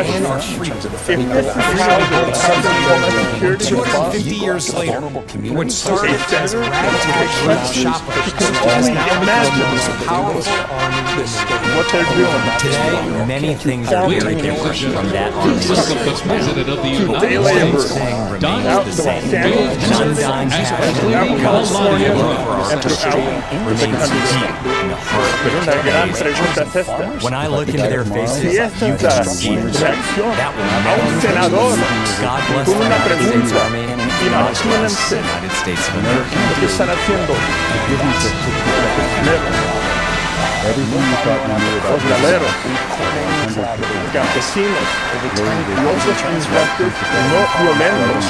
and our freedom. If this is how the Homeland Security 250 years later, what started as a ragtag group of shoplifters has now become the most powerful army in the state. what they're doing. Today, many things are very different from that army. The President of the United Day labor. States, Thing remains Donald the same. Daniel Undying Throughout California and throughout remains deep in the heart Pero of una gran today's pregunta es esta. When I look into their faces, Si you esta can es la see reacción that will a never un change. senador God bless con the una United States pregunta, Army. God imagínense bless the United States of America. lo que están haciendo los galeros, campesinos y otros instructores no violentos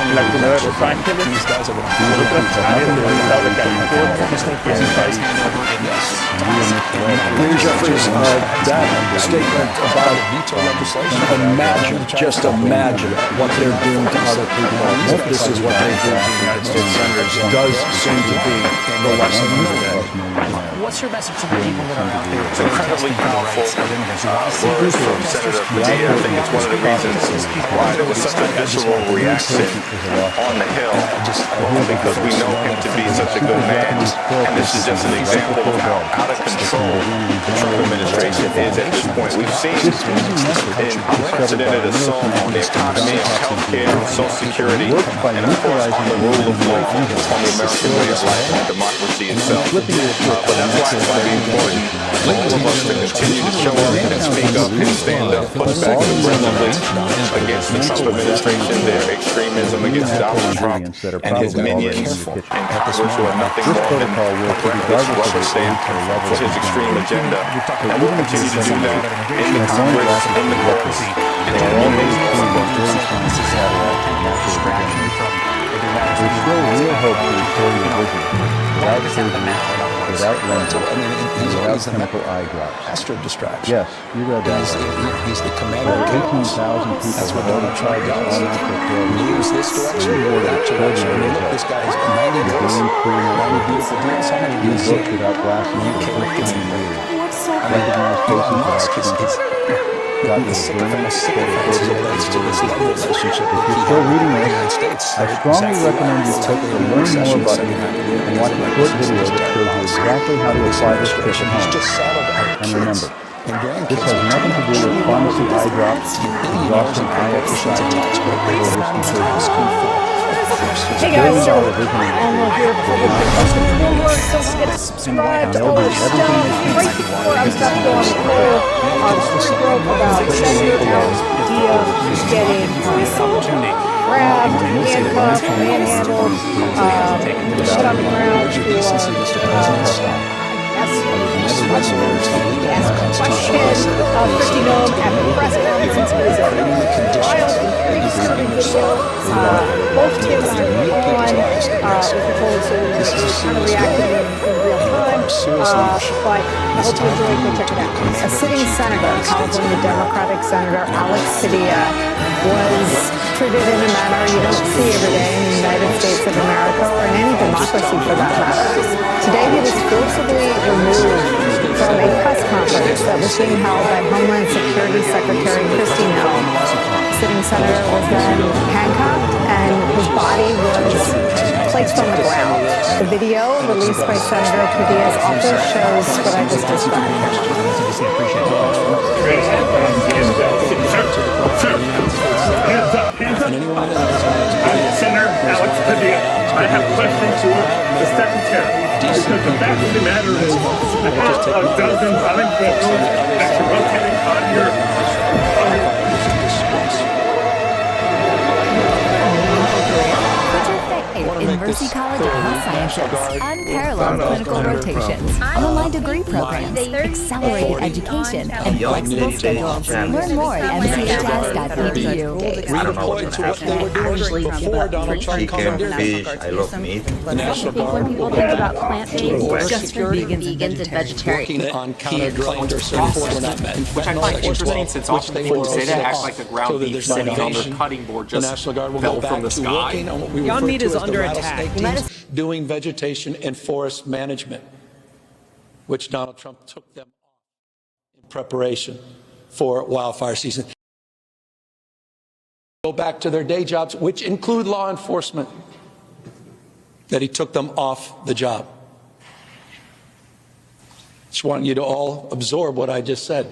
en la comunidad de Los Ángeles y otras áreas del estado de California y en el país. Mayor Jeffries, that statement about imagine, just imagine what they're doing to other people. If this is what they do to the United States senators, does seem to be the lesson of the day. What's your message to the people that are out there? It's incredibly powerful words from Senator Padilla. I think it's one of the reasons why there was such a visceral reaction on the Hill, because we know him to be such a good man. And this is just an example of how out of control the Trump administration is at this point. We've seen an unprecedented assault on the economy, on health care, on Social Security, and of course on the rule of law, on the American way of life and democracy itself. But that's why it's going to be important for all of us to continue to show up and speak up and stand up, push back aggressively against the Trump administration, their extremism against Donald Trump and his minions in Congress who are nothing more than reckless rubber stamp for his extreme agenda. And we'll continue to do that in the Congress, in the courts, and in all these There's still real hope for restoring the vision without surgery, without lenses, and without chemical eye drops. Astro distraction. Yes, you read that. He's the There commander are of 18,000 people That's what devoted Donald to Trump this does. unnatural failure. Use this direction or that direction. I mean, look, this guy is 90 days, 90 beautiful days. How many Read days? books without glasses for the first time in years. Recognize faces without credentials. Got your From a agreement sycophant for who relates to this love relationship If that you're he still had reading in the this, United States. I strongly recommend you click the Learn More button and watch a short video that shows you exactly how to apply this tip at He's home. just saddled our And kids remember, and grandkids. this has nothing to do with pharmacy eye drops, exhaustion eye exercises, or risky surgery. Hey guys, so $1 billion vision Alma here, public posted homework. Don't forget to subscribe to all this stuff. Right before I was about to go on the call, story broke about Senator Alex Padilla getting grabbed, handcuffed, manhandled, put on the ground for ask question of Kristi Noem at the press conference. It was a wild and pretty disturbing video. Both Tim and I were on with the whole Zoom. They kind of reacted in real time. But I hope you enjoyed. Go check it out. A sitting senator, California Democratic Senator Alex Padilla, was treated in a manner you don't see every day in the United States of America or in any democracy for that matter. Today he was forcibly removed from a press conference that was being held by Homeland Security Secretary Kristi Noem. Sitting senator was then handcuffed and his body was placed on the ground. The video released by Senator Padilla's office shows what I just described. Senator Alex Padilla, I have questions to the Secretary. Because the fact of the matter is, I have a dozen uninformed that are rotating on your in Mercy College of Health Sciences, unparalleled clinical rotations, online degree programs, accelerated education, and flexible schedules. Learn more at mchs.edu. Redeployed to what they were doing before Donald Trump commandeered. Fish, I love meat. The National When Guard people think about plant-based, just for vegans and working vegetarians. on counter-drone reports were not met. Which I find interesting, since often people who say that act like the ground beef sitting on their cutting board The just National Guard will fell go from back the to working sky. on what we Beyond refer Meat to is as under the attack. rattlesnake teams, doing vegetation and forest management, which Donald Trump took them on in preparation for wildfire season. go back to their day jobs, which include law enforcement, that he took them off the job. Just want you to all absorb what I just said.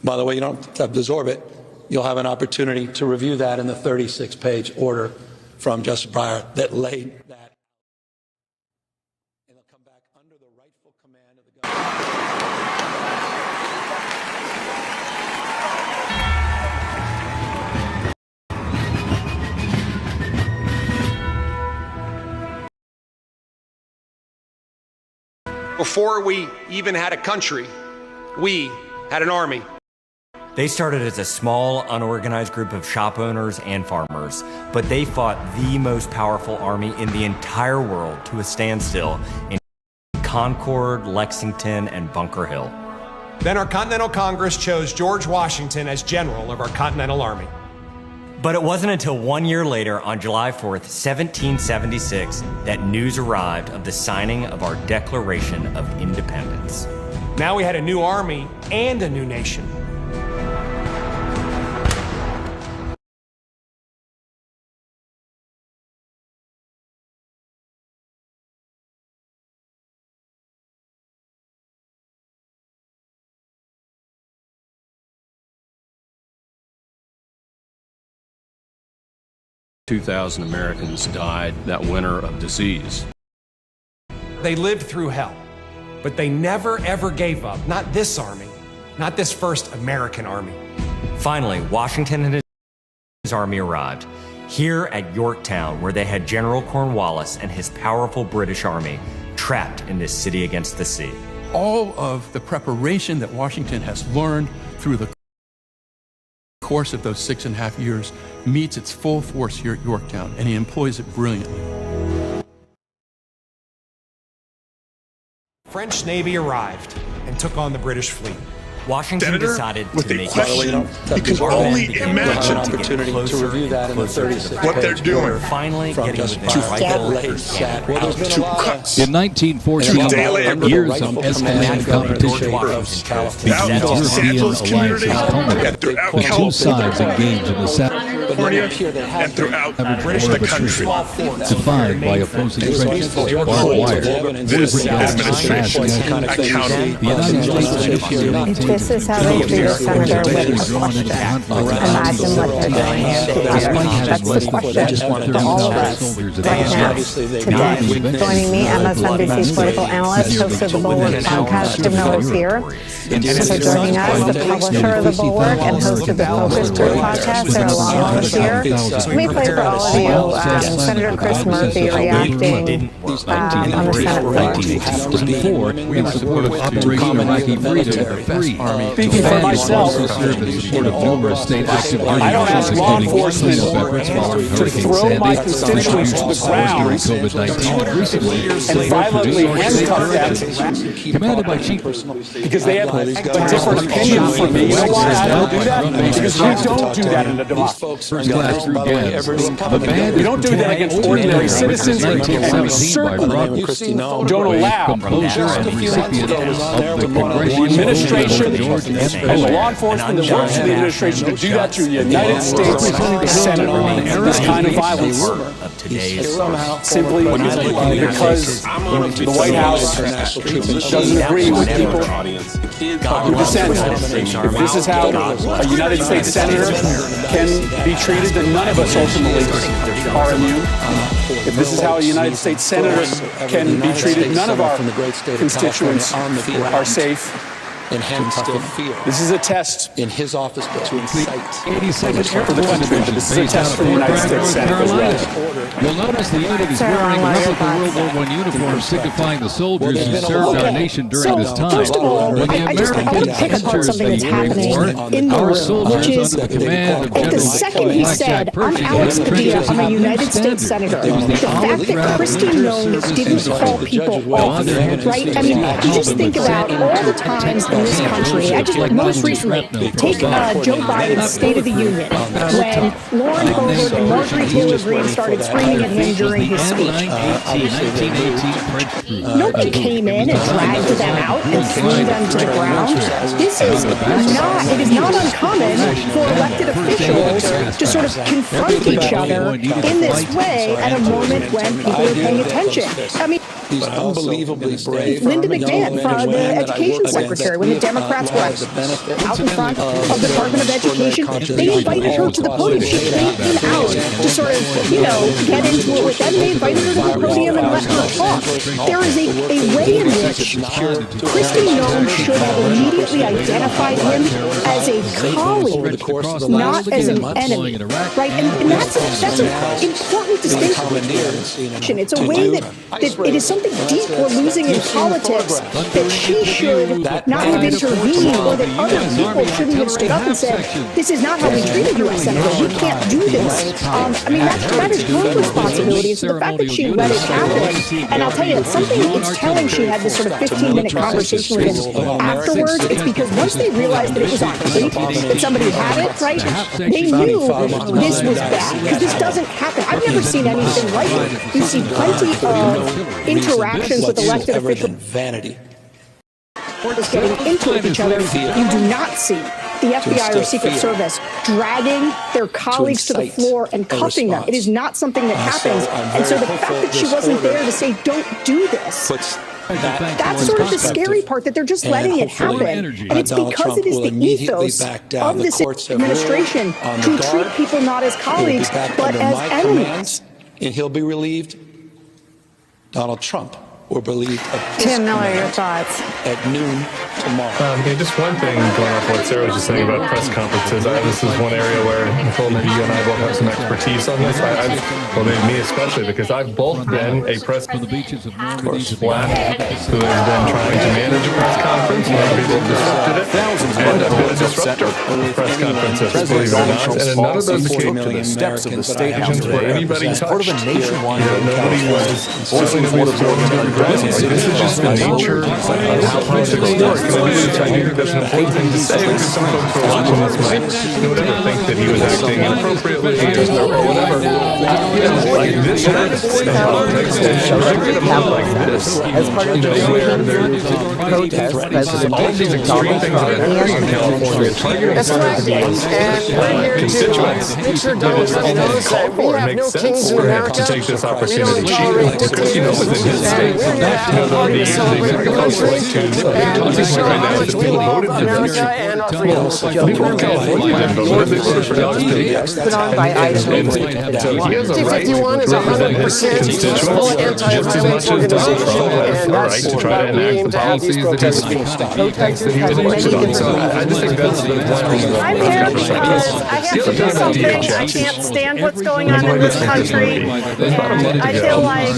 By the way, you don't have to absorb it. You'll have an opportunity to review that in the 36-page order from Justice Breyer that laid that. And they'll come back under the rightful command of the government. Before we even had a country, we had an army. They started as a small, unorganized group of shop owners and farmers, but they fought the most powerful army in the entire world to a standstill in Concord, Lexington, and Bunker Hill. Then our Continental Congress chose George Washington as general of our Continental Army. But it wasn't until 1 year later, on July 4th, 1776, that news arrived of the signing of our Declaration of Independence. Now we had a new army and a new nation. $2,000 Americans died that winter of disease. They lived through hell, but they never ever gave up. Not this army, not this first American army. Finally, Washington and his army arrived here at Yorktown, where they had General Cornwallis and his powerful British army trapped in this city against the sea. All of the preparation that Washington has learned through the course of those 6.5 years meets its full force here at Yorktown, and he employs it brilliantly. French Navy arrived and took on the British fleet. Washington Senator, decided with to a make question, you can only imagine opportunity to review that in the 36 what they're doing. Finally from getting Justice within Breyer. right Well, there's been a lot of In 1914, years of escalating competition between European alliances culminated when two sides engaged in the South. And throughout the country. Defined by opposing trenches and barbed wire. This administration accountable. The United States judiciary maintained This is how they treat a senator with a question. Imagine what they're doing. Despite having less than Question to all of 30,000 us soldiers at right the now, front. today. Joining me, MSNBC's political analyst, host of the Bulwark podcast, Jim Miller's here. Also joining us, the publisher of the Bulwark and host of the Focus Group podcast, Sarah Long is here. Let me play for all of you Senator Chris Murphy reacting on the Senate floor. 1964, in support of Operation Iraqi Freedom, Speaking for myself, I don't ask law enforcement to throw my constituents to the ground and violently handcuff them commanded by Chief because they have a different opinion from me. You know why I don't do that? Because you don't do that in a democracy. First class through gas. The band You don't do that against ordinary citizens, and you certainly don't allow composer and recipient of the the administration and the law enforcement that works for the administration to do that to the United States Senator. This kind of violence simply because the White House doesn't agree with people who dissent. If this is how a United States Senator can be treated, then none of us ultimately are immune. If this is how a United States Senator can be treated, none of our constituents are safe. And still fear. This is a test in his office to incite 82nd for the country, but this is a test for the United States Senate as well. You'll notice the unit is wearing replica World War I uniforms signifying the soldiers who served our nation during this time. First of all, When the I want Americans to pick apart entered something the that's happening Great in the War, our room, soldiers which is under the command of the General second he said, I'm Alex Padilla, I'm a United States Senator. The fact that Kristi Noem didn't call people off, right? I mean, you just think about all the times the in this country. I just most recently take Joe Biden's State of the Union when Lauren Boebert and Marjorie Taylor Greene started screaming at him during his speech. Nobody came in and dragged them out and threw them to the ground. This is not. It is not uncommon for elected officials to sort of confront each other in this way at a moment when people are paying attention. I mean, he's unbelievably brave. Linda McMahon, the education secretary, when the Democrats were out in front of the Department of Education, they invited her to the podium. She came out to sort of, get into it with them. They invited her to the podium and let her talk. There is a way in which Kristi Noem should have immediately identified him as a colleague, not as an enemy, right? And that's an important distinction. It's a way that it is something deep we're losing in politics, that she should not have intervened, or that other people shouldn't have stood up and said, this is not how we treat a U.S. senator. We can't do this. I mean, that is her responsibility. So the fact that she let it happen, and I'll tell you, it's something it's telling she had this sort of 15-minute conversation with him afterwards. It's because once they realized that it was on tape, that somebody had it, right, they knew this was bad, because this doesn't happen. I've never seen anything like it. You see plenty of interactions with elected officials. Vanity. Or just getting into each other. You do not see the FBI or Secret Service dragging their colleagues to the floor and cuffing them. It is not something that happens. And so the fact that she wasn't there to say, don't do this, that's sort of the scary part, that they're just letting it happen. And it's because it is the ethos of this administration to treat people not as colleagues, but as enemies. And he'll be relieved. Donald Trump will relieved of Tim Miller, your thoughts at noon tomorrow. Just one thing going off what Sarah was just saying about press conferences. This is one area where, Nicole, maybe you and I both have some expertise on this. Well, maybe me especially, because I've both been a press flat who has been trying to manage a press conference when other people disrupted it, and I've been a disruptor of press conferences, believe it or not. And in none of those occasions, steps of the State House where anybody touched, nobody was telling them to this is just the nature of how politics work. And I do think that's an important thing to say, because some folks who are watching this might think that he was acting inappropriately or whatever. Like this happens in politics, and I get a moment like this, where there's all these extreme things that are occurring in California, targeting certain constituents. It's called for. It makes sense for him to take this opportunity. Kristi Noem was in his state. D51 is 100% peaceful anti-violence organization, and that's about we aim to have these protests being stopped. Protesters have many different I'm here because I have to do something. I can't stand what's going on in this country, and I feel like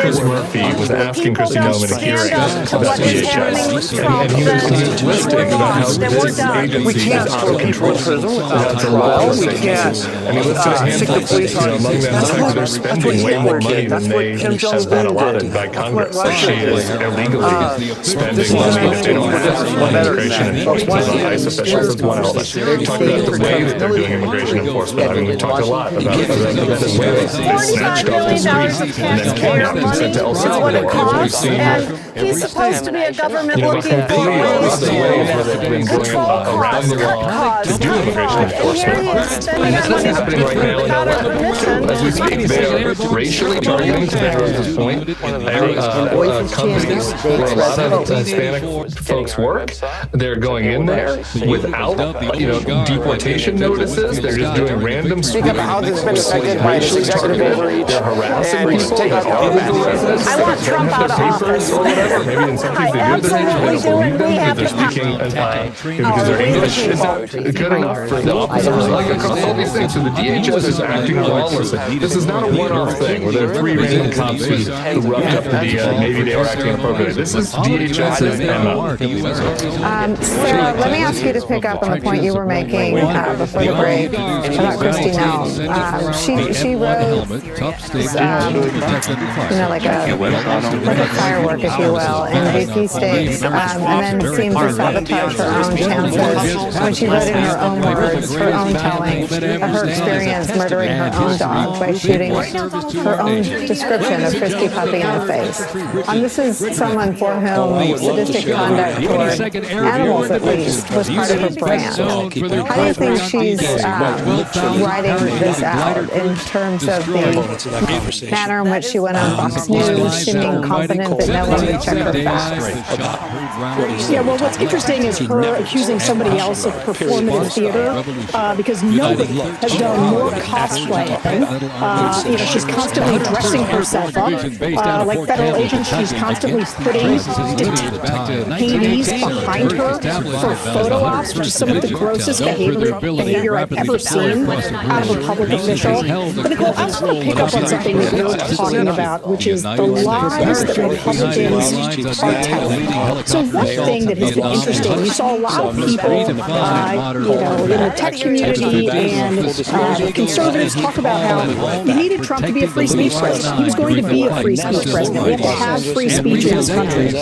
Chris Murphy was asking Kristi Noem in a hearing about DHS, and he was listing about how this agency is out of control. That's a lot. We can't. And he listed a handful of things, among them the fact that they're spending way more money than they have been allotted by Congress. She is illegally spending money that they don't have. Immigration enforcement on ICE officials is one element. We talked about the way that they're doing immigration enforcement. I mean, we've talked a lot about Venezuela being snatched off the street and then kidnapped and sent to El Salvador. We've seen he's supposed to be a government looking for ways to control around the law to do immigration enforcement. And this is happening right now in LA. As we speak, they are racially targeting, to Nicholas's point, companies where a lot of Hispanic folks work. They're going in there without, deportation notices. They're just doing random speak up how this has been affected by this executive overreach. They're harassing people. They have illegal residents. I want Trump out of office. Or whatever. Maybe in some cases they do. They don't believe them because they're speaking because their English is not good enough for the officers. Like across all these things. So the DHS is acting lawlessly. This is not a one-off thing where there are three random cops who erupt up the DA. Maybe they were acting inappropriately. This is DHS's MO. Sarah, let me ask you to pick up on the point you were making before the break about Kristi Noem. She wrote, like a firework, if you will, in the AP state decades, and then seemed to sabotage her own chances when she wrote in her own words, her own telling of her experience murdering her own dog by shooting her own description of Frisky Puppy in the face. This is someone for whom sadistic conduct toward animals, at least, was part of her brand. How do you think she's writing this out in terms of the manner in which she went on Fox News, seeming confident that no one would check her facts? Yeah, well, what's interesting is her accusing somebody else of performative theater, because nobody has done more cosplaying. She's constantly dressing herself up like federal agents. She's constantly putting detainees behind her for photo ops, which is some of the grossest behavior I've ever seen out of a public official. But Nicole, I just want to pick up on something that you're talking about, which is the lies that Republicans are telling. So one thing that has been interesting, we saw a lot of people, in the tech community and conservatives talk about how they needed Trump to be a free speech president. He was going to be a free speech president. We have to have free speech in this country.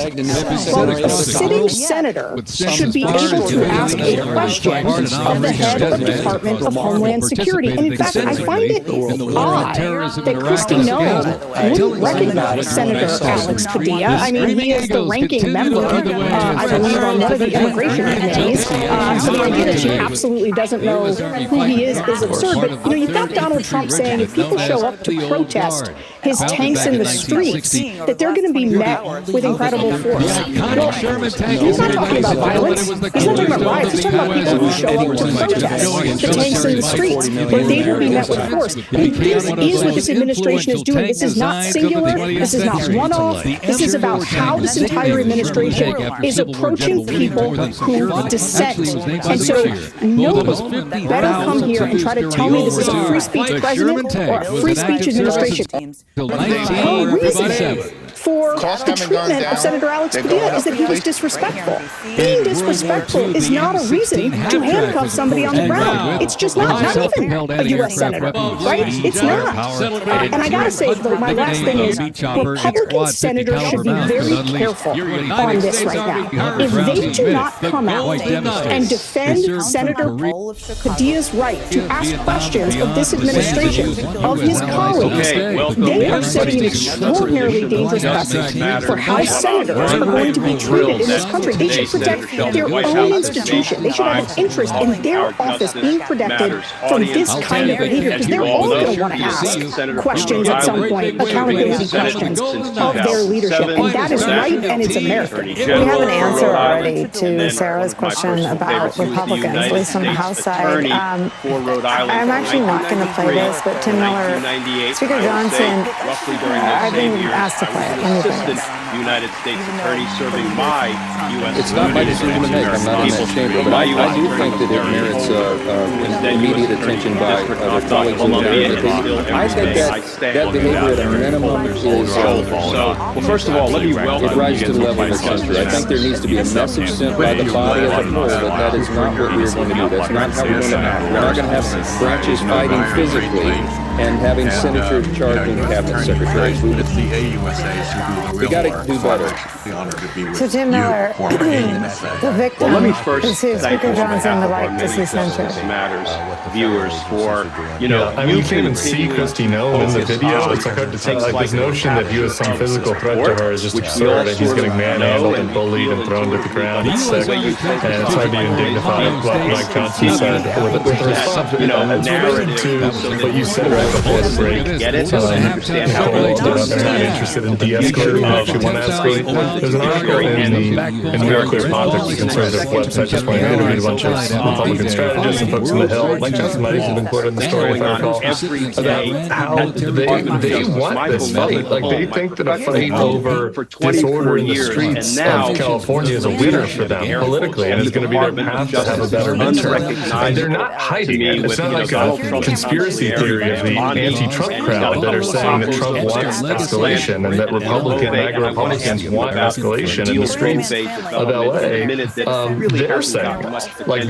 Well, a sitting senator should be able to ask a question of the head of the Department of Homeland Security. And in fact, I find it odd that Kristi Noem wouldn't recognize Senator Alex Padilla. I mean, he is the ranking member, I believe, on one of the immigration committees. So the idea that she absolutely doesn't know who he is absurd. But you've got Donald Trump saying if people show up to protest his tanks in the streets, that they're going to be met with incredible force. Well, he's not talking about violence. He's not talking about riots. He's talking about people who show up to protest the tanks in the streets, but they will be met with force. And this is what this administration is doing. This is not singular. This is not one-off. This is about how this entire administration is approaching people who dissent. And so nobody better come here and try to tell me this is a free speech president or a free speech administration. The reason for the treatment of Senator Alex Padilla is that he was disrespectful. Being disrespectful is not a reason to handcuff somebody on the ground. It's just not even a U.S. senator, right? It's not. And I gotta say, my last thing is, Republican senators should be very careful on this right now. If they do not come out and defend Senator Padilla's right to ask questions of this administration, of his colleagues, they are setting an extraordinarily dangerous precedent for how senators are going to be treated in this country. They should protect their own institution. They should have an interest in their office being protected from this kind of behavior, because they're all going to want to ask questions at some point, accountability questions of their leadership. And that is right, and it's American. We have an answer already to Sarah's question about Republicans, at least from the House side. I'm actually not going to play this, but Tim Miller, Speaker Johnson, I've been asked to play it. Let me play this. United States Attorney serving my U.S. It's not my decision to make. I'm not in that chamber, but I do think that it merits immediate attention by the colleagues in there. I think that behavior at a minimum is well, first of all, let me welcome it rises to the level of the country. I think there needs to be a message sent by the body as a whole that is not what we're going to do. That's not how we're going to act. We're not going to have branches fighting physically and having senators charging cabinet secretaries. We got to do better. So Jim Miller, the victim, is Speaker Johnson would like to see censored. Matters, viewers, for I mean, you can't even see Kristi Noem in the video. It's hard to tell. Like this notion that he was some physical threat to her is just absurd. And he's getting manhandled and bullied and thrown to the ground. It's sick, and it's hard to even dignify what Mike Johnson said with the response. It's related to what you said right before the break. Nicole, they're not interested in de-escalating. They actually want to escalate. There's an article in Nuclear Politics, the conservative website, just went out and interviewed a bunch of Republican strategists and folks on the Hill. Mike Johnson might have been quoted in the story, if I recall, about how they want this fight. Like, they think that a fight over disorder in the streets of California is a winner for them politically, and it's going to be their path to have a better midterm. And they're not hiding it. It's not like a conspircy theory of the anti-Trump crowd that are saying that Trump wants escalation and that MAGA Republicans want escalation in the streets of LA. They're saying, like,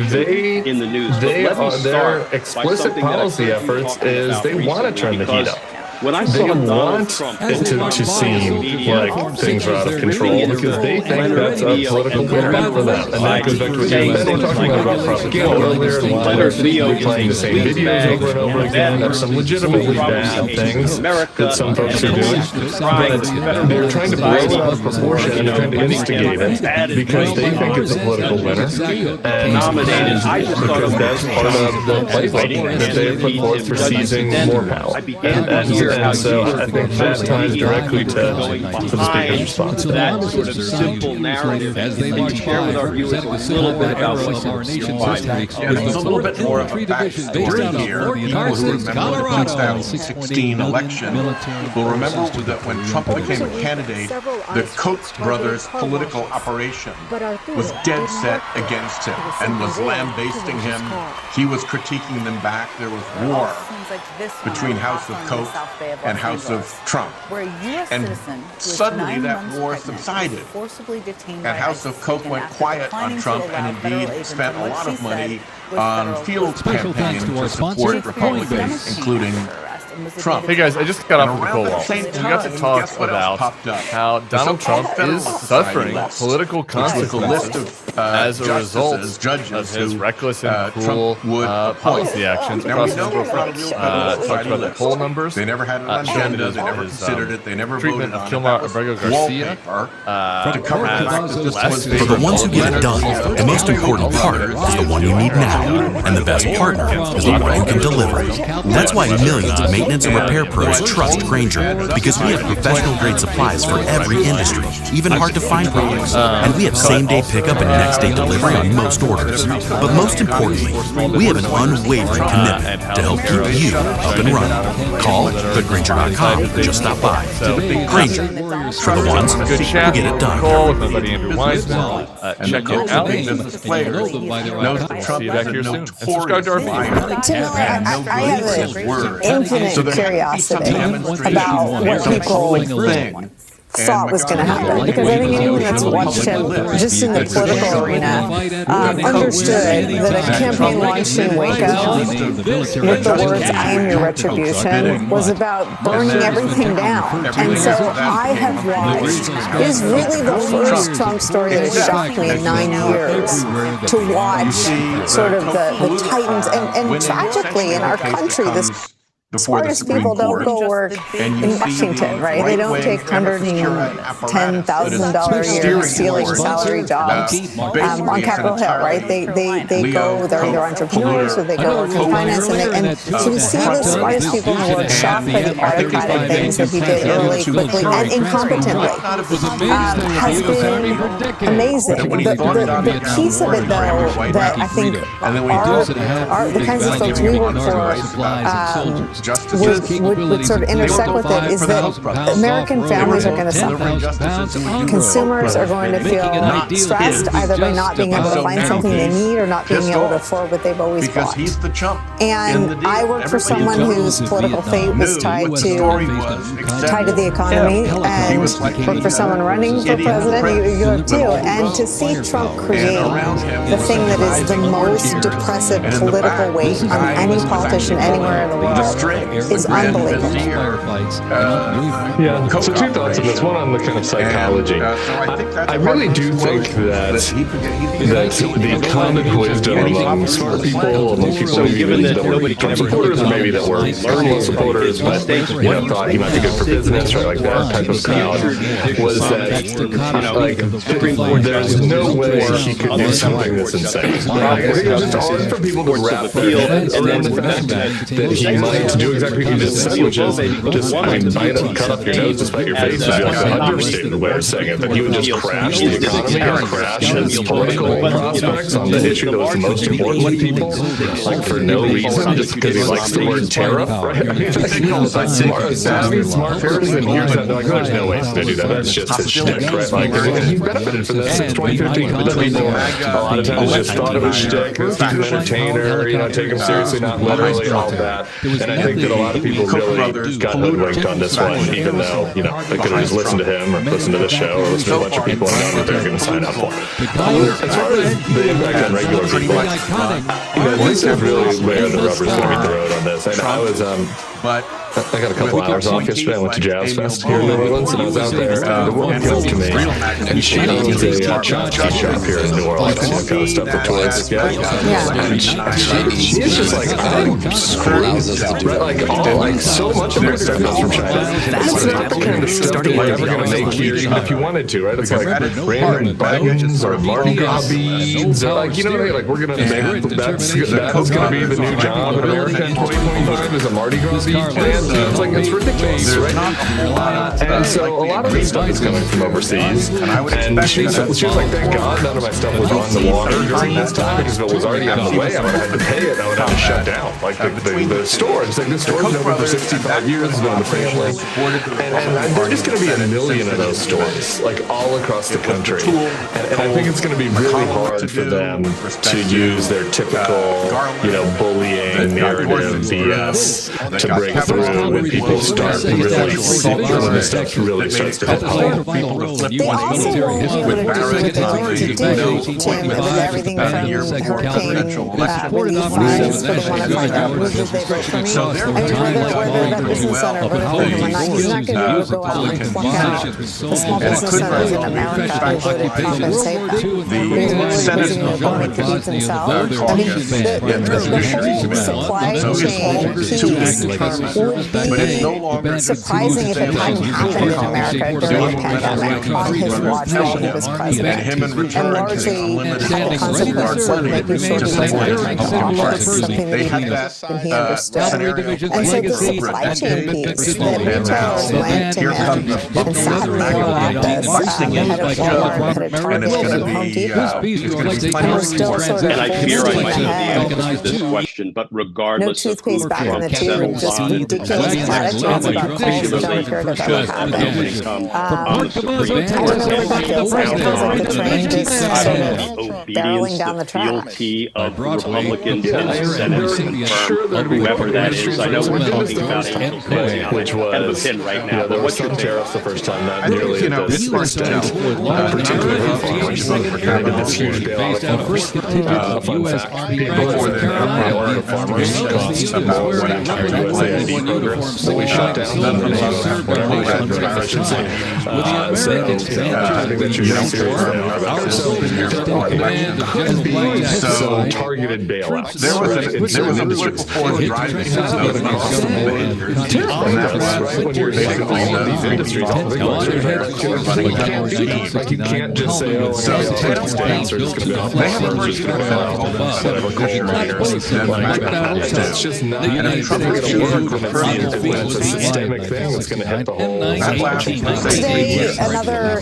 their explicit policy efforts is they want to turn the heat up. When I they saw Donald want Trump it to seem like things are out of control because they think that's a political win for them. And that goes back to what you were talking about propaganda earlier. They're playing the same videos over and over again. There's some legitimately bad things that some folks are doing. But they're trying to blow it out of proportion and they're trying to instigate it because they think it's a political winner. And because that's part of the playbook that they have put forth for seizing more power. And so I think that ties directly to the speaker's response. That sort of simple narrative as they march share with our viewers a little bit about of our nation's history. It's a little bit more of a backstory here. People who remember the 2016 election will remember that when Trump became a candidate, the Koch brothers' political operation was dead set against him and was lambasting him. He was critiquing them back. There was war between House of Koch and House of Trump. And suddenly that war subsided. And House of Koch went quiet on Trump and indeed spent a lot of money on field campaigns to support Republicans, including Trump. Hey guys, I just got off of the wall. We got to talk about how Donald Trump is suffering political consequences as a result of his reckless and cruel policy actions across a number of fronts. Talked about the poll numbers. They never had an agenda. They never considered it. They never treatment voted of on Kilmar Abrego Garcia to cover the fact that this was For the ones who get it done, the most important part is the one you need now, and the best partner is the one who can deliver. That's why millions of maintenance and repair pros trust Grainger, because we have professional-grade supplies for every industry, even hard-to-find products, and we have same-day pickup and next-day delivery on most orders. But most importantly, we have an unwavering commitment to help keep you up and running. Call Grainger.com or just stop by. Grainger, for the ones who get it done. Call with my buddy Andrew Weissman. Check it out. See you back here soon. And subscribe to our video. I have an infinite curiosity about what people thought was going to happen, because I think anyone that's watched him just in the political arena understood that a campaign launched in Waco with the words "I am your retribution" was about burning everything down. And so I have watched, it is really the first Trump story that has shocked me in 9 years, to watch sort of the titans, and tragically in our country, this smartest people don't go work in Washington, right? They don't take $110,000 a year ceiling salary jobs on Capitol Hill, right? They go, they're either entrepreneurs or they go work in finance, and so to see the smartest people in the world shocked by the autocratic things that he did early, quickly, and incompetently has been amazing. The piece of it, though, that I think the kinds of folks we work for would sort of intersect with it is that American families are going to suffer. Consumers are going to feel stressed either by not being able to find something they need or not being able to afford what they've always bought. And I work for someone whose political fate was tied to the economy, and work for someone running for president, you have too. And to see Trump create the thing that is the most depressive political weight on any politician anywhere in the world is unbelievable. Yeah, so two thoughts on this. One on the kind of psychology. I really do think that the common wisdom among smart people, among people that were Trump supporters, or maybe that were Trump supporters, but thought he might be good for business, or like that type of crowd, was that there's no way he could do something this insane. I think it was just hard for people to wrap their heads around the fact that he might do exactly what he just said, which is just, cut up your nose despite your face would be like an understated way of saying it, that he would just crash the economy or crash his political prospects on the issue that was the most important to people, like for no reason, just because he likes the word tariff, right? I mean, smart person hears that, they're like, there's no way he's going to do that, that's just his shtick, right? Like, he benefited from that since 2015, but people, a lot of times just thought it was shtick, he's an entertainer, take him seriously, not literally, all of that, and I think that a lot of people really got hoodwinked on this one, even though, they could have just listened to him or listened to the show or listened to a bunch of people and known what they're going to sign up for. As far as the impact on regular people, this is really where the rubber's going to be the road on this. And I was, I got a couple hours off yesterday. I went to Jazz Fest here in New Orleans, and I was out there. The woman came up to me, and she owns a shop here in New Orleans, kind of stuff for tourists. And she's just like, I'm screwed. Right? Like so much of her stuff comes from China. It's not the kind of stuff that you're ever going to make here, even if you wanted to, right? It's like random buttons or Mardi Gras beads, or like, you know what I mean? Like, we're going to make that's going to be the new job in America in 2025 is a Mardi Gras bead plant. It's like, it's ridiculous, right? And so a lot of this stuff is coming from overseas. And she was like, thank God none of my stuff was on the water during this time, because if it was already on the way, I would have had to pay it. I would have to shut down. Like the store. It's like this store's been open for 65 years, it's been in the family. And there's just going to be a million of those stores, like all across the country. And I think it's going to be really hard for them to use their typical, bullying narrative BS to break through when people start really seeing this stuff really starts to hit home. They also won't be able to do what they do with everything from Hurricane relief funds for the one of my movie they vote for me. I mean, whether that business owner voted for him or not, he's not going to be able to go out and pluck out the small business owners in America who voted to compensate them. They're really using their money to beat themselves. I mean, the whole supply chain piece would be surprising if it hadn't happened in America during the pandemic on his watch while he was president. And largely had the consequence of making sure he was not something that he understood. And so the supply chain piece that retailers went to him and sat and made about this, the head of Walmart, the head of Target, and Home Depot, and we're still sort of and I fear I might ahead. have the answer to this question, but regardless no toothpaste back in the tube, just ridiculous platitudes about calls that don't appear to have ever happened. I don't know what that feels like. It feels like the train just sort of barreling down the track. Of Republicans in the Senate or whoever that is. I know we're talking about Angel Stacey, which was pin right now. There were some tariffs the first time, not nearly at this extent, particularly for farmers. They did this huge bailout of farmers. Fun fact, before the bailout of farmers cost about what entire USAID programs that we shut down. I should say. So I think that you're so targeted bailouts. There was a flip before the driving when you're basically all of these industries, all the big ones are there. You can't just say, oh, states are just going to go it's just not going to work. It's a systemic thing that's going to hit the whole. Today, another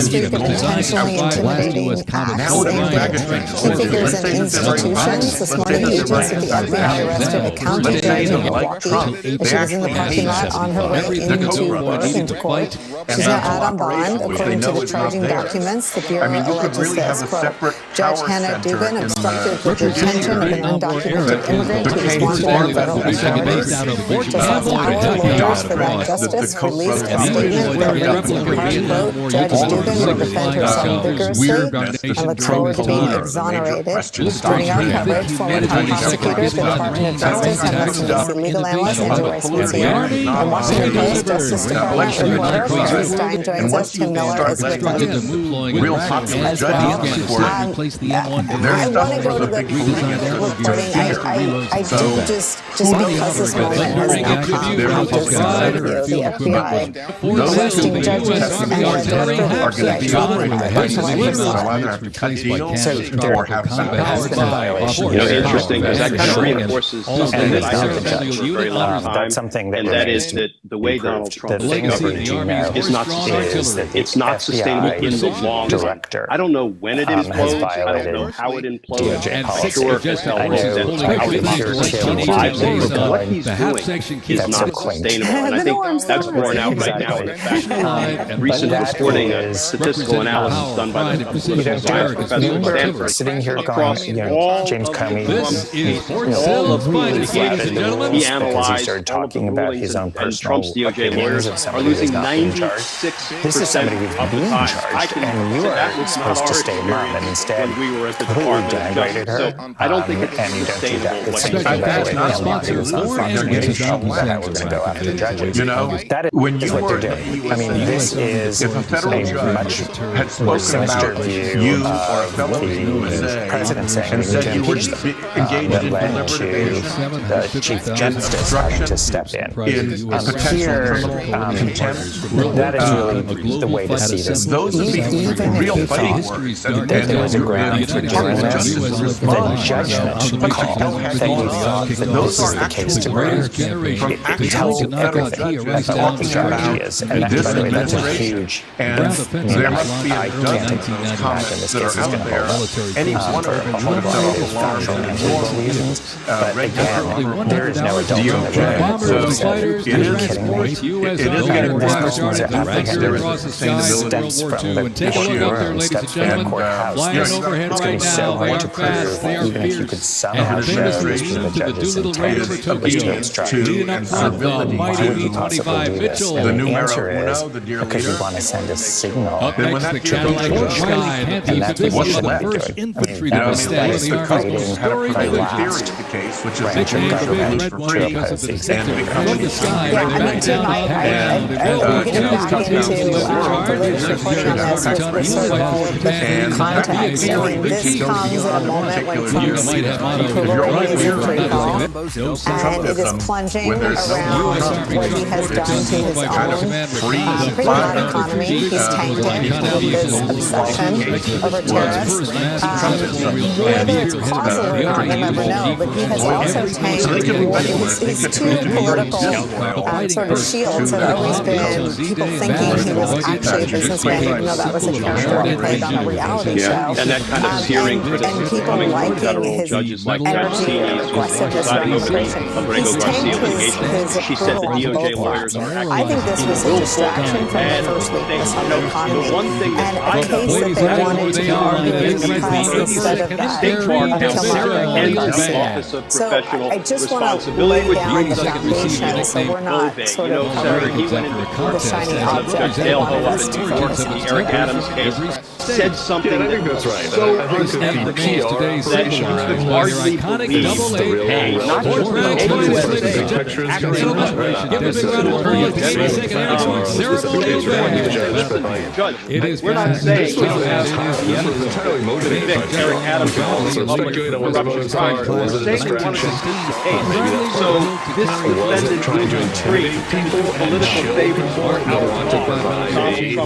streak of potentially intimidating acts. Key figures in institutions. This morning, agents at the FBI arrested a county judge in Milwaukee as she was in the parking lot on her way into court. She's now out on bond, according to the charging documents. The Bureau alleges this, quote, Judge Hannah Dubin obstructed the detention of an undocumented immigrant who was wanted by federal authorities. Just last hour, lawyers for that justice released a statement that reads in part, quote, Judge Dubin will defend herself vigorously and looks forward to being exonerated. During our coverage, former prosecutor at the Department of Justice and residency legal analyst Andrew Rice Mencier, and Washington Post Justice Department reporter Roger Stein joins us. Tim Miller is with us real popular as well. I want to go to the reporting. I do just because this moment has now come, just the FBI arresting judges and the director of the FBI. So there has been a violation. Interesting, because that kind of reinforces something that I heard from the judge for a very long time. That's something that and that is that the way Donald Trump is governed is not sustainable. It's not sustainable in the long run. I don't know when it implodes. I don't know how it implodes. I'm sure it's how it implodes. But what he's doing is not sustainable. And I think that's borne out right now in the fact that recent reporting of statistical analysis done by the political science professor at Stanford sitting here across all James Comey, all of the litigation, he analyzed started talking about his own personal Trump's DOJ lawyers are losing 96% This is somebody who's of the being time. charged, and you are supposed to stay mum, and instead when we were at the totally Department of denigrated Justice. her. So I don't think it's and you don't do that. sustainable. It seems like that way a lot of left. that we're going to go after the judges. You know, that is when you what were they're in doing. the I mean, this is if a federal a judge much had spoken about you or a fellow in the USA president saying and we need said to you were impeach them, engaged that in led deliberate to evasion the Chief Justice having to step in. potential Here, criminal contempt, that is really the way to see this. those would be Even real if fighting we thought words. that there was a ground for doing this, the judgment call that you thought that this is the case to bring, it tells you everything about what the strategy is. And that, by the way, that's a huge breadth. There must be I a can't dozen of those comments that are out there. Any one of them should have alarmed for reasons. But again, there is no adult in the room. So it is getting this person's there is a sustainability steps from the steps from the courthouse. It's going to be so hard to prove, even if you could somehow show the judge's intent, which to obstruct. Why would you possibly do this? And the answer is because you want to send a signal. Then when that Cadillac And that's what you should be doing. That's the fighting the last branch of government to oppose the executive branch. Yeah, I mean, Tim, I'm getting back into the literature portion on this with sort of the context. I mean, this comes at a moment when Trump's approval rating is pretty low, and it is plunging around what he has done to his own pretty hot economy. He's tanked it with this obsession over tariffs. Whether it's causal or not, we'll never know, but he has also tanked his two political sort of shields have always been people thinking he was actually a businessman, even though that was a character he played on a reality show. And that kind of searing criticism coming from federal judges like Garcia, presiding over the Abrego Garcia litigation. She said the DOJ lawyers are acting. I think this was a distraction from the first weakness of the economy, and a case that they wanted to argue because instead of that, so I just want to lay down the foundation so we're not sort of covering the shiny object that wanted us to focus on. Eric Adams case said something that was so unethical that he could hardly believe not just Judge, we're not saying we don't have the convict Eric Adams of corruption crimes. We're saying we want to case. So this defendant is free. Political favors or Donald Trump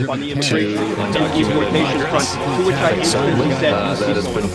on the immigration deportation front, to which I instantly said,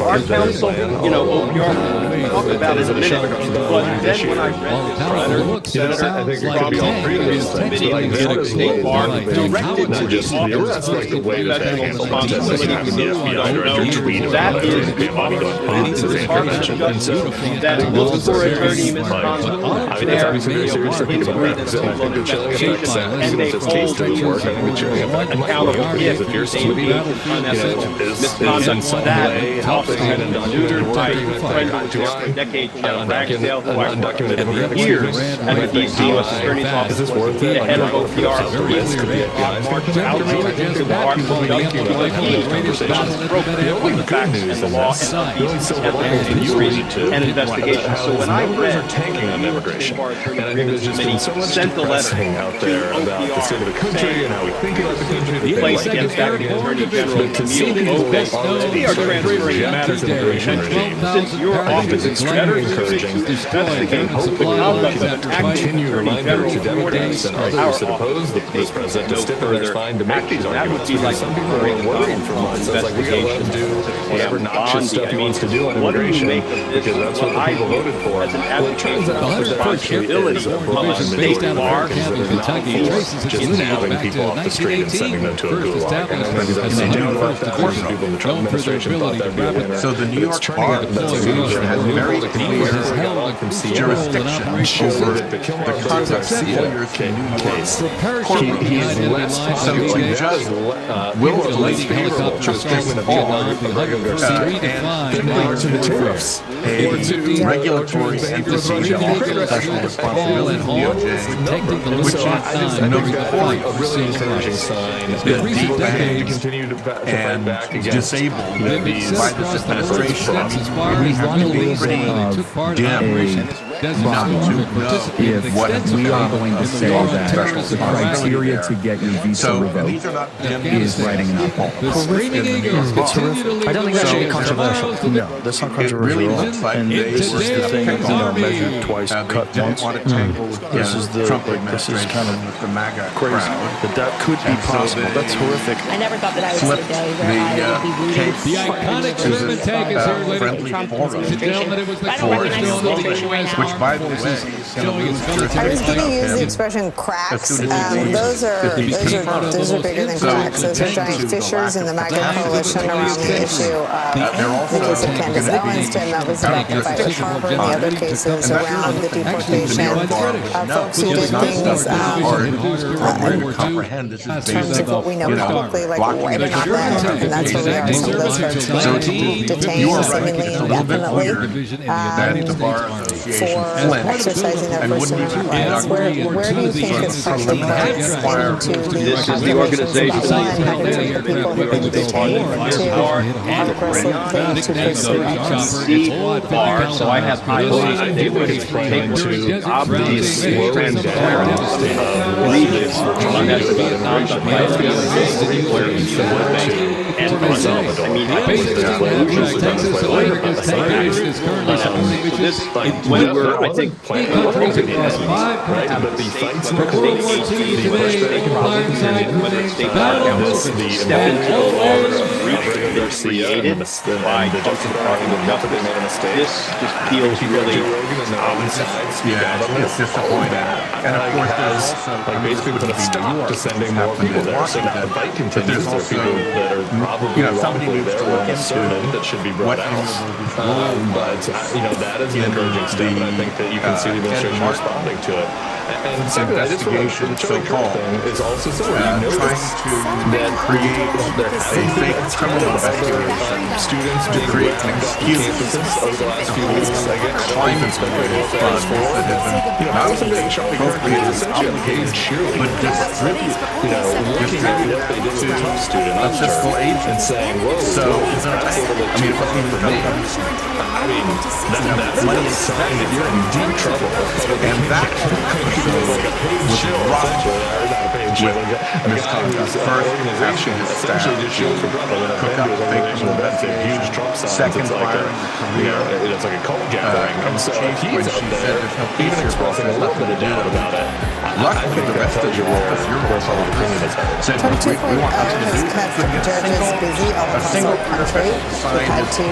our counsel, OPR, we'll talk about it in a minute, but then when I read this Senator, I think it could be all three of those committee of the State Bar directed to the Office of Professional Responsibility Committee. That is the Office of the Department of Justice that looks for attorney misconduct. There is inquiry that's civil investigation, and they hold you accountable if there's unethical misconduct. That office has been neutered by friends for decades now. Ragsdale, who I worked with for years at the D.C. U.S. Attorney's Office, was the head of OPR for years. Marched out to the Department of Justice because he broke the facts and the law and the and investigation. So when I read the Bar Attorney Committee sent the letter to OPR saying place against Acting Attorney General Camille Lopez, we are transferring matters of immigration since your office is better suited to investigate the conduct of an acting Attorney General coordinates our office to take no further action. That would be like referring a investigation whatever noxious stuff he wants to do on immigration, because that's what the people voted for. As an advocate for responsibility of the State Bar, just nabbing people off the street and sending them to a gulag. And they do let that happen. People in the Trump administration thought that'd be okay. So the New York Bar Association has very clear jurisdiction over the conduct of lawyers in New York. He is less possible. He just will less favorable to statement of and similar to the tariffs, a regulatory agency of professional responsibility of DOJ, which is notorious defanged and disabled by this administration. We have to be pretty dim Not to know what we are going to say that the criteria to get your visa revoked is writing an apple. It's horrific. I don't think that should be controversial. No, that's not controversial at all. And this is the thing, measure twice, cut once. This is the this is kind of crazy. But that could be possible. That's horrific. I never thought that I would see a day where I would be rooting The iconic German tank is here, ladies and gentlemen. It was the first administration right now. Which, by the way, showing its I military was going to use the expression cracks. Those are bigger than cracks. Those are giant fissures in the MAGA coalition around the issue of the case of Candace Owens, that was affected by the harbor, and the other cases around the deportation of folks who did things in terms of what we know publicly, like wiping out land, and that's where we are. Some of those folks were detained, seemingly indefinitely, for exercising their First Amendment rights. Where do you think this partially plays into the organization and having to the people who have been detained to have aggressive things to pursue others? So I have highlighted it was to obviously transparent leaders unnecessary where he said and El Salvador. I mean, this when we're, I think, planning on right? But the fights in the state governments step into the laws they're created by the Justice Department of Justice. This just feels really it's disappointing. And of course, there's also basically put a stop to sending more people there. So that the fight continues. There are people that are probably wrongfully there or concerted that should be brought out. But that is an encouraging step, and I think that you can see the administration responding to it. And second, I just want to the Charlie Kirk thing is also so trying to create a fake criminal investigation, students to create an excuse over the last few weeks. I get climate speculating funds for that have been not something Charlie Kirk is essentially a paid cheerleader, but distribute, looking at what they did with tough student unfiscal age and saying, whoa, so that money is sign that you're in deep trouble. And that was rocked with misconduct. First, asking his staff to cook up fake criminal investigation. Second, firing it's like a cult gathering. And so he's up there, even expressing a little bit of doubt about it. Luckily, the rest of your office, your Republicans, said we want nothing to do with it. Judges busy all across the country who had to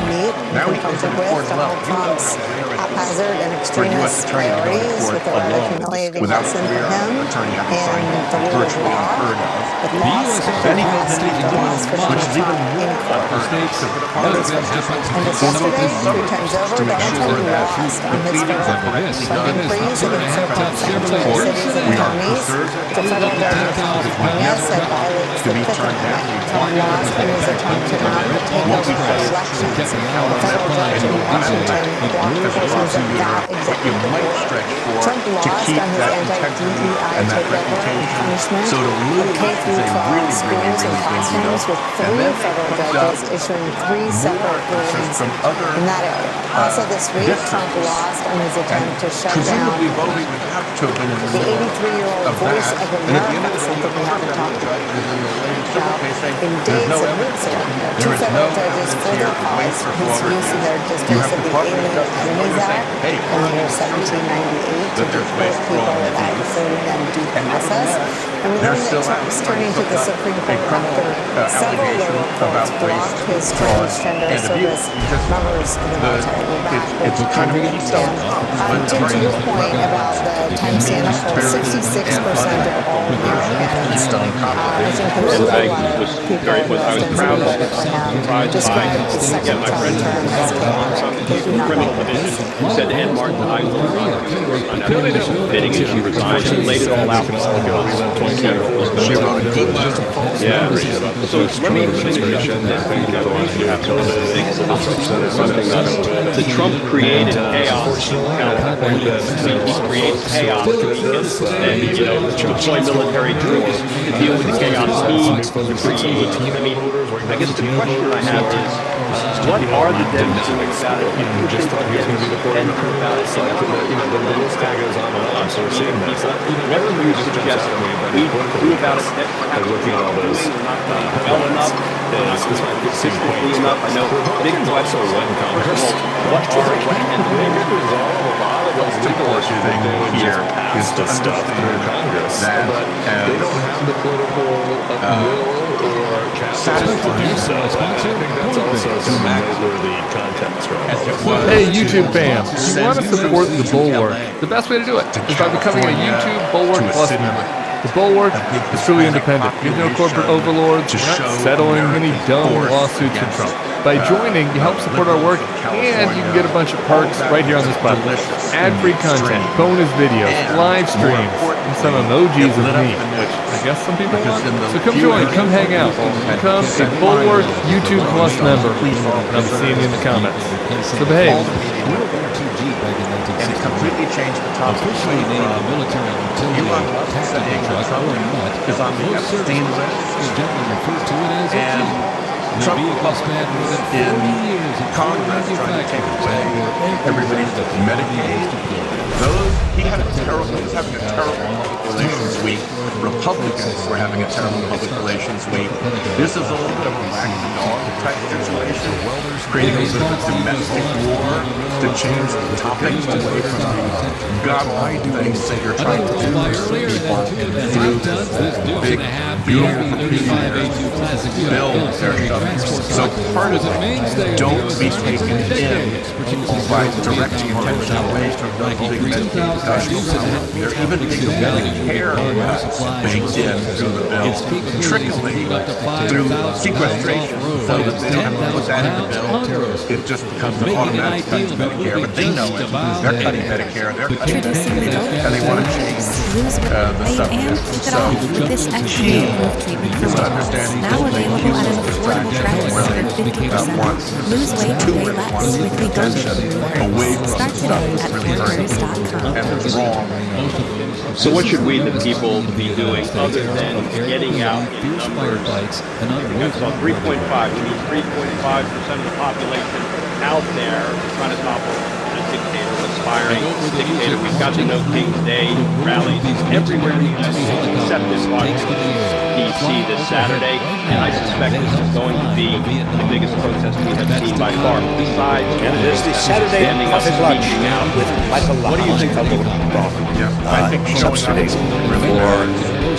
meet and confront with Donald Trump's haphazard and extremist priorities with a rather humiliating lesson for him and the rule of law, with loss and loss after loss for Donald Trump in court. And just yesterday, 3 times over, Donald Trump lost on his funding freeze against several cities and counties. The federal government of California said violates the Fifth Amendment. Trump lost in his attempt to mount a takeover for elections. A federal judge in Washington blocked portions of that executive order. Trump lost on his anti-DEI takeover and punishment of K-12 schools and classrooms, with 3 federal judges issuing 3 separate rulings in that area. Also this week, Trump lost on his attempt to shut down the 83-year-old Voice of America, something we haven't talked about. In days and weeks ago, 2 federal judges further paused his use in their districts of the Alien Enemies Act in the year 1798 to deport people without including them due process. And we learned that Trump's turning to the Supreme Court after several lower courts blocked his transgender service members in the military. We're back with Henry Stand. Tim, to your point about the Times Siena poll, 66% of all Americans, which includes a lot of people who have been voted for him, described the second Trump term as chaotic. They do not like this. said to Ed Martin, I will found out it was fitting and she resigned. She laid it all out. She wrote a good letter. Yeah. So let me finish up this thing. The Trump created chaos in California. He creates chaos and, deploy military troops to deal with the chaos he creates. I mean, I guess the question I have is, what are the Dems doing about it? What do you think the Dems about it? What do you suggest we do about it that perhaps we're not doing well enough, consistently enough? I know big question. What can the What's important thing here is to understand that they don't have the political will or capacity to do so. I think that's also some worthy context, right? Hey, YouTube fam, if you want to support the Bulwark, the best way to do it is by becoming a YouTube Bulwark Plus member. The Bulwark is truly independent. You have no corporate overlords. We're not settling any dumb lawsuits from Trump. By joining, you help support our work, and you can get a bunch of perks right here on this platform. Ad-free content, bonus videos, live streams, and some emojis of me, which I guess some people want. So come join, come hang out, become a Bulwark YouTube Plus member. I'm seeing you in the comments. So behave. And it completely changed the topic. Officially named the military utility tactical truck or MUT, is on the Epstein list. is generally referred to it as a And Jeep. Trump The vehicle spanned more than 40 years of Congress trying to take away everybody's Medicaid. He was having a terrible public relations week. Republicans were having a terrible public relations week. This is a little bit of a wag the dog type situation, creating a sort of domestic war to change the topic away from the god-awful things that you're trying to do through this big, beautiful bill they're shoving. So part of it, don't be taken in by directing attention away from the big Medicaid discussion. They're even big Medicare baked in through the bill, trickling through sequestration so that they don't have to put that in the bill. It just becomes an automatic cut to Medicare, but they know it because they're cutting Medicare, they're cutting Medicaid, and they want to change the subject. So, This FDA approved treatment for weight loss, now available at an affordable price under 50%. Lose weight and weigh less with Wegovy. Start today at PureJuice.com. So what should we, the people, be doing other than getting out in numbers? I saw 3.5. We need 3.5% of the population out there trying to topple a dictator, aspiring dictator. We've got the No King's Day rallies everywhere in the United States except in Washington, D.C. this Saturday. And I suspect this is going to be the biggest protest we have seen by far. Besides, and it is the Saturday coffee lunch with Michael Locke. What do you think of the I think subsidy for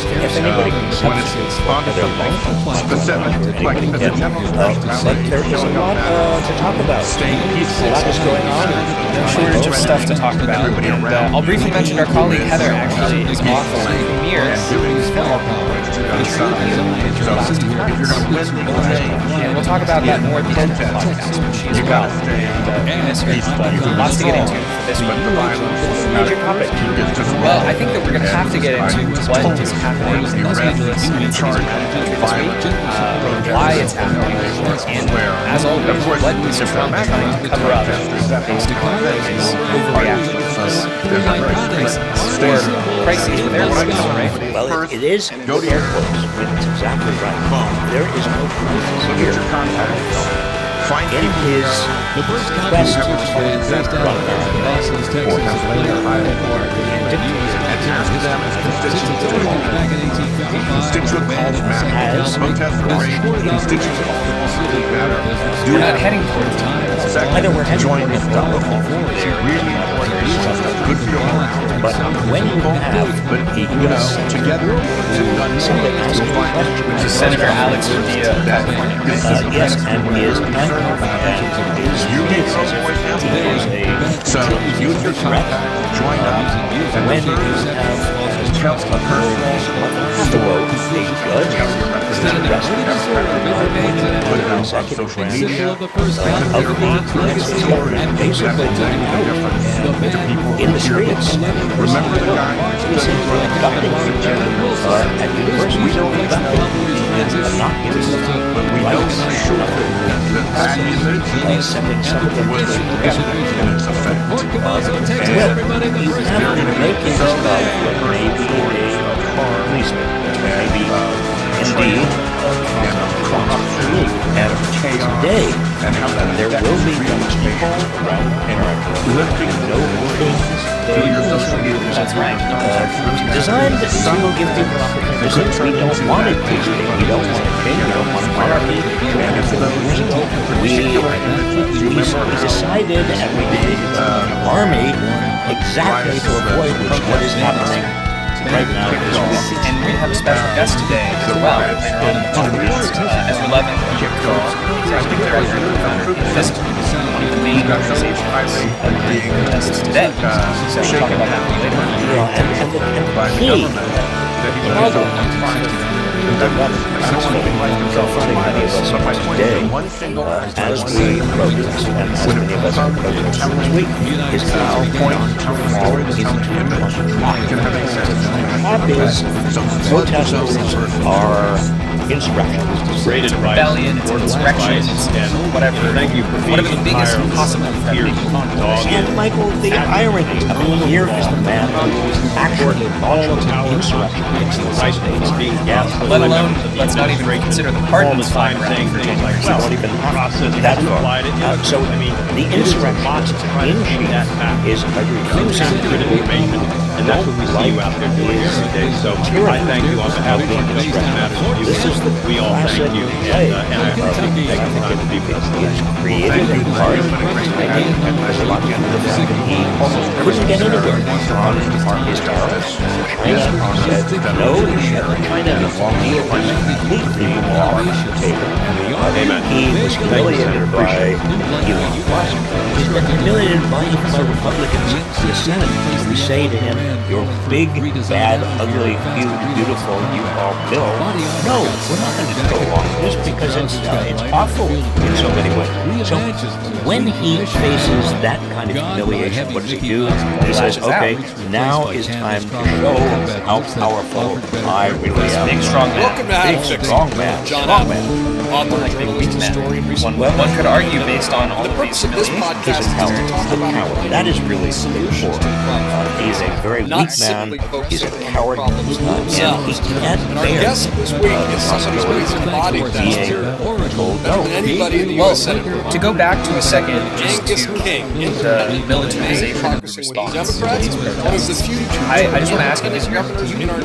if anybody can subsidize their life specific, like as a general there is a lot to talk about. A lot is going on. Shortage of stuff to talk about. And I'll briefly mention our colleague Heather actually is off for premieres. And we'll talk about that more at the end of the podcast when she's about. Lots to get into this week. Major topic. Well, I think that we're going to have to get into what is happening in Los Angeles in this week, why it's happening, and as always, what is Trump trying to cover up based on his overreaction to crises, or crises with air quotes, right? Well, it is air quotes. It's exactly right. There is no crisis here. In his quest to find that Trump or Pennsylvania, We're not heading towards time. Either we're heading towards really good for your morale. But when you have together which is Senator Alex Padilla of California. Yes, and is so use your threat, join up, and when you have tell a person for a judge social media, in the streets. Remember the guy at university. We don't know that. But we know for sure that image sending some of them was in its effect. He's never making stuff maybe a policeman, maybe indeed and today there will be people around America no things that's right. Designed to give people opportunities. We don't want it to be. We don't want to change. We don't want monarchy. We decided and we did an army exactly to avoid what is happening right now. And we have a special guest today as well. Later on in the podcast, Ezra Levin, executive director of FIST, one of the main organizations of the protests today. So we'll talk about that later. Confronting many of us today as we protest, and as many of us are protesting this week, is how all protesters are insurrectionists. It's rebellion, it's insurrection, it's whatever. Thank you for whatever the biggest possible here. And Michael, the irony, here is the man who actually launched an insurrection against the United States being gassed. Let alone, let's not even consider the pardons flying around for January 6th. Not even that far. So, the insurrection in chief is refusing to and that's what we see you out there doing every day. So I thank you on behalf of Northwest Matters. This is the we all thank you, and I appreciate taking the time to do this. It's created a party, and there's a lot of he almost couldn't get anywhere on his terrorists. China said no, China is completely off the table. He was humiliated by Elon Musk. He's been humiliated by Republicans in the Senate who say to him, "You're big, bad, ugly, huge, beautiful, you are Bill." No, we're not going to go along with this because it's awful in so many ways. So when he faces that kind of humiliation, what does he do? He says, "Okay, now is time to show how powerful I really am." Big, strong man. Welcome to Big, strong man. John Strong man. Author of Big Man. One could argue, based on all of these humiliations, he's a coward. That is really the core. He's a very weak man. He's a coward. And he can't bear this week is somebody who's embodied that told no. Anybody in the U.S. Senate to go back to a second, just Angus King, the militarization of the response. I just want to ask you this. You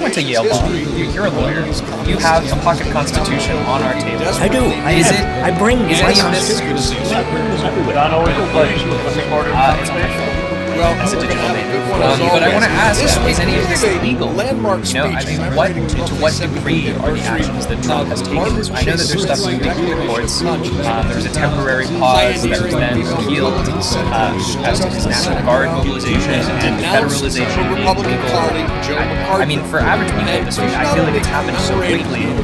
went to Yale Law. You're a lawyer. You have a pocket constitution on our table. I do. Is it? I bring is any of this? Well, as a digital native. But I want to ask, is any of this legal? To what degree are the actions that Trump has taken this? I know that there's stuff moving through the courts. There was a temporary pause that was then repealed as to his National Guard mobilization and federalization of the legal. I mean, for average people in the street, I feel like it's happened so quickly, and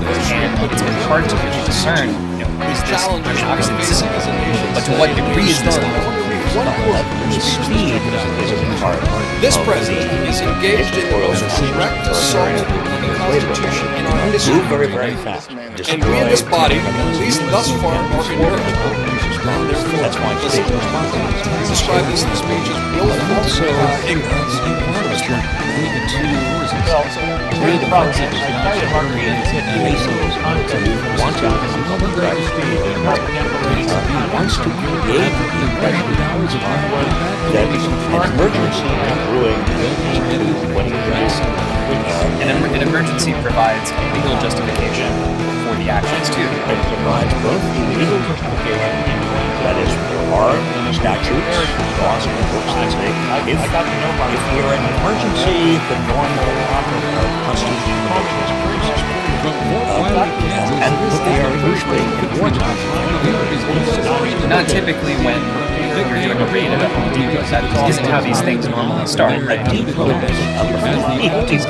it's been hard to really discern, is this, obviously this isn't, but to what degree is this legal? Speed is a part of this president is engaged in the most direct assault on the Constitution in our history. Move very, very fast. And we in this body, at least thus far, are inert. That's why he described this in the speech as willful ignorance. Well, the problem is, I try to mark the races wants to wants to create the impression that an emergency is brewing an emergency provides a legal justification for the actions too. It provides both legal justification, that is, there are statutes, laws, and books that say if you're in an emergency, the normal constitutional function is and they are usually in wartime. Not typically when you're doing a raid at a Home Depot. That isn't how these things normally start, right? Depot is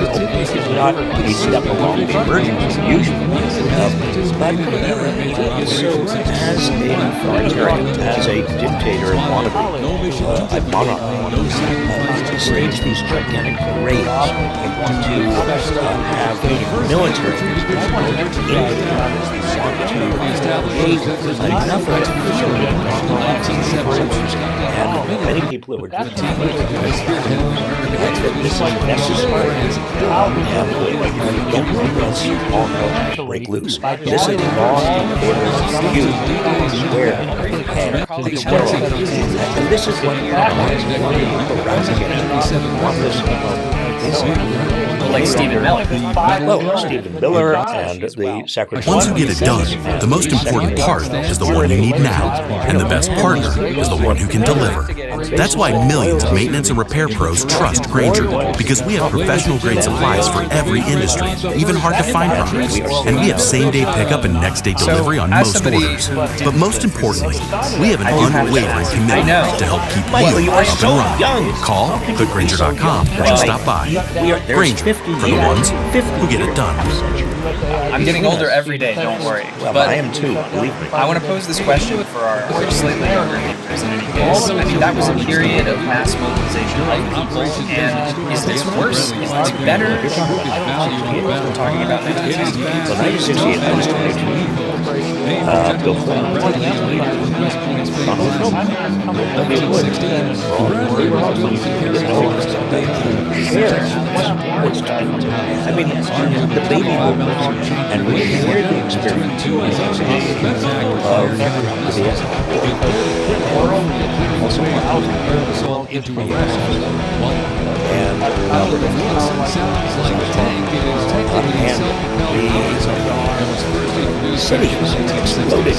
not a step along the emergence usually, but so as a authoritarian, as a dictator wannabe, a monarch, to stage these gigantic raids, they want to have a military and many people who are doing that this is necessary and don't let all hell break loose. This is law and order you swear and this is what like Stephen Miller. Stephen Miller and the Secretary. Once you get it done, the most important part is the one you need now, and the best partner is the one who can deliver. That's why millions of maintenance and repair pros trust Grainger, because we have professional-grade supplies for every industry, even hard-to-find products. And we have same-day pickup and next-day delivery on most orders. But most importantly, we have an unwavering commitment to help keep you up and running. Call, click Grainger.com, or just stop by. Grainger, for the ones who get it done. I'm getting older every day, don't worry. Well, but I am too, believe me. I want to pose this question for our slightly younger viewers in any case. I mean, that was a period of mass mobilization of people, and is this worse? Is this better? We're talking about 1968. Well, 1968, I was 22. Bill Clinton. I mean, the baby boomers, and we hear the experience of the the city exploded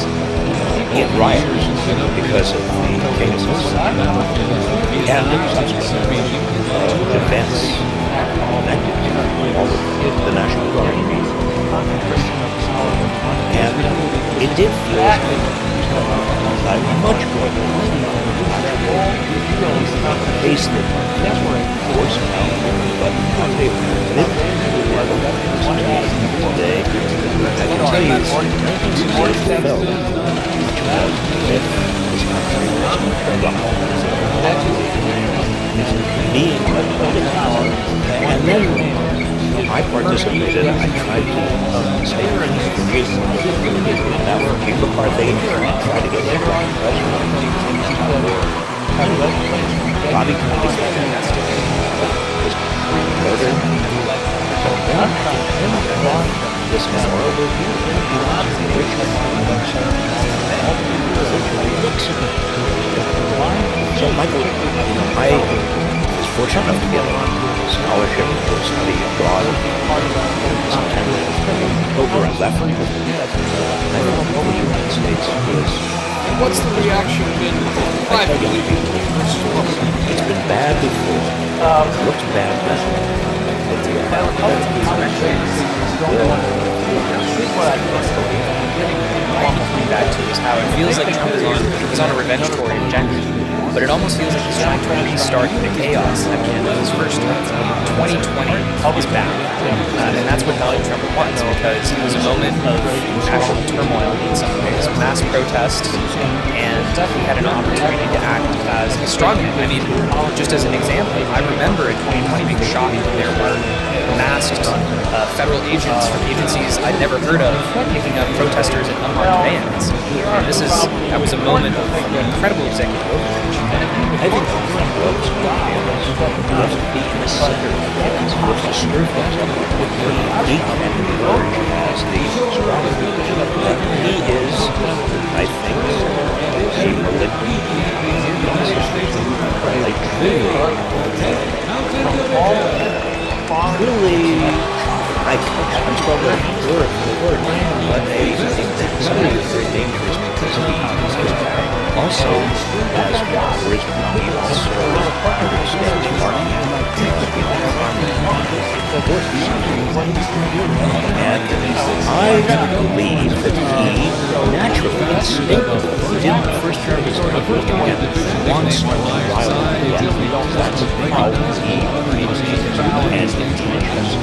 in riots because of the King's and subsequent events connected to all of the National Guard. And it did feel much more than pace that force now, but they today, I can tell you, and then I participated. I tried to say that were people are they try to get the Bobby So Michael, I was fortunate enough to get a scholarship to study abroad in September. October I left. I found the United States was. And what's the reaction been privately? It's been bad before. It looks bad now. Back to is how it feels like Trump is on a revenge tour in January, but it almost feels like he's trying to restart the chaos at the end of his first term. 2020 is back, and that's what Donald Trump wants, because it was a moment of actual turmoil in some ways, mass protests, and he had an opportunity to act as a strongman. I mean, just as an example, I remember in 2020 being shocked that there were masked federal agents from agencies I'd never heard of picking up protesters in unarmed bands. And that was a moment of incredible executive overreach. I think Trump's must be considered to serve he can emerge as the strong that he is, I think, a malignant. Truly, I'm struggling with the word, but somebody is very dangerous because he also has charisma. He also understands marketing. And I believe that he naturally, instinctively, within the first term of his life, wants to violate the law. That's how he creates his and intentions.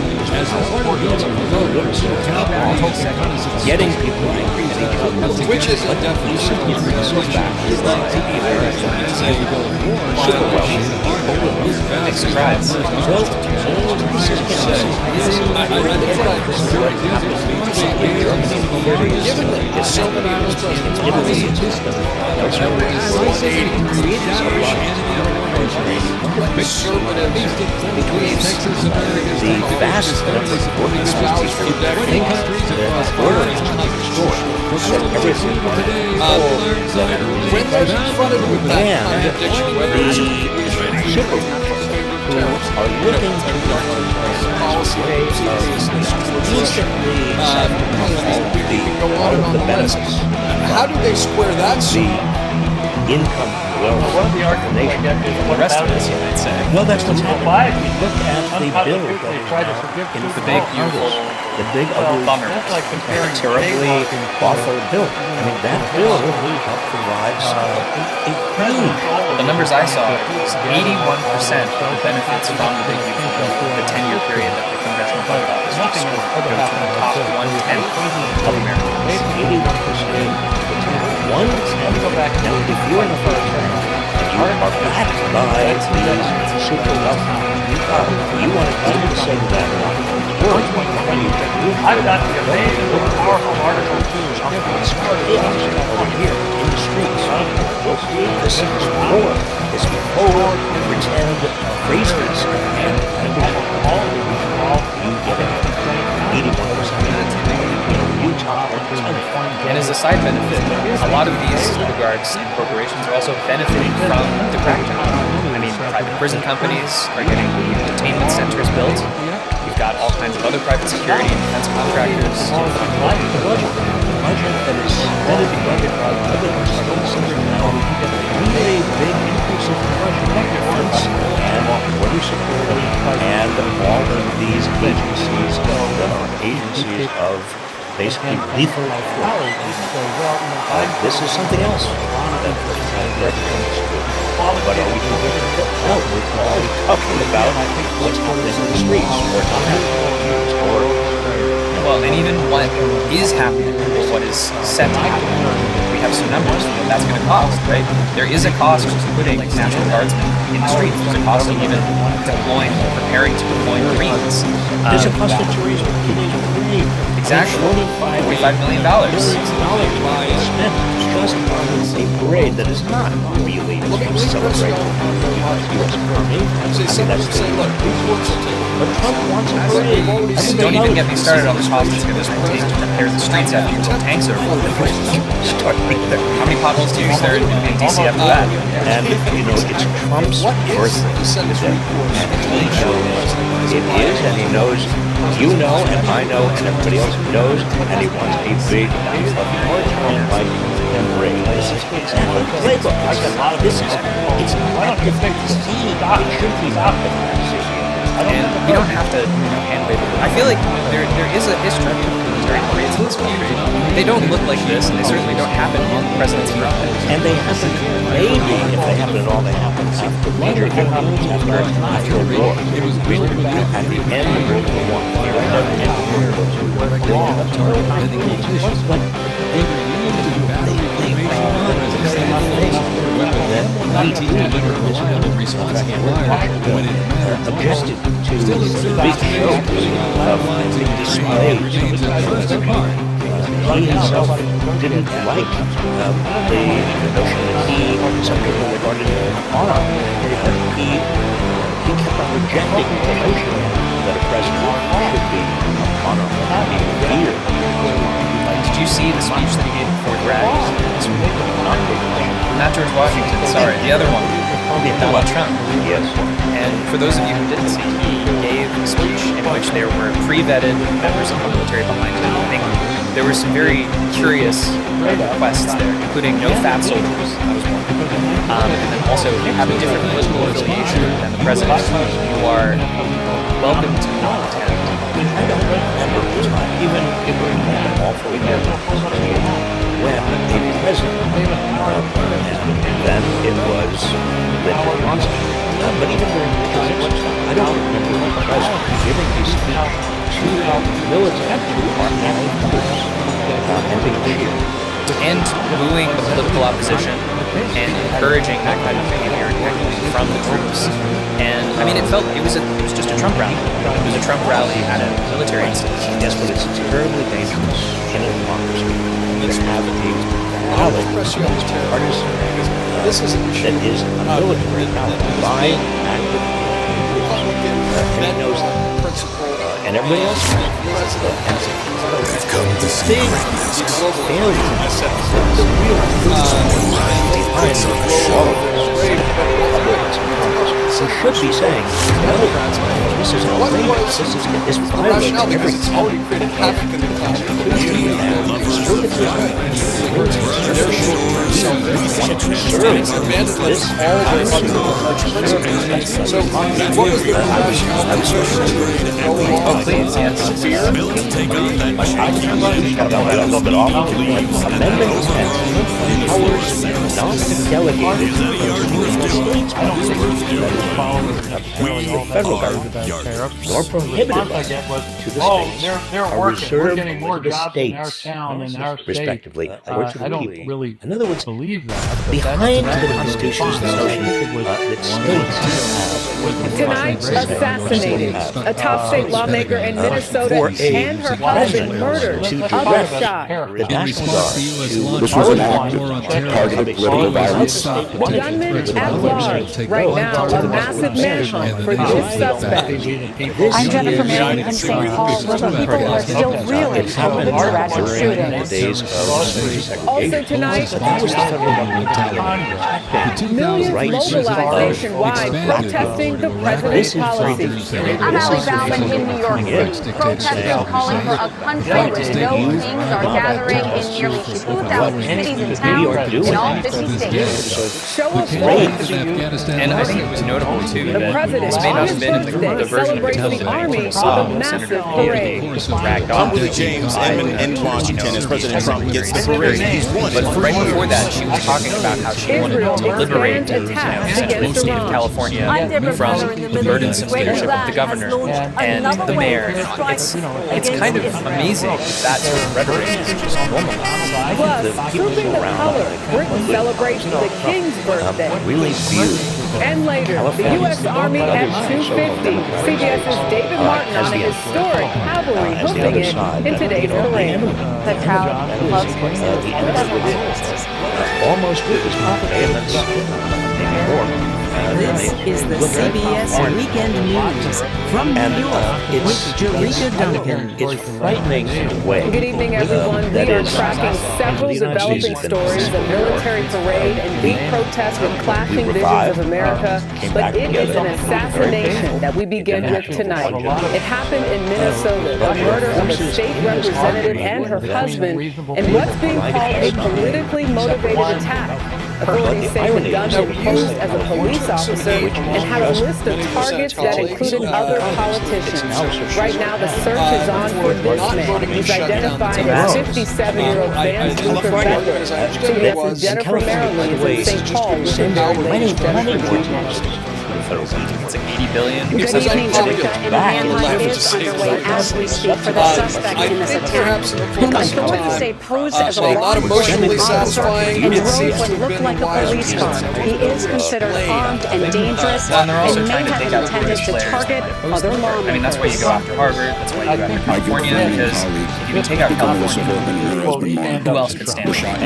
Getting people angry at each other, which is a definition of back civil welfare, Mixed tribes. The vast number of working species think that order is to be restored. So everything when they're confronted with that contradiction, whether it's super who are looking to policy instantly go on and on the benefits. How do they square that? The income wealth of the nation. The rest of us, you might say. Well, that's what's happening. Look at the bill in the big Congress. The big ugly, terribly awful bill. I mean, that bill provides a huge. The numbers I saw, 81% of the benefits from the big beautiful bill, the 10-year period that the Congressional Budget Office was scored, go to the top 1/10 of Americans. 81%. 1/10. Now, if you're in a first term and you are backed by these super wealthy, you want to do the same that I've got the amazing, powerful article over here in the streets. This is war. This is forward, pretend craziness, and all you get it. 81% in Utah. And as a side benefit, a lot of these regards and corporations are also benefiting from the crackdown. I mean, private prison companies are getting detainment centers built. You've got all kinds of other private security and defense contractors. Really big increase in and border security and all of these agencies that are agencies of basically lethal this is something else that but are we no, we're talking about what's happening in the streets or not happening or well, and even what is happening or what is set to happen. We have some numbers that that's going to cost, right? There is a cost to putting National Guardsmen in the streets. There's a cost of even deploying or preparing to deploy Marines. There's a cost of tourism. Exactly. $45 million. Spent just on a parade that is not really celebrating U.S. Army. But Trump wants a parade. Don't even get me started on the cost it's going to take to repair the streets after you put tanks over them. How many potholes do you use there in D.C. after that? And, you know, it's Trump's birthday today. And he knows it is, and he knows you know, and I know, and everybody else knows, and he wants a big Trump-like parade. This is exactly the playbook. This is, it's not to think it should be optimized. And we don't have to hand wave it. I feel like there is a history of military parades in this country. They don't look like this, and they certainly don't happen on the president's front. And they happen, maybe, if they happen at all, they happen after major events, after a war. At the end of World War I, here at the end of World War objected to the big show of the displays. He himself didn't like the notion that some people regarded as an honor. He kept on rejecting the notion that a president should be an honor. Did you see the speech that he gave before the rallies? Not George Washington, sorry, the other one. Donald Trump. Yes. And for those of you who didn't see, he gave a speech in which there were pre-vetted members of the military behind him. I think there were some very curious requests there, including no fat soldiers. That was one. And then also having different political affiliation than the president. You are welcome to not attend president giving his speech to military, to our allied troops, and being cheered. And booing the political opposition and encouraging that kind of behavior and heckling from the troops. And I mean, it was just a Trump rally. It was a Trump rally at a military installation. Yes, but it's terribly dangerous in a democracy to have a valid partisan that is a military power by active and he knows that. And everybody else We've come to see greatness. the real behind we should be saying, no, this is outrageous. This violates everything. already created havoc in the Constitution. It's abandoned this all So what was the rationale? Oh, please, yes. Fear? I got a little bit off. Amendment powers not delegated to the federal government nor prohibited to the states are reserved for the states, respectively, or to the people. In other words, behind the Constitution is the notion that states Tonight, assassinated. A top state lawmaker in Minnesota and her husband murdered. Others shot. the National Guard This was an act of targeted political violence. Gunmen at large. Right now, a massive manhunt for this suspect. I'm Jennifer Mann in St. Paul, where the people are still reeling from the tragic shooting. Also tonight, millions mobilized nationwide protesting the president's policy. I'm Allie Bauman in New York City, protesting calling for a country where no kings are gathering in nearly 2,000 cities and towns in all 50 states. Show of force. And I think it was notable, too, The that president this may on not his have been birthday the version of the celebrates the army with a massive parade. I'm Willie James. I'm in Washington as President Trump gets the parade. He's won. But right before that, she was talking about how she wanted to liberate the state of California from the burdensome leadership of the governor and the mayor. It's kind of amazing that sort of rhetoric is just normalized. Plus, trooping the color, Britain celebrates the king's birthday. And later, the U.S. Army at 2:50. CBS's David Martin on a historic cavalry hoofing it in today's parade. The crowd loves horses. almost with his payments, maybe more. This is the CBS Weekend News from New York with Jerika Duncan. It's frightening in a way. Good evening, everyone. We are tracking several developing stories, a military parade and beat protests with clashing visions of America. But it is an assassination that we begin with tonight. It happened in Minnesota, the murder of a state representative and her husband, in what's being called a politically motivated attack. Authorities say the gunman posed as a police officer and had a list of targets that included other politicians. Right now, the search is on for this man, who's identified as 57-year-old Vance Luther Becker. CBS's Jennifer Marilyn is in St. Paul with It's like 80 billion. Good evening, Jerika. And the manhunt is underway as we speak for the suspect in this attack, whom authorities say posed as a law enforcement officer and drove what looked like a police car. He is considered armed and dangerous and may have intended to target other lawmakers. I mean, that's why you go after Harvard, that's why you go after California, because if you take out California, who else could stand a shot?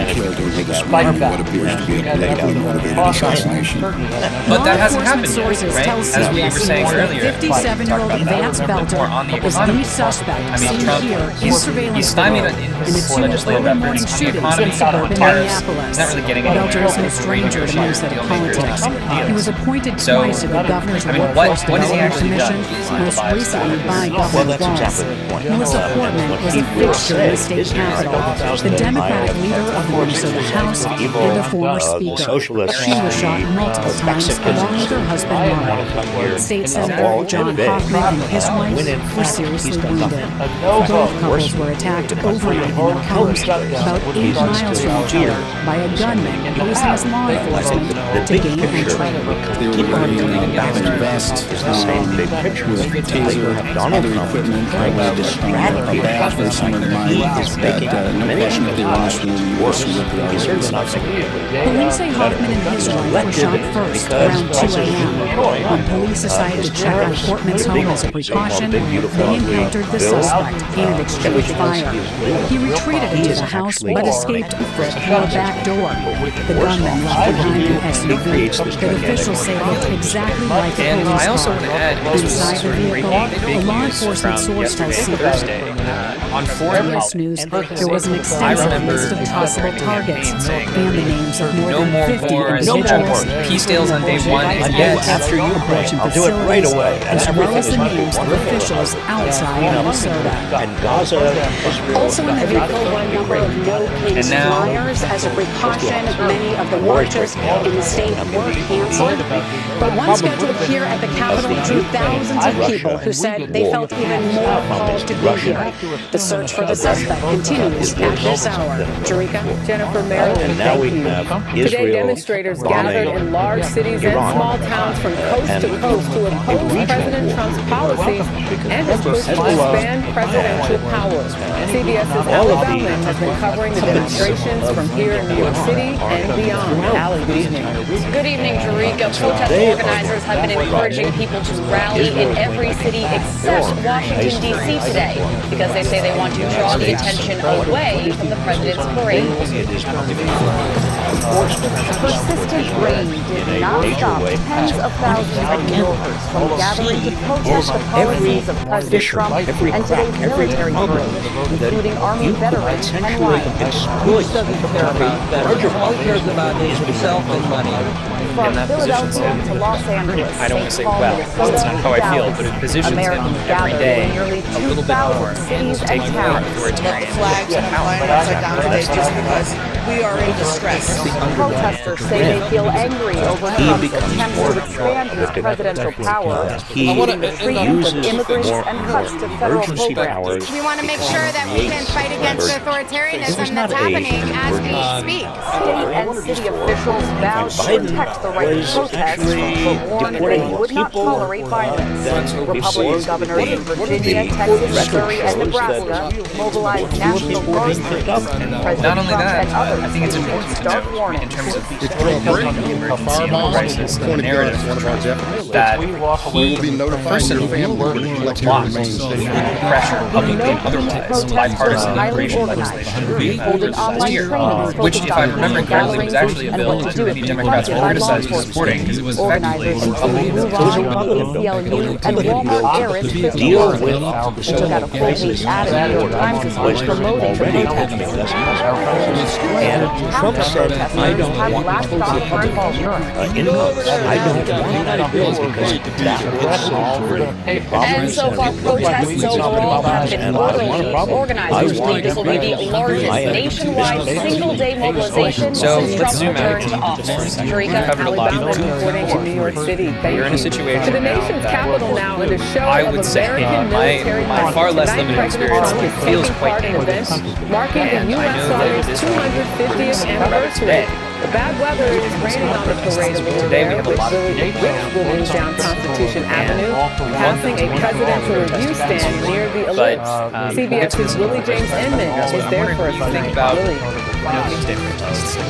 But that hasn't happened yet, right? As we were saying earlier, 57-year-old Vance Belter was the suspect seen here in surveillance stymied in his legislative efforts on the economy, tariffs. He's not really getting anywhere. Belter is no stranger to Minnesota politics. He was appointed twice to the governor's workforce development commission, most recently by Governor Walz. Melissa Portman was a fixture in the state capitol, the Democratic leader of the Minnesota House and a former speaker. She was shot multiple times along with her husband March. State Senator John Hoffman and his wife were seriously wounded. Both couples were attacked overnight in their homes about 8 miles from each other by a gunman posing as law enforcement to gain entry. Keep on doing that vest is the same big picture. Taser, Donald equipment, trying to distract people from he is making many of them worse. He's certainly not Police say Hoffman and his wife were shot first around 2 a.m. When police decided to check on Portman's home as a precaution, they encountered the suspect and exchanged fire. He retreated into the house but escaped through a back door. The gunman left behind an SUV that officials say looked exactly like the police car. I also want to add, inside the vehicle, a law enforcement source tells CBS. On Forum News, there was an extensive list of possible targets and the names of more than 50 individuals. Peace deals on day one is yes. After you I'll do it right away. As well as the names of officials outside Minnesota. And Gaza, Also in the vehicle were a number of no-case flyers. As a precaution, many of the marches in the state were canceled. But one scheduled here at the Capitol drew thousands of people who said they felt even more called to be here. The search for the suspect continues at this hour. Jerika? Jennifer Maryland, now we thank have you. Today, Israel demonstrators gathered in large cities and small towns from coast to coast to oppose President Trump's policies and his push to expand presidential powers. CBS's Allie Bellman has been covering the demonstrations from here in New York City and beyond. Allie, good evening. Good evening, Jerika. Protest organizers have been encouraging people to rally in every city except Washington, D.C. today because they say they want to draw the attention away from the president's parade. Persistent rain did not stop tens of thousands of New Yorkers from gathering to protest the policies of President Trump and today's military parade, including Army veterans and wives. All he cares about is himself and money. From Philadelphia to Los Angeles, I don't want to say, St. Paul, well, Minnesota, that's not how I feel, Dallas, but it positions him Americans every gathered day in nearly a little bit more 2,000 cities to take and away towns. authoritarian. Flags and flags upside down today just because we are in distress. Protesters say they feel angry over Trump's attempts to expand his presidential power, including the freedom of immigrants and cuts to federal programs. We want to make sure that we can fight against the authoritarianism that's happening as we speak. State and city officials vowed to protect the right to protest, but warned they would not tolerate violence. Republican governors in Virginia, Texas, Missouri, and Nebraska mobilized National Guard troops. Not only that, I think it's important to note in terms of the emergency and the crisis and the narrative that he personally blocks pressure, publicly and otherwise, bipartisan immigration legislation last year, which, if I remember correctly, was actually a bill that many Democrats were criticized for supporting because it was effectively a Republican bill. And Walmart heiress Christy Walken took out a full week out of the New York Times this week promoting the protest. And Trump said, I don't want to cut incomes. I don't want bills because that would solve the problem. And so far, protests overall have been orderly. Organizers believe this will be the largest nationwide single-day mobilization since Trump returned to office. Jerika, covered a lot of reporting in New York City. We're in a situation to the now nation's that capital now, and a show I of would say American military my far less limited experience feels quite dangerous. marking the U.S. Army's 250th anniversary. The bad weather is raining on the parade a little there, which will move down Constitution Avenue, passing a presidential review stand near the ellipse. CBS's Willie James Inman is there for a think about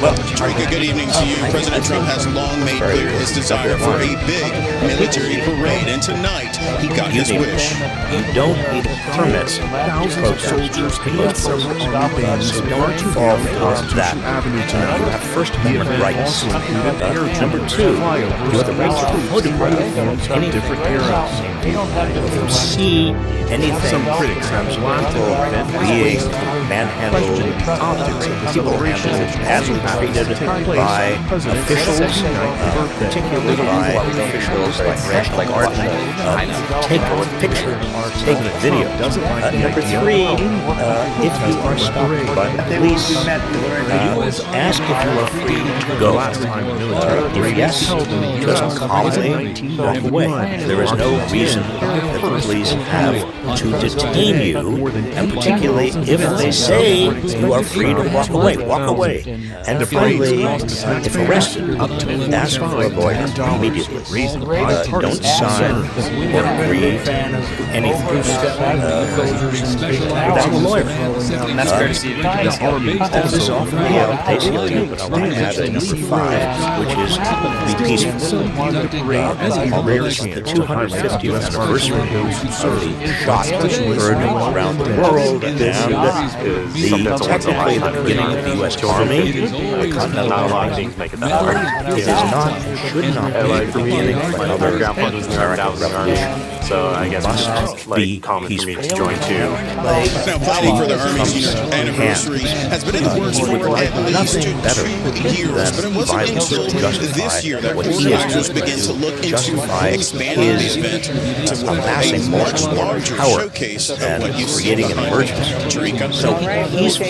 Well, Jerika, good evening to you. President Trump has long made clear his desire for a big military parade, and tonight he got his wish. You don't need permits to protest. Soldiers and several army bands Don't fall for that. You have First Amendment rights. Number two, you have the right to vote in any different eras. See anything being manhandled, people handled, badly treated by officials, particularly by officials like Art, take pictures, take video. Number three, if you are stopped by the police, ask if you are free to go. If yes, just calmly walk away. There is no reason that the police have to detain you, and particularly if they say you are free to walk away, walk away. And finally, if arrested, ask for a lawyer immediately. Don't sign or read anything without a lawyer. That's fair to see. That is off the ACLU, but I want to add a number 5, which is be peaceful. Marks the 250th anniversary of the shot heard around the world, and technically the beginning of the U.S. Army, the Continental Army. It is not, should not be the beginning of another American revolution. So I guess it's like common for me to join too. Now, planning for the Army's anniversary has been in the works for at least 2 years, but it wasn't until this year that organizers began to look into expanding the event to a much larger showcase of what you see creating an emergency. So peaceful,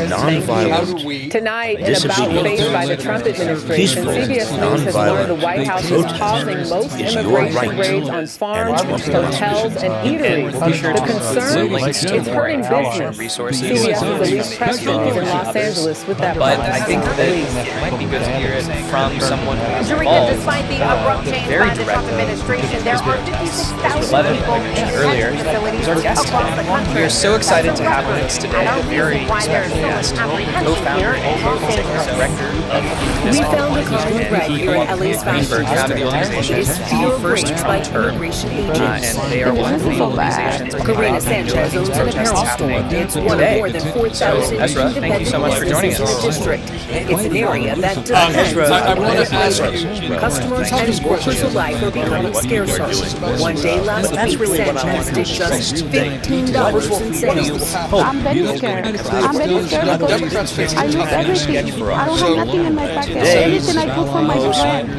nonviolent, Tonight, in a bout faced by the Trump administration, CBS News has learned the White House is pausing most immigration raids on farms, hotels, and eateries. The concern, it's hurting business. CBS's Elise Preston is in Los Angeles with that. But I think that it might be good to hear it from someone who's Zurika, involved. despite the abrupt change by the Trump administration, there are 56,000 people in earlier, detention facilities our guest across the today. country. We are so excited to have with us today a very special guest, co-founder and executive director of We found a common thread here at LA's Fashion District. It is fear of reach by immigration agents. and they are one of the organizations Karina Sanchez owns an apparel store. It's one of more than 4,000 Ezra, thank you so much for joining businesses in the us. district. It's an area that depends Ezra, on I want to ask immigration. Customers and workers alike are becoming scarcer. One day last week, Sanchez did just $15 in sales. I'm very scared. I'm very scared because I lose everything. I don't have nothing in my pocket. Everything I put for my friend.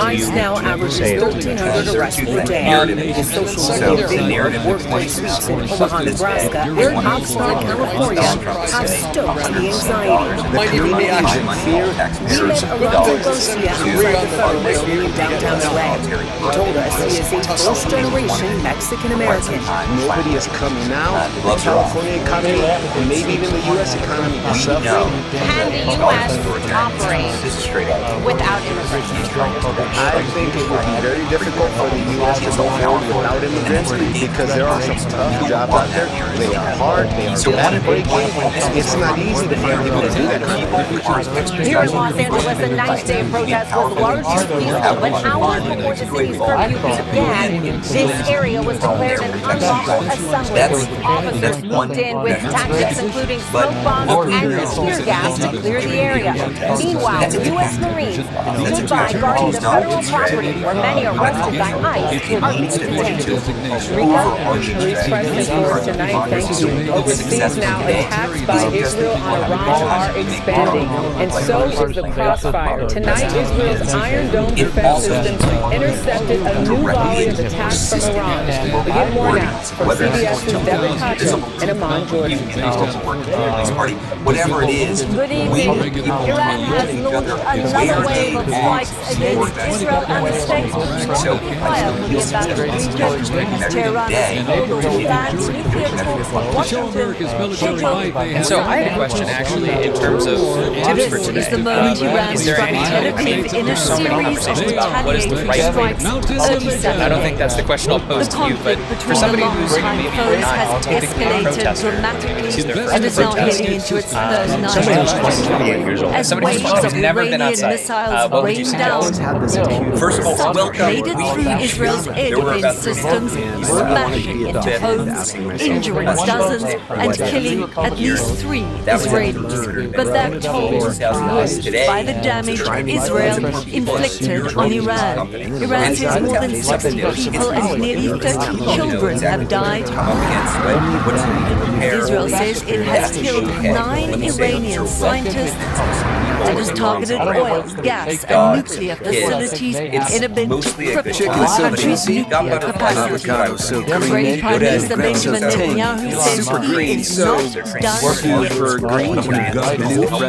ICE now averages 1,300 arrests per day. The social media video of workplace sweeps in Omaha, Nebraska, and Oxnard, California have stoked the anxiety. We met Alonzo Garcia outside the Federal Building in downtown LA. He told us he is a first-generation Mexican-American. Nobody is coming out. The California economy, and maybe even the U.S. economy is suffering. Can the U.S. operate without immigrants? I think it would be very difficult for the U.S. to go forward without immigrants because there are some tough jobs out there. They are hard. They are backbreaking. It's not easy to find people to do that kind of work. Here in Los Angeles, the ninth-day protest was largely peaceful, but hours before the city's curfew began, this area was declared an unlawful assembly. Officers moved in with tactics including smoke bombs and tear gas to clear the area. Meanwhile, U.S. Marines stood by guarding the federal property where many arrested by ICE are being detained. Rika, police presence for tonight, thank you. Overseas now attacks by Israel on Iran are expanding, and so is the crossfire. Tonight, Israel's Iron Dome defense systems intercepted a new volley of attacks from Iran. We get more now from CBS's Devin Cotton and Amon Jordan. Whatever it is, good evening. Iran has launched another wave of strikes against Israel and the states quietly about the region. Tehran has pulled the planned nuclear talks from Washington. And so I had a question actually in terms of tips for today. Is the moment Iran Is there struck any, Tel Aviv in a so many series of conversations about what is the right retaliatory thing. strikes. I don't think that's the question I'll pose to you, but for somebody who's maybe not has typically a escalated protester, dramatically to their and is now protest, heading into its third Somebody who's night. 28 years old. As somebody waves who's of never been Iranian outside, missiles what would you rain suggest? down, First of all, some welcome. made it through Israel's air defense systems, smashing into homes, injuring dozens, and killing at least 3 Israelis. But they're told by the damage Israel inflicted on Iran. Iran says more than 60 people people and nearly 30 children have died. Israel says it has killed 9 Iranian scientists and has targeted oil, gas, and nuclear facilities in a bid to cripple the country's nuclear capacity. Israeli Prime Minister Benjamin Netanyahu says he is not done.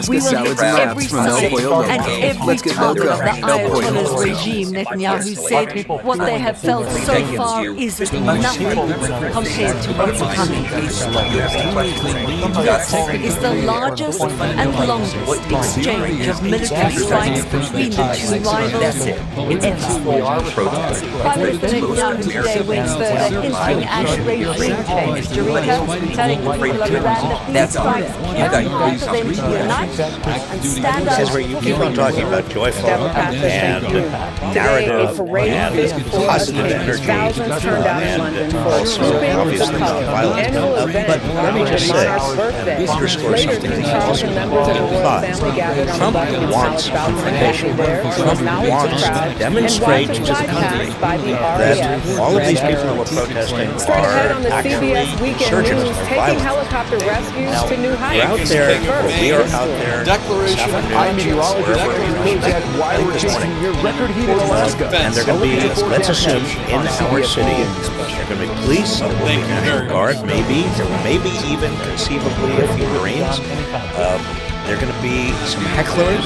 We will hit every suspect and every target of the Ayatollah's regime, Netanyahu said. What they have felt so far is nothing compared to what's coming. It's the largest and longest exchange of military strikes between the two rivals ever. Prime Minister Netanyahu today went further, hinting at regime change. Jerika telling the people of Iran that these strikes can prompt them to unite and stand up. This is where you keep on talking about joyful and narrative and positive energy and also obviously violent. But let me just say, underscore something that also Trump wants confrontation. Trump wants to demonstrate to the country that all of these people who are protesting are actually insurgents, are violent. Now, we're out there, we are out there this afternoon, and they're going to be, let's assume, in our city, they're going to be police, there will be National Guard, maybe, there may be even conceivably a few Marines. There are going to be some hecklers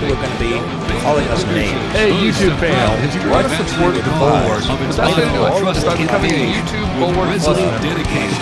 who are going to be calling us names. Hey, YouTube fans, if you want to support the Bulwark, that's going to do it. Start becoming a YouTube Bulwark Plus. The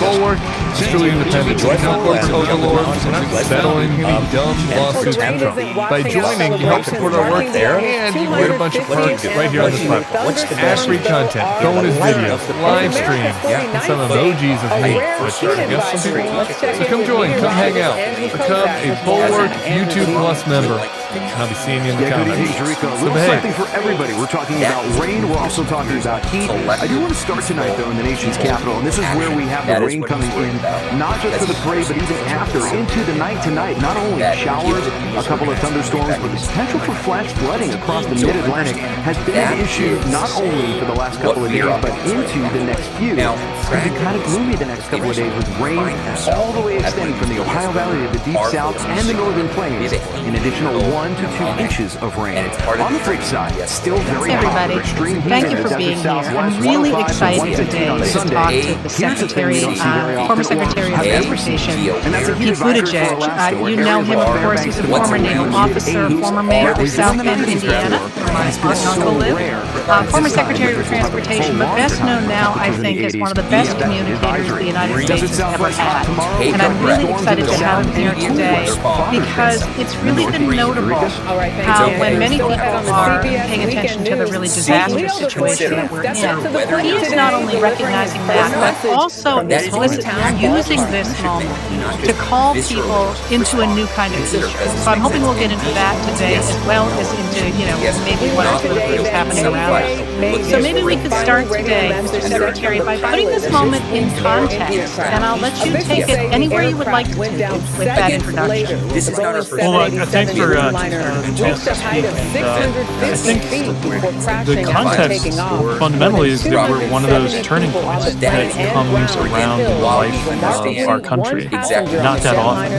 Bulwark is truly independent. No corporate overlords. We're not settling any dumb lawsuits from Trump. By joining, you help support our work there, and you can get a bunch of perks right here on this platform. Ad-free content, bonus videos, live stream, and some emojis of me, which I guess some people like. So come join, come hang out, become a Bulwark YouTube Plus member. And I'll be seeing you in the comments. Good evening, Jericho. A little something for everybody. We're talking about rain. We're also talking about heat. I do want to start tonight, though, in the nation's capital. And this is where we have the rain coming in, not just for the parade, but even after, into the night tonight. Not only showers, a couple of thunderstorms, but the potential for flash flooding across the mid-Atlantic has been an issue not only for the last couple of days, but into the next few. It's going to be kind of gloomy the next couple of days with rain all the way extending from the Ohio Valley to the Deep South and the Northern Plains. An additional 1 to 2 inches of rain. On the flip side, still very hot. Extreme heat. Thank you for being here. I'm really excited today to talk to the Secretary, former Secretary of Transportation, Pete Buttigieg. You know him, of course. He's a former naval officer, former mayor of South Bend, Indiana, where my aunt and uncle live. Former Secretary of Transportation, but best known now, I think, as one of the best communicators the United States has ever had. And I'm really excited to have him here today because it's really been notable how when many people are paying attention to the really disastrous situation that we're in, he is not only recognizing that, but also explicitly using this moment to call people into a new kind of future. So I'm hoping we'll get into that today as well as into, maybe what else is happening around us. So maybe we could start today, Mr. Secretary, by putting this moment in context, and I'll let you take it anywhere you would like to with that introduction. Well, thanks for the chance to speak. I think the context fundamentally is that we're one of those turning points that comes around the life of our country. Not that often.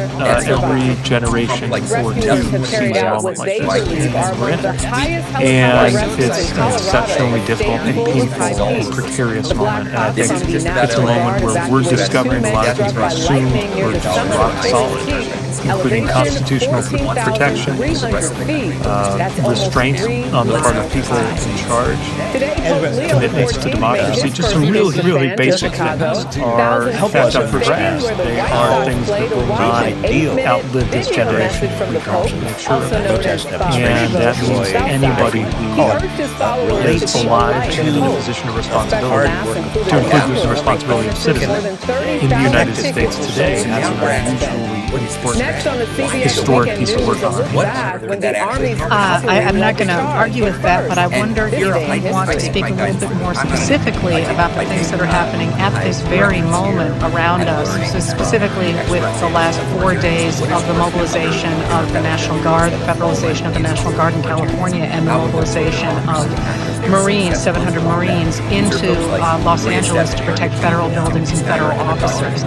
Every generation or two sees a moment like this. And it's an exceptionally difficult and painful and precarious moment. And I think it's a moment where we're discovering a lot of things are assumed or just rock solid, including constitutional protections, restraint on the part of people in charge, commitments to democracy. Just some really, really basic things are kept up for grabs. They are things that will not outlive this generation. We can also make sure of that. And that means anybody who relates alive to the position of responsibility, to include the responsibility of citizens in the United States today, has a unusually important, historic piece of work on our I'm not going to argue with that, but I wonder if you want to speak a little bit more specifically about the things that are happening at this very moment around us, so specifically with the last 4 days of the mobilization of the National Guard, the federalization of the National Guard in California, and the mobilization of Marines, 700 Marines, into Los Angeles to protect federal buildings and federal officers.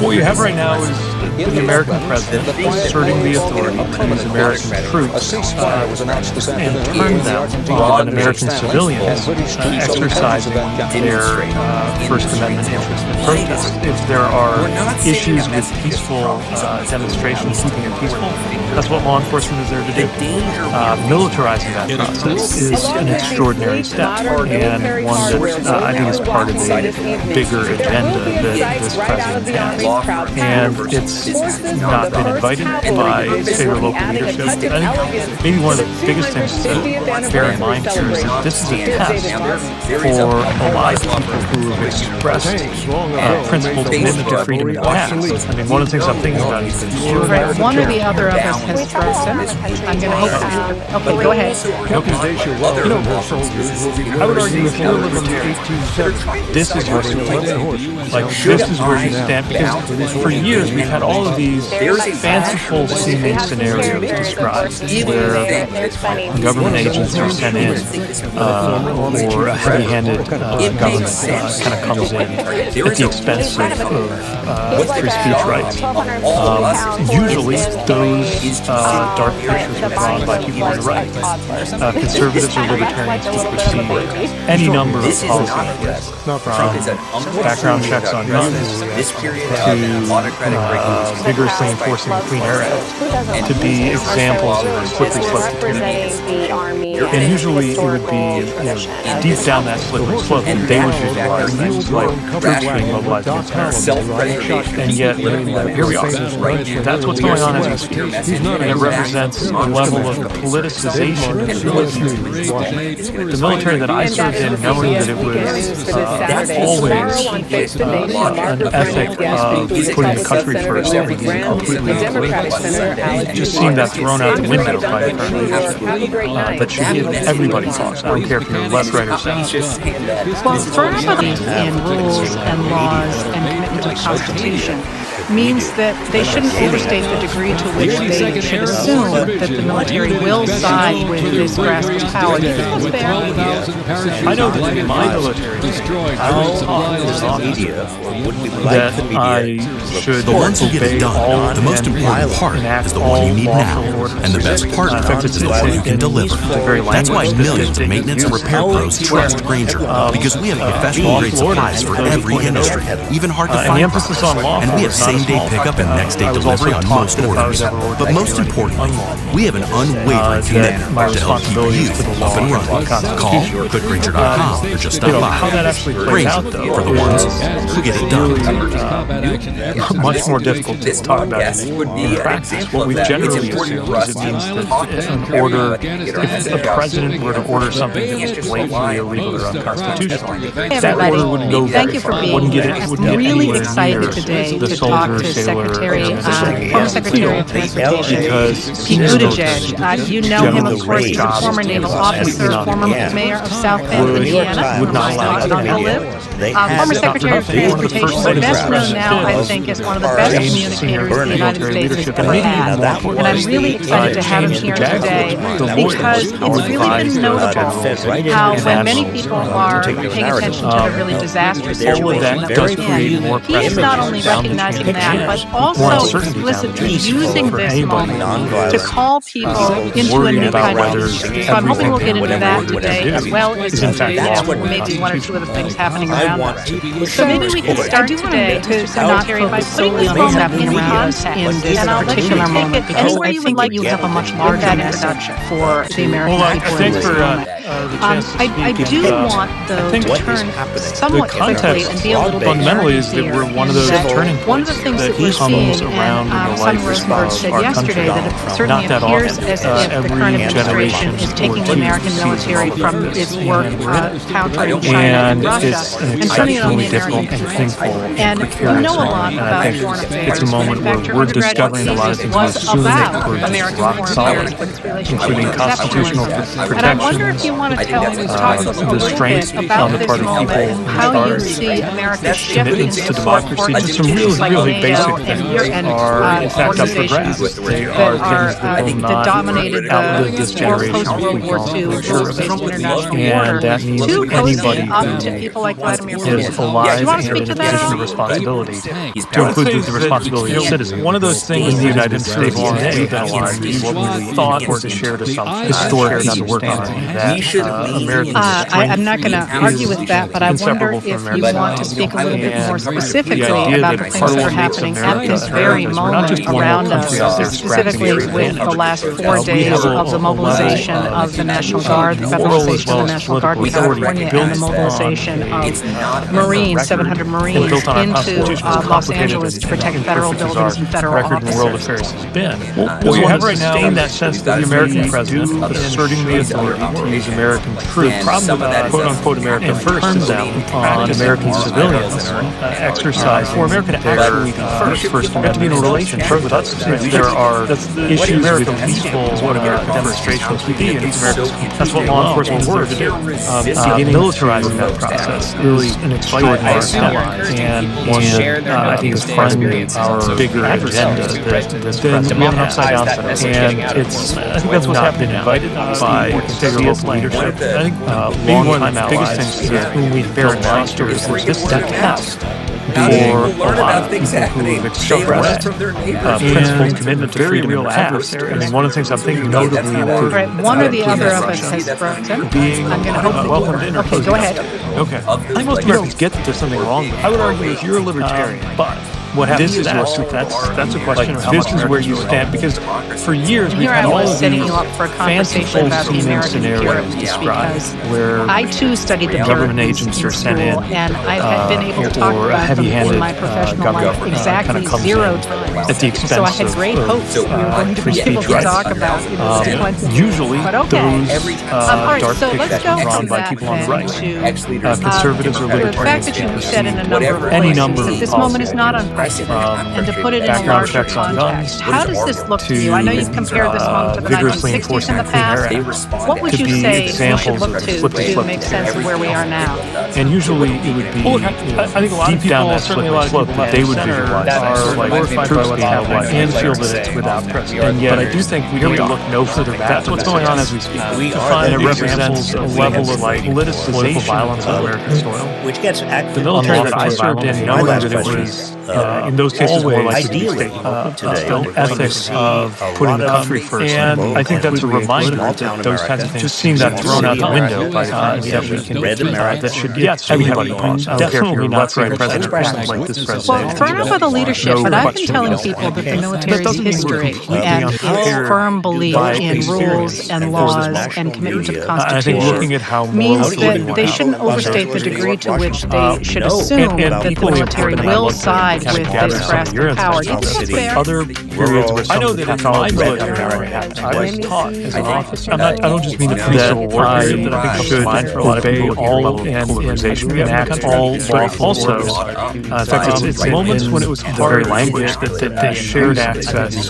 What you have right now is the American president asserting the authority of these American troops and turn them on American civilians exercising their First Amendment interest in protest. If there are issues with peaceful demonstrations, keeping it peaceful, that's what law enforcement is there to do. Militarizing that process is an extraordinary step, and one that I think is part of a bigger agenda that this president has. And it's not been invited by state or local leadership. I think maybe one of the biggest things to bear in mind here is that this is a test for a lot of people who have expressed principled commitment to freedom in the past. I mean, one of the things I'm thinking about is Right, one or the other of us has expressed it. I'm going to hope. Okay, go ahead. I would argue if you live in the 1870s, this is where you this is where you stand, because for years we've had all of these fanciful seeming scenarios described where government agents are sent in or a heavy-handed government kind of comes in at the expense of free speech rights. Usually those dark pictures are drawn by people on the right. Conservatives or libertarians will perceive any number of policies, from background checks on guns to vigorously enforcing the Clean Air Act, to be examples of quickly swept impunity. And usually it would be deep down that slippery slope that they would utilize things like troops being mobilized against terrorism. And yet, here we are. That's what's going on as we speak. And it represents a level of politicization of the military. The military that I served in, knowing that it was always an ethic of putting the country first and being completely political, just seeing that thrown out the window by the current that should give everybody pause. I don't care if you're left, right, or center. Well, firmly in rules and laws and commitment to the Constitution means that they shouldn't overstate the degree to which they should assume that the military will side with this grasped power. Do you think that's fair? I know that in my military, I was taught that I should the ones who get it done. The most important part is the one you need now, and the best partner is the one you can deliver. That's why millions of maintenance and repair pros trust Grainger, because we have professional-grade supplies for every industry, even hard to find products, and we have same-day pickup and next-day delivery on most orders. But most importantly, we have an unwavering commitment to help keep you up and running. Call quickgrainger.com or just stop by. Grainger, for the ones who get it done. Much more difficult to talk about in practice. What we've generally assumed is it means that an order, if a president were to order something that was blatantly illegal or unconstitutional, that order wouldn't go Thank very you for far. being Wouldn't get here. it. I'm Wouldn't get really anywhere excited near today the to talk soldier, to sailor, former Secretary of Transportation, Pete Buttigieg. You know him, of course, as a former naval officer, former mayor of South Bend, Indiana, would not allow where my uncle lived. Former Secretary of Transportation, but best known now, I think, as one of the best communicators the United States has ever had. And I'm really excited to have him here today because it's really been notable how when many people are paying attention to the really disastrous situation that we're in, he is not only recognizing that, but also explicitly using this moment to call people into a new kind of leadership. So I'm hoping we'll get into that today, as well as into maybe one or two other things happening around us. So maybe we can start today to Secretary by putting this moment in context in this particular moment, because I think that you have a much larger introduction for the American people in this moment. I do want, though, to turn somewhat quickly and be a little bit fundamentally is that we're one of those turning points. One of the things that we're seeing, and Simon Rosenberg said yesterday, that it certainly appears as if the current administration is taking the American military from its work countering China and Russia and turning it on the American people. And we know a lot about foreign affairs. It's a moment where we're discovering a lot of things we was assume about were American rock foreign solid, affairs with its relationship including with constitutional exceptionalism. And I wonder if you want to talk us a the little strength bit about on the this part of moment people and how you see America shifting commitments to its democracy, support just some real like really basic and things are in fact up for grabs. They are things that will that dominated not outlive this generation. post-World War II rules-based international order. And that means to anybody up to people like Vladimir Putin. is alive Do you want and to speak in to a that? position of responsibility to include the responsibility of citizens. One of those things in the United States today that we thought was a shared assumption, historic not to work on that Americans I'm not going to argue with that, but I wonder if you want to speak a little bit more specifically about the things that are happening at this very moment around us, specifically with the last 4 days of the mobilization of the National Guard, the federalization of the National Guard in California, and the mobilization of Marines, 700 Marines, into Los Angeles to protect federal buildings and federal record in world offices. affairs has been. Well, you have right now that sense that the American president asserting the authority to use American troops, quote-unquote American first, turn them on American civilians, exercise for America to actually be first Amendment in a relationship with us. There are issues with lethal what American demonstrations would be, and that's what law enforcement works to do. Militarizing that process is an extraordinary step, and one that I think is funding our bigger agenda than we have an upside down setup. And I think that's what's happening now by state or local leadership. I think long-time allies whom we bear trust to is this test for a lot of people who have expressed principled commitment to freedom in the past. I mean, one of the things I'm thinking notably Right, one or the other of us has broken. being I'm going to hope welcome to Okay, go ahead. Okay. I think most Americans get that there's something wrong with it. I would argue if you're a libertarian, but what happens that's a question of how much where you stand, because for years we've Here had I all was of setting these you up for a conversation about the fanciful American scenarios Puritans described because where I too studied the government Puritans agents in are sent in, school, and I've been able to talk or about them heavy-handed in my professional life government exactly kind of comes 0 in times. at the expense So I had of great hopes that we were going to free be able speech to rights. talk about sequences. Usually But okay. those All right, dark so let's pictures go drawn from by that people on the then right. to Conservatives or the libertarians fact that you said in a number of any places number that of this moment is not unprecedented, and to put it in a background larger checks on context, guns, how does this look to you? I know you've compared this moment to the vigorously 1960s in enforcing the the Clean Air past. Act What would could you be say we should examples look of to slippery slope. make sense of where we are now? And usually it would be I think a lot of deep down people, that certainly a slippery lot of slope people that they would center visualize are like horrified troops by what's being held happening and in feel Later that it's today. without precedent. And yet I do think we need to look no further back. That's what's going on as we speak. We To are find the it represents a examples level of of like political violence on American soil. which gets The military that I served in, knowing that it was in those cases more likely to be state ethics of putting the country first. And I think that's a reminder that those kinds of things just seem that thrown out the window by the time that we can that should get everybody pause. Definitely not for a president like this president. Well, thrown up by the leadership, but I've been telling people that the military's history and its firm belief in rules and laws and commitment to the Constitution means that they shouldn't overstate the degree to which they should assume that the military will side with this grasp of power. Do you think that's fair? Other periods where I know that in my military, I was taught as an officer. I don't just mean the pre-Civil War period that I think should obey all and enact all lawful orders. In fact, it's moments when it was the very language that they shared access to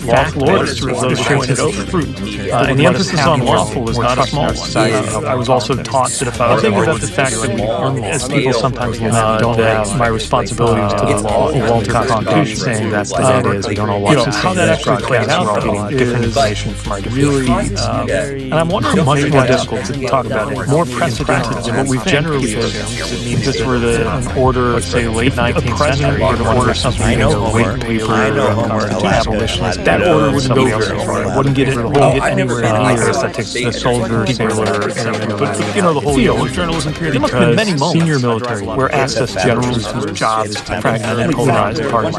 lawful orders through those shared fruit. And the emphasis on lawful was not a small one. I was also taught that if I was thinking about the fact that, as people sometimes don't have my responsibility was to the law, Walter Constitution saying that's the way it is. We don't all watch the same. How that actually plays out, we're all getting different information from our different and I'm wondering much more difficult to talk about it, more precedented than what we've generally assumed. It means this were an order, say, late 19th century, or an order something, white paper, abolitionist. That order wouldn't go very far. Wouldn't get anywhere near the soldier, sailor, but the whole field of journalism period. There must have been many moments, senior military, where access generals whose jobs fragmented and polarized parties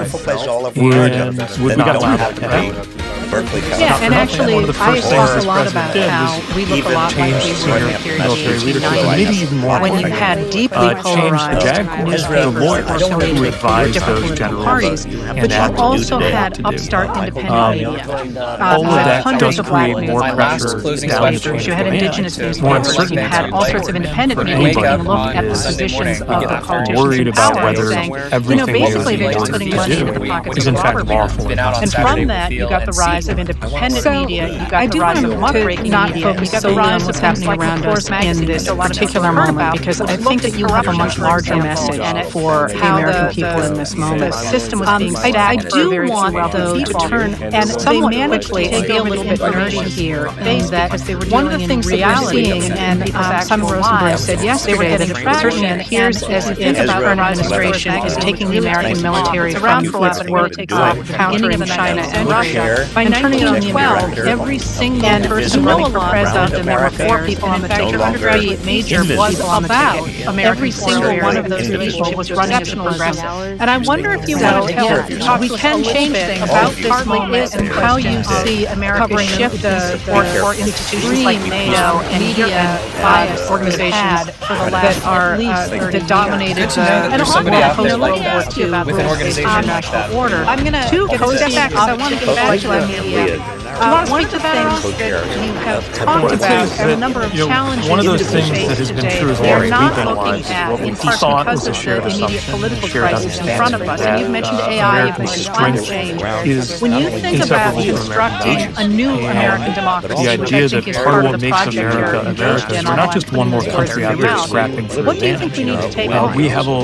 would not allow that. Yeah, and actually, I talk a lot about how we look a lot like we were in the period of the 1890s, when you had deeply polarized newspapers affiliated with different political parties, but you also had upstart independent media. You had hundreds of black newspapers, you had indigenous newspapers, you had all sorts of independent media taking a look at the positions of the politicians in power and saying, basically they're just putting money into the pockets of robber barons. And from that, you got the rise rise of independent media, you got I the do rise want of muckraking not media, you focus got the solely on rise what's of things happening like around Force us magazine, in this that a lot of people particular have heard moment, about, because I which think looked that at you have a corruption, much for larger example, message and for the American people in this moment. The system was being I stacked for do very want, wealthy though, to people. turn And somewhat they managed quickly to and be be a a little little bit bit nerdy nerdy here. that one of the things that we're seeing, and Simon Rosenberg said yesterday, that it certainly appears as if the current administration is taking the American military from its work countering China and Russia and turning it on the American. Every single person running for president, and there were 4 people on the ticket, undergraduate major was about every single one of those people was running as a progressive. And I wonder if you want to talk we can change things about this moment and how you see America shift the support for institutions like NATO and media bias organizations that are that dominated and all that post-World War II about with an organization like that. order. I'm going to step back because I want to get back to media. One of the things that you have talked about are a number of challenges one of those that things we that face has been today. true as We long are as not we've been looking alive, at, what we in part thought because was a of shared the immediate assumption, political shared crisis in front of us. And you've mentioned AI, you've American mentioned climate strength change. is When you think about inseparable from constructing American a new nations. American democracy, The which idea I that think is part part of of what the makes project America you're America engaged is in, we're not just one more country out there mouth. scrapping for What do you advantage. think we need to take on? We have a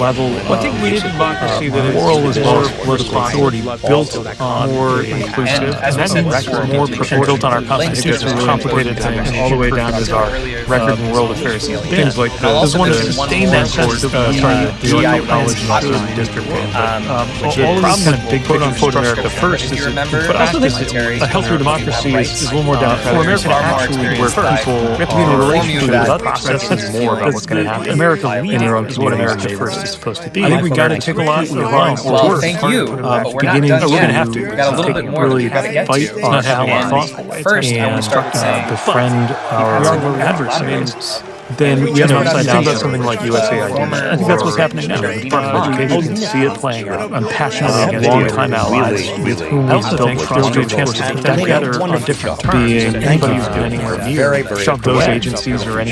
level I think we need a democracy that is moral as well as more political authority built on more inclusive, as we said before, more built on our Constitution, complicated things, all the way down to our record in world affairs, things like that. There's one to sustain that sense of the electoral college and also the district band. All of this kind of big quote-unquote America first is, but I also think a healthier democracy is a little more democratic. For America to actually work, people have to be in a relationship with others. That's more about what's going to happen. America leading is what America first is supposed to be. I think we got to take a lot of lines to work. Thank you. But we're not Beginning, done we're yet. going to have to. We got a little bit more that we got to get fight to. on how And thoughtful first, I want to start with saying, befriend our adversaries. Then we have to think about something like USAID. I think that's what's happening now. The Department of Education, you can see it playing out. I'm passionately against long-time allies with whom we've built trust. There's a chance to put them together on different terms. Being anybody who's been anywhere near shove those agencies or any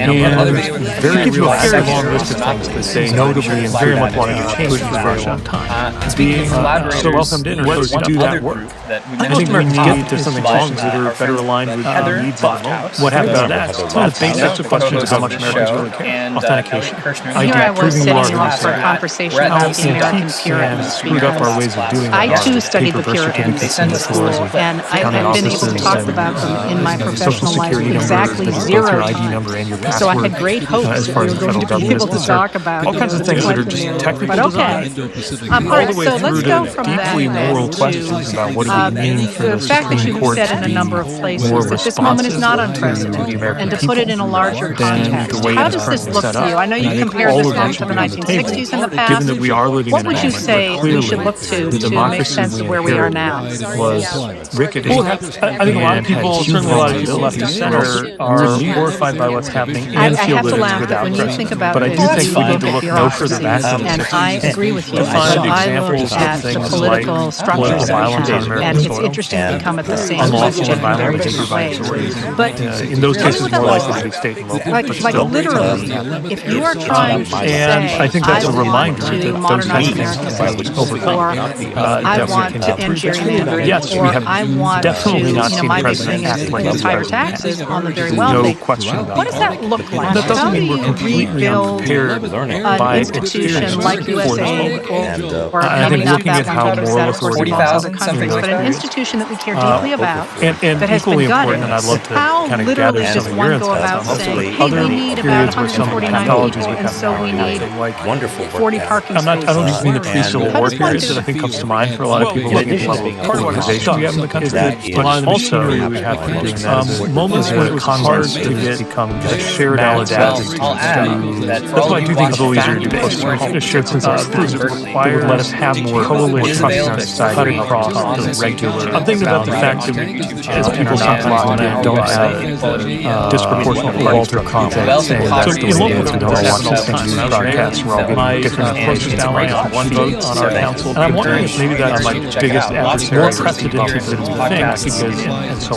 very real, very long list of things that they notably and very much wanted to change for a very long time. Being so welcome to interest to do that work. I think we need to something laws that are better aligned with the needs of the moment. What happens about that? It's one of the basic questions of how much Americans really care. Authentication. Here I was setting you up for a conversation about the American Puritans. Screwed up our ways of doing I that. too studied the Puritans in school, and I've been able to talk about them in my professional life exactly 0 times. So I had great hopes that we were going to be able to talk about all kinds of things that are just technical but okay. design. All right, so let's go from deeply that moral to questions about what does it mean for the fact that Supreme you've Court said to in a be number of places more that this moment is not responsive to the unprecedented, American and to people put it in a larger than context. the way How it's does this currently look set to up. you? I know you And compared all this of back that to the should be on the 1960s in the table. past. Given that we are living What in a would you moment say where we should clearly look to the make democracy sense of where we are now? was rickety. Well, I think a lot of people, certainly a lot of people left of center, are horrified by what's happening I and feel have that to it's laugh without when you precedent. think about But I this. do think we need to You look look no at further back than the and 60s I agree with you. to find So I examples looked of at the things political like structures political of violence on and American it's soil, interesting to come at the same unlawful question and in violent very behavior different by ways. authorities. But In those cases, more likely to be state and local. like but still, literally, if you are trying to say, and I think that's a reminder to that those modernize kinds of American things society, overcome. or I want to end gerrymandering, Yes, we or have I want to, definitely not seen my big president thing act is like this higher president. taxes on the very No wealthy. question about What does that look like? That doesn't How do mean we're you completely rebuild unprepared an by institution experience like for this USAID, moment. or I maybe think not looking that at one, how but moral of course authority other functions, countries, but an institution that we care deeply about, and that has equally been gutted. important, and I'd love to How kind of literally gather does some of one your go insights about on saying, hey, other we need about periods where some 149 technologies people, we and have so we need wonderful 40 parking I spaces? don't just mean the pre-Civil War period that I think comes to mind for a lot of people looking at the level of polarization we have in the country, but also we have been doing that moments when it was hard to get a shared knowledge I'll add that for that's all why I of do you think it's always watching easier to back, debate a shared sense of exclusive that would let us have more coalition in our society cutting across the regular. I'm thinking about the fact that we, as people sometimes don't have disproportionate party structures. saying that's the way it is. We don't all watch the same news broadcasts. We're all getting different approaches to one vote on our council. And I'm wondering if maybe that's my biggest adversary, more precedented than we think, because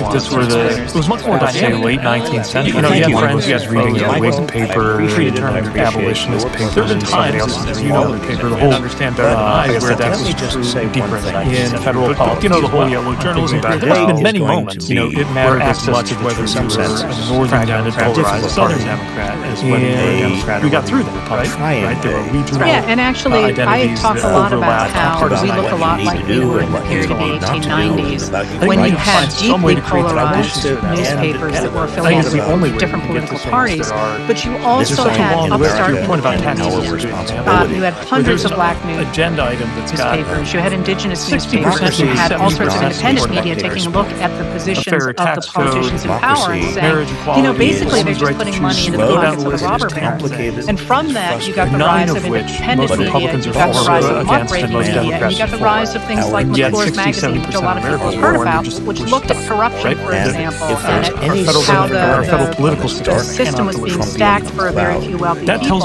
if this were it was much more like, say, late 19th century. You know, you had friends who was reading a Whig paper, predetermined abolitionist paper. There have been times, you know, the paper, the whole understand better than I, where that was true deeper in federal politics. You know, the whole yellow journalism back then. There have been many moments, you know, it mattered as much whether you were a northern Democrat or a southern Democrat as whether you were a Democrat. We got through that, right? There were regional and actually, I talk a lot about how we look a lot like we were in the period of the 1890s, when you had deeply polarized newspapers that were affiliated with different political parties, but you also had upstart independent media. You had hundreds of black newspapers, you had indigenous newspapers, you had all sorts of independent media taking a look at the positions of the politicians in power and saying, you know, basically they're just putting money into the pockets of the robber barons. And from that, you got the rise of independent media, you got the rise of muckraking media, and you got the rise of things like McClure's magazine, which a lot of people have heard about, which looked at corruption, for example, and how the system was being stacked for a very few wealthy people.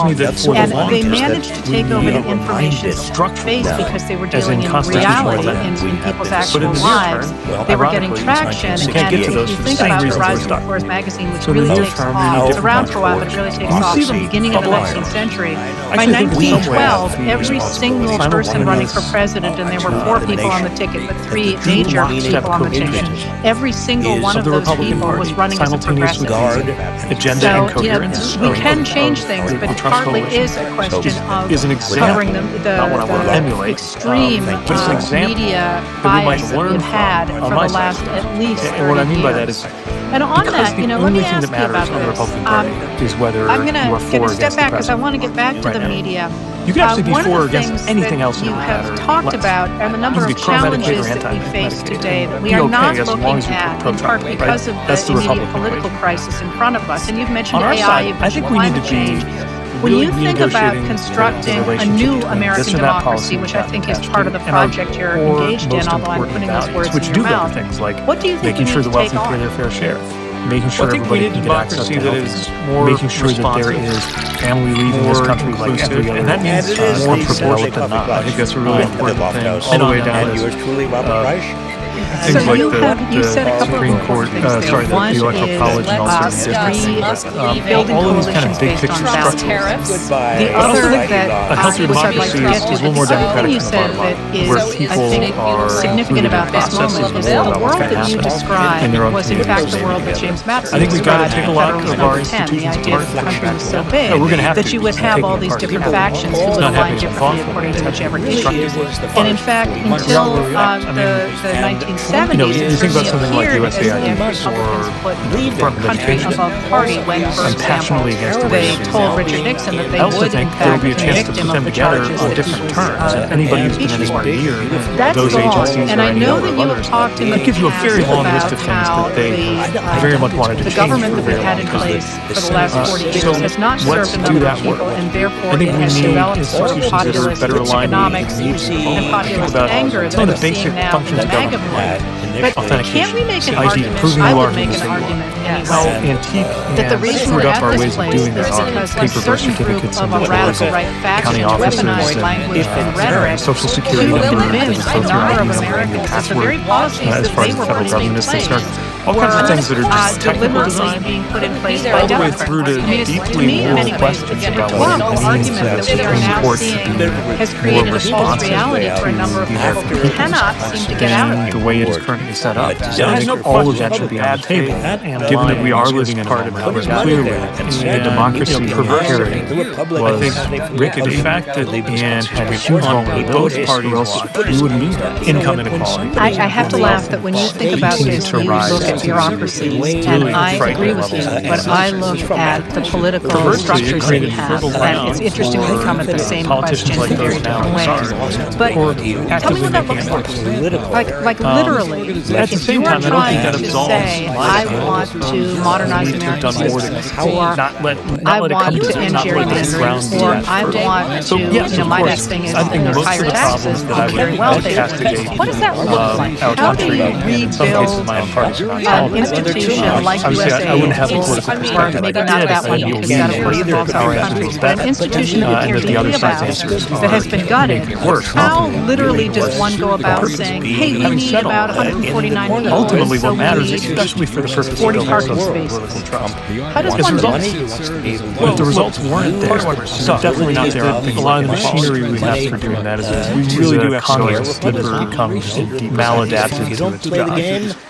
And they managed to take over the information space because they were dealing in reality in people's actual lives. They were getting traction, and if you think about the rise of McClure's magazine, which really takes off, it's around for a while, but it really takes off in the beginning of the 19th century. By 1912, every single person running for president, and there were 4 people on the ticket, but 3 major people on the ticket, every single one of those people was running as a progressive. Agenda and coherence. We can change things, but it partly is a question of covering the extreme media bias that we've had for the last at least 30 years. And what I mean by that is, and on that, you know, let me ask you about this. Is whether I'm going to step back because I want to get back to the media. You can actually be for or against anything else you have talked about are the number of challenges that we face today that we are not looking at, in part because of the immediate political crisis in front of us. And you've mentioned AI, you've mentioned climate change. When you think about constructing a new American democracy, which I think is part of the project you're engaged in, although I'm putting those words in your mouth, what do you think making sure the wealthy pay their fair share? Making sure everybody can get access to health, making sure that there is family leave in this country like every other, and that means more prevalent than not. I think that's a really important thing, all the way down to things like the Supreme Court, the Electoral College and all sorts of districts. All of these kind of big picture structures. The other that a healthier democracy is a little more democratic you said that is, I think, significant about this moment is the world that you described was in fact the world that James Madison I think we've got to take a lot described of our in Federalism institutions Number 10. The idea that the country was so big that you would have all these different factions who would align differently according to whichever issue. And in fact, until the 1970s, you think about something like USAID or country above party when, for example, they told Richard Nixon that they would in fact convict him of the charges on different terms. Anybody who's been anywhere near those agencies and I know that you have talked in the past you a very long list of things that they very much wanted to change. The government that we've had in place for the last 40 years has not served a number of people, and therefore it has developed sort of populist economics and populist anger that we're seeing now in the MAGA movement. But can't we make an argument? I would make an argument, yes, how antique that the reason we're at this place is because a certain group of a radical right faction weaponized language and rhetoric to convince a number of Americans that the very policies that they were putting in place all kinds of things that are just technical deliberately being put in place by Democrats. Through to deeply moral questions about what it means that we are now seeing has created a false reality for a number of people who cannot seem to get out of it. The way it is currently set up. I think all of that should be on the table, given that we are living in part of clearly a democracy inherited was rickety and had huge vulnerabilities, or else we wouldn't be there. Income inequality. I have to laugh that when you think about this, you look at bureaucracies, and I agree with you, but I look at the political structures that we have, and it's interesting that we come at the same question in very different ways. But tell me what that looks like. Like literally, if you are trying to say, I want to modernize American systems, or I want to end gerrymandering, or I want to, you know, my next thing is higher taxes on very wealthy. What does that look like? How do you rebuild an institution like USAID, I wouldn't have the political or perspective. maybe not that one because that of course involves our countries, but an institution that we care deeply about that has been gutted. How literally does one go about saying, hey, we need about 149 people, Ultimately, so what matters, we need especially for the purpose of 40 building parking social spaces. Trump, How does one do it? well, if the results weren't there, they're definitely not there. A lot of the machinery we have for doing that is we really do have Congress that becomes maladapted to its job.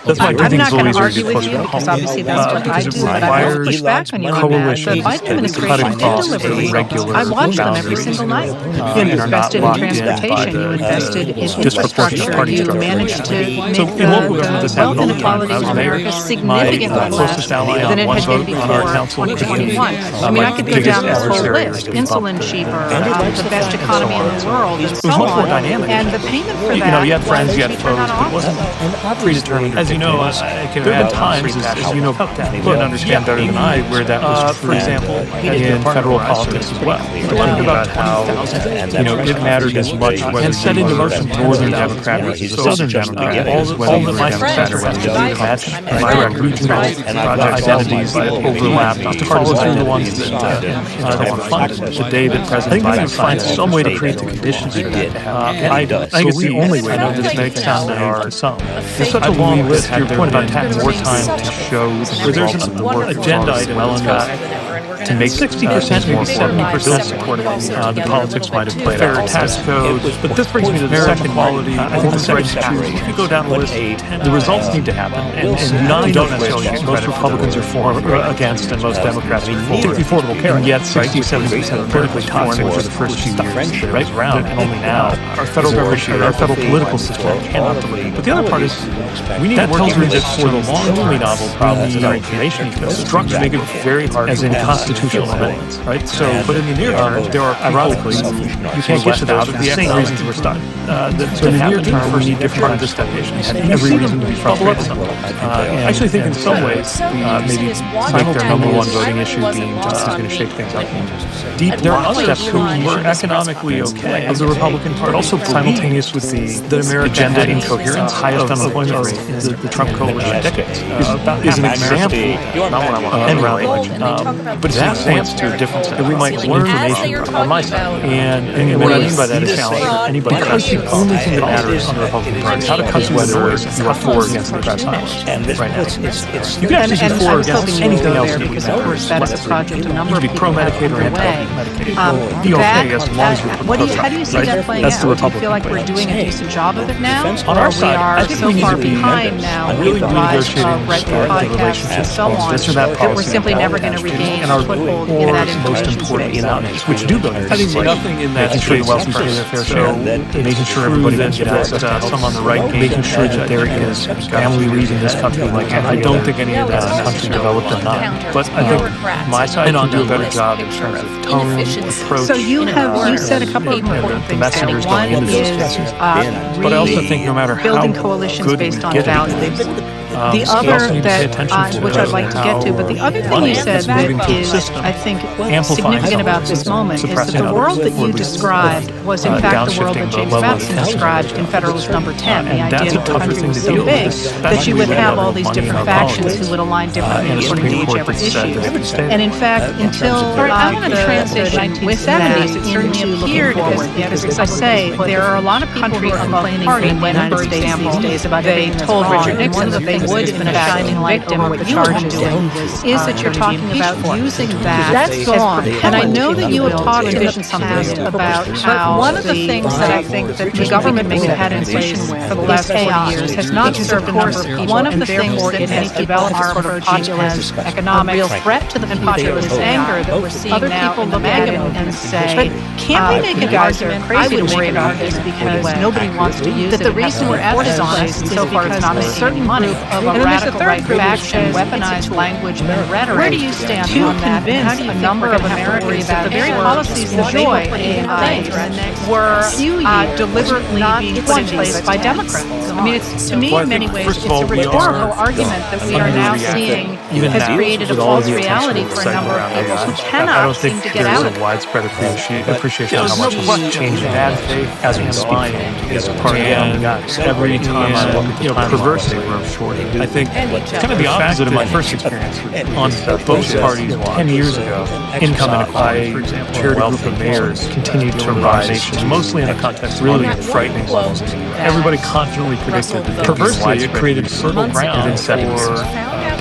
That's why I'm not going to argue with closer you to because home. obviously that's what I do, It but I will requires push back on you on that. The coalitions Biden that administration cut did across deliver a regular results. I watched them every boundary, single night. and You are not invested in locked in by transportation, you invested in disproportionate infrastructure, party you structure. managed to So make in local government, this the wealth happened all the time. inequality I was in mayor. America My significantly closest less ally than on it one had been vote on our before council 2021. I mean, I could go biggest down this whole adversary list. has been Insulin bumped. cheaper, the best economy in the world, and so much more on. dynamic. And the payment for You that know, you had friends, was you had we turned foes, on but it wasn't predetermined. As you know, there have been times, as you know, you can understand better than I, where that was true. For example, in federal politics as well. We learned about how it mattered as much whether you were a Northern Democrat or a Southern Democrat, whether you were a Democrat or whether you were a match my regional identities that overlapped to follow through the ones that were funded. The day that President Biden finds some way to create the conditions for that to happen. I think it's the only way. I know this makes sound that are some. It's such a long list. Your point about having more time to show where there's an agenda item well enough to make 60%, maybe 70% support the politics might have played out. Tax codes, but this brings me to the second quality. I think the second chapter. If you go down the list, the results need to happen, and none don't necessarily get most Republicans are for or against, and most Democrats are for. The Affordable Care, and yet 60-70% are politically toxic for the first few years that it was around, and only now our federal government, our federal political system cannot deliver. But the other part is that tells me that for the long-term novel problems in our information ecosystem, structure make it very hard, as in constitutional amendments, right? So, but in the near term, there are ironically you can't get to those for the same reasons we're stuck. So in the near term, we need different participation. And every reason to be frustrated. I actually think in some ways, maybe make their number one voting issue being justice is going to shake things up. Deep lockstep who were economically okay as a Republican Party, also simultaneous with the American agenda incoherence, highest unemployment rate in the Trump coalition decades, is an example, and rally election. But it's an example to a difference that we might learn information on my side. And what I mean by that is challenge anybody. Because the only thing that matters on the Republican Party, how to cut whether you are for or against the press silence right now. You can actually be for or against anything else that because of course that is a project a number of people pro-Medicaid or anti-Medicaid. Be okay as long as you're how do you see that playing out? Do you feel like we're doing a decent job of it now? On our side, I think so far behind now with the rise of regular podcasts and so on that we're simply never going to regain a foothold in that most important outlets, which do go to I think nothing in that making sure the wealthy pay their fair share, making sure everybody can get access to some on the right, making sure that there is family leading this country like I don't think any of that country developed or not. But I think my side can do a better job in terms of tone, approach. So you said a couple of important things. One is but I also think no matter how building coalitions based on values. The other that, which I'd like to get to, but the other thing you said that is, I think, significant about this moment is that the world that you described was in fact the world that James Madison described in Federalist Number 10. The idea that the country was so big that you would have all these different factions who would align differently according to whichever issue. And in fact, until the transition with 70s, it certainly appeared because, as I say, there are a lot of countries above party in the United States these days about they told Richard Nixon that they would in fact indict him or the charge of doing is that you're talking about using that. That's gone. And I know that you have talked in the past about how one of the things that I think that the government may have had in place for the last 40 years has not served a number of people. One of the things that has developed a sort of populist economic real threat to the populist anger that we're seeing other now people look at it and say, can't we make an argument? I would worry about this because nobody wants to use it. The reason we're at this place is so far it's not making certain money. Of a radical right faction, weaponized language and rhetoric. Where do you stand on that? How do you a number of Americans that the very policies that they were putting in place were deliberately being put in place by Democrats? I mean, it's to me in many ways it's a rhetorical argument that we are now seeing has created a false reality for a number of people who cannot seem to get out of it. I don't think there's a widespread appreciation of how much change bad faith as in mind is part of the every time I look at the perversity of short I think it's kind of the opposite of my first experience on both parties 10 years ago. Income inequality, for example, chaired a group of mayors continued to rise, mostly in the context of really frightening levels. Everybody confidently predicted that perversely it created fertile ground for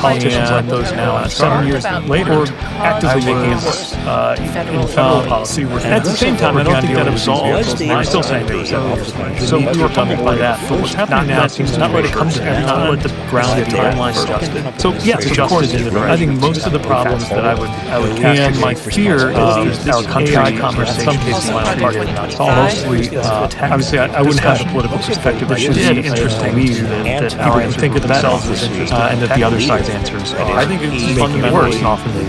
politicians like those now, 7 years later, or actively making it worse in federal policy. At the same time, I don't think that absolves. I'm still saying there was that. So we were humbled by that. But what's happening now seems to not let it come to them, not let the ground be timeline adjusted. So yes, of course, I think most of the problems that I would cast, and my fear is our country conversation, in some cases, my own party not solved. Mostly, obviously, I wouldn't have a political perspective. It should be interesting to me that people can think of themselves as interesting, and that the other side's answers are. I think it's fundamentally worse, and often they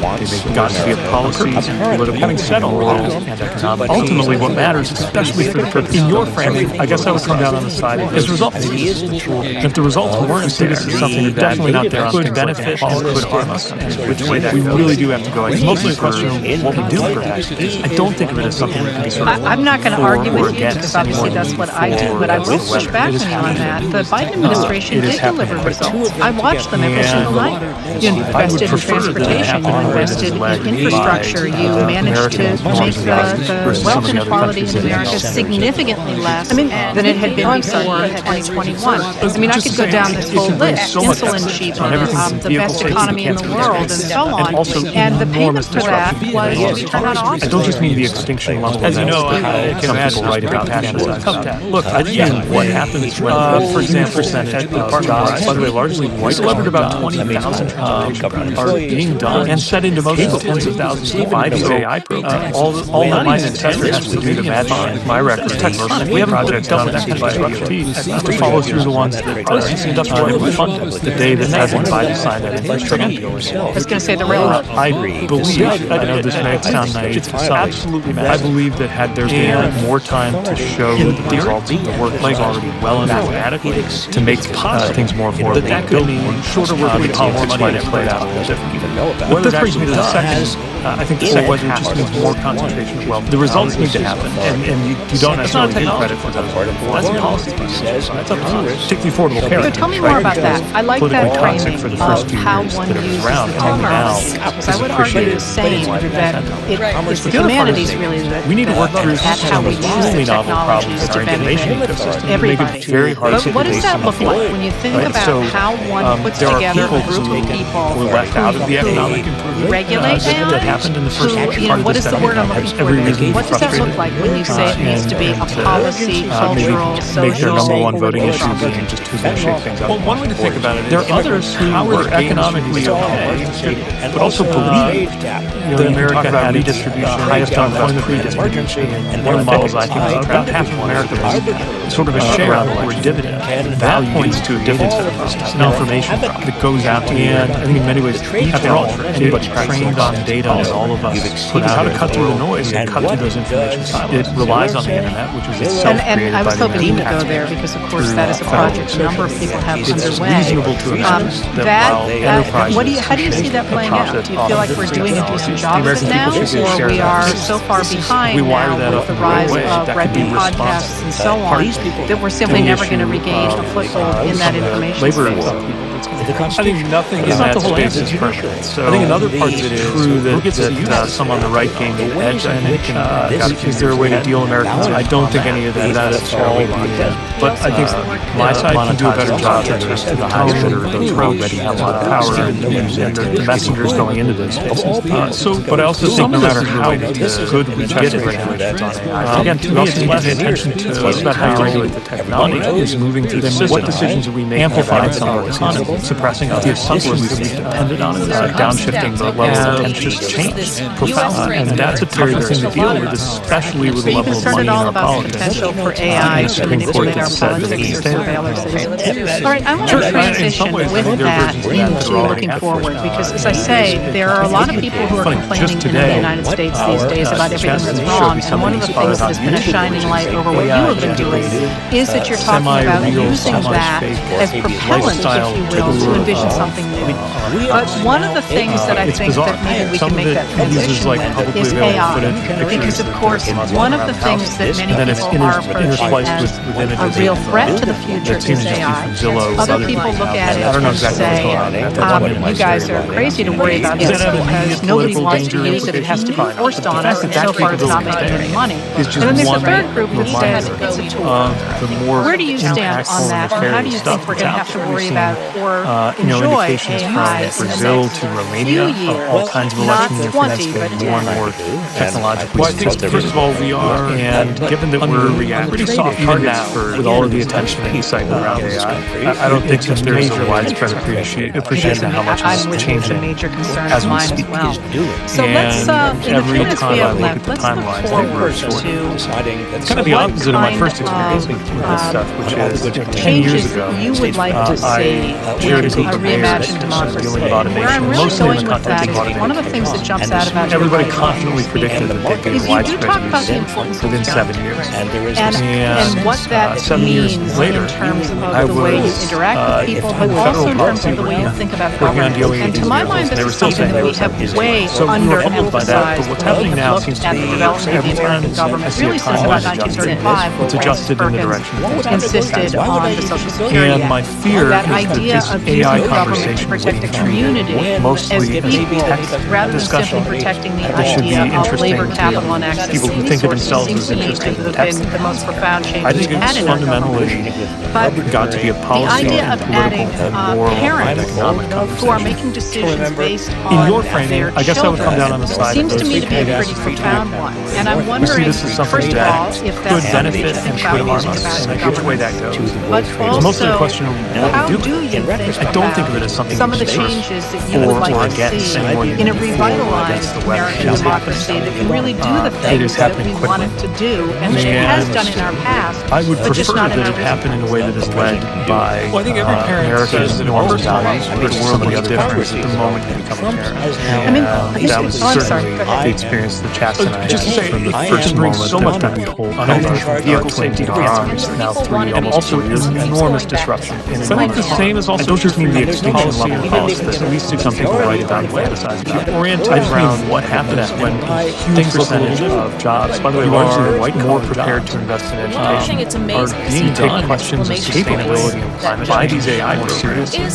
got to be a policy, political, having said all that, and economic. Ultimately, what matters, especially for the purpose in your framing, I guess I would come down on the side is results. If the results weren't there, this is something that definitely not there could benefit or could harm us, and which way that we really do have to go. It's mostly a question of what we do for that. I don't think of it as something we can be sort of I'm not going to argue with you because obviously that's what I do, but I will push back on you on that. The Biden administration did deliver results. I watched them every single night. You invested in transportation, you invested in infrastructure, you managed to make the wealth inequality in America significantly less than it had been before 2021. I mean, I could go down this whole list, insulin cheaper, the best economy in the world, and so on. And the payment for that was we turned on office. I don't just mean the extinction level. As you know, some people write about that. Look, what happens when, for example, at the Department of Justice, by the way, largely white, delivered about 20,000 are being done and set into motion tens of thousands to buy these AI programs. All that my successor has to do to match my record. We have projects done with to follow through the ones that are funded the day that President Biden signed that infrastructure deal. I was going to say the railroad. I believe, I know this may sound naive, absolutely. I believe that had there been more time to show the results of the work was already well enough adequate to make things more affordable. That could mean shorter work politics might have played out a little differently. What this brings me to the second, I think the second half just means more concentration of wealth. The results need to happen, and you don't necessarily get credit for those. That's a policy. That's up to us. Take the Affordable Care. So tell me more about that. I like that framing of how one uses technology. Because I would argue the same, that it's the humanities really that we need to work through at how we use the technologies to benefit everybody. But what does that look like when you think about how one puts together a group of people who were left out of the economic improvement regulate AI? That happened in the first part of this what is the word I'm looking for? What does that look like when you say it needs to be a policy, cultural, social? Make their number one voting issue being just who's going to shake things up. Well, one way to think about it, there are others who were economically okay, but also believe that America had the highest unemployment redistribution. And one of the models I think about half of America was sort of a share or a dividend. That points to a different set of information that goes out to the end. I think in many ways, after all, anybody trained on data and all of us put out how to cut through the noise and cut through those information silos. It relies on the internet, which is itself created by the American taxpayer. And I was hoping you would go there because, of course, that is a project a number of people have underway. It's reasonable to expect that while enterprises how do you see that playing out? Do you feel like we're doing a decent job of it now, or we are so far behind now with the rise of red meat podcasts and so on that we're simply never going to regain a foothold in that information space? I think nothing in that space is perfect. So I think another part of it is true that some on the right gain the edge. Is there a way to deal Americans? I don't think any of that is all. But I think my side can do a better job to the highest bidder of those already have a lot of power and the messengers going into those spaces. But I also think no matter how good we get at regulations on AI, again, we also need to pay attention to about how you regulate the technology is moving through the system. What decisions are we making? Amplifying some of the economy, suppressing the assumptions that we've depended on it, downshifting the level of attention change profoundly. And that's a tough thing to deal with, especially with the level of money in our politics. Potential for AI to manipulate our politics or surveil our citizens. All right, I want to transition with that into looking forward because, as I say, there are a lot of people who are complaining in the United States these days about everything that's wrong. And one of the things that has been a shining light over what you have been doing is that you're talking about using that as propellant, if you will, to envision something new. But one of the things that I think that maybe we can make that transition with is AI. Because, of course, one of the things that many people are approaching as a real threat to the future is AI. Other people look at it and say, you guys are crazy to worry about this because nobody wants to use it. It has to be forced on us, and so far it's not making any money. And then there's a third group that says it's a tool. Where do you stand on that, and how do you think we're going to have to worry about or enjoy AI in the next few years, not 20, but 10? More technological. Well, I think, first of all, we are, and given that we're pretty soft targets with all of the attention and excitement around AI, I don't think that there's a widespread appreciation of how much it's changing as we speak. So let's, every time I look at the timeline, it's kind of the opposite of my first experience with this stuff, which is 10 years ago, you would like to see a reimagined democracy. Where I'm really going with that is one of the things that jumps out about everybody confidently predicted that they'd be widespread within 7 years. And what that means in terms of the way you interact with people, but also in terms of the way you think about government. And to my mind, this is something that we have way under-emphasized. But what's happening now seems to be the development of the American government really since about 1935, it's adjusted in the direction insisted on the Social Security Act. And my fear that is idea that of this using AI government to protect the community as equal, rather than simply protecting the idea of labor, capital, and access people to who think of resources themselves seems as to me to interested in have been the most profound change I we've think had it's in our government. fundamentally got to be a policy The idea of adding parents economic who are making decisions based in on your framing, their I guess I would come down on the side seems of to me to be a pretty profound one. And I'm we see wondering, this as something first of all, that if could that's something benefit to and think could about harm using us, about and which way that goes. But It's mostly a also, question of how what do you think I don't think of it as something some of the you favor changes that you would like to against see anymore than in a you revitalized against the weather. American democracy that can really do the It things is that happening we want it to do and that it has done in our past, I would but just prefer not in that our it happen in a way that is led by Well, I think every parent America's says that normal first time, values, but a world of difference at the moment you become a parent. I mean, That was I'm sorry, certainly go ahead. the experience that Chastity and I Just to had say, from the I first am moment so much that we hold vehicle safety arms now 3 and also enormous disruption. And I think the same is also just mean the extinction level policy that at least some people write about and fantasize about. Oriented around what happens when a huge percentage of jobs, by the way, largely white, more prepared to invest in education, are being taken questions of sustainability and climate by these AI programs. In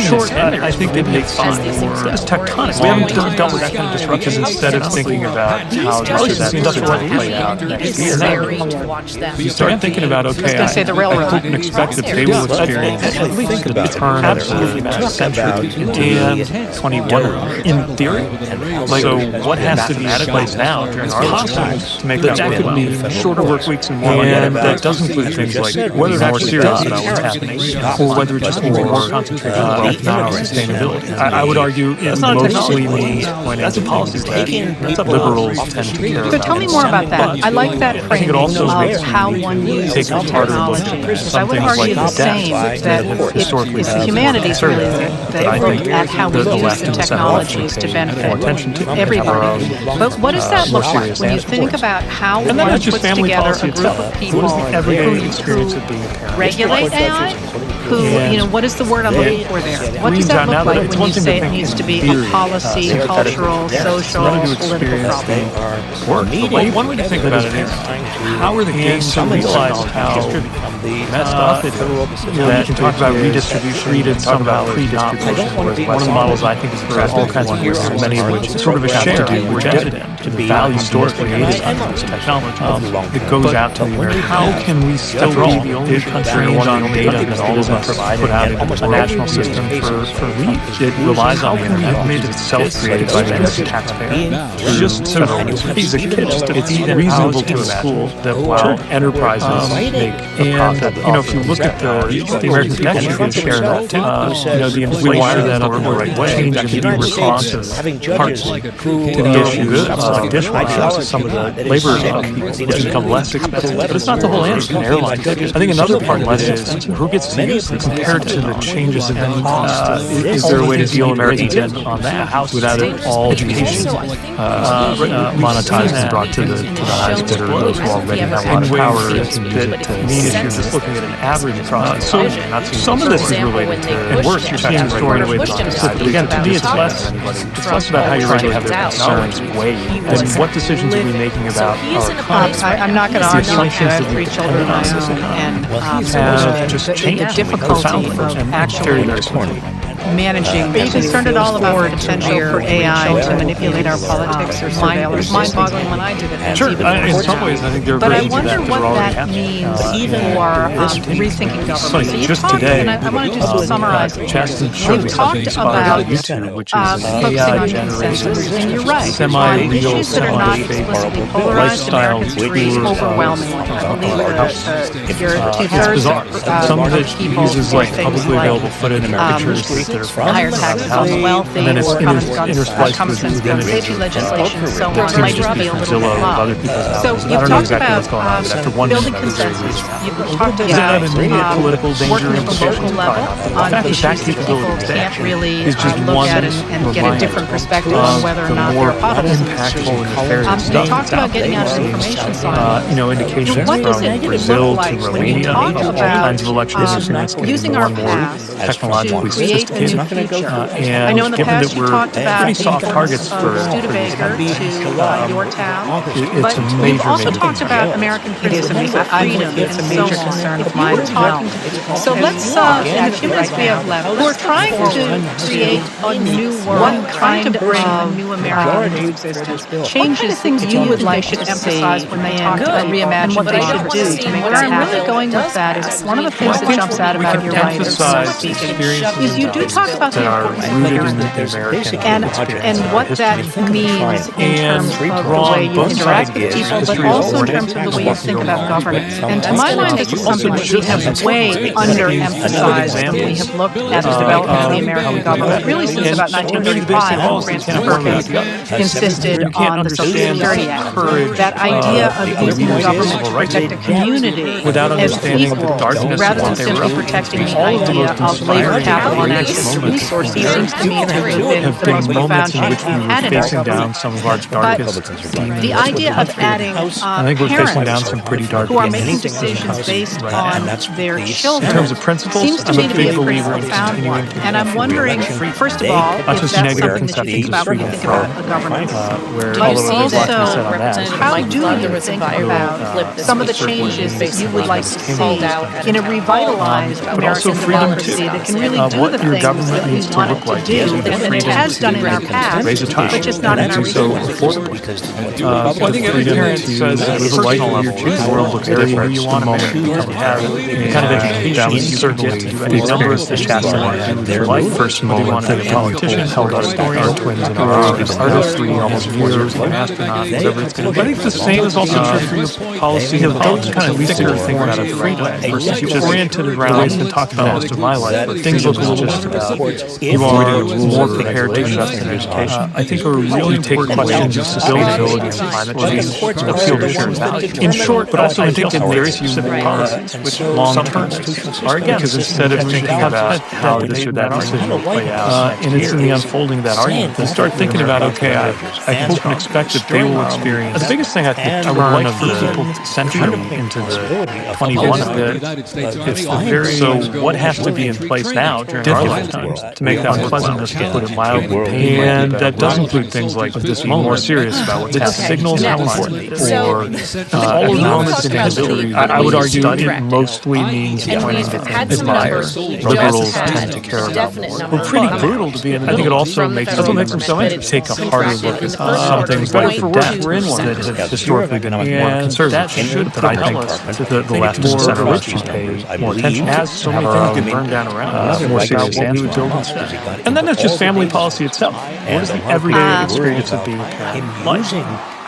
short, I think they'd make fun more as tectonic. We haven't dealt with that kind of disruption instead of thinking about how this industrial revolution play out next year. You start thinking about, okay, I can expect that they will experience at least the turn of the century and 21 in theory. So what has to be in place now during our lifetime to make that could be shorter work weeks and more money? And that does include things like whether it's more serious about what's happening or whether it just needs more concentration on economic sustainability. I would argue it mostly means when it's a policy that liberals tend to care about. So tell me more about that. I like that framing of how one uses technology. Because I would argue the same, that it's the humanities really that look at how we use the technologies to benefit everybody. But what does that look like when you think about how one puts together a group of people who regulate AI? Who, what is the word I'm looking for there? What does that look like when you say it needs to be a policy, cultural, social, political problem? One way to think about it is how are the gains to realize how messed up it is that you talk about redistribution, talk about pre-distribution. One of the models I think is for all kinds of years, many of which is sort of a share or dividend to the value stores created under this technology that goes out to the American. How can we still be the only country on data that all of us put out into a national system for read? It relies on the internet. It's self-created by the American taxpayer. It's just so he's a kid. It's reasonable to school that while enterprises make a profit, if you look at the American connection share that too, we wire that up in the right way to be responsive parts to the issue dishwashers, some of the labor it's become less expensive. But it's not the whole answer in airlines. I think another part of it is who gets to use this compared to the changes in the cost. Is there a way to deal Americans in on that without it all being monetized and brought to the highest bidder, those who already have a lot of power to use it to mean if you're just looking at an average product. So some of this is related to, and worse, you're touching the story away from specifically. Again, to me, it's less about how you're going to have their concerns weighed and what decisions are we making about our economy. I'm not going to argue with you. I have 3 children of my own, and just the difficulty of actually managing. Are you concerned at all about the potential for AI to manipulate our politics or surveillance? It was mind-boggling when I did it. Sure, in some ways, I think they're but great. I wonder what that means for rethinking government. So just today, and I want to just summarize. We've talked about YouTube, which is focusing on consensus, and you're right. Semi-real, Issues that are not explicitly polarized, Americans agree overwhelmingly. I believe you're 2/3 some of it people uses like publicly available footage and pictures that are from higher taxes on the wealthy, and then it's interspersed with gun safety legislation, so on. Might just be a little bit low. So you've talked about building consensus. You've talked about political danger working at the local level on issues that people can't really look at and get a different perspective on whether or not they're impactful and nefarious you talked about getting out of the information science. Indications what does from it Brazil look to like when you Romania, talk all about kinds of election interference using our past technologically to create a new sophisticated. future? And I know in the given past that you we're talked about pretty the soft importance targets of for Studebaker to your town, it's but a you've major, also major talked about American principles of freedom It's a and major so on. concern of If you mine were as well. talking to people, so let's in the few minutes we have left, we're trying to create a new world, trying to bring a new America into existence. Changes things you would like should emphasize when they talk about reimagine what they should do to make that happen. Where I'm really going with that is one of the things that jumps out about your writers is you do talk about the importance of heritage and what that means in terms of the way you interact with people, but also in terms of the way you think about governance. And to my mind, this is something that we have way underemphasized when we have looked at the development of the American government. Really, since about 1935, when Francis Perkins insisted on the Social Security Act. That idea of using the government to protect a community as equal, rather than simply protecting the idea of labor capital and access to resources, seems to me to have been the most profound change we've had in our government. But the idea of adding parents who are making decisions based on their children in terms of principles, seems to me to be a pretty profound one. And I'm wondering, first of all, if that's something that you think about when you think about a government. But also, how do you think about some of the changes that you would like to see in a revitalized American democracy that can really do the things that we want it to do, that it has done in our past, but just not in our recent history? I think every parent says live a life where you're choosing the world looks different. You want to have the kind of education you certainly get to do any number of things you want to do with your life. First moment that a politician held our twins in our arms, artistry, almost years, an astronaut, whatever it's going to be. I think the same is also true for your policy of those kind of thicker things about a freedom versus just oriented around it's been talked about most of my life, but things look just about you are more prepared to invest in education. I think a really important question is sustainability and climate change appeal to shared values. In short, but also I think in very specific policies, which long-term are against, because instead of thinking about how this or that decision will play out, and it's in the unfolding of that argument, to start thinking about, okay, I hope and expect that they will experience. The biggest thing I think to learn of the century into the 21 of it, it's the very, so what has to be in place now during our lifetimes to make that unpleasantness, to put it mildly, and that does include things like this being more serious about what's happening. Signals how important it is, or all of the moments in history. I would argue it mostly means admire. Liberals tend to care about more. We're pretty brutal to be in the middle. I think it also makes them so interesting. Take a harder look at some things better for worse. We're in one that has historically been more conservative. That should propel us to the left and center left should pay more attention. As so many things get burned down around us, more serious what we would build instead. And then there's just family policy itself. What is the everyday experience of being a parent like?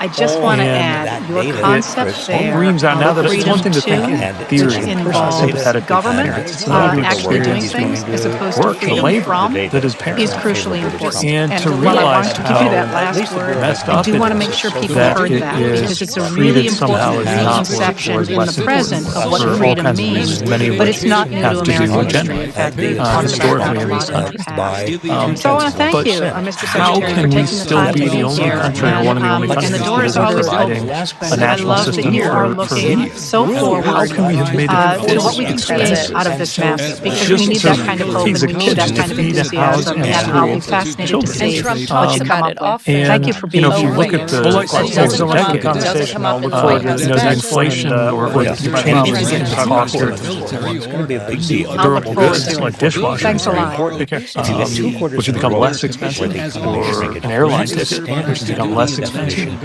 I just want to add your concept there Dreams out now that it's one thing to think in theory, which involves government actually doing things as opposed to freedom from that is crucially important. And to while I realize wanted to give you that last word, I do want to make sure people heard that because it's a really important conception in the present of what freedom means, but it's not new to American history. In fact, they've talked about it a lot in the past. So I want to thank you, Mr. Secretary, for taking the time to be here. And the door is always open. I love that you are looking so forward to what we can create out of this mess, because we need that kind of hope and we need that kind of enthusiasm, and I'll be fascinated to see what you come up with. Thank you for being here. If you look at the conversation, I'll look forward to the inflation or the changes in the cost of It's going to be a big deal. durable goods like dishwashers. Thanks a lot. Which have become less expensive, or an airline ticket, which has become less expensive,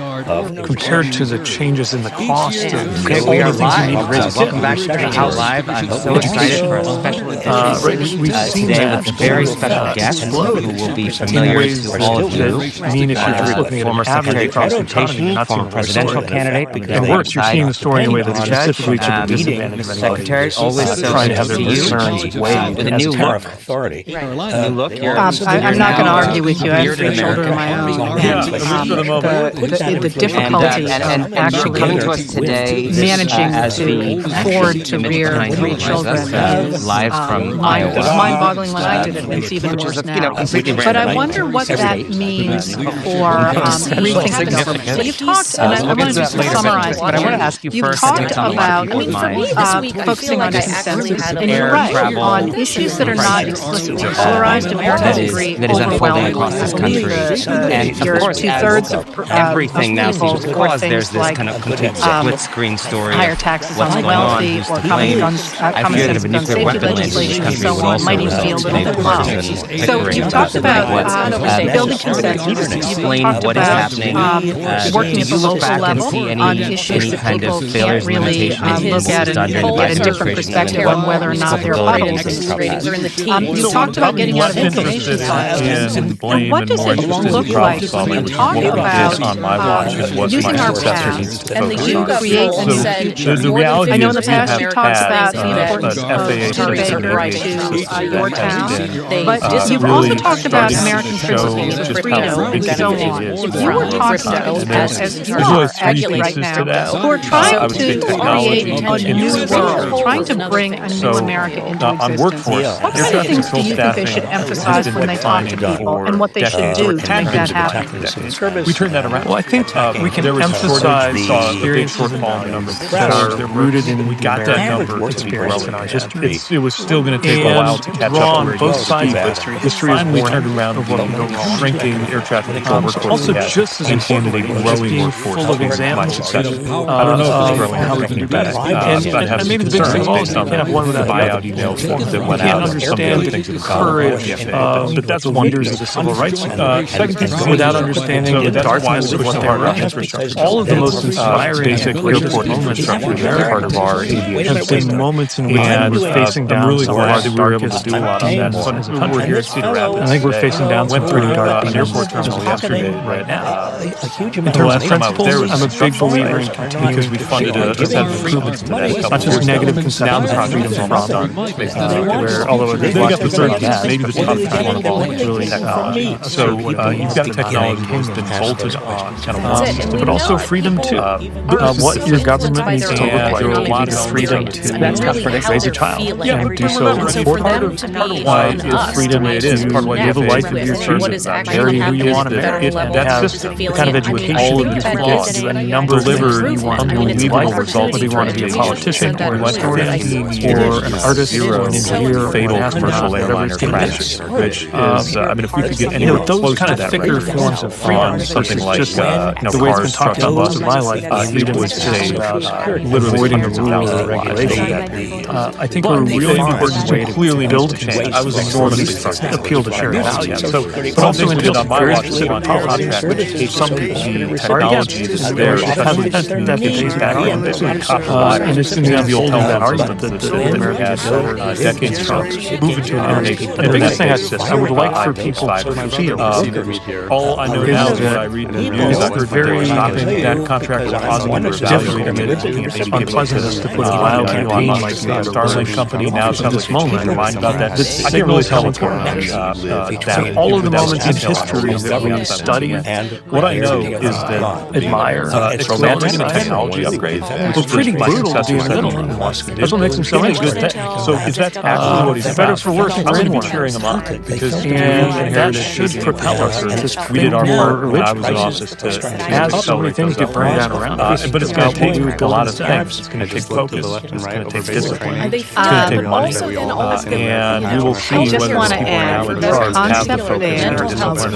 compared to the changes in the cost of Okay, all we the are things you need live. to raise. Welcome back to How Live. I'm so excited for a special edition We've seen today that with a very special guest who will be familiar to all of you. I mean, if you're just looking at Former an average Secretary of across the economy, Transportation, former presidential candidate. It works. You're seeing the story in a way that's specifically to the disadvantage of Secretary, always so trying to good have to their see you. concerns weighed With a as new a look. Authority. New look. You're I'm not going to argue with you. I have Bearded a shoulder of my own. And the difficulty and of actually coming to us today, managing as to afford to rear 3 children live from Iowa. It was mind-boggling when I did it, and it's even worse now. But I wonder what that means for rethinking government. So you've talked, and I want to just summarize. But I want to ask you You've first. talked about for me this week, I focusing feel on like I actually consensus, had a and you're air right travel on issues that are not explicitly polarized. Americans agree that is unfolding overwhelmingly. across this country. And of You're course, 2/3 as of everything now people seems to support cause, there's things this like kind of complete split screen story. higher taxes what's on the going on, wealthy, who's or to common blame. sense I fear that if a gun nuclear safety weapon lands in this legislation and country, so would on also might even be a result little in a bit low. partisan So bickering you've about talked about building consensus. You've explain talked what is about happening. working at the Do you look local back and level see any on issues that kind people of can't failures, really limitations in look what at was done and during the get a Biden different administration perspective on whether or not there are potholes. You talked about getting out of information silos. And what does it look like when you talk about using our past And the you government said reality I know in the is we past have you talked about had, the importance FAA of Ted certification Baker right to your town, They but you've really also talked about started American to principles show of just freedom how and so big on. it is. If you were talking, as you are actually right now, who are trying to create a new world, trying to bring a new America into existence, what kind of things do you think they should emphasize when they talk to people, and what they should do to make that happen? We turn that around. Well, I think we can emphasize very shortfall numbers that are rooted in we got that number experience, and it was still going to take a while to catch up on both sides of history. History is finally turned around of what can go wrong. Shrinking air traffic control workforce. Also, just as importantly, growing workforce. Full of examples. I don't know if it's growing. How we can do better. And maybe the big thing is you can't have one without buyout emails that went out. Understand the courage that that's wonders of the civil rights. Second thing, without understanding the darkness of what they're running. All of the most inspiring basic airport infrastructure that are part of our aviation have been moments in which we're facing down really hard that we were able to do a lot of that. We're here at Cedar Rapids. I think we're facing down some pretty dark airport terminal yesterday right now. In terms of principles, I'm a big believer in because we funded a set of improvements to that. Not just negative concerns about freedom from done, where although they got the third on that, maybe the tough time on the ball is really technology. So you've got technology that's been bolted on, kind of, but also freedom too. What your government needs to look like. There are a lot of freedom to raise a child and do so. Part of why is freedom it is. Part of why you live a life of your choosing. Marry who you want to marry. That system, the kind of education you get, do a number of liver you want, unbelievable result, whether you want to be a politician or an or an artist or an engineer, fatal commercial airliner crash, which is, I mean, if we could get anywhere close to that, thicker forms of freedom, something like, the way it's been talked about most of my life, freedom would say literally avoiding the rules and regulation. I think we're really important way to clearly build change. I was ignoring the appeal to shared values. So, but also in very specific policies, some people need technology that is there. That days back and it's in the old that argument that the Americans had decades ago, moving to an internet system. I would like for people to feel all I know now is what I read in the news. we're very stopping that contract with Osmond. We're evaluating it. It's unpleasant to put a wild campaign like the Starlink company now to this moment. Remind about that. I can't really tell what's going on. All of the moments in history that we study, what I know is that admire it's romantic in a technology upgrade. We're pretty brutal to be in the middle. That's what makes him so many good things. So is that absolutely what he's better for worse? I'm going to be cheering him up because that should propel us. We did our part when I was in office to as so many things get burned down around us. But it's going to take a lot of things. It's going to take focus. It's going to take discipline. It's going to take money. And we will see whether people are now in charge have the focus and discipline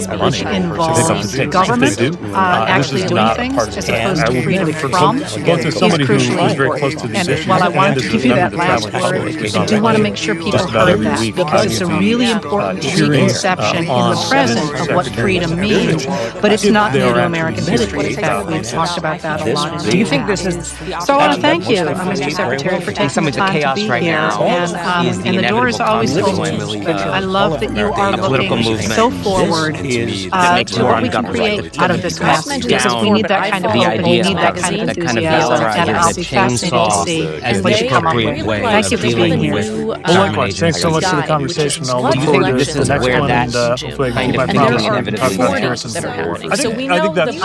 to which involves government actually doing things as opposed to freedom from is crucially important. And while I wanted to give you that last word, I do want to make sure people heard that because it's a really important reconception in the present of what freedom means, but it's not new to American history. In fact, we've talked about that a lot. Do you think this is... So I want to thank you, Mr. Secretary, for taking the time to be here. And the door is always open. I love that you are looking so forward to what we can create out of this mess. We need that kind of hope, we need that kind of enthusiasm, and I'll be fascinated to see what you come up with. Thank you for being here. Well, likewise, thanks so much for the conversation. I'll look forward to the next one, and hopefully I can keep my promise and talk about Harrison. I think that's a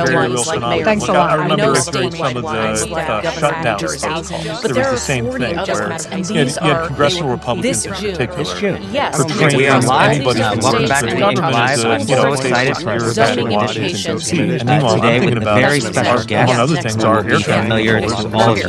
very real phenomenon. Thanks a lot. I remember during some of the shutdowns, there was the same thing where you had congressional Republicans in particular portraying anybody welcome back to Ink Live. I'm so excited for our special edition today with a very special guest. Among other things, our air familiar to all of you,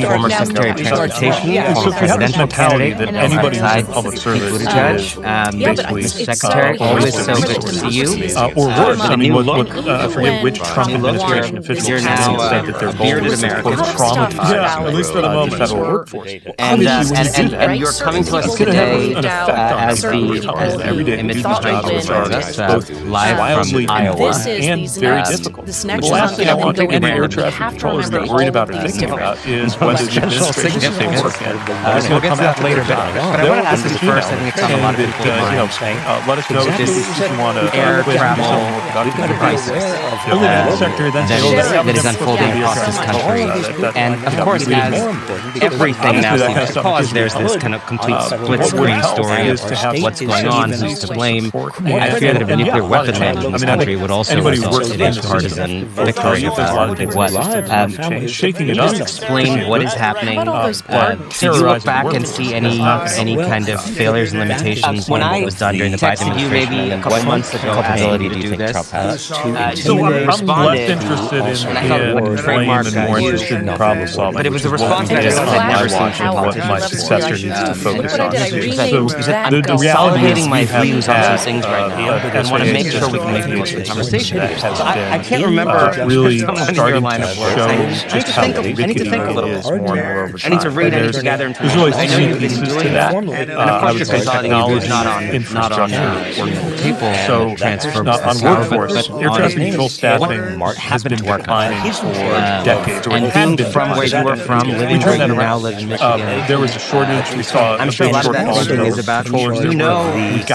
former Secretary of Transportation, former presidential candidate, that anybody who's in public service basically Secretary, always so good to see you. Or worse, I mean, I forget which Trump administration official you're now said that their goal bearded was to American. traumatize at least for the moment, federal workforce. And you're coming to us today as the image behind us, live from Iowa. And very difficult. The last thing I want to any air traffic controllers that are worried about or thinking about is whether the administration is going to work. We'll get to that later, but I want to ask this first. I think it's on a lot of people's minds. Let us know if you want to air travel crisis that is unfolding across this country. And of course, as everything now seems to cause, there's this kind of complete split screen story of what's going on, who's to blame. I fear that if a nuclear weapon landed in this country would also result in a partisan victory about who did what. Can you just explain what is happening? Did you look back and see any kind of failures and limitations when it was done during the Biden administration? Maybe a couple months ago, ability to do this. So I'm less interested in trademark and more interested in problem solving. But it was a response that I've never seen from what my successor needs to focus on. I'm consolidating my views on some things right now and want to make sure we can make the most of the conversation. I can't remember really starting your line of work. I need to think a little bit. I need to read. I need to gather information. I know you've been doing that. And of course, you're consolidating views not on people transfer on workforce. Air traffic control staffing has been declining for decades. And being from where you were from, living where you now live in Michigan, there was a shortage. We saw I'm sure a lot of that thinking is about you know these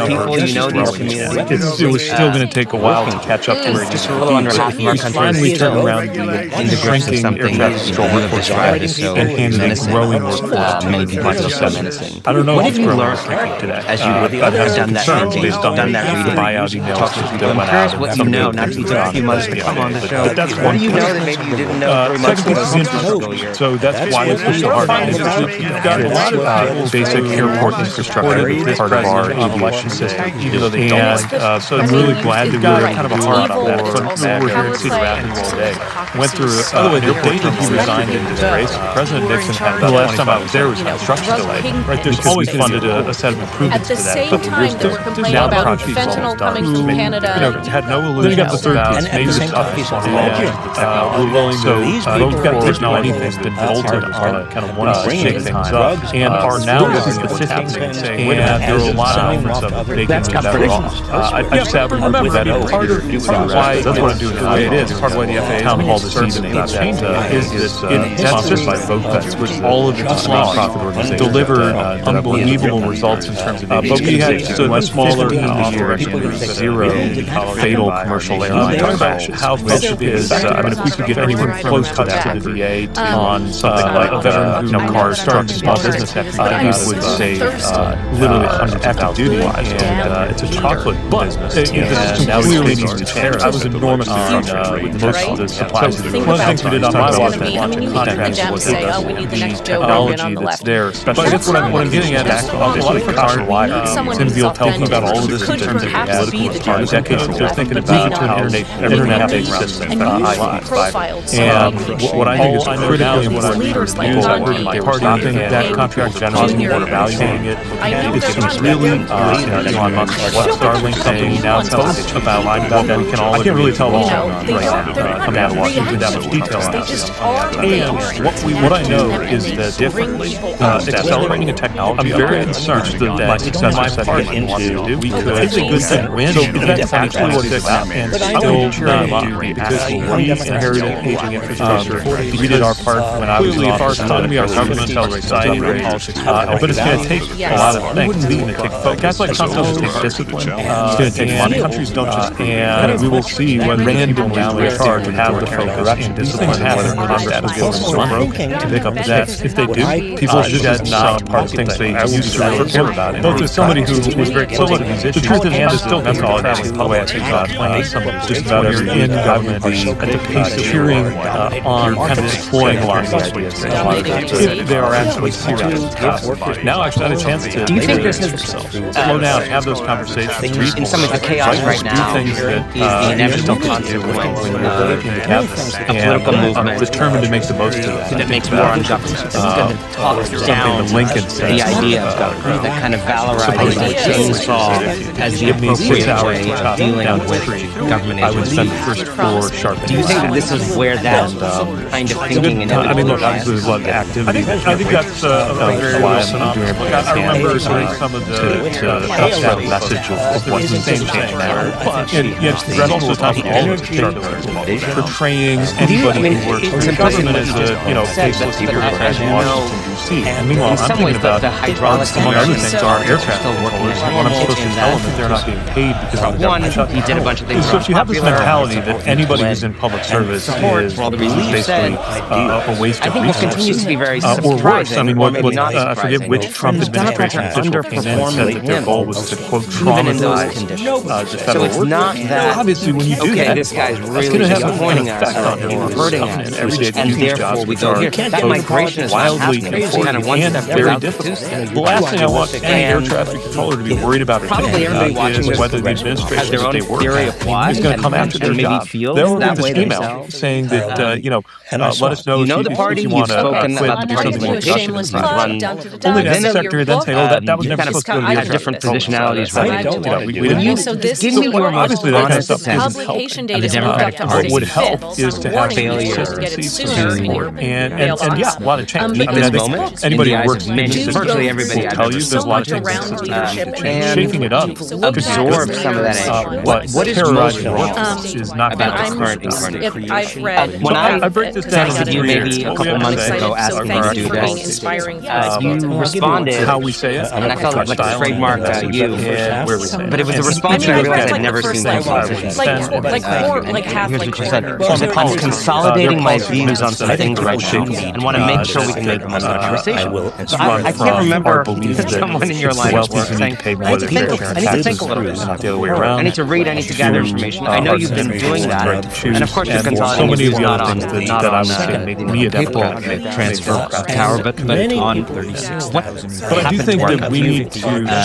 people, you know these communities. It was still going to take a while to catch up to where it just a little under half of our country finally turned around the shrinking air traffic control workforce and handed a growing workforce to many people so menacing. I don't know what if have you learned today as you've done that reading, buyout emails. I'm curious what you know, not to take a few months to come on the show. What do you know that maybe you didn't know 3 months ago? So that's why we push so hard on it. We've got a lot of basic airport infrastructure as part of our aviation system. And so I'm really glad that we were able to do a lot of that. So we're here in Cedar Rapids all day. Went through the day that he resigned in disgrace. President Nixon had the last time I was there was construction delay. Right, there's always funded a set of improvements to that. At the same time, they were complaining about fentanyl coming from Canada. Had no illusion about maybe stuff we're willing to vote for technology that's been bolted on kind of one to shake things up and are now looking at what's happening and saying, and there are a lot of elements of making it better off. I sadly remember that that's what I'm doing the way it is. Part of why the FAA town hall this evening about that is this sponsored by VoteFest, which all of the nonprofit organizations deliver unbelievable results in terms of but we had a smaller the year, there's zero fatal commercial airline crashes. How much is, I mean, if we could get anyone close to that to the VA on something like a veteran who, cars, trucks, small business, we would save literally hundreds of thousands of lives. And it's a chocolate business. And now clearly needs to change. I was enormously frustrated with most of the supplies. One of the things we did on my watch was launching contracts was the technology that's there. But I guess what I'm getting at is a lot of folks aren't why Tim Beal tells me about all of this in terms of the political part of decades. They're thinking about how internet-based systems, and what I think is critically important for people I heard in my party, I think that contract generally is more valuing it. It seems really, Elon Musk, what Starlink saying now tells us about that we can all. I can't really tell what's going on right now. Coming out of Washington, that much detail on that. And what I know is that accelerating a technology, I'm very concerned that successful setting wants to do. We could. It's a good thing. So that's actually what it's about. And still not do because we inherited aging infrastructure. We did our part when I was in office. Our economy, our government, our society, but it's going to take a lot of things. It's going to take focus. Guys like Trump doesn't take discipline. It's going to take money. Countries don't just. And we will see when random now in charge have the focus and discipline, whether or not that is so broke to pick up the debt. If they do, people should not part of things they used to really care about it. Both as somebody who was very close to these issues, the truth is, and still that's all traveling the way I think playing somebody just about every in government at the pace of hearing on kind of deploying a lot of these ideas. If they are actually serious. Now I've had a chance to do you think this is slow down, have those conversations. In some of the chaos right now, is the inevitable consequence of a political movement I'm determined to make the most of that makes war on government. It's going to talk down the idea of government, that kind of valorizes the chainsaw as the appropriate way of dealing with government agencies. Do you think that this is where that kind of thinking and I mean, look, obviously there's a lot of activity. I think that's a very real phenomenon. I remember some of the message of what's the same change now. And yet, Brett also talks all of the portraying anybody who works for the government as a, faceless bureaucrat in Washington, D.C. And meanwhile, I'm thinking about hydraulics, among other things, are aircraft controllers. What I'm supposed to tell them that they're not getting paid because of the government. He did a bunch of things. So if you have this mentality that anybody who's in public service is basically a waste of resources, or worse, I mean, I forget which Trump administration official came in and said that their goal was to, quote, traumatize the federal workforce. Obviously, when you do that, this guy's it's really going to have an disappointing effect on us, hurting us, and therefore we go here. That both migration is wildly kind of one and step very difficult. The last thing I want any air traffic controller to be worried about or thinking about is whether the administration that they work is going to come after their job. They'll release an email saying that, let us know if you want to quit to do something more productive. Only to have the secretary then say, that was never supposed to go to the air traffic different positionalities related to we didn't. So this give me your most obviously that kind of honest stuff sense doesn't help. publication date of the is moved up Democratic to Party. What would help is to have consistency support and a lot of change. I think anybody who works in the industry virtually everybody will tell you there's a lot of things and shaking it up. absorb some of that anger. What is most is not about the current if I've read when I break this down into you maybe a couple months ago asked me to do this, you responded how we say it, and I felt like a trademark you, but it was a response that I realized I'd never seen from politicians. Here's what you said. I'm consolidating my views on some things right now and want to make sure we can make the most of the conversation. I can't remember someone in your line of work saying, I need to think a little bit. I need to read, I need to gather information. I know you've been doing that. And of course, you're consolidating your views not on people transfer power, but on 36. But I do think that we need to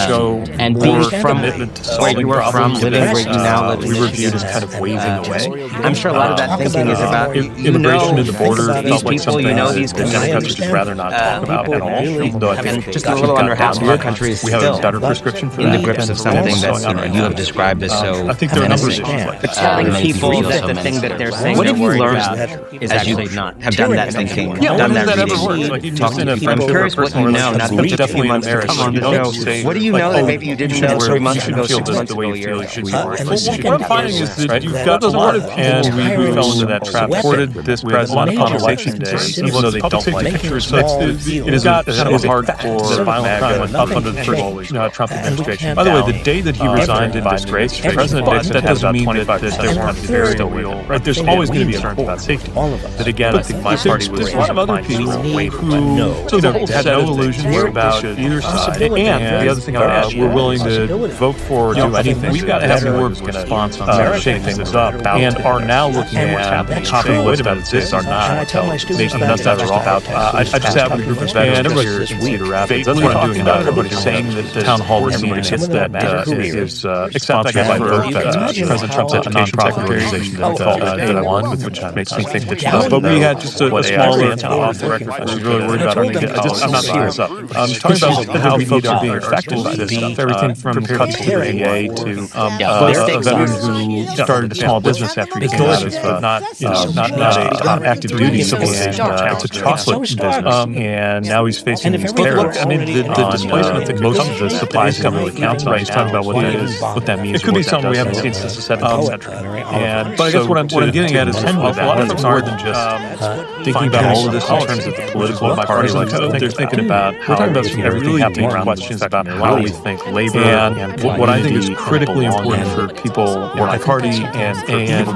show and more from commitment to where you were from, living where you now live. We were viewed as kind of waving away. I'm sure a lot of that thinking is about immigration to the border. These people, these the Democrats would just rather not talk about at all. Even though I think just a little under half of our country is we have a better prescription for in that. the grips of something that you have described as so. I think there are a number of issues like but telling people that the thing that they're saying what have you learned is actually not have done that thinking, done that reading, talking to people. I'm curious what you know, not just a few months to come on the show. What do you know that maybe you didn't know 3 months ago, 6 months ago, a year ago? What I'm finding is that you've got those audit and we fell into that trap. Supported this president on election day, even though they don't like it. So it is kind of hard for the violent crime went up under the first Trump administration. By the way, day that he resigned in disgrace, President Nixon that doesn't mean that there weren't still real. Right? There's always going to be concerns about safety. That again, I think my party was a lot of other people who had no illusions about either side. And the other thing I would add, we're willing to vote for or do anything. We've got to have more response on shake things up, and are now looking at the top of the list about this are not making us better off. I just have a group of veterans here in Cedar Rapids. That's what I'm doing about it. Everybody's saying that the town hall meeting hits that is sponsored by vote. President Trump said a nonprofit organization that I won, which makes me think that. But we had just a smaller off the record. I was really worried about I'm not making this up. I'm talking about how folks are being affected by this stuff. Everything from cuts to the VA to a veteran who started a small business after he came out of not a active duty civil and it's a chocolate business, and now he's facing these tariffs. I mean, the displacement that most of the supplies don't really count on. He's talking about what that is, what that means. It could be something we haven't seen since the 17th century. And but I guess what I'm getting at is a lot of folks more than just thinking about all of this in terms of the political party. They're thinking about how everything happening around questions about how we think labor and what I think is critically important for people in our party and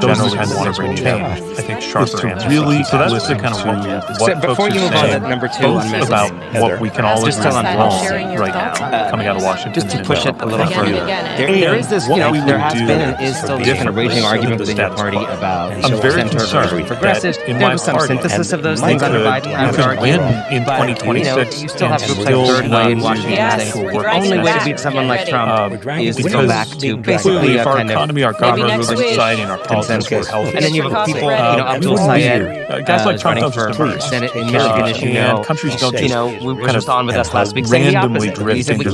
those who generally want to bring change. I think sharper answers. Really, so that's the kind of what before you move on to number 2 on about what we can all agree on right now coming out of Washington. Just to push it a little further, there is this, there has been and is still this kind of raging argument within your party about center versus progressive. There was some synthesis of those things under Biden, I would argue. In 2026, you still have groups like Third Way in Washington saying the only way to beat someone like Trump is to go back to basically a kind of our government, society, and our politics were healthy. And then you have people, Abdul Syed, guys like Trump running for Senate in Michigan, as you know. Countries don't we were just on with us last week saying the opposite. He said we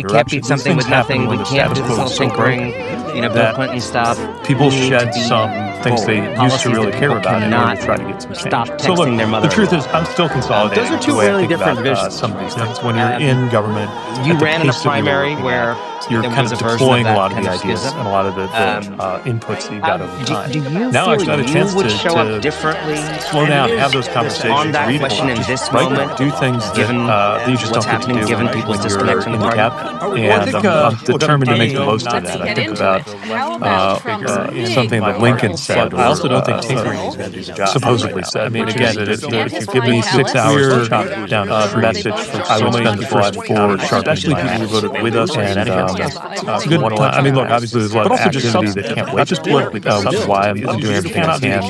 can't beat something with nothing. We can't do this whole tinkering, Bill Clinton stuff. People shed some things they used to really care about in order to try to get some change. Stop texting their mother. The truth is, I'm still consolidating. Those are two really different visions. Some of these things. When you're in government, you ran in a primary where you're kind of deploying a lot of the ideas and a lot of the inputs that you've got over time. Do you now feel I've got a chance would show up differently slow down, have those conversations, on that question in this moment, do things given that you just what's don't get to happening, do given people's disconnect from the party? And I'm determined to make the most of that. I think about something that Lincoln said. I also don't think tinkering is going to do the job. Supposedly said. I mean, again, if you give me 6 hours to chop down a message, I would spend the first 4 especially people who voted with us and it's a good time. I mean, look, obviously there's a lot of activity that can't wait. Not just politically, which is why I'm doing everything I can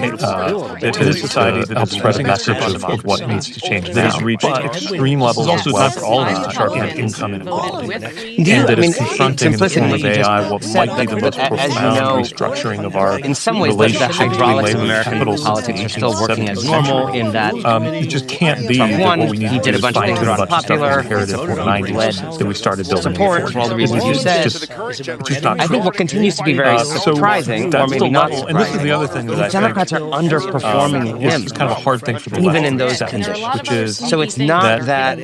to this society that helps spread a message of what needs to change. That has reached extreme levels. It's also time for all of us to sharpen income inequality. And that is confronting in the form of AI what might be the most profound restructuring of our in some ways, the hydraulics of American politics are still working as normal in that it just can't be one, what we need he did a bunch of things that are unpopular, that we started building support for all the reasons you said. I think what continues to be very surprising, or maybe not surprising, and this is the other thing that the Democrats are underperforming him. It's kind of a hard thing for the even in those conditions. Which is so it's not that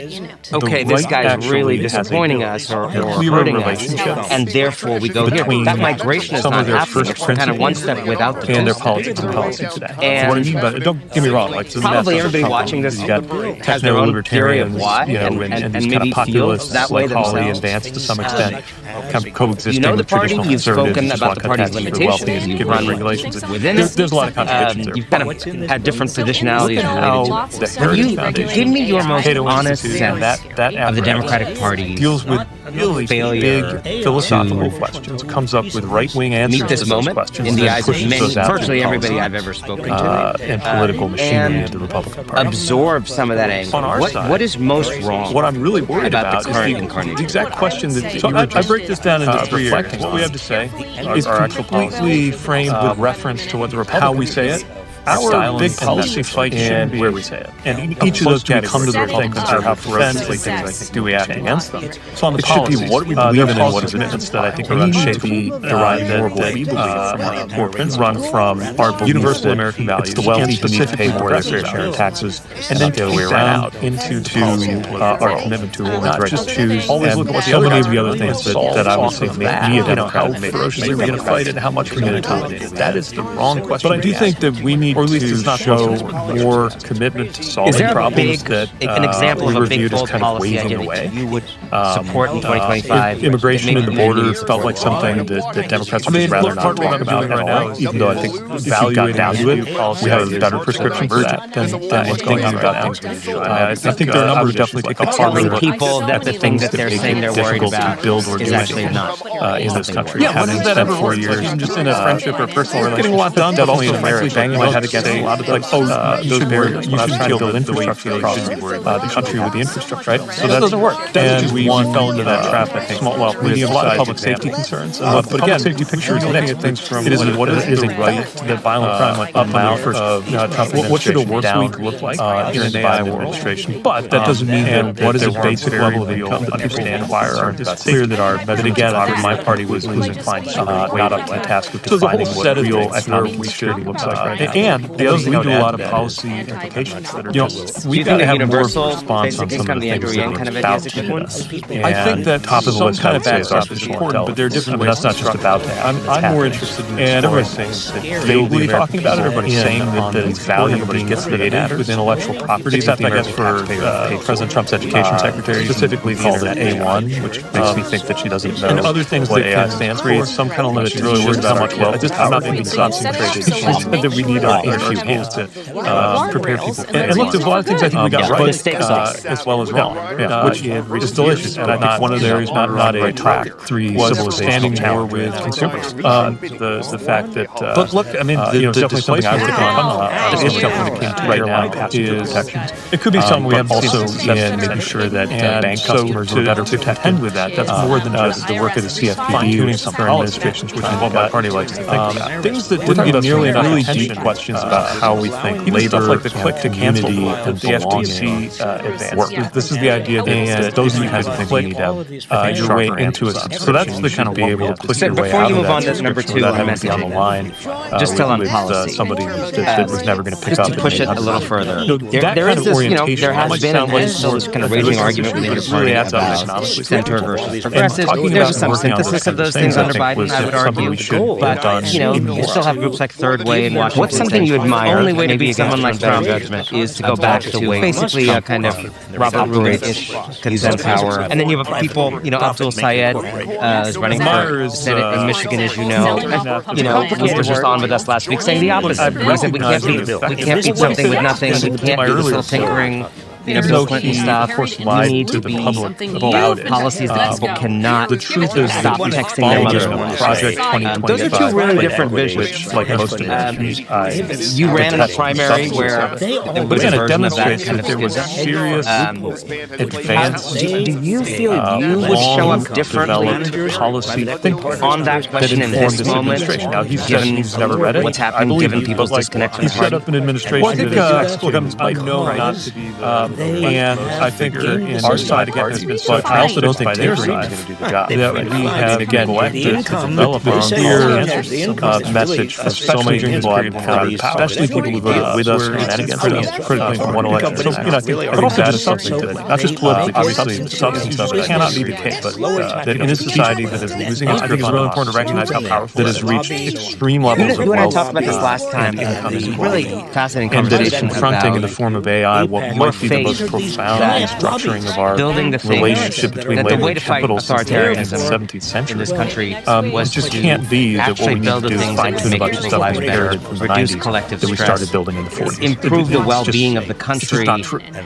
okay, this guy's really disappointing us or hurting us, and therefore we go here. That migration is not happening. It's kind of one step without the and their politics and policy today. And what I mean by it, don't get me wrong. Like probably everybody watching this has their own theory of why, and maybe feels that way themselves. And Vance to some extent, kind of coexisting you know the with party, traditional you've spoken conservatives, about the party's limitations, you've run regulations. Within there's a lot of contradictions there. You've kind of had different positionalities related to it. Give me your most honest sense of the Democratic Party deals with really big philosophical questions, comes up with right-wing answers meet this to moment those questions, in the eyes of virtually policy, everybody I've ever spoken to, and political machinery of the Republican Party. Absorb some of that anger. What is most wrong? What I'm really worried about the is current incarnation. The exact question that so I break this down into 3 areas. What we have to say is completely framed with reference to what how we say it. Our big policy fight should be where we say it. And each of those can come to the Republicans are how ferociously things I think do we act against them. So on the policy, what do we believe in and what is commitments that I think are going to shape derived more what we believe run from our universal American values. It's the wealthy beneath pay more their fair share of taxes, and then the other way around into our commitment to women's rights. Just choose always look at so many of the other things that I would say make me a Democrat. How ferociously we're going to fight it and how much we're going to tolerate it. That is the wrong question. But I do think that we need or at least it's not show more commitment to solving problems that an example of a big bold policy idea that you would support in 2025? Immigration and the border felt like something that Democrats would just rather not talk about at all, even though I think if you got down to it, we have a better prescription for that than what's going on about things we do. I think there are a number of definitely telling people that the thing that they're saying they're worried about is actually not in this country. Yeah, when has that ever 4 years, just in a friendship or personal relationship, getting a lot done, but also frankly banging my head against a lot of those barriers when I was trying to build infrastructure across the country with the infrastructure, right? So that doesn't work. And we fell into that trap, I think. Well, with a lot of public safety concerns. But again, safety picture is looking at things from what is a right that violent crime like up amount of Trump. What should a work week look like in the Biden administration? But that doesn't mean that what is a basic level of income that understand firearms. It's clear that our measure again, my party was inclined to not up to the task of defining what real economic security looks like right now. And the other thing we do a lot of policy implications that are just, we've got to have more response on some of the things that are about to hit us. I think that top of the list kind of is artificial intelligence, but there are different ways. That's not just about that. I'm more interested in everybody's saying that they will be talking about it. Everybody's saying that it's value, everybody gets created with intellectual property. Except, I guess, for President Trump's education secretary, specifically called that A1, which makes me think that she doesn't know. And other things what AI stands for. Some kind of limit to really worry about how much wealth. I'm not being concentrated. That we need a few hands to prepare people. And look, there's a lot of things I think we got right as well as wrong, which is delicious. And I think one of the areas not a track 3 was standing more with consumers. The fact that, but look, I mean, it's definitely something I would take on. It's something that came to right now is protections. It could be something we have also in making sure that bank customers are better protected with that. That's more than just the work of the CFPB some current administrations, which is what my party likes to think about. Things that didn't get nearly enough really deep questions about how we think labor, like the click to community, and the FTC advance. This is the idea that those are the kinds of things we need to have your way into a subscription. So that's the kind of be able to click your way out of that subscription number 2 without having to be on the line. Just still on policy. Somebody that was never going to pick up. Just to push it a little further. There is this, there has been and still this kind of raging argument within your party about center versus progressive. There's some synthesis of those things under Biden, I would argue. But, you still have groups like Third Way in Washington. What's something you admire? The only way to beat someone like Trump is to go back to basically a kind of Robert Ruiz-ish consent power. And then you have people, Abdul Sayed is running for Senate in Michigan, as you know. He was just on with us last week saying the opposite. He said we can't beat something with nothing. We can't do this little tinkering. Bill Clinton stuff. You need to be about policies that people cannot stop texting their mother. Project 2025. Those are two really different visions. Like most of you ran in a primary where there was a version of that kind of there was serious advance. Do you feel you would show up differently policy on that question in this moment, given never read it? What's happened, given people's disconnect from the party? He set up an administration that I know not to be and I think in our side again has been so. I also don't think their side is going to do the job. That we have again to develop a clear message for so many people out of power, especially people who voted with us and against us, critically from one election. So I think, but also just something that not just politically, obviously the substance of it cannot be the case, but that in a society that is losing its grip, I think it's really important to recognize how powerful that has reached extreme levels of wealth. You and I talked about this last time. Really fascinating conversation about confronting in the form of AI what might be the most profound restructuring of our relationship between labor and capital since the 17th century. In this country was just can't be that what we need to do is fine-tune a bunch of stuff we inherited from the 90s that we started building in the 40s. Improve the well-being of the country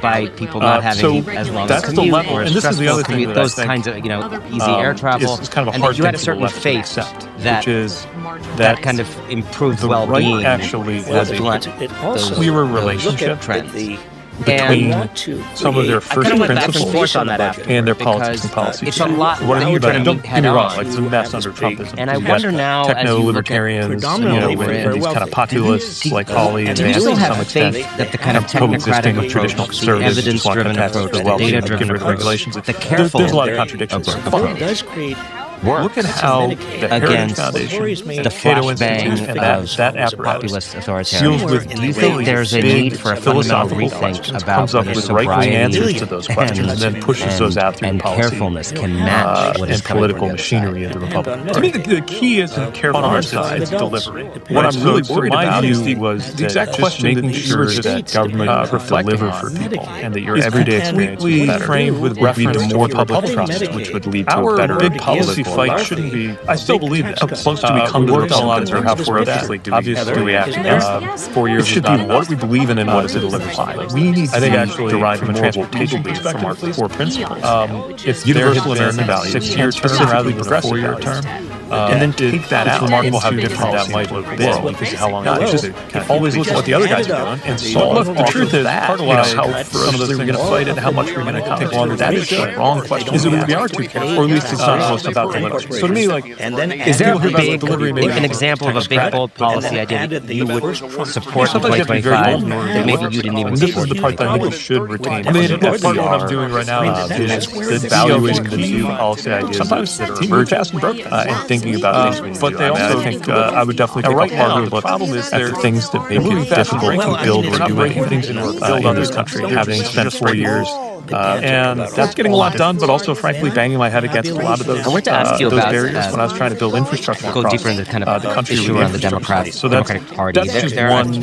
by people not having as long as commute or and this is the other thing that those kinds of easy air travel. It's kind of a and hard you had a thing certain to faith that is that kind of improved well-being. Right actually was a clearer relationship between some of their first principles and their politics and policies. It's a lot. What are you about? Don't get me wrong. Like it's a mess under Trumpism. And I wonder now, techno-libertarians, with these kind of populists like Hawley and Vance to some extent, that the kind of technocratic with traditional conservatives, evidence-driven approach, the data-driven approach, regulations. The careful. There's a lot of contradictions. It does create works Look at how the Heritage against Foundation, the Cato Institute, flashbang and of that apparatus populist deals authoritarianism. with Do you think there's a need for a fundamental philosophical rethink questions, about comes up whether with right-wing answers sobriety to those questions, and then pushes those out through and policy, carefulness can match what is and coming political from the other side? machinery of the Republican Party? To me, the key isn't carefulness, it's delivery. What I'm really worried about was the exact question making sure that government deliver for people, and that your everyday experience is better. Framed with reference to more public trust, which would lead to a better big policy fight shouldn't be. I still believe that. How close do we come to work on a lot of how far do we act? 4 years. It should be what do we believe in and what does it deliver by. We need to derive from a transportation perspective from our core principles. If universal American values, 6-year term rather than a 4-year term. And then take that out. It's remarkable how different that might have been because of how long it was. Always look at what the other guys are doing and solve. Look, the truth is, part of why how some of those things are going to fight it, how much we're going to take longer. That is the wrong question. Is it we are too careful, or at least it's not most about delivery. So to me, like, is there a big, an example of a big, bold policy idea that you would support in 2025 that maybe you didn't even support? This is the part that I think we should retain. I mean, part of what I'm doing right now is evaluating the new policy ideas sometimes that are emerging fast and broken and thinking about things. But they also think I would definitely take a harder look at the things that make it difficult to build or do anything in this country, having spent 4 years. And that's getting a lot done, but also, frankly, banging my head against a lot of those barriers when I was trying to build infrastructure. Go deeper into kind of the country issue around the Democratic Party. That's just one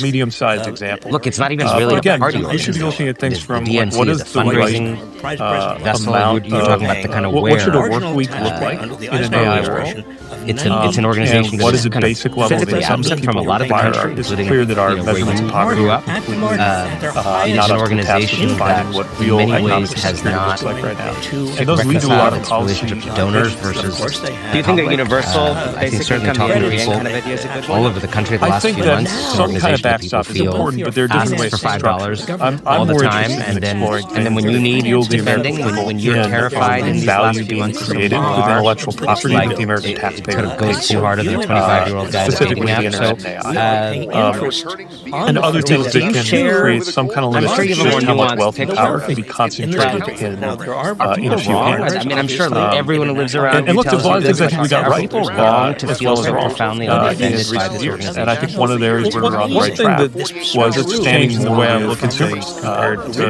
medium-sized example. Look, it's not even really a party. We should be looking at things from what is the fundraising vessel. You're talking about the kind of what should a work week look like in an AI world? It's an organization what that is the basic level physically absent from a lot of the country, it's including clear that our measurements of poverty grew up. It's an organization that in many ways has not and those lead to a lot of relationship to donors versus. Do you think that Universal, I think certainly talking to people all over the country the last few months, it's an organization that people feel asks for $5 all the time, and then when you need defending, when you're terrified in these last few months, created with intellectual property like the American taxpayer could go too hard on the 25-year-old guy specifically the internet and other things that can create some kind of limitation on how much wealth and power can be concentrated in a few hands. I mean, I'm sure everyone who lives around and look, there's a lot of things I think we got right. Wrong to feel so profoundly offended by this organization. And I think one of the areas where we're on the right track was changing the way I look at consumers compared to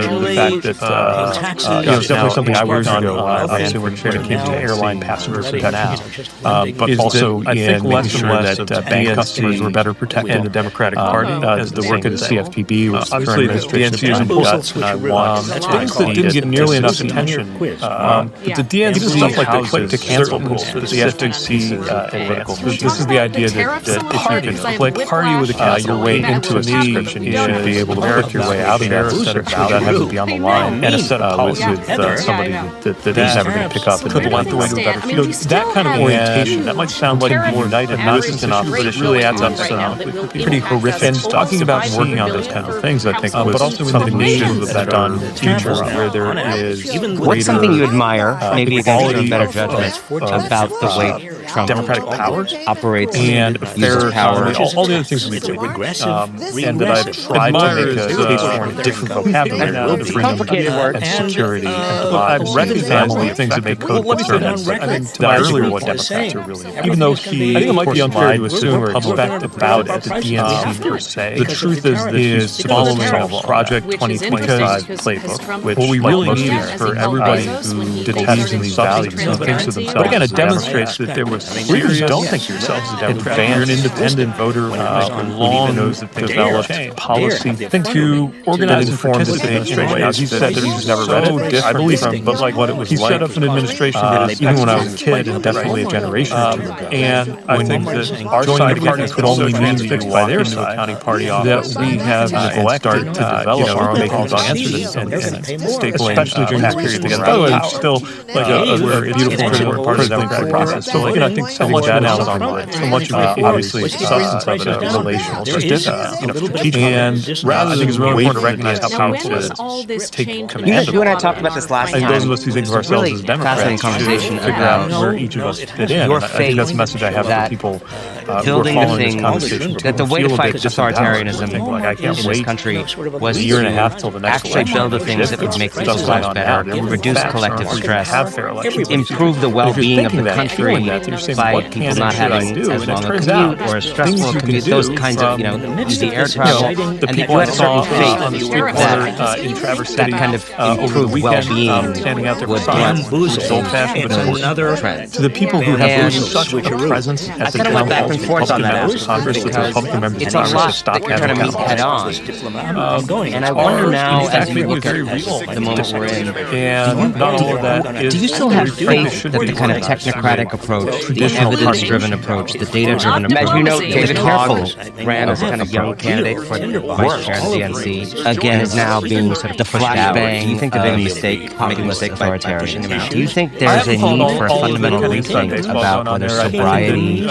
the fact that it's definitely something I worked on obviously when it came to airline passengers now. But also in making sure that bank customers were better protected in the Democratic Party. The work of the CFPB was obviously the DNC is important. Things that didn't get nearly enough attention. The DNC stuff like the click to cancel rules for the FTC advanced. This is the idea that if you can click party with your way into a subscription, you should be able to click your way out of there instead of that having to be on the line and a set of policy with somebody that is never going to pick up and could want the way to a better field. That kind of orientation, that might sound like more united, not just enough, but it really adds up to pretty horrific. And talking about and working on those kinds of things, I think, but also something we should have done in the future where there is what's something you admire, maybe against your better judgment, about the way Trump democratic powers operates and fair power, all the other things we do, and that I've tried to make a case for a different vocabulary, freedom and security. I've recognized the things that make code conservative. I think to my earlier what Democrats are really, even though I think it might be unfair to assume or expect about it, the DNC per se. The truth is following Project 2025 playbook, which what we really need is for everybody who detests these values and thinks of themselves. But again, it demonstrates that there was serious. Don't think yourselves a Democrat. You're an independent voter who long developed policy to organize and participate in ways. He said that he's never read it. I believe him, but like what it was like. He set up an administration that is, even when I was a kid and definitely a generation or two ago. And I think that our side party could only mean fixed by their side county party office that we have started to develop our own answers and especially during this period together. By the way, it's still like a beautiful critical part of the democratic process. So I think so much of that is online. So much of it, obviously, the substance of it is relational, strategic. And rather than it's really important to recognize how powerful it is, take command. You and I talked about this last time. And those of us who think of ourselves as Democrats fascinating conversation figure out where each of us fit in. I think that's the message I have for people building we're the following this things conversation that the way feel to a fight bit authoritarianism disempowered. Like, I can't in this wait country was a year and a to half till the next actually election. build the things that would make people's Stuff's lives going on better, now. reduce Facts collective aren't stress, have fair elections. improve the If you're well-being of thinking the that, country feeling that, you're saying, by what people can not should I having do? as And it long a turns commute out or a stressful things you can commute, do those kinds of, easy air travel. the And people you I had a saw certain faith on the street that corner in Traverse that City kind of over the improved weekend, well-being standing out there would for signs, which is old-fashioned, but important. To the people who have such a presence at the I kind of went back and forth on that members of Congress, with the Republican members it's of a Congress to lot stop that you're trying to meet head on. And I wonder now, as you look at the moment we're in, and not all of that is. do you still have faith that the kind of technocratic approach, the evidence-driven approach, the data-driven approach? As you know, David Hogg ran as a kind of young candidate for vice chair of the DNC. Again, is now being sort of pushed out. Do you think the big mistake, making a mistake authoritarianism? Do you think there's a need for a fundamental rethink about whether sobriety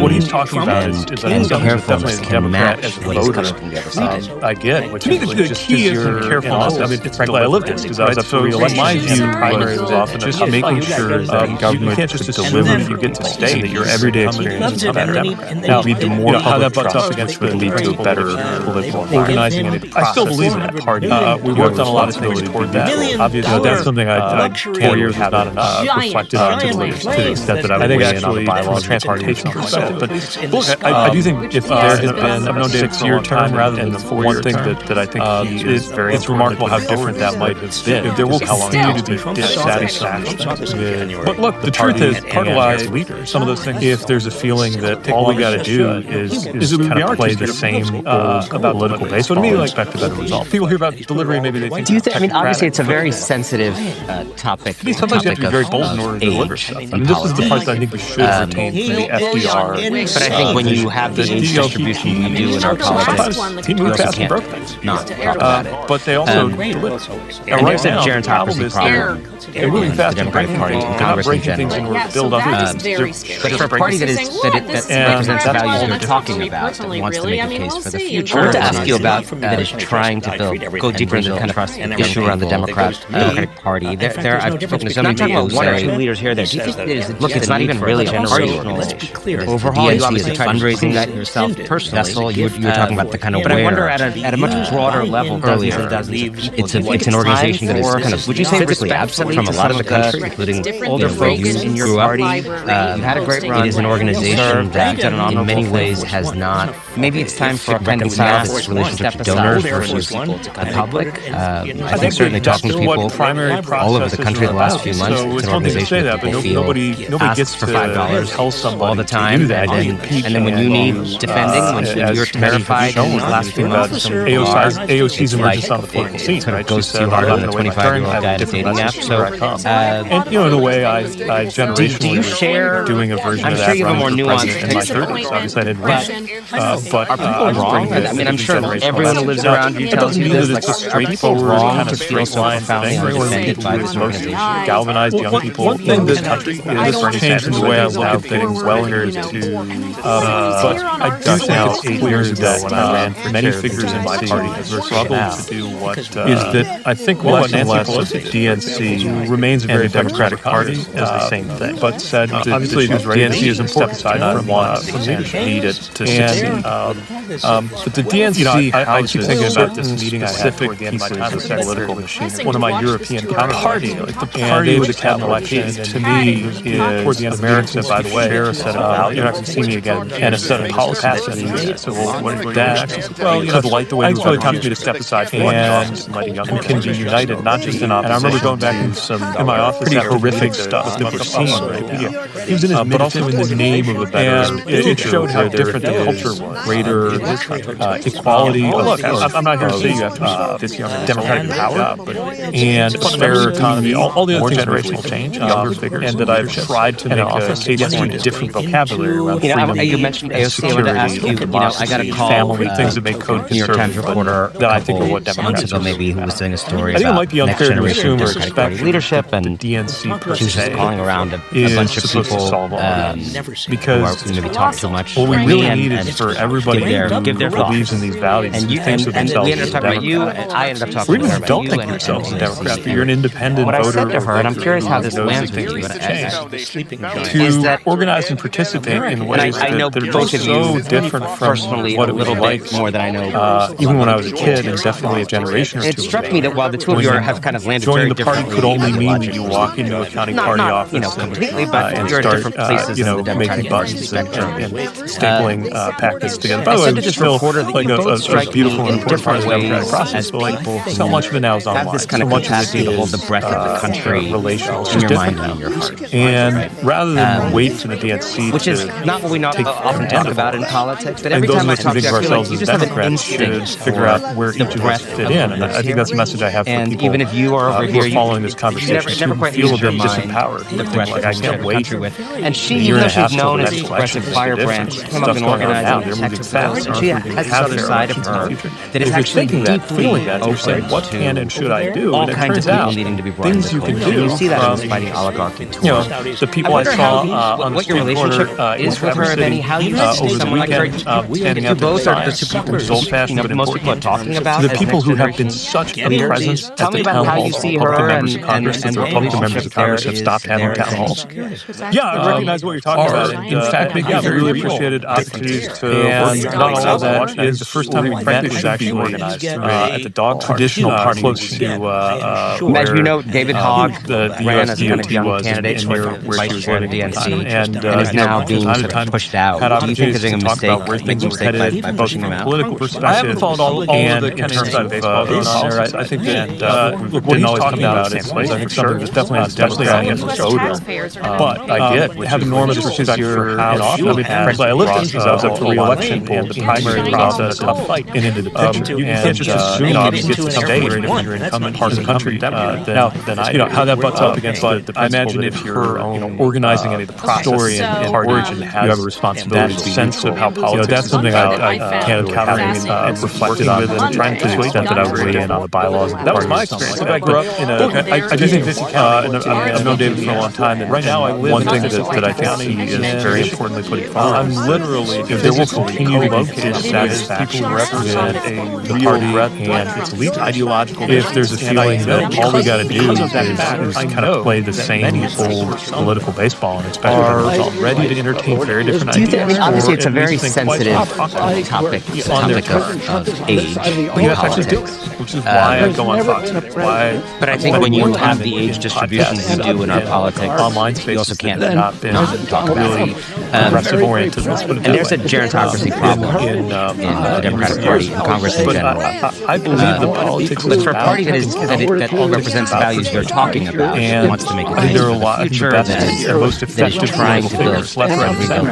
what he's talking about is and carefulness can match what he's coming from the other side? I get, which is the key is carefulness. I mean, frankly, I lived this because I was up for re-election. My view primary was often just making sure that government can't just deliver that you get to stay, that your everyday experience is better. Now, lead to more how that butts up against would lead to a better political organizing. I still believe in that party. We worked on a lot of things toward that. Obviously, that's something I 4 years have not reflected on to the extent that I would weigh in on the bylaws transportation perspective. But look, I do think if there has been a 6-year term rather than the 4-year thing that I think is very it's remarkable how different that might have been. If there will continue to be dissatisfaction with. But look, the truth is, part of why some of those things, if there's a feeling that all we got to do is kind of play the same about political base, so to me, like, expect a better result. People hear about delivery, maybe they think. Do you think? I mean, obviously, it's a very sensitive topic. Sometimes you have to be very bold in order to deliver stuff. I mean, this is the part that I think we should retain from the FDR. But I think when you have the age distribution we do in our politics, he moved fast and broke things. Not talk about it. But they also deliver. And there's a gerontocracy problem. They're moving fast. The Democratic Party and Congress in general. But for a party that represents the values you're talking about, that wants to make a case for the future, I want to ask you about that is trying to go deeper into the kind of issue around the Democratic Party. I've spoken to some people who say, leaders here, there. Do you think look, it's not even really a generational overhaul. You obviously fundraising that yourself personally. You're talking about the kind of. But I wonder at a much broader level, dozens and dozens of people. It's an organization that is kind of, would you say, physically absent from a lot of the country, including older folks in your party. You had a great run. It is an organization that, in many ways, has not. Maybe it's time for a reconcile its relationship to donors versus the public. I think certainly talking to people all over the country the last few months, it's an organization that people feel asks for $5 all the time, and then when you need defending, when you're terrified in these last few months, AOC's emergence on the political scene, it goes too hard on the 25-year-old guy at a dating app. So, and in a way, I generationally doing a version of that. I'm sure you have a more nuanced in my 30s. Obviously, I didn't run. But are people wrong? I mean, I'm sure everyone who lives around you tells you this. Like, are people wrong to feel so profoundly undefended by this organization? Galvanized young people. One thing that has changed in the way I look at things well into. But I do think it's 8 years ago when I ran for many figures in my party have struggled to do what is that I think what Nancy Pelosi, DNC, remains a very Democratic party is the same thing. But said obviously the DNC is important aside from leadership needed to succeed. But the DNC, I keep thinking about this meeting I had toward the end of my time with that political machine. One of my European counterparts, like the party with the cabinet election, to me is toward the end of America, by the way, share a set of values. You're not going to see me again, and a set of policies. So that, well, you know, light the way. I think it's really time for me to step aside and can be united, not just in opposition. And I remember going back in my office, pretty horrific stuff that we're seeing right now. But also in the name of a better, and it showed how different the culture was. Greater equality. Look, I'm not here to say you have to be this democratic power, and a fairer economy, all the other things, generational change, younger figures, and that I've tried to make a case for different vocabulary around freedom. You mentioned AOC. I wanted to ask you. I got a call. Family things that make code New York Times reporter that I think are what Democrats months ago, maybe, who was doing a story about it might be next generation to Democratic Party leadership, and DNC she was just calling around a bunch of people because who maybe talk too much. What we really need is for everybody give their believes in these values. And we ended up talking about you, and I ended up talking about you. Don't think yourself a Democrat, but you're an independent voter. What I said to her, and I'm curious how this lands with you, to organize and participate in ways I know that they're both just of you so different from personally what a it was little like bit more than I know. even when I was a kid, and definitely a generation or two It struck me that while the two of you have kind of landed joining very the party differently, could only mean that you walk into a county party office completely, but and you're start, at different places in the Democratic making buttons spectrum. and stapling packets together. By the way, said to it's this still reporter that like you a both strike beautiful me and in important part of the different democratic ways process. as But like, people so much of it now is online. have this kind of so much capacity to hold the breadth of the country relational in your mind and in your heart. And rather than wait for the DNC, which is not what we often talk about in politics, but every those time of I us talk who to you, think I of feel like ourselves you as just have an Democrats should instinct figure out where each of us fit in, and I think that's the message I have for and people. even if you are over who here, are following this conversation, you never quite feel a lose your bit mind disempowered. the breadth Like, that I you can't the wait. country with. And she, a year even though and a half she's till known the as next the progressive election, firebrand, it's came up different. and Stuff's going on now. organized They're in moving Texas. fast. And she has this other side of her that is If actually you're thinking that, deeply feeling that, you're saying, open what can and should I do? all And it kinds of turns people out, needing to be brought things into you can coalition. do. You see that in from, the Fighting Oligarchy tour. You know, the people I saw on the what your street relationship corner is with her, and then how you over see the someone like her. weekend, If standing you out there both are the signs, two people which is old-fashioned but most people are important. talking about. To the as people next who have been generation such a leaders. presence Tell at me the about town how you halls, see Republican her members of Congress, and the the Republican members of Congress have stopped having town halls. Yeah, I recognize what you're talking about. And, in fact, we really appreciated opportunities to work. Not all of that is the first time we met was actually organized at the dog traditional party close to as you know, David Hogg the ran US as a kind of DOT young was candidate where for she vice was chair of living the at the time. DNC And is now being sort of pushed out. Had Do you think opportunities there's a to talk mistake? about where things were headed, both pushing from them a out? political perspective. I haven't followed all of the in terms of baseball going on there. I think that what he's talking about is I think something that's definitely on the shoulder. But I did have enormous respect for how I lived in because I was up for re-election and the primary process of fighting into the picture. You can't just assume that you get to stay if you're in incumbent part of the country. Then how that butts up against the I imagine if you're organizing any of the process and origin, you have a responsibility to sense of how politics. That's something I can't encounter and reflected on and trying to the extent that I would weigh in on the bylaws. That was my experience. I grew up in I do think I've known David for a long time. And right now, I live one thing that I think he is very importantly putting forward. I'm literally, if there will continue to be dissatisfied people who represent the party and its legal ideological. If there's a feeling that all we got to do is kind of play the same old political baseball and expect results, ready to entertain very different ideas. Obviously, it's a very sensitive topic. It's a topic of age in politics. Which is why I go on Fox. But I think when you have the age distribution that you do in our politics, online space, you also can't not been really progressive oriented. And there's a gerontocracy problem in the Democratic Party and Congress in general. I believe the politics but for a party that represents the values you're talking about and wants to make a there are a lot of future that is trying to build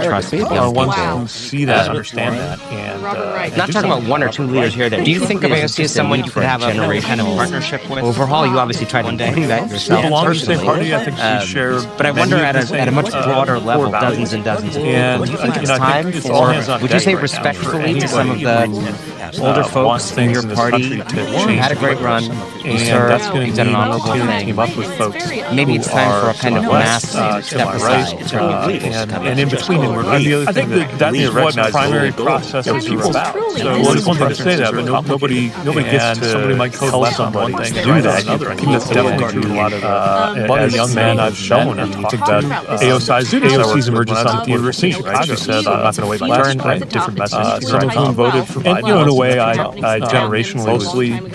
trust are ones who see that, understand that, and not talking about one or two leaders here or there. Do you think of AOC as someone you could have a kind of partnership with? Overall, you obviously tried to bring that yourself. Belong to the same party. I think we share. But I wonder at a much broader level, dozens and dozens of people. Do you think it's time for? Would you say respectfully to some of the older folks in your party who had a great run, you served, you've done an honorable thing? Maybe it's time for a kind of mass step aside. And in between, I think that's what primary processes are about. So it's one thing to say that, but nobody gets to somebody might tell someone to do that. I think that's definitely true. A lot of as a young man, I've shown and talked about AOC's emergence on the university. Chicago said, "I'm not going to wait my turn." I had different messages. Some of whom voted for Biden. And in a way, I generationally was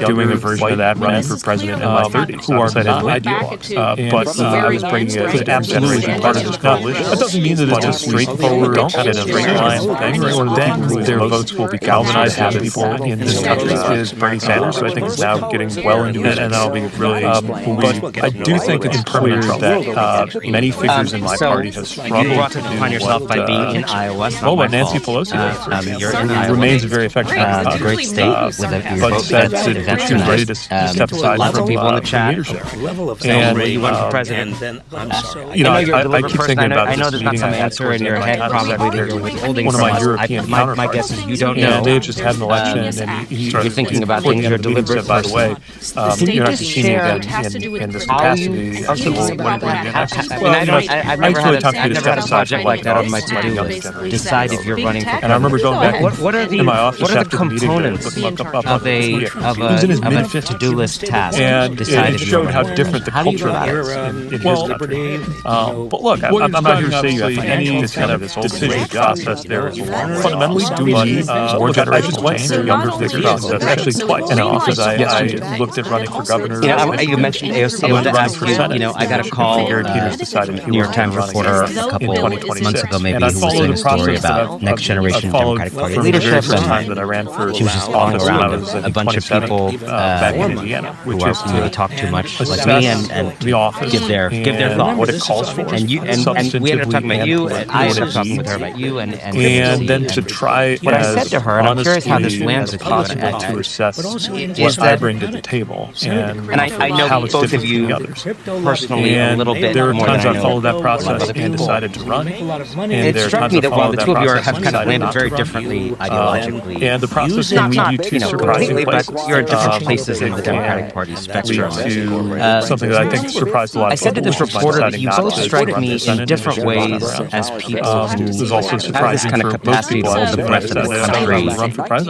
doing a version of that, running for president in my 30s. Who are not ideologues, but I was bringing an absolutely part of this coalition. That doesn't mean that it's a straightforward kind of straight line thing. Their votes will be galvanized to people in this country. Is Bernie Sanders, so I think it's now getting well into it, and that'll be really. But I do think it's clear that many figures in my party have struggled you brought to it do upon yourself by being in Iowa. Oh, but Nancy Pelosi you're in Iowa. remains a very effective a great state with a but said that she's ready to step aside lots of people in the chat. And you went for president. You know, I know you're a deliberate keep person. thinking about I know there's not some answer in your head probably that you're withholding one of from my us. European My guess is you don't know. They just had an election, and you're thinking about things. You're a deliberate by the way. You're not seeing me in this capacity. I've never had a project like that on my to-do list. Decide if you're running for president. And I remember going back what are the in my office after the meeting components of a to-do list task and decided it showed how different the culture is in his country. But look, I'm not here to say you have any kind of decision process there is fundamentally do we need more generational change or younger figures? Actually twice now, because I looked at running for governor. You mentioned AOC. I wanted to ask you, I got a call, Gary Peters decided he New York Times reporter a couple months ago maybe, who was doing a story about next generation Democratic Party leadership, and she was just following around a bunch of people back in Indiana, who really talk too much like me and give their thoughts. What it calls for. And we ended up talking about you, and I ended up talking with her about you, and then to try what I said to her, and I'm curious how this lands with you, to assess what I bring to the table, and I know both of you personally a little bit more than I know followed that process and decided to run. It struck me that while the two of you have kind of landed very differently ideologically, and the process not surprising completely, but you're at different places in the Democratic Party spectrum. Something that I think surprised a lot of people. I said to this reporter that you both strike me in different ways as people who have this kind of capacity to hold the breadth of the country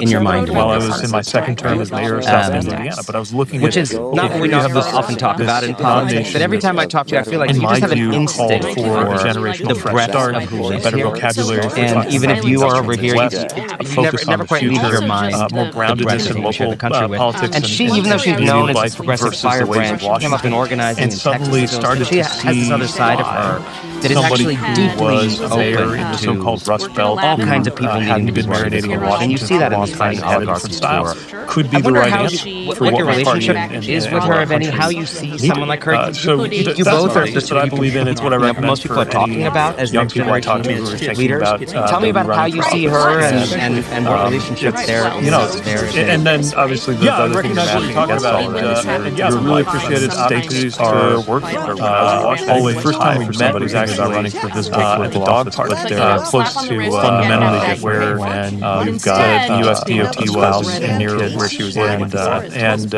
in your mind. While I was in my second term as mayor of South Indiana, but I was looking at which is not what we often talk about in politics, but every time I talk to you, I feel like you just have an instinct for the breadth of who lives better here. vocabulary. And even if you are over here, you never quite leave your mind more groundedness in local politics. And she, even though she's known as a progressive firebrand, she came up in organizing and suddenly started she has this other side of her that is actually deeply open in the so-called Rust Belt. All kinds of people needing to be marinating in Washington, and you see that in these kind of oligarchy tour. Could be the right answer. What your relationship is with her, if any, how you see someone like her. You both are just what I believe in. It's what I recommend. Most people are talking about as young people leaders. Tell me about how you see her and what relationships there. And then obviously the other things that you're talking about. You're really appreciated states to work with her. Always first time we met was actually about running for this at the dog park. They're close to fundamentally get where we've got USDOT was near where she was living, and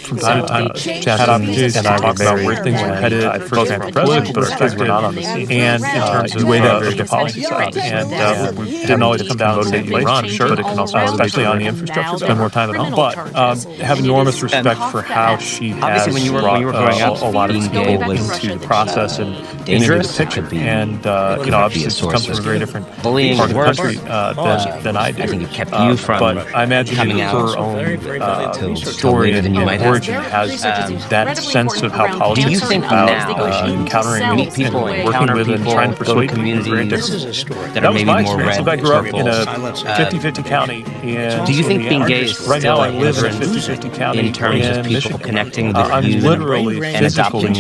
from time to time had opportunities to talk about where things were headed. I first ran for president, but our kids were not on the scene. And in terms of the way that the policy side, and we didn't always come down to motivate you to run, sure, but it can also, especially on the infrastructure, spend more time at home. But have enormous respect for how she has brought a lot of people into the process and into the picture. And obviously she comes from a very different part of the country than I do. I think it kept you from but I imagine her own story and origin has that sense of how politics is about encountering people and working with and trying to persuade communities that are maybe more red. I grew up in a 50-50 county. Do you think being gay is right now I live in a 50-50 county in terms of people connecting with you and adopting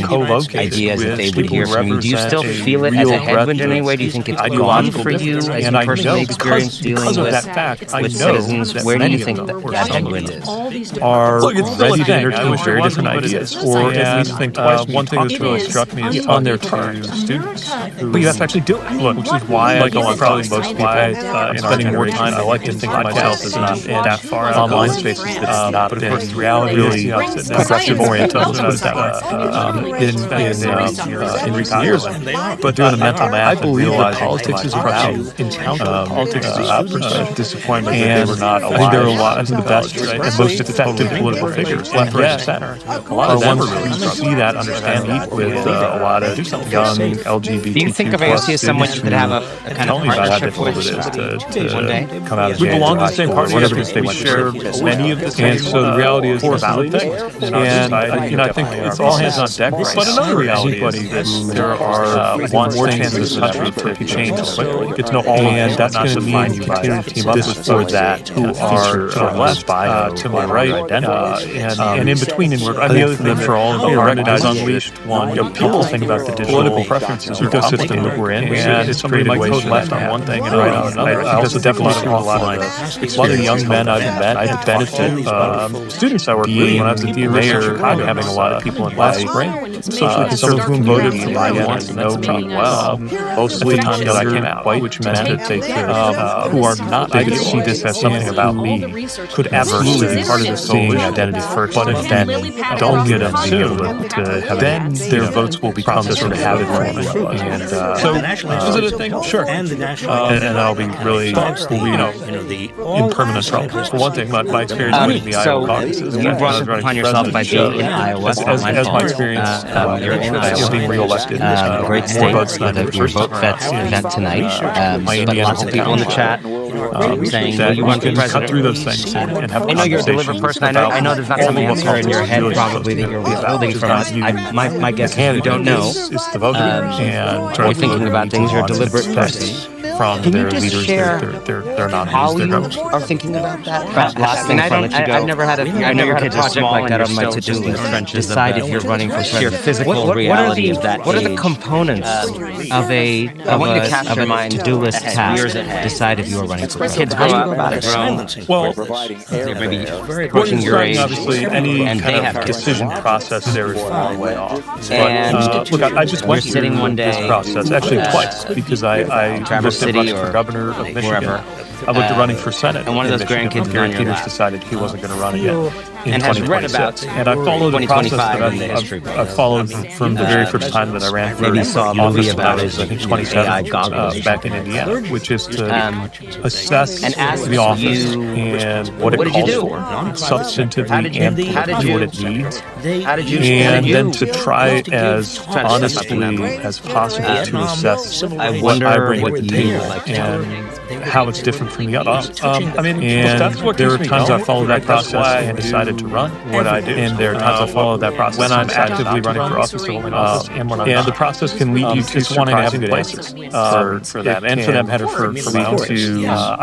ideas that they would hear from you? Do you still feel it as a headwind in any way? Do you think it's gone for you as you personally experience dealing with citizens? Where do you think that headwind is? Are ready to entertain very different ideas, or at least think twice. One thing that's really struck me is on their two students. But you have to actually do it. Look, which is why I go on probably most people spending more time. I like to think of myself as not in that far online spaces. That's not. But of course, the reality really progressive oriented in recent years. But doing the mental math, I believe that politics is about encounter. Politics is about disappointment. And I think there are a lot of the best and most effective political figures, left, right, center, are ones who see that, understand that, with a lot of young LGBT. Do you think of AOC as someone you could have a kind of partnership with one day? Come out we belong to the same party. We share many of the same. And so the reality is a valid thing. And I think it's all hands on deck. But another reality is that there are more chances in this country to change quickly. It's no and that's going to mean you continue to team up with those that who are to the left, to my right, and in between. And the other thing for all of them, recognize unleashed one. People think about the digital political preferences ecosystem that we're in. And it's created ways left on one thing and right on another. I also definitely see a lot of the young men I've met. I had benefit students I worked with when I was at the mayor, having a lot of people in last spring, some of whom voted for my want to know Trump. Mostly at the time that I came out, which meant that they could, who are not, they could see this as something about me, could absolutely be part of this being identity first, but if then don't get them soon, to have then their votes will become sort of habit forming. And so, is it a thing? Sure. And I'll be really, in permanent trouble. For one thing, my experience with the Iowa caucuses, you brought it upon yourself by being in Iowa. As my experience, being reelected, great state with your vote event tonight. But lots of people in the chat saying that you want to cut through those things and have. I know you're a deliberate person. I know there's not some answer in your head probably that you're withholding from us. My guess is you don't know. It's the voter, and you're thinking about things. You're a deliberate person. From Can their you just leaders, share they're not how you are thinking about that? Last thing before I let you go. I've never had a project like that on my to-do list. Decide if you're running for president. Physical reality of that. What are the components of a to-do list task? Decide if you are running for president. Kids grow up. Well, they're maybe approaching your age, obviously, any and they have decision process there is far way off. And look, I just went you're sitting one day this process actually twice because I Traverse looked at City running for governor of Michigan. wherever. I looked at running for Senate. And one of those grandkids Gary on your Peters lap. decided he wasn't going to run again in And has read about 2026. And I followed the process that I've followed from the very first time that I ran for maybe saw a movie office about when I was, it, I think, AI 27 goggles. back in Indiana, which is to assess and as the office you- and what what it did you calls do? for, substantively and politically what it needs, and then to try as honestly as possible to assess what I bring to the table and how it's different from the others. And there are times I followed that process and decided to run what I do, and there are times I followed that process when I'm actively running for office, and the process can lead you to wanting to have good answers for them, and for them, Heather, for me to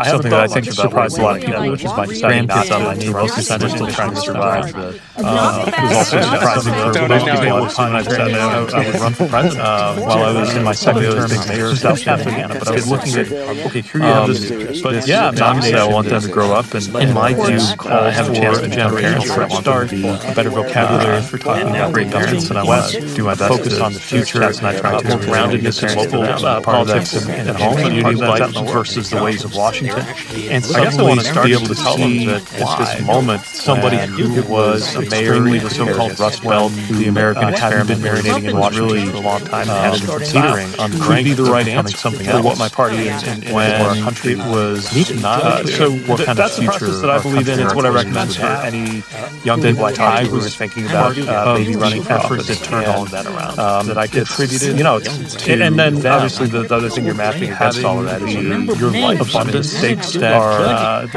something that I think surprised a lot of people, which is my deciding not to run for office. I'm still trying to survive. It was also surprising for most people at the time I decided I would run for president while I was in my second term as mayor of South Carolina. But I was looking at, okay, here you have this, but yeah, obviously I want them to grow up and, in my view, have a chance to generate a fresh start, a better vocabulary for talking about great governance, and I want to do my best focus on the future, and I try to have groundedness in local politics and home community life versus the ways of Washington. And so I guess I want to be able to tell them that at this moment, somebody who was a mayor, the so-called Rust Belt, the American had been marinating in Washington for a long time, and had been considering could be the right answer something for what my party and when our country was not. So what kind of future? That's the process that I believe in. It's what I recommend to any young people like I who is thinking about maybe running for office that turn all of that around. That I contributed, and then obviously the other thing you're mapping against all of that is your life abundance stakes that are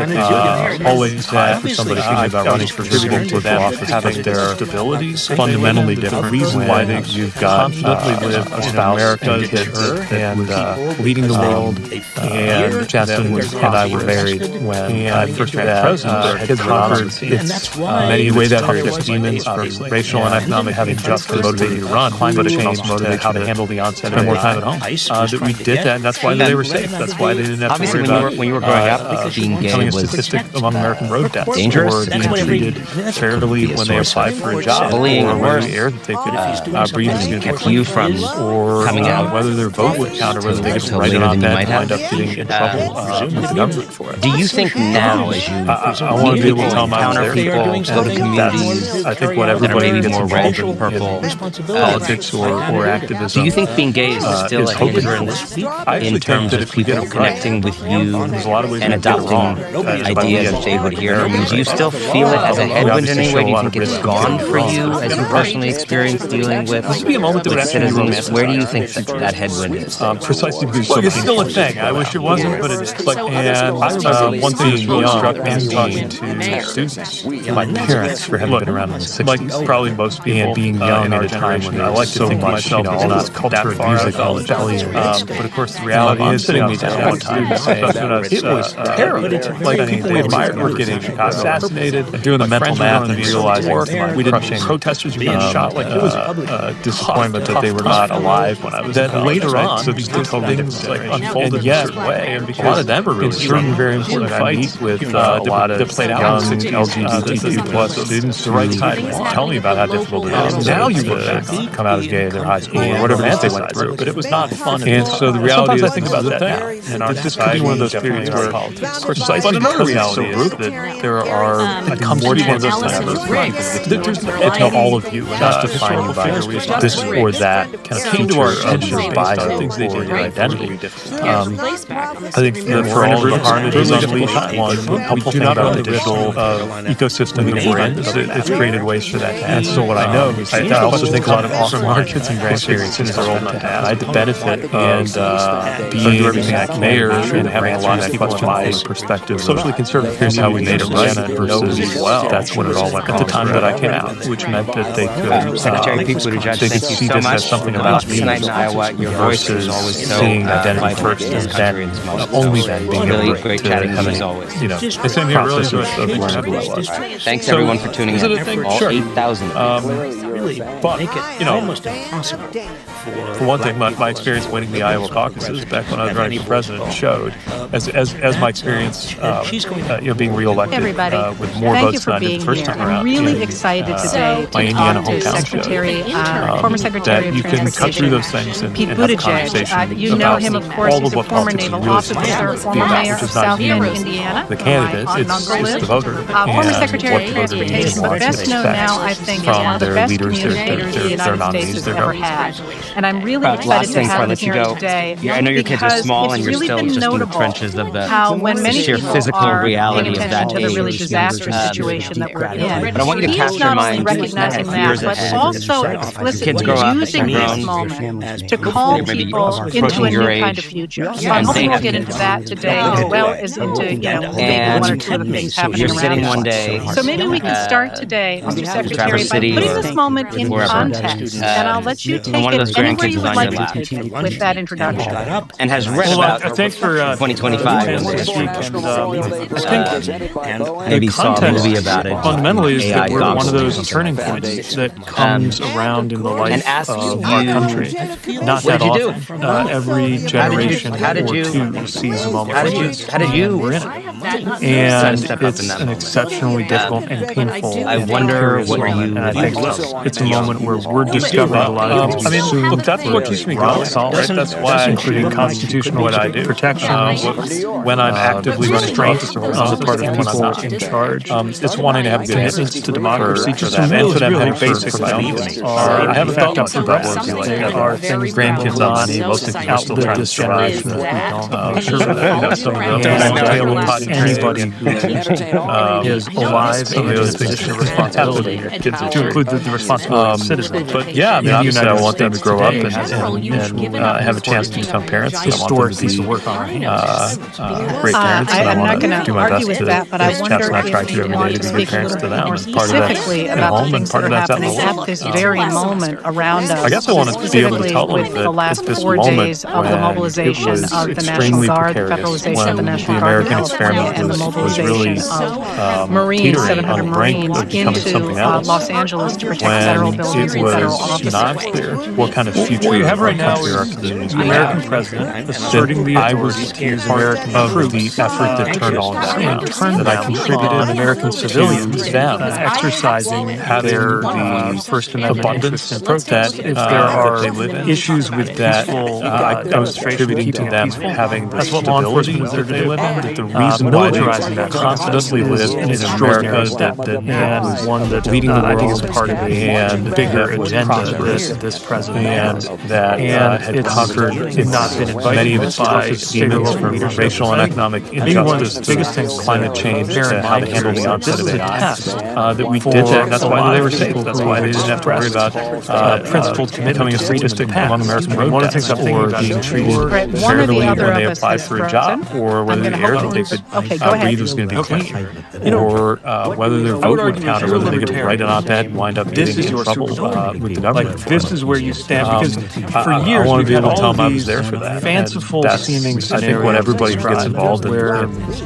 always that for somebody thinking about running for political office, having their stability fundamentally different. The reason why you've got confidently live a spouse America and kids and leading the world, and Justin and I were married when I first ran for president. His conquered its many ways that are different demons, racial and economic, having just motivated you to run, climate change, motivated how to handle the onset, spend more time at home. That we did that, and that's why they were safe. That's why they didn't have to worry about when you were growing up, being gay becoming a was statistic among American road deaths, dangerous, or being treated fairly when they applied for a job, bullying or or whether worse, the air that they could breathe is going to kept you from or coming out, whether their vote would count, or whether they get to write it on that and wind up getting in trouble with the government for it. Do you think now, as you I want to be able to tell them I was encounter there, people, go to communities I think what that are everybody maybe gets more red involved than in purple, politics or activism. do you think being gay is still a hindrance in terms of people connecting with you and adopting ideas that they would hear? I mean, do you still feel it as a headwind in any way? Do you think it's gone for you as you personally experience dealing with citizens? Where do you think that headwind is? Precisely because it's still a thing. I wish it wasn't, but it is. And one thing that really struck me is talking to students, my parents, for having been around in the 60s. Like probably most people, being young at a time when I like to think myself as not culture of music, all the values. But of course, the reality is sitting me down one time it was terrible. Like they admired were getting assassinated, doing the mental math and realizing we didn't protesters were being shot. Like it was a disappointment that they were not alive when I was there. Later on, so these things like unfolded in a certain way, and because a lot of them were really struck fighting very important fights with a lot of young LGBTQ plus students. The right side tell me about how difficult it is. Now you look back, come out as gay in their high school or whatever it is they went through, but it was not fun. And so the reality is, I think about that now. And this could be one of those periods where politics. But another reality is that there are, I think, more than those times. It's not all of you justifying by this or that kind of future of your bias or your identity. I think that for all of the harmonies unleashed, one helpful thing about the digital ecosystem that we're in is it's created ways for that to happen. And so what I know is I also think a lot of awesome our kids and grandparents in their old to have. I had the benefit of being everything I can mayor and having a lot of people in my perspective. Socially conservative, here's how we made it right versus that's what it all went at the time that I came out, which meant that they could Secretary Pete Buttigieg, they could see this as something about me tonight in Iowa. Your voice is always so seeing identity first and then only then being able great chatting as always. You know, it's in here really good of learning who I was. Thanks everyone for tuning in. All 8,000. But you know, almost impossible. For one thing, my experience winning the Iowa caucuses back when I was running for president showed, as my experience, being reelected with more votes than I did the first time around. I'm really excited today to talk to Secretary, former Secretary of Transportation. You can cut through those things and Pete have a conversation Buttigieg. You know him, of course. He's a former naval officer, former mayor of South Bend, Indiana. The candidate, it's the voter. Former Secretary of Transportation, but best known now, I think, as one of the best communicators the United States has ever had. And I'm really excited to have him here today. I know your kids are small and you're still just in the trenches of the sheer physical reality of that to the really disastrous situation that we're in. But I want you to capture not only recognizing that, but also explicitly using this moment to call people into a new kind of future. So I'm hoping we'll get into that today, as well as into, maybe one or two of the things happening you're around sitting us. one day. So maybe we can start today, Mr. Secretary, by putting this moment in context, and I'll let you take it anywhere you would like to take it with that introduction. And has read about thanks for 2025. Maybe saw a movie about it. Fundamentally, is that we're one of those turning points that comes around in the life of our country. Not that often. Every generation or two sees a moment like this. How did you? We're in it. And it's an exceptionally difficult and painful. I wonder what you. And I think it's a moment where we're discovering a lot of things. I mean, look, that's what keeps me going. Right? That's why, including constitutional what I do, protection. When I'm actively running for office on the part of people in charge, it's wanting to have commitments to democracy, just and for them having basic needs. I have a thought up for that. There are things grandkids on me, most of you still trying to survive. Some of them anybody who is alive and has a position of responsibility to include the responsibility of citizens. But yeah, I mean, obviously I want them to grow up and have a chance to become parents. Historic piece of work on our hands. Great parents. I'm not going to argue with to that, but I wonder if you want to speak a little bit more specifically about the things that are happening at this very moment around us. I guess I want to be able to tell them that the last 4 days of the mobilization of the National Guard, the federalization of the National Guard, and the mobilization of Marines, 700 Marines into Los Angeles to protect federal buildings and federal offices. Not clear what kind of future we have right now is the American president asserting the authority as American of the effort that turned all of that around. That I contributed American civilians them exercising their First Amendment abundance and protest. If there are issues with that, I was contributing to them having the stability that they live in. That the reason why they constantly live in America that was one that leading the world, I think, is part of a bigger agenda. This president and that had conquered, if not been invited, many of its toughest demons from racial and economic injustice. The biggest things, climate change, to how to handle the onset of AI. That we did that. That's why they were safe. That's why they didn't have to worry about principled becoming a statistic among American road deaths or being treated fairly when they applied for a job, or whether the air that they could breathe was going to be clean, or whether their vote would count, or whether they could write an op-ed and wind up getting is your trouble with the government. Like, this is where you stand, because for years I want to be able to tell all them I was these there for that. fanciful seeming I think when everybody gets involved in politics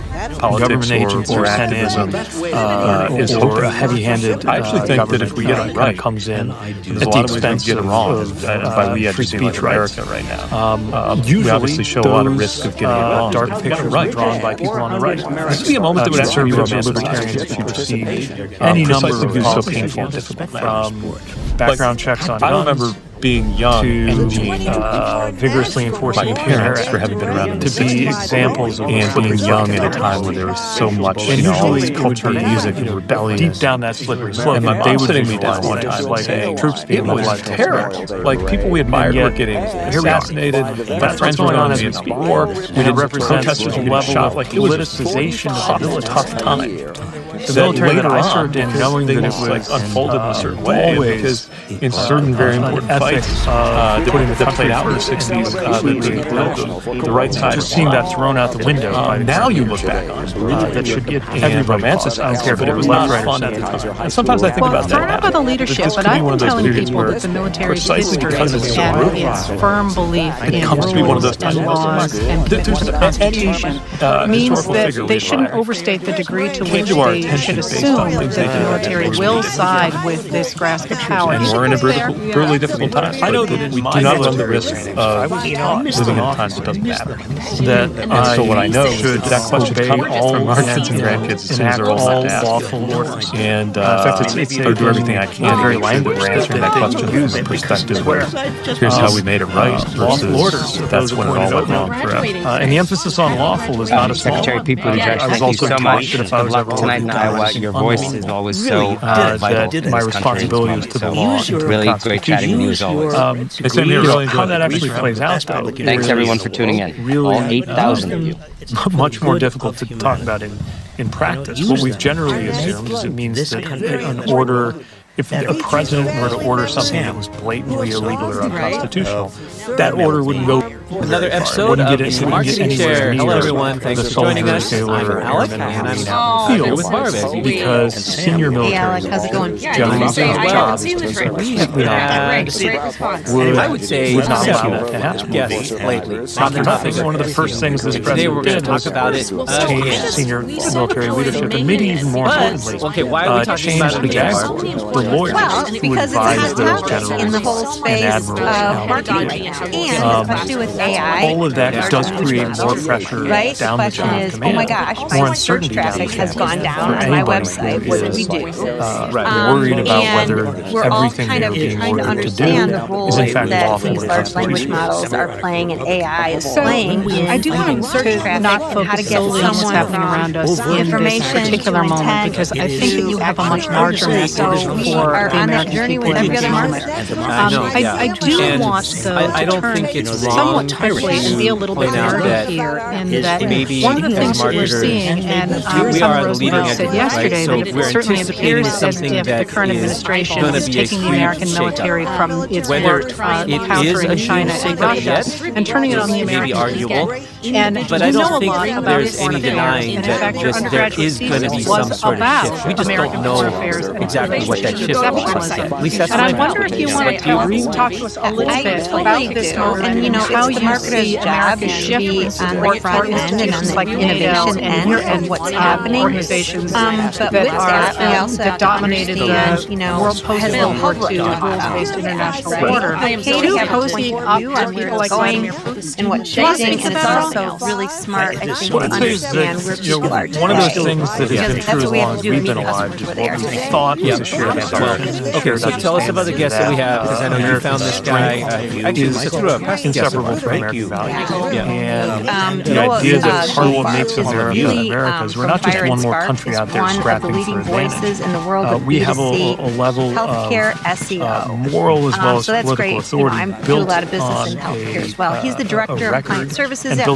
government agents or sent in, activism is or a heavy-handed. I actually think that if we get it right, comes in there's at a the lot of ways we expense get it wrong. By we, I free just mean like speech rights. America right now. Usually, we obviously show a lot of risk of getting it wrong. dark pictures are drawn by people on the right. This would be a moment that would actually be romance libertarians if you receive any number of so policies painful and difficult from background checks on I guns remember being young to and vigorously enforcing my parents for having been around in the to be 60s examples of and being young at a time when there was so much, and all this usually culture, music, and rebellion. deep down that slippery slope. And my They mom would sitting be me down for one just time like saying, troops being it was mobilized. terrible. Like people we admired were getting assassinated. My friends were going to the war. We did protesters a were getting level shot. of Like it was politicization of the military. tough time. The military that I served in, because knowing things that it was like unfolded in a certain way, always because in certain very important fights that played out in the 60s, the right side, just seeing that thrown out the window. now you look back on that should get every romanticize here, but it was not fun at the time. And sometimes I think about Well, that. not about the leadership, This but could be I've one been of those telling periods people where that the military is precisely because it's so and brutal, its firm belief in comes to be one of those rules and times. laws and There's commitment to the Constitution means historical that figure they we shouldn't admire. overstate the degree to which to our they attention should based assume on that things the they did. military will side with this grasp of power. And we're in a brutally difficult time. I know that in we my do not run the military risk of living in a time that doesn't matter. that So what I know should that question obey comes all from our kids and grandkids as soon as they're old enough to ask lawful orders. And In fact, it's I'll do everything I can very to make sure that we're answering that question from the perspective of here's how we made it right versus that's when it all went wrong for us. And the emphasis on lawful is not a small Secretary one. Pete Buttigieg, I was thank you also so taught much. that if I Good was luck ever tonight in Iowa. Your voice is always so vital that to my this responsibility country. is to the So law. it's really great chatting with you as always. It's in here how that actually plays out, though. Thanks everyone for tuning in. All 8,000 of you. Much more difficult to talk about in practice. What we've generally assumed is it means that an order, if a president were to order something that was blatantly illegal or unconstitutional, that order wouldn't go. Another episode of the Marketing Chair. Hello, everyone. Thanks for joining us. I'm Alec, and I'm here with Marvin. Because senior military Alec, how's it going? generally I would say would not allow several that to happen. guests lately. One of the first things this Today we're president going to did talk was about it change again. senior military leadership, and maybe even more importantly, Okay, why are we talking change about it the again? JAG, the lawyers Well, who because it's a advise hot those topic generals in the whole and space admirals. of marketing, and especially with AI. All of that does create more pressure Right? The down the question chain of is, oh command. my gosh, More my search uncertainty down traffic the has chain gone down for on my anybody website. who What do we is, do? worried about And whether we're all everything kind they're of being trying to ordered to understand do the role is in fact that lawful these and large language constitutional. models are playing and AI is So playing. I do want search to traffic not and how to focus get solely on what's someone happening from around us in this information particular to moment, intent because I think that you have a much larger So message we for are the on that American journey people with in every this other moment. market. I do And want, though, I to don't turn think it's somewhat wrong quickly and be a little bit point out narrative that here, in that maybe one of the as things that we're marketers, seeing, and we are Summer the leading Rosenberg edge, said right? yesterday, So that it we're certainly anticipating appears as something if the that current is administration gonna is be a taking the huge American shakeup. military from its Whether work it is countering a China huge and shakeup Russia yet and turning it on the may be American arguable, And but I we know don't a think lot about there's foreign any affairs. denying And in that fact, your there undergraduate is going to be thesis some was sort of about shift. We just don't American know foreign affairs and exactly what that shift looks like. At least that's and my I wonder if you want to talk to us a little bit about this moment And you know, how it's the you marketer's see job American to shift be in on the support front for end and on institutions the like innovation end of what's happening. organizations But that with are that, we also have that to dominated understand, the you know, world post has World War public II thought rules-based international Right. order. I am so To happy cozy to up you to on where people like it's going Vladimir Putin. and what's Plus, shaping, it's and it's about also really smart, I think, What to I'd say is understand that, where you know, people are one of those today. things that has Because been that's true what as we have long to as do we've to been meet alive customers is where what they are we today. thought was a shared Okay, so tell us about the guest that we have, because I know you found this guy. Actually, it's through a past guest of inseparable ours, from right? American values. Yeah. And the Noah idea that part of what Goldfarb makes is a America really, America is we're from not just Fire and one more Spark, country is out there one of the scrapping leading for advantage. voices in the world of We have B2C a level healthcare of SEO. moral as well as So that's political great. authority I do a built lot of business on in healthcare a, as well. He's the director of record client services and at built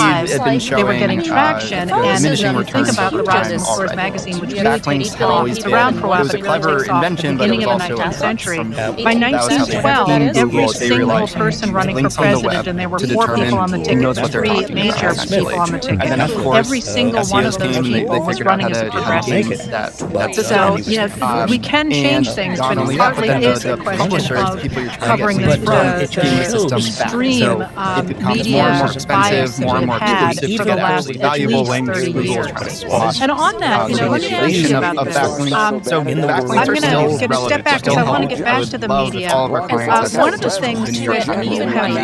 1995, they were getting traction. And if you think about the Rise and Scores magazine, which really takes it's around for a while, but it really takes off at the beginning of the 19th century. By 1912, every single person running for president, and there were 4 people on the ticket, 3 major people on the ticket, every single one of those people was running as a progressive. So, we can change things, but it partly is a question of covering the extreme media bias that we've had for the last at least 30 years. And on that, let me ask you about this. I'm going to step back because I want to get back to the media. One of the things that you have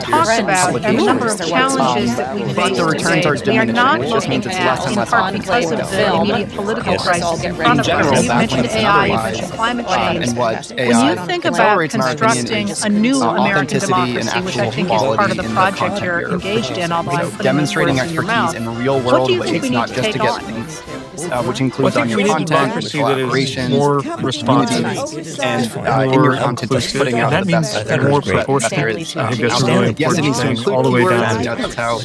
talked about are the number of challenges that we face today. We are not looking at, in part because of the immediate political crisis in front of us. You mentioned AI, you mentioned climate change. When you think about constructing a new American democracy, which I think is part of the project you're engaged in, although I'm putting those words in your mouth, what do you think we need to take on? Which includes on your content, collaboration, more responsive, and in your content, just putting out the best more proportionate. I think that's a really important thing, all the way down to that's how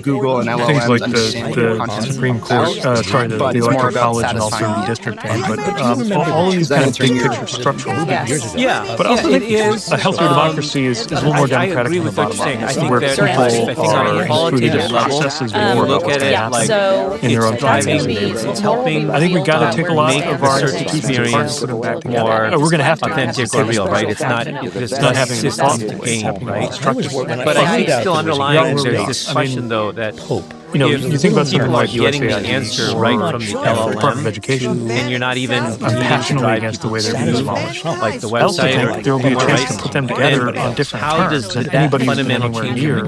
Google and LLMs things like the Supreme Court, the Electoral College and also redistricting. But all of these kind of big picture structural things. Yeah, but also it is a healthier democracy is a little more democratic than the bottom line. I think people are included in processes more about what's happening in their own driving. It's helping. I think we got to take a lot of our experience put them back together. more We're going to have to authentic or real, right? It's not having a thought game, right? But I think still underlying there's this question though that you think about something like getting the answer right from the Department of LLM, Education, and you're not even I'm passionately against the way they're being demolished. like the I also website think there will be a chance to put them together on different terms. And anybody who's been anywhere near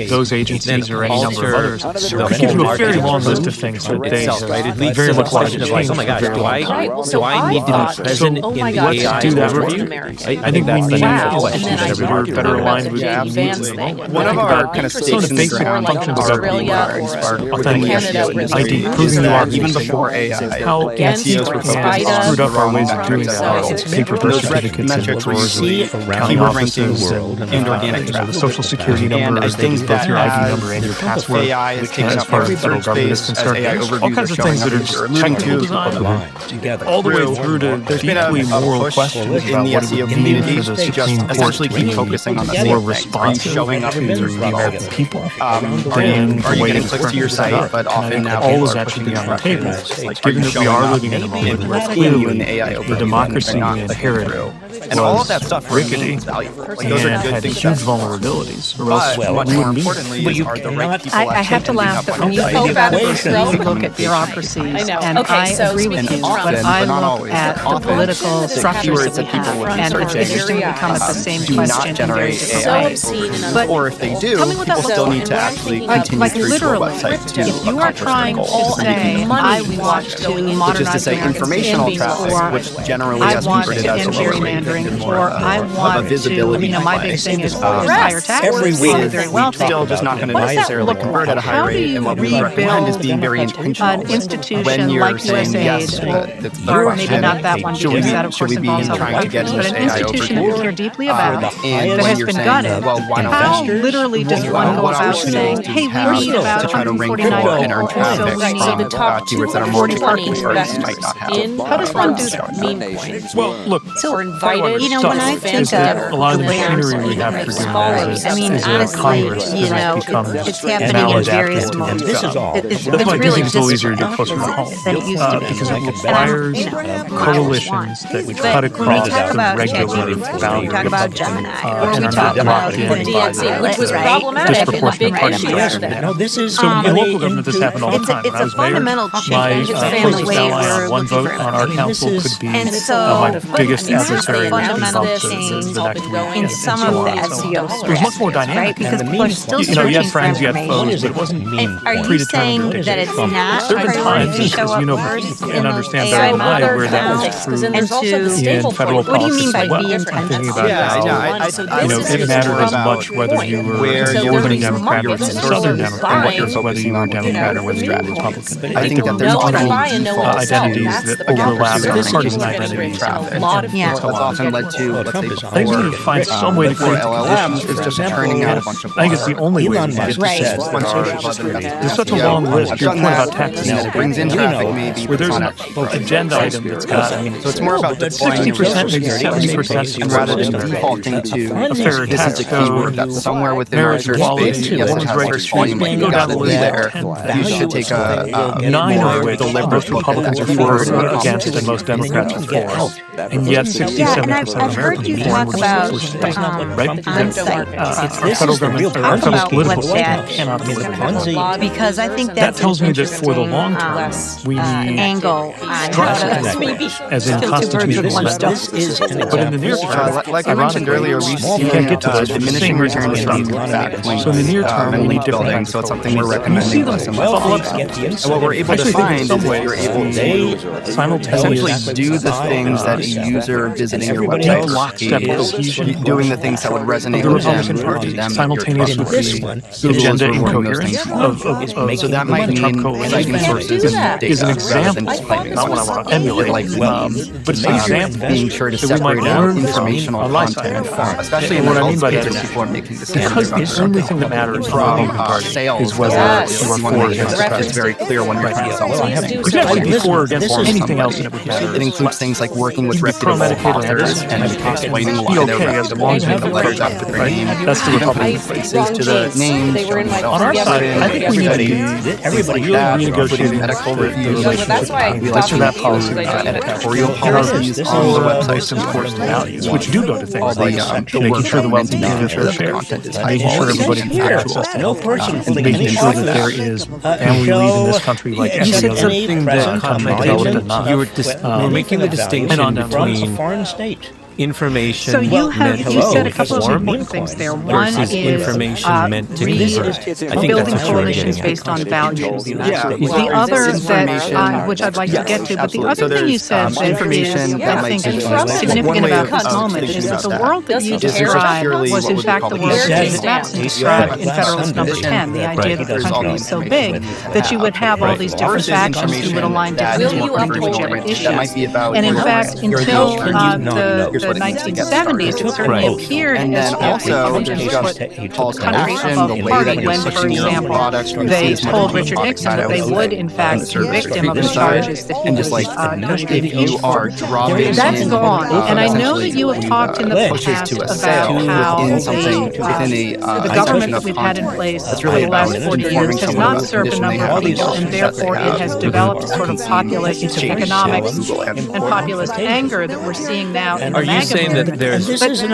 those agencies or any number of others could give you a very long list of things that they very much want to change. Oh my gosh, do I need to be present in the AI overview? I think we need we're better aligned with one of our kind of stakes in the ground functions of authentication, ID, proving you are even before AI. How NCOs were screwed up our ways of doing that. Paper birth certificates and doors, county offices, and organic the social security number, both your ID number and your password, as far as the federal government is concerned. All kinds of things that are just technical design, all the way through to deeply moral questions about what it would mean for the Supreme Court to be focusing on the more responsive showing up to the American people than the way it's to your site, but often now all of that should be on the table. Given that we are living in a moment where clearly the democracy we inherited and all of that stuff rickety and had huge vulnerabilities. Or else, much more importantly, are the right people I have to laugh that when you think about it, you look at bureaucracies, and I agree with you, but I look at the political structures that we have, and it's interesting to come at the same question in very different ways. But or if they do, people still need to actually continue to reach your website to if you are trying to say, I want to modernize just to say informational traffic, which generally I has want converted to as end a lower gerrymandering, or I want to, my big thing is higher taxes. Every week, very well. still just not going to necessarily convert at a high rate. And what we recommend is being very intentional. An institution when you're like saying yes, USAID, or maybe not that one, because that of course involves other countries, but an institution that we care deeply about, that has been gutted. How literally does one go about saying, hey, we need about 149 and earn traffic from keywords that are more important might not have. How does one do that? Well, look, so invited, when I think of a lot of the machinery we have for doing that is Congress has become it's happening in various modes. This is all. That's why I do think it's a little easier to get closer to home. Because it requires coalitions that cut across the regular boundaries. Talk about Gemini, and are not locked in by which was problematic in the big issues there. No, this is in local government. This happened all the time. When I was mayor, my closest ally on one vote on our council could be my biggest adversary, which involved the next week. In some of the SEO it was much more dynamic. Because people are still you had friends, you had foes, but it wasn't Are you saying that it's not there have been times, because and understand better than I, where that was true in federal what do you mean by politics. the intent? I'm thinking about how it mattered as much whether you were northern Democrat or southern Democrat, or whether you were a Democrat or whether you were a Republican. I think that there's identities that overlap our partisan identities. That's often led to, let's say, I think we need to find some way to create LLMs is just turning out a bunch of. I think it's the only way to get there's such a long list. Your point about taxes that brings in traffic, maybe where there's an agenda item that's got. So it's more about 60%, maybe 70%, and rather than defaulting to a fair tax keyword that's somewhere within our search space. Yes, it has search volume, but you got to be there. You should take a 9 of which most Republicans are for against and most Democrats are for, and yet 66% 70% I've of heard Americans you born talk were about state, right? Our federal government, our federal political system cannot deliver that. Because I think That that's tells me that for the long term, we need angle on structure how to connected, as in kill two birds with one constitutional stone. But in the near term, like I mentioned earlier, we've seen you can't get to those diminishing returns from that point. So in the near term, we need different building, so it's something we're recommending. And what we're able to find is that you're able to essentially do the things that a user visiting your website is doing the things that would resonate with them and urge them simultaneously with the agenda incoherence of so that might mean citing sources and data is an rather than example, just claiming not what I want to emulate, like but it's an example being sure to that we might separate out learn informational from content, especially in what the I mean by health that space is people are making decisions because about the only thing that matters from sales is whether you are for or against the it's very clear when you're trying to sell something. We can actually be for or against anything else, and it would matter. It includes things like working with reputable authors and explaining Be why they're okay as reputable, long as you using the have letters after their name, That's the Republican faces to the names. On our side, I think we need to really renegotiate medical the reviews, relationship. Let's that policy, editorial policies on the most important values, which do go to things like making sure the wealthy get their fair share, making sure everybody can access and making sure that there is family leave in this country like You every said other something that country developed enough. You were making the distinction between foreign state. information So you meant have, you said a couple of inform important things there. One versus is information meant to convert. I think that's building what you were coalitions getting based on values. Yeah, The other that, which I'd like to get to, but the other thing you said that is, I think, significant about this moment is that the world that you described was in fact the world that David Batson described in Federalist Number 10, the idea that the country was so big that you would have all these different factions who would align differently on whichever issues. And in fact, until the 1970s, it certainly appeared as also the calls to country action, of the a way party that you're when, for pushing your example, products, they told Richard Nixon that they would, in fact, convict him of the charges that he was if you are dropping that's gone. And I know that you have talked in the past about how the government that we've had in place for the last 40 years has not served a number of people, and therefore it has developed a sort of populist economics and populist anger that we're seeing now in the Are you saying that there's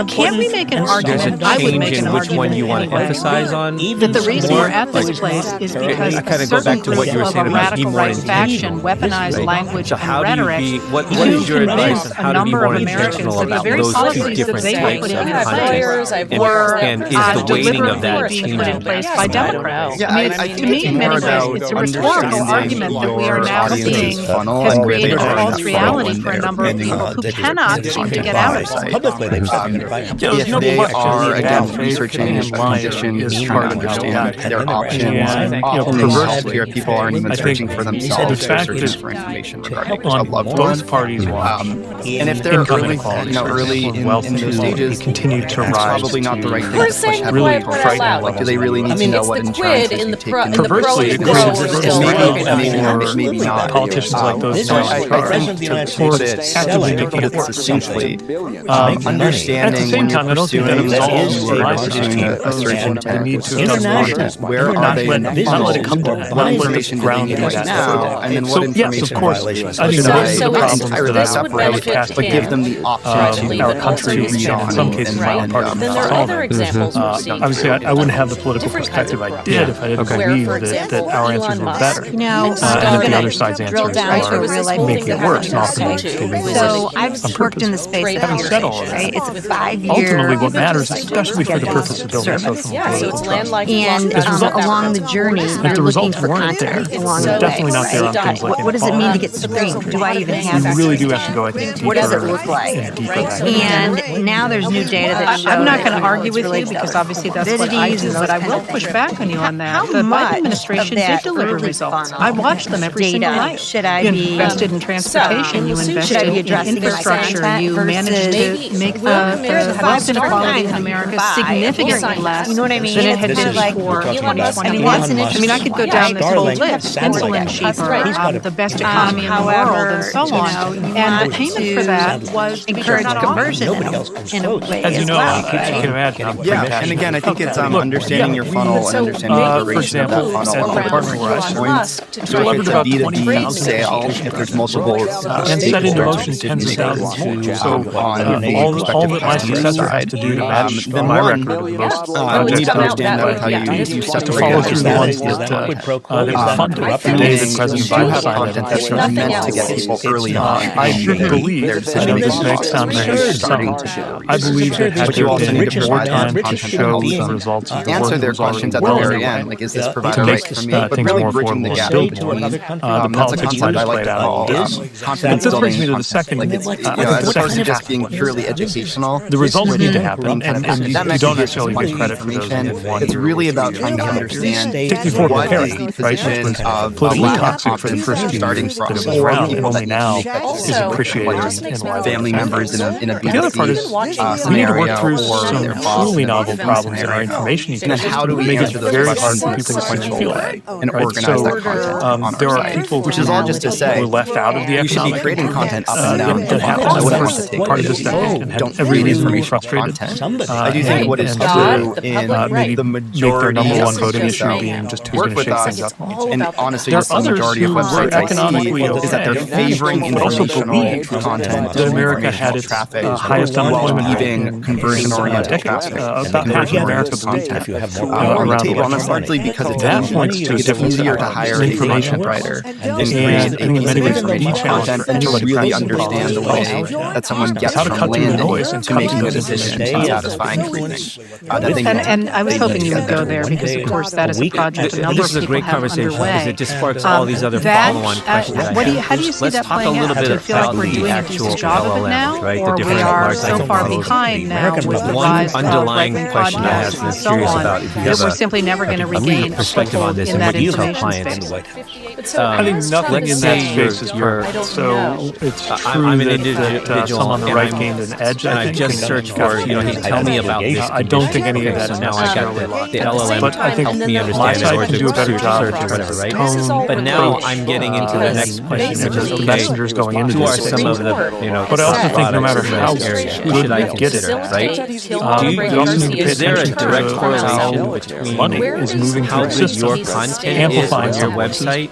can we make an argument? I would make an which one argument you want to emphasize on? that the reason we're at this place is because I kind of go back to what you were saying a about be radical more right faction intentional. weaponized language So and how do you rhetoric. be? What is your advice on how to be more intentional that the about very those two policies that different they types put of in content? were And is the weighting of that being put in changing? place by Democrats. Yeah, I mean, to me, in many ways, it's a rhetorical argument that we are now seeing has created a false reality for a number of people who cannot seem to get out of it. Publicly, they were talking about it. If they are, again, researching conditions, trying to understand their options, often in healthcare, people aren't even searching for themselves, they're searching for information regarding a loved one. And if they're early in those stages, continue to it's rise. probably not the right thing to We're push saying the heavily. quiet part out loud. Like, do they really need to know what insurance is you take? Perversely, it creates Maybe not. politicians like those actively making it work. Succinctly, At the understanding same when you're time, I don't think that pursuing absolves a certain the need to International. where are they? not let it come to What information do they need now? And then what So, yes, information of course, I think should one I of the problems entirely that I separate, benefit but give them the option to our country, read in on some cases, and not part of Then there are other examples we're seeing. Obviously, I wouldn't have the political perspective I did if I didn't believe that our answers were better. You know, And that the other side's answers are making it worse, not so I've worked in the space Having of said all that, right? It's a 5-year. ultimately what matters, especially for the purpose of building social and political trust. And along the journey, If you're the looking results for weren't there, content along the way. definitely not there on things like What does it mean to get screened? Do I even have you really do have to go, I think, What does it deeper look like? and deeper. And now there's new data that shows. I'm not going to argue with you because obviously that's what I do, but I will push back on you on that. The Biden administration did deliver results. I watched them every single night. Should I You be invested in transportation, you invested in infrastructure, you managed to make the wealth inequality in America significantly less You know what I mean? than it had It's been like before Elon Musk. 2021. I mean, I could go down this whole list. Insulin cheaper, the best economy in the world, and so on. And the payment for that was encourage conversion in a way As you as know, well. I can imagine. I'm Yeah, pretty and again, I think it's Look, understanding your funnel and understanding the duration of that funnel. at the department where I serve, So if it's a B2B sale, if there's multiple and set into motion tens of thousands. So all that my successor has to do to match my record of the most need to understand how you to follow through the ones that were funded the day that President Biden signed content that's meant to get people early on. I believe, I know this makes sound starting to do. I believe that you also need to provide time to show the results of the work answer their questions at the very end, like, is this provider right for me? But really bridging the gap between the politics I just played out. Confidence this brings me to the second. As opposed to just being purely educational, the results need to happen, and you don't necessarily get credit for those in one. It's really about trying to understand what is the position of politically toxic for the first few starting years from that it was around, and only now is appreciated and widely family members in a the other part is we need to work through some truly novel problems in our information ecosystem. And then how do we make it answer those very hard questions for in a people to sequential way and right? organize that content on there our are site? people Which is all just to say who are left out of the you should be economic creating content up and down. that happens. I would first part of this decade and don't every create information frustrated content. I do think what is true in maybe the make their majority number one of voting issue yourself being just who's work going to with shake us, things up. and honestly, There just are the others majority of who were websites I economically see is that they're favoring but also informational believe content that America had its traffic highest while unemployment rate leaving conversion-oriented traffic. About half of America believes that On the table, and that's largely because that points to a difference easier to hire a information content writer and and in many ways create content and to really understand the way that someone gets from landing to making a decision and satisfying everything. And I was hoping you would go there because, of course, that is a project a number of people have underway. It just sparks all these other follow-on questions. How do you see that playing out? Do you feel like we're doing a decent job of it now, right? or we are so far behind now with the rise of right-wing podcasts and so on that we're simply never going to regain a foothold in that information space? I think nothing in that space is perfect. So it's true that some on the right gained an edge. And I just searched for, tell me about this. I don't think any of that is now I got the LLM but I think helped me my understand side can do a better job search or whatever, right? But now I'm getting into the next question, which is the messengers going into who are this some of the, but I also think no matter how who should I consider, right? Is there a direct correlation between money is moving how through good your content is on your website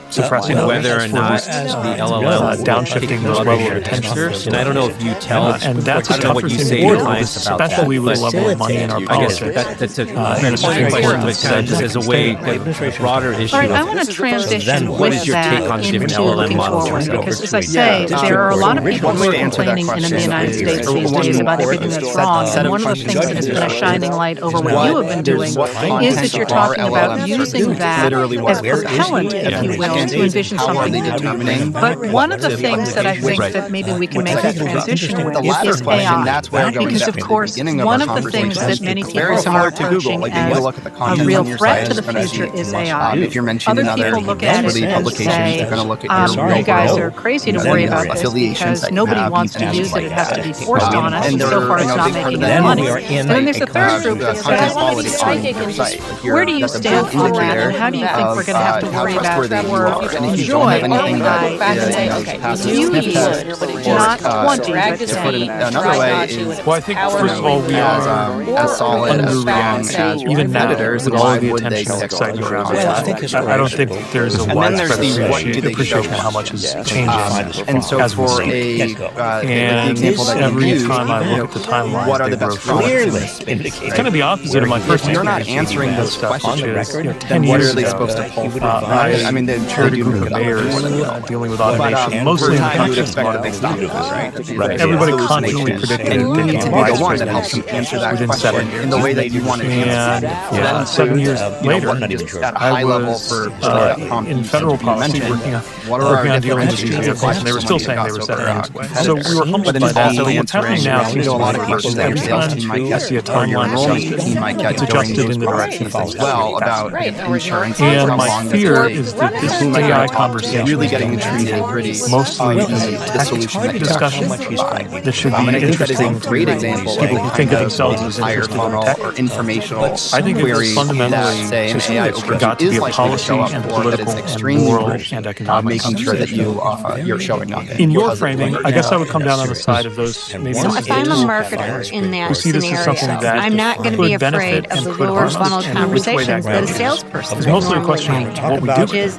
and whether or not the LLM downshifting those level of attention? And I don't know if you tell, and that's I don't know what you say to clients about that, especially with the level of money in our politics. I guess that's a point question, but kind of just as a way, a broader issue. All right, I want to transition with that into looking forward, because as I say, there are a lot of people who are complaining in the United States these days about everything that's wrong, and one of the things that has been a shining light over what you have been doing is that you're talking about using that as propellant, if you will, to envision something new. But one of the things that I think that maybe we can make that transition with is AI, because of course, one of the things that many people are approaching as a real threat to the future is AI. Other people look at it and say, you guys are crazy to worry about this because nobody wants to use it. It has to be forced on us, and so far it's not making any money. And then there's a third group that says, where do you stand on that, and how do you think we're going to have to worry about or enjoy AI? You should, not wanting to another way is, well, I think first of all we are as solid as strong as even competitors, with all the attention exciting around it. I don't think there's a widespread appreciation of how much is changing. And so for the example that every time I look at the timeline, what are the best products? It's kind of the opposite of my first. You're not answering those questions. Then what are they supposed to pull from? I mean, the chaired a group of mayors dealing with automation, mostly in the conscious part of things. Right. Everybody confidently predicted and you need to be the one that helps them answer that question in the way that you want it to answer. And 7 years later, at a high level for in federal policy working on dealing with these vehicles, and they were still saying they were setting anyway. So we were humbled by that. So what's happening now is a lot of questions that your sales team might get, see a timeline it's adjusted in the direction as well about insurance. And my fear is that this AI conversation really getting into the gritty, mostly the solution discussion that should be interesting to people who think of themselves as interested in tech or informational. I think it's fundamentally got to be a policy and political and moral and economic making sure that you're showing up. In your framing, I guess I would come down on the side of those maybe. So if I'm a marketer in that scenario, I'm not going to be afraid of the lower funnel conversations that a salesperson is mostly a question of what we do. Which is,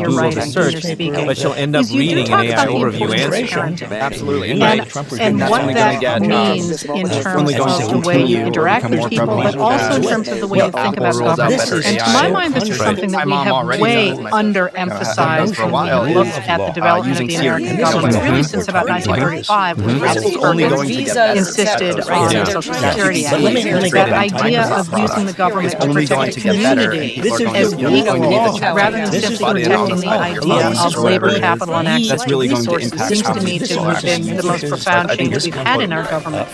you're Google right, to and search, you're speaking. but she'll end up is you do reading talk an AI about the overview importance of answer. parenting. Absolutely. And, And what that means in terms of the way you interact with people, but also in terms of the way you think about government. And to my mind, this is something that we have way underemphasized when we Israel looked is at the development of the American government really since about 1935, when President only Perkins going to get better. insisted on Social Security Act. That idea of using the government to protect the community as equal, rather than simply protecting the idea of labor, capital, and access to resources, seems to me to have been the most profound change that we've had in our government.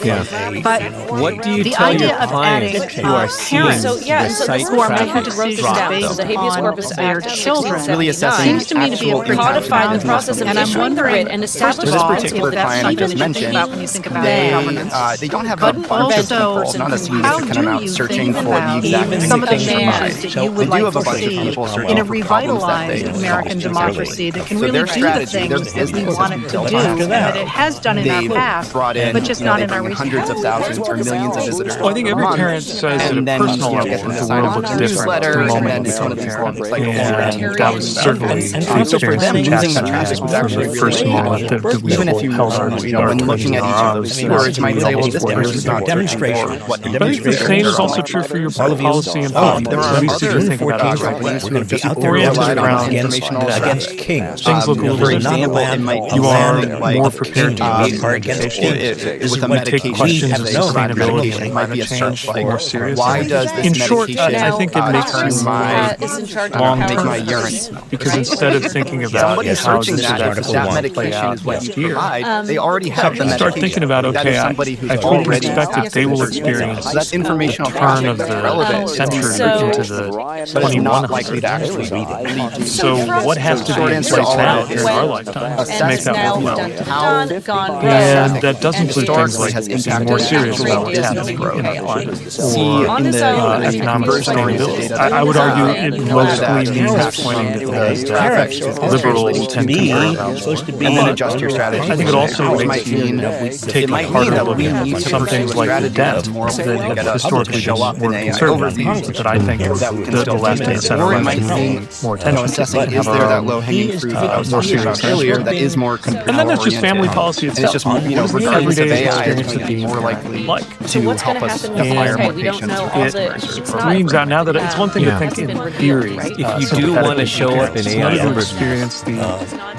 But what do you the tell idea your of adding clients who are seeing parents the site who are making traffic decisions drop? based on their children Really assessing seems to me to be a pretty codified the process of and I'm issuing the wondering writ and established this laws particular if client I something just that you think mentioned, about when you think about governance. they don't have a But bunch of also, people, not a how significant do amount, you searching think for the about exact some of the thing they changes provide. that you would They do like have a to bunch of see people searching in a for problems that revitalized they American solve democracy that can So really their do the strategy, their things that we business want it is to built do, on and that it has done in our They've past, brought in, but just not in our they bring recent hundreds of thousands or millions of visitors. Well, I think every per month, parent says at a and then personal you level get them to the sign world up looks for different newsletters, the and moment then they it's one of become these a long parent. cycles. And that was certainly And so for them, losing the traffic was actually the really first moment that we even if you held our when looking at each of those stewards, you might say, well, this person's not demonstration. What But I think the same is also true for your policy and there are at least if you think about it. companies who have just Oriented relied on around informational against kings. things look a little For different. example, it might be You are something like more prepared to we are against kings. with a medication questions that of they provide sustainability medication, it and might be a climate search change like, more seriously. why does this In short, medication I think it makes turn you my is in charge of long make term my urine smell? because instead of thinking about Somebody how searching this is that, actually if going that to play medication out is what you next year, provide, they already have the medication. start thinking about, That okay, is somebody who's I fully already expect that they will experience so that's informational turn of the relevant century So- into the but it's not 2100s. likely to actually lead to. So what has to be Short in answer place to all now of it in is our lifetime to make that now work well? done, gone, And that does include things historically like has being impacted more serious actual about what's business happening growth. in our climate See or in the economic sustainability. I would argue it mostly means when the liberals tend to care about more. and then adjust your strategy. I think it also Which makes might mean you take it a might mean harder that look we at need to some pursue things a like the strategy debt that's more that get have us historically to show up been more in AI conservative, overviews but I think that we can the still left take and it. center Or it right might should pay mean more attention to assessing and is have there our that own low hanging fruit that I was more talking serious about earlier that is more and then that's just family policy and it's itself. just regardless of Everyday AI, it's experience going to be more likely So what's going help to us happen with acquire okay, more we don't patients. know all the it's not Screams out now that it's one thing to think in theory. If you do want to show up in AI to overview, experience the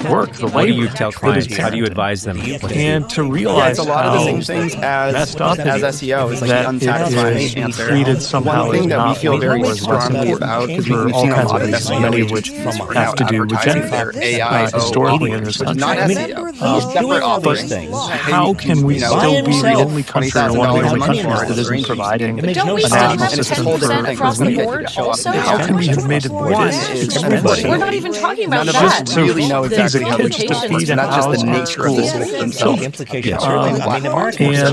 work, the what do you labor tell that is clients? How do you parenting. advise them? And to Yeah, realize it's a lot of the how same things as messed up as SEO. It's like the that unsatisfying it is answer. treated somehow One thing as that we not feel very was less strongly important about because for we've all seen a kinds lot of of reasons, SEO many of which have to do with advertising gender. their AI Historically in this which is country. not SEO. Separate offerings. How can we still be the only country or one of the only countries that isn't providing a don't we national still have system 10% across the for board also? how can we have made it this expensive? We're not even talking about None of that. us really know exactly how kids the to feed and that's just the house nature of the schools system themselves. And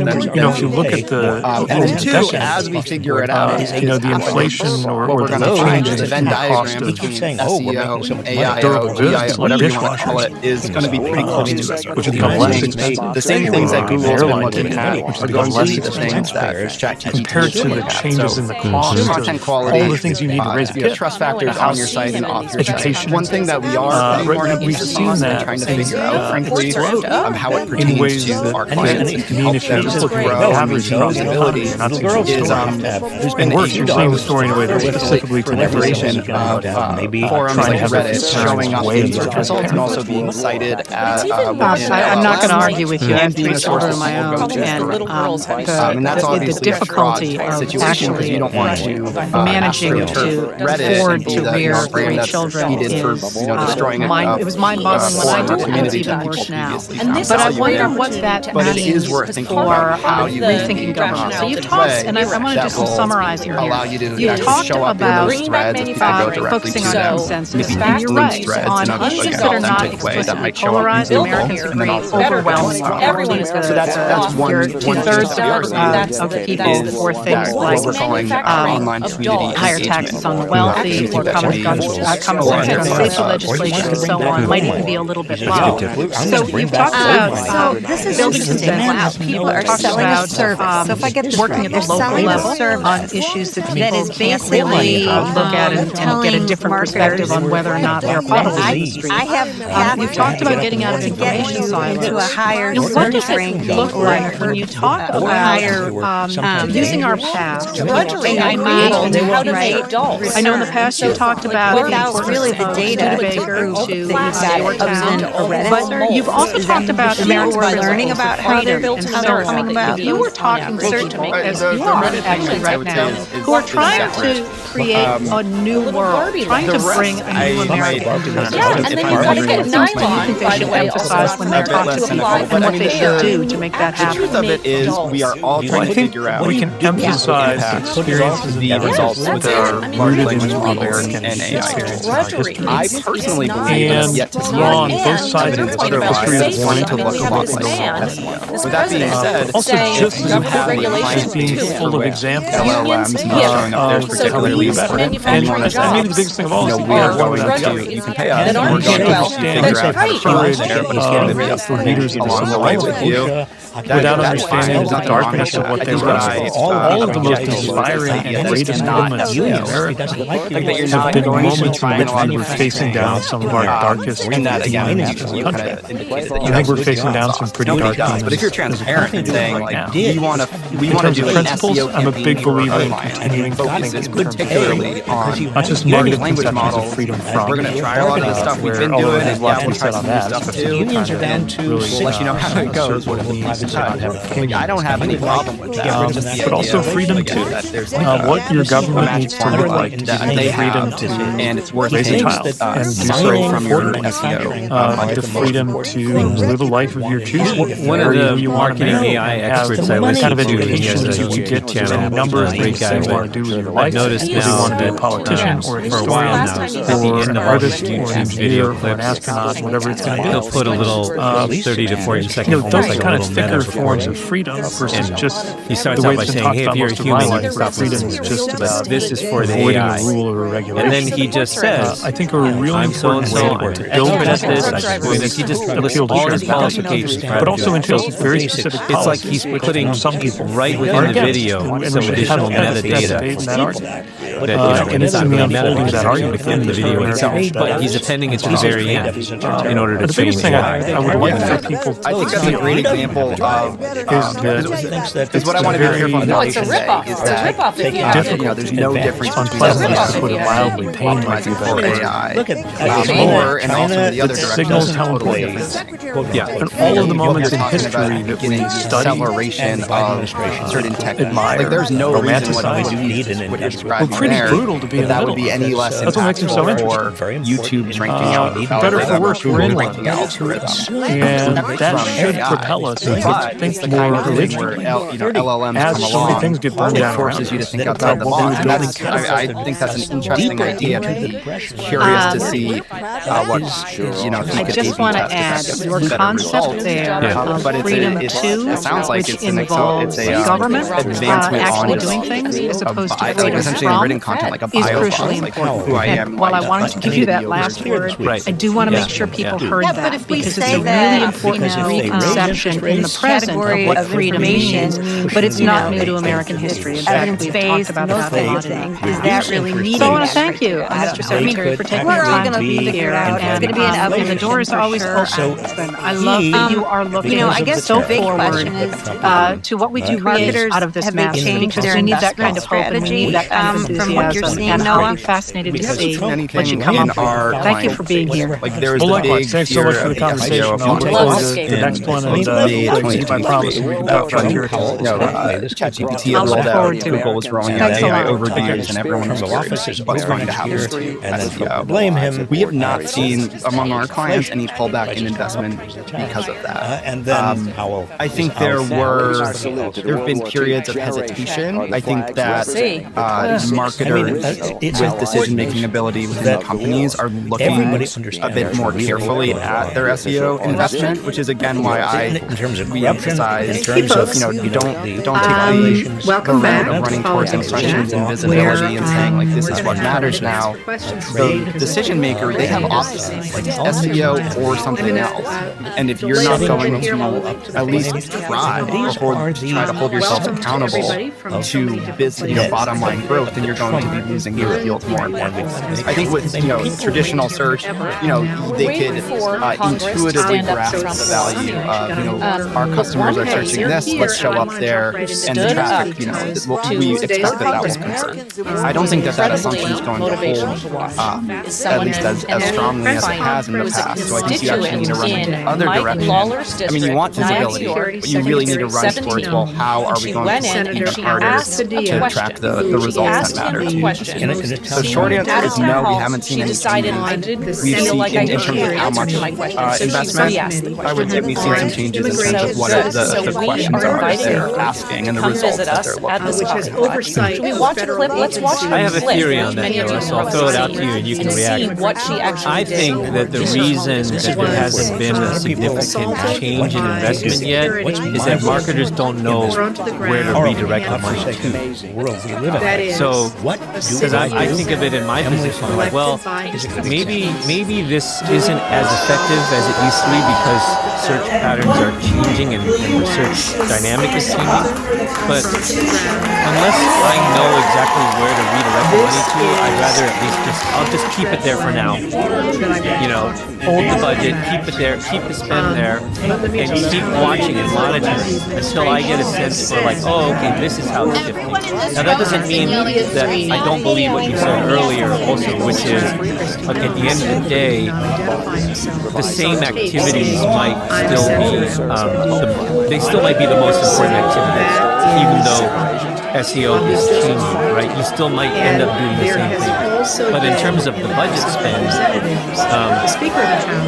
if you look at the and then two, as we figure it out, the inflation or what we're the going to find change is the in Venn the cost diagram of between durable SEO, goods, AIO, whatever you want dishwashers, to call it, is going to be pretty close to us. which become less expensive. The same things that Google's been looking which at become are going to less be the things that expensive compared to the changes in the cost content of quality, all the things you need to raise a kid. trust factors on your site and off your site. Education. One thing that we are we've seen that trying to figure out, frankly, how it in pertains ways to that our clients and mean help if you them just look at grow the and average reach profitability you're not seeing the is story. been Worse, you're seeing the story in a way that's specifically to proliferation of forums trying like to have Reddit showing up ways in search of results and also being cited as I'm not going to argue with you. I have three children of my own, and that's the obviously difficulty a of situation actually because you don't want to managing to afford to rear three children is it was mind-boggling when I did it, and it's even worse now. But I wonder what that means for rethinking government. So you've talked, and I want to do some summarizing here. You've talked about focusing on consensus, and you're right, on issues that are not explicitly polarized, Americans agree overwhelmingly. So that's one two-thirds of people for things like online community higher taxes on the wealthy, for common gun safety legislation, and so on, might even be a little bit low. So you've talked about this is building interesting. consensus. People are selling a service. So if I get this working right, at the they're local selling a level service on issues that that people is can't basically really look at and get a different perspective on whether or not they're potholes in the street. I have You've talked about getting out of information silos. into a higher What does search it ranking look like when you talk about using our past to Drudgery create on Google to how to right? make adults. I know in the past you talked about without really the data to Baker prove to your town, but you've also talked about Americans learning about how they're built and how they're coming about. You were talking certainly, as you are actually right now, who are trying to create a new world, trying to bring a new American. Yeah, and then you've got to get nylon, by the way, emphasize when they talk to apply and what they should do to make that happen. The truth of it is, we are all trying to figure out. We can emphasize experiences and results that are rooted in American and AI experience. I personally believe that yet to see on both sides of other history is going to look a lot like SEO. With that being said, also just as important being full of examples. LLMs not showing up there is particularly better. And I mean, the biggest thing of all is we are going to, you can pay us, and we're going to figure out how to courage for leaders along the way with you. Without understanding the darkness of what they were. All of the most inspiring and greatest moments in America have been moments in which we were facing down some of our darkest moments as a country. I think we're facing down some pretty dark moments. But if you're transparent and saying, like, we want to do principles, I'm a big believer in continuing to think particularly on not just negative conceptions of freedom from. We're going to try a lot of the stuff we've been doing, and we'll try some new stuff too. Unions are down to let you know how it goes, what it means. I don't have any problem with that. But also freedom too. What your government needs to look like to give you freedom to and it's worth raise a child and do so from your SEO. The freedom to live a life of your choosing. One of the marketing AI experts I was kind of educating education as a that you get YouTube channel, number of great things guy, you want to do with your life. I've noticed Whether you now want to be a that politician or a for a while now, at the or end an of all artist the or an YouTube engineer video or an clips, astronaut, whatever it's going to be. they'll put a little 30 to 40 second those almost like a kind of little thicker meta forms recording. of freedom versus just He starts the way out by it's been saying, talked hey, if about you're a most of my human, you life, can stop freedom listening. is just about This is for the avoiding AI. a rule or a regulation. And then he just says, I think a really I'm so and so, important I'm way to build expert at this, businesses I just do this. He just lists appeal to all his shared values, qualifications, but also entails very specific it's like policies, he's putting some people right within the video some additional metadata that and it's in the unfolding that argument within the video itself, but he's appending it to the very end in order to the biggest thing I would like Yeah. for people I think that's a great example of is what I want to be careful No, it's a to say ripoff. is It's a that ripoff if you have it. there's no difference between unpleasantness, to put it mildly, pain might be for better. AI China. or and also the other It direction signals is how totally important different. Yeah, and all of the moments in history that we study, acceleration of certain techniques. admire, Like there's no reason why romanticize. we do need what you're describing Well, pretty there, brutal to be in that the would be middle. any less That's what makes him so impactful for interesting. YouTube's ranking out better for worse, we're in one. ranking algorithm. And that should propel us to think more originally. LLMs As come so many along, things get burned it down forces around you to us. think outside the What we box. were And building I think that's an interesting idea. Curious to see what if I you could just want to add your concept there of freedom too, it sounds like which it's an involves government advancement actually on doing things as opposed to like freedom essentially from, written content like a is bio crucially like important. who I am. And while I wanted to give you that last word, I do want to make sure people heard Yeah, that but if we because it's say a really that, important reconception in the present of category what of freedom means, information, but it's not new to American history. In fact, we've talked about those that a lot. things, is that really needed? So I want to thank you, Mr. Secretary, for taking the time to be here. It's going to be an update. And the door is always open. I love that you are looking I guess so the big forward question is, to what we do marketers out of this have they mess. changed Because their we need that kind of hope and we strategy, need that kind of from what you're enthusiasm. seeing, And Noah? I'll be fascinated to see anything what you come in up our with. Thank you for being here. Like there is Well, the likewise. big Thanks so fear much for of the conversation. SEO I'll take over in the next one and May keep my promise. We can talk about here. ChatGPT I'll look rolled forward out, to it. Google was rolling out Thanks a AI lot. overviews, and everyone was curious what's going to happen to SEO. Blame him. We have not seen among our clients any pullback in investment because of that. And then I think there have been periods of hesitation. I think that marketers with decision-making ability within companies are looking a bit more carefully at their SEO investment, which is again why I re-emphasize you don't take the Welcome back. road of running towards impressions and visibility and saying like this is what matters now. The decision maker, they have options like SEO or something else, and if you're not going to at least try to hold yourself accountable to bottom line growth, then you're going to be losing your field more and more. I think with traditional search, they could intuitively grasp the value of our customers are searching this, let's show up there, and the traffic, we expect that was converted. I don't think that assumption is going to hold, at least as strongly as it has in the past. So I think you actually need to run in the other direction. I mean, you want visibility, but you really need to run towards, well, how are we going to make it harder to track the results that matter to you? So short answer is no, we haven't seen any changes. We've seen in terms of how much investment, I would say we've seen some changes in terms of what the questions are that they're asking and the results that they're looking for. Should we watch a clip? Let's watch a clip. I have a theory on that, Noah, so I'll throw it out to you and you can react. I think that the reason that there hasn't been a significant change in investment yet is that marketers don't know where to redirect the money to. So, because I think of it in my position, I'm like, well, maybe this isn't as effective as it used to be because search patterns are changing and the search dynamic is changing. But unless I know exactly where to redirect the money to, I'd rather at least I'll just keep it there for now. Hold the budget, keep it there, keep the spend there, and keep watching and monitoring until I get a sense for like, oh, okay, this is how it's shifting. Now that doesn't mean that I don't believe what you said earlier also, which is, like at the end of the day, the same activities might still be, they still might be the most important activities, even though SEO is changing, right? You still might end up doing the same thing. But in terms of the budget spend,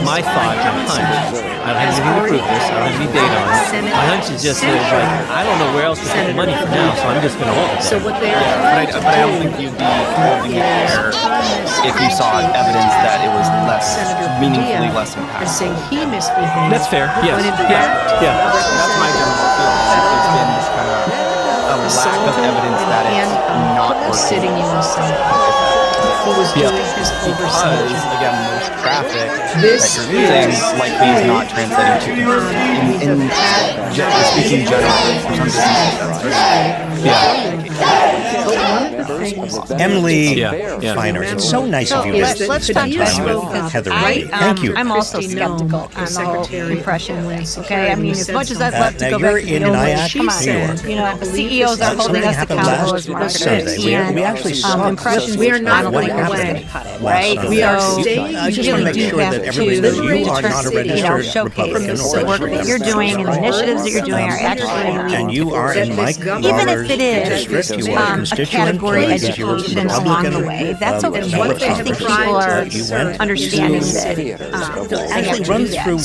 my thought and hunch, I don't have anything to prove this, I don't have any data on it. My hunch is just like, I don't know where else to put the money for now, so I'm just going to hold it there. But I don't think you'd be holding it there if you saw evidence that it was meaningfully less impactful. That's fair, yes. Yeah. That's my general feeling. There's been this kind of a lack of evidence that it's not working. Because, again, most traffic that you're using likely is not translating to conversion. Speaking generally, Emily Feiner, it's so nice of you to spend time with Heather. Thank you. I'm also skeptical on the whole impression list. Okay, I mean, as much as I'd love to go back to the old days, CEOs are holding us accountable as marketers, and impressions are not going away. Right? We are staying. I just want to make sure that everybody knows you are not a registered Republican or the work that you're doing and the initiatives that you're doing are actually and you are in Mike Lawler's district. You are a category education along the way. That's okay. I think people are understanding that. Actually run through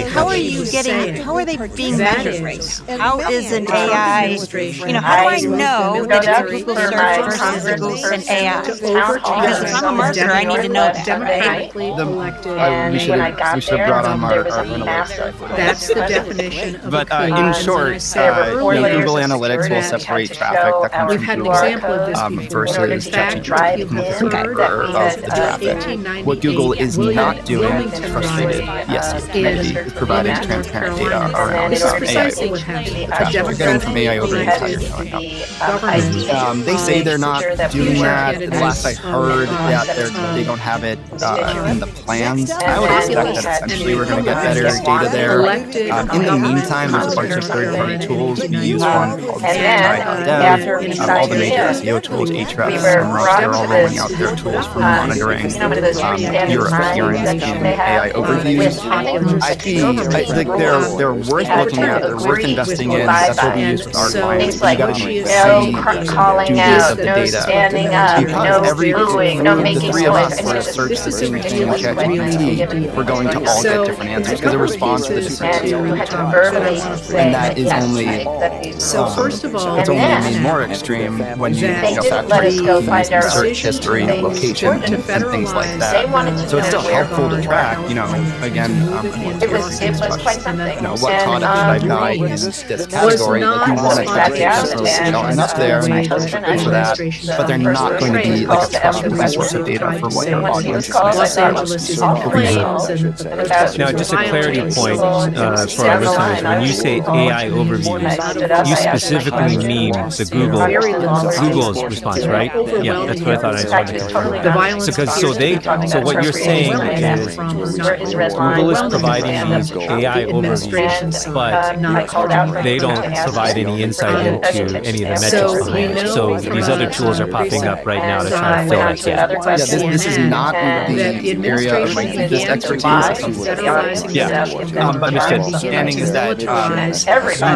how are you getting, how are they being measured right now? How is an AI, how do I know that it's a Google search versus a Google and AI? Because if I'm a marketer, I need to know that, right? We should have brought on our analytics guy. That's the definition of But in short, Google Analytics will separate traffic that comes from Google versus ChatGPT of the traffic. What Google is not doing, frustrated, yes, maybe, is providing transparent data around AI overviews. The traffic they're getting from AI overviews is how you're showing up. They say they're not doing that. The last I heard that they don't have it in the plans. I would expect that essentially we're going to get better data there. In the meantime, there's a bunch of third-party tools. We use one called Dev. All the major SEO tools, Ahrefs, SEMrush, they're all rolling out their tools for monitoring your appearance in AI overviews. They're worth looking at. They're worth investing in. That's what we use with our clients. You got to be calling out, of the data. Because the three of us were search system and ChatGPT, we're going to all get different answers because it responds to the different answers. And that is only first of all, it's only made more extreme when you factor in search history, location, and things like that. So it's still helpful to track, again, what product should I buy in this category? Like you want to track it enough there and for that, but they're not going to be like a trusted source of data for what your audience is. Now, just a clarity point for our listeners. When you say AI overviews, you specifically mean the Google very long. Google's response, right? Yeah, that's what I thought. I just wanted to confirm. The violence So what you're saying is Google is providing these AI overviews, but they don't provide any insight into any of the metrics behind it. So these other tools are popping up right now to try to fill that gap. Yeah, this is not the area of this expertise. Yeah, understood. Understanding is that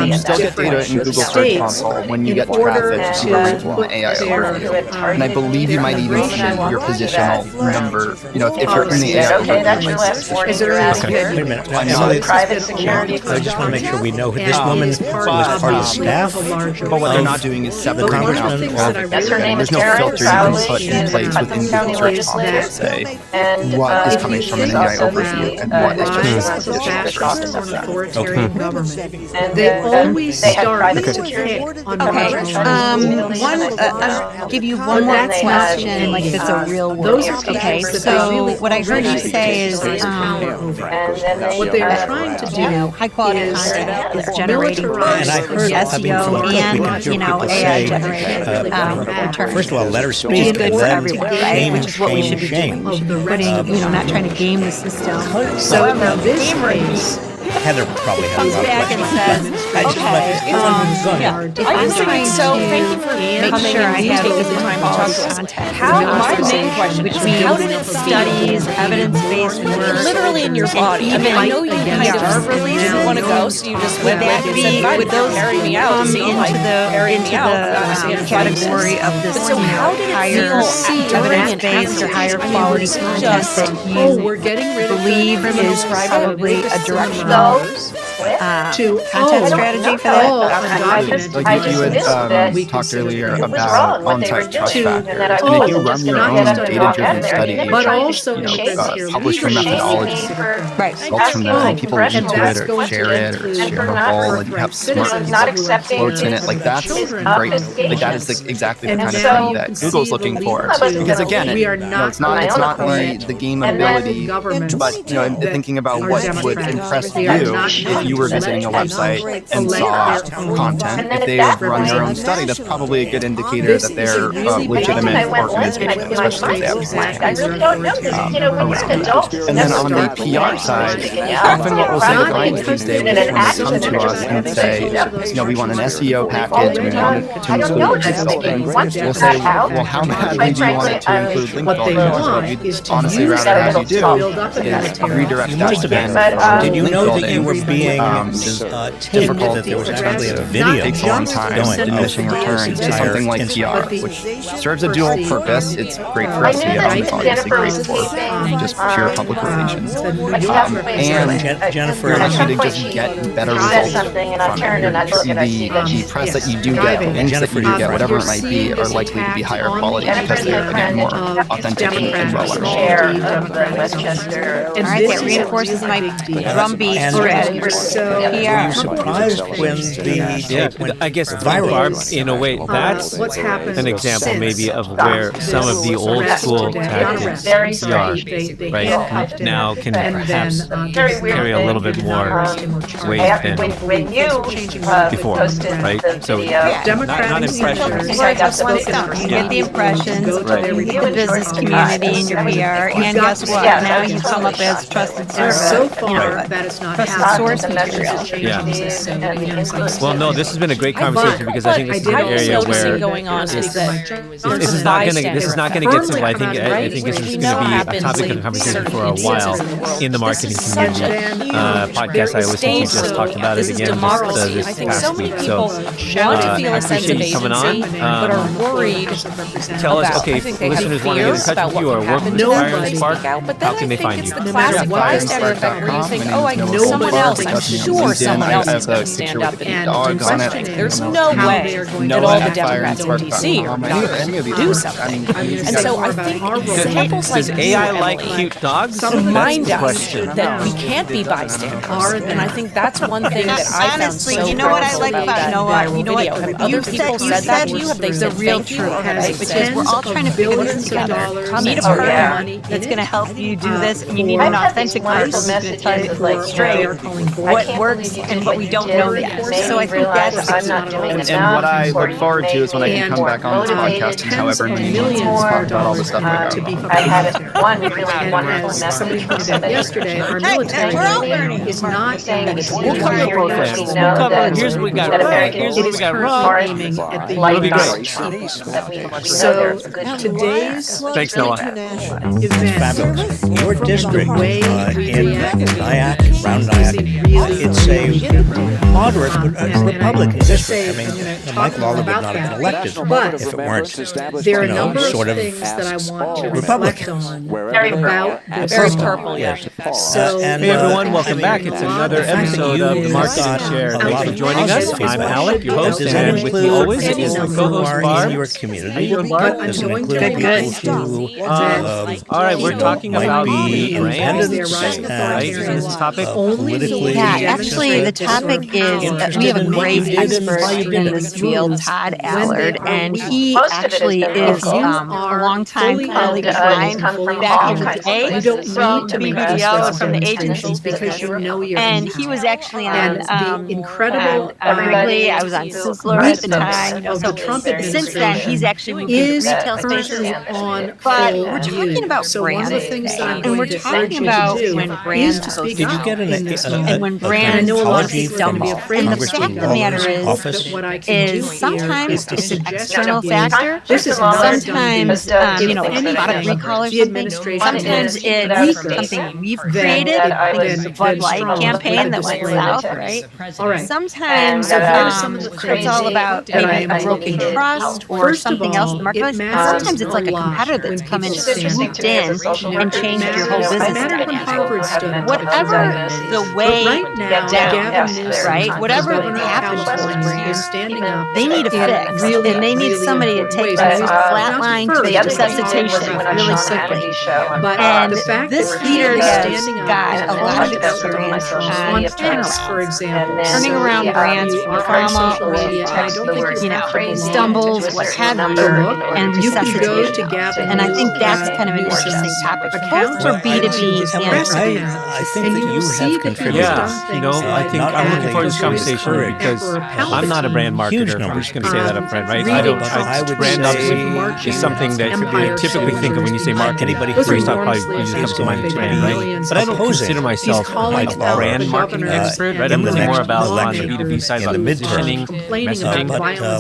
you still get data in Google Search Console when you get traffic to an AI overview. And I believe you might even see your positional number, if you're in the AI overview. Wait a minute. I just want to make sure we know who this woman was part of the staff. But what they're not doing is separating out. There's no filter you can put in place within Google Search Console to say what is coming from an AI overview and what is just a authoritarian government. They always start to pick on I'll give you one more question, like if it's a real word. Okay, so what I heard you say is what they are trying to do, high quality content is generating SEO and AI generated first of all, let her speak. Which is good for everyone, right? Which is what we should be doing. We should be putting, not trying to game the system. So in this case, Heather probably has comes back and says, okay, I'm trying to make sure I have the time to talk to content. My main question, which means how did it studies, evidence-based work, literally in your body? I mean, I know you kind of really didn't want to go, so you just went back and said, would those carry me out? come into the category of this higher evidence-based or higher quality content that you believe is probably a directional content strategy for that? We talked earlier about on-site trust factor, and if you run your own data-driven study, publish your methodology, results from that, and people listen to it or share it or share a role, and you have smart floats in it, that's great. That is exactly the kind of thing that Google's looking for. Because again, it's not the game ability, but thinking about what would impress you if you were visiting a website and saw content. If they run their own study, that's probably a good indicator that they're a legitimate organization, especially if they have And then on the PR side, often what we'll say to clients these days when they come to us and say, we want an SEO package, we want it to include link building, we'll say, well, how badly do you want it to include link building? What we'd honestly rather have you do is redirect that spend. Did you know that you were being difficult, that there was actually a video takes a long time, diminishing returns to something like PR, which serves a dual purpose. It's great for SEO, obviously great for just pure public relations, and Jennifer, actually to just get better results from it. The press that you do get, the links that you do get, whatever it might be, are likely to be higher quality because they're again more authentic and well understood. All right, that reinforces my drumbeat strategy. Were you surprised when the tape went I guess viral? Barb, in a way, that's an example maybe of where some of the old school tactics PR right now can perhaps carry a little bit more weight than before, right? So not impressions. You get the impressions, the business community in your PR, and guess what? Now you come up as trusted service. So far, that is not trusted source material. Yeah. Well, no, this has been a great conversation because I think this is an area where this is not going to get simple. I think this is going to be a topic of conversation for a while in the marketing community. Podcast I listened to just talked about it again this past week. So I appreciate you coming on. But are worried. Tell us, okay, if listeners want to get in touch with you or work with Fire and Spark, how can they find you? It's the classic bystander effect where you think, I know someone else. I'm sure someone else is going to stand up and do something. There's no way that all the Democrats in D.C. are not going to do something. And so I think examples like does AI like cute dogs? Remind us that we can't be bystanders. And I think that's one thing that I found so you know what I like about Noah? You know what? Have other people said that to you? Have they said real truth, right? Which is we're all trying to figure this together. You need a partner that's going to help you do this, and you need an authentic person who's going to tell you straight what what works and what we don't know yet. So I think that's I'm not doing And what I look forward to is when I can come back on this podcast in however many months and talk about all the stuff I got. I had one really wonderful message. Somebody pointed out yesterday, our military is not We'll cover your programs. We'll cover. Here's what we got right. Here's what we got wrong. aiming at the It'll be young great. people. So today's Thanks, Noah. Fabulous. Your district way in Nyack, around Nyack, it's a moderate Republican district. I mean, Mike Lawler would not have been elected if it weren't, there are a number sort of of things that I want to reflect Republican. on about this. very purple, yeah. So, Hey everyone, welcome back. It's another episode of the Market and Share. Thanks for joining us. I'm Alec, your host, and with me always is my co-host Barb. In your community. How you doing, Barb? Does it include people who all right, we're talking about be brands, independent, right? Is this topic? politically. Yeah, actually, the topic is we have a great expert in this field, Todd Allard, and he actually is a longtime colleague of mine back in the day from BBDO and from the agencies because you know your and he was actually on incredible Wrigley. I was on Sizzler at the time. So since then, he's actually moved into retail spaces. But we're talking about brands today, and we're talking about when brands go Did you get and when brands stumble. And the fact of the matter is sometimes it's an external factor. Sometimes, any product recall or something. Sometimes it's something we've created. I think it's the Bud Light campaign that went south, right? Sometimes it's all about maybe a broken trust or something else in the marketplace. Sometimes it's like a competitor that's come in and swooped in and changed your whole business dynamic. Whatever the way down, right? Whatever happens with brands, they need a fix, and they need somebody to take them from flatline to resuscitation really quickly. And this leader has got a lot of experience on turning around brands from trauma or stumbles, what have you, and resuscitation. And I think that's kind of an interesting topic, both for B2B and I think that you have contributed. Yeah, I think I'm looking forward to this conversation because I'm not a brand marketer. I'm just going to say that up front, right? Brand obviously is something that you typically think of when you say marketing. First off, probably you just come to mind as brand, right? But I don't consider myself a brand marketing expert, right? I'm really more about on the B2B side, about positioning, messaging.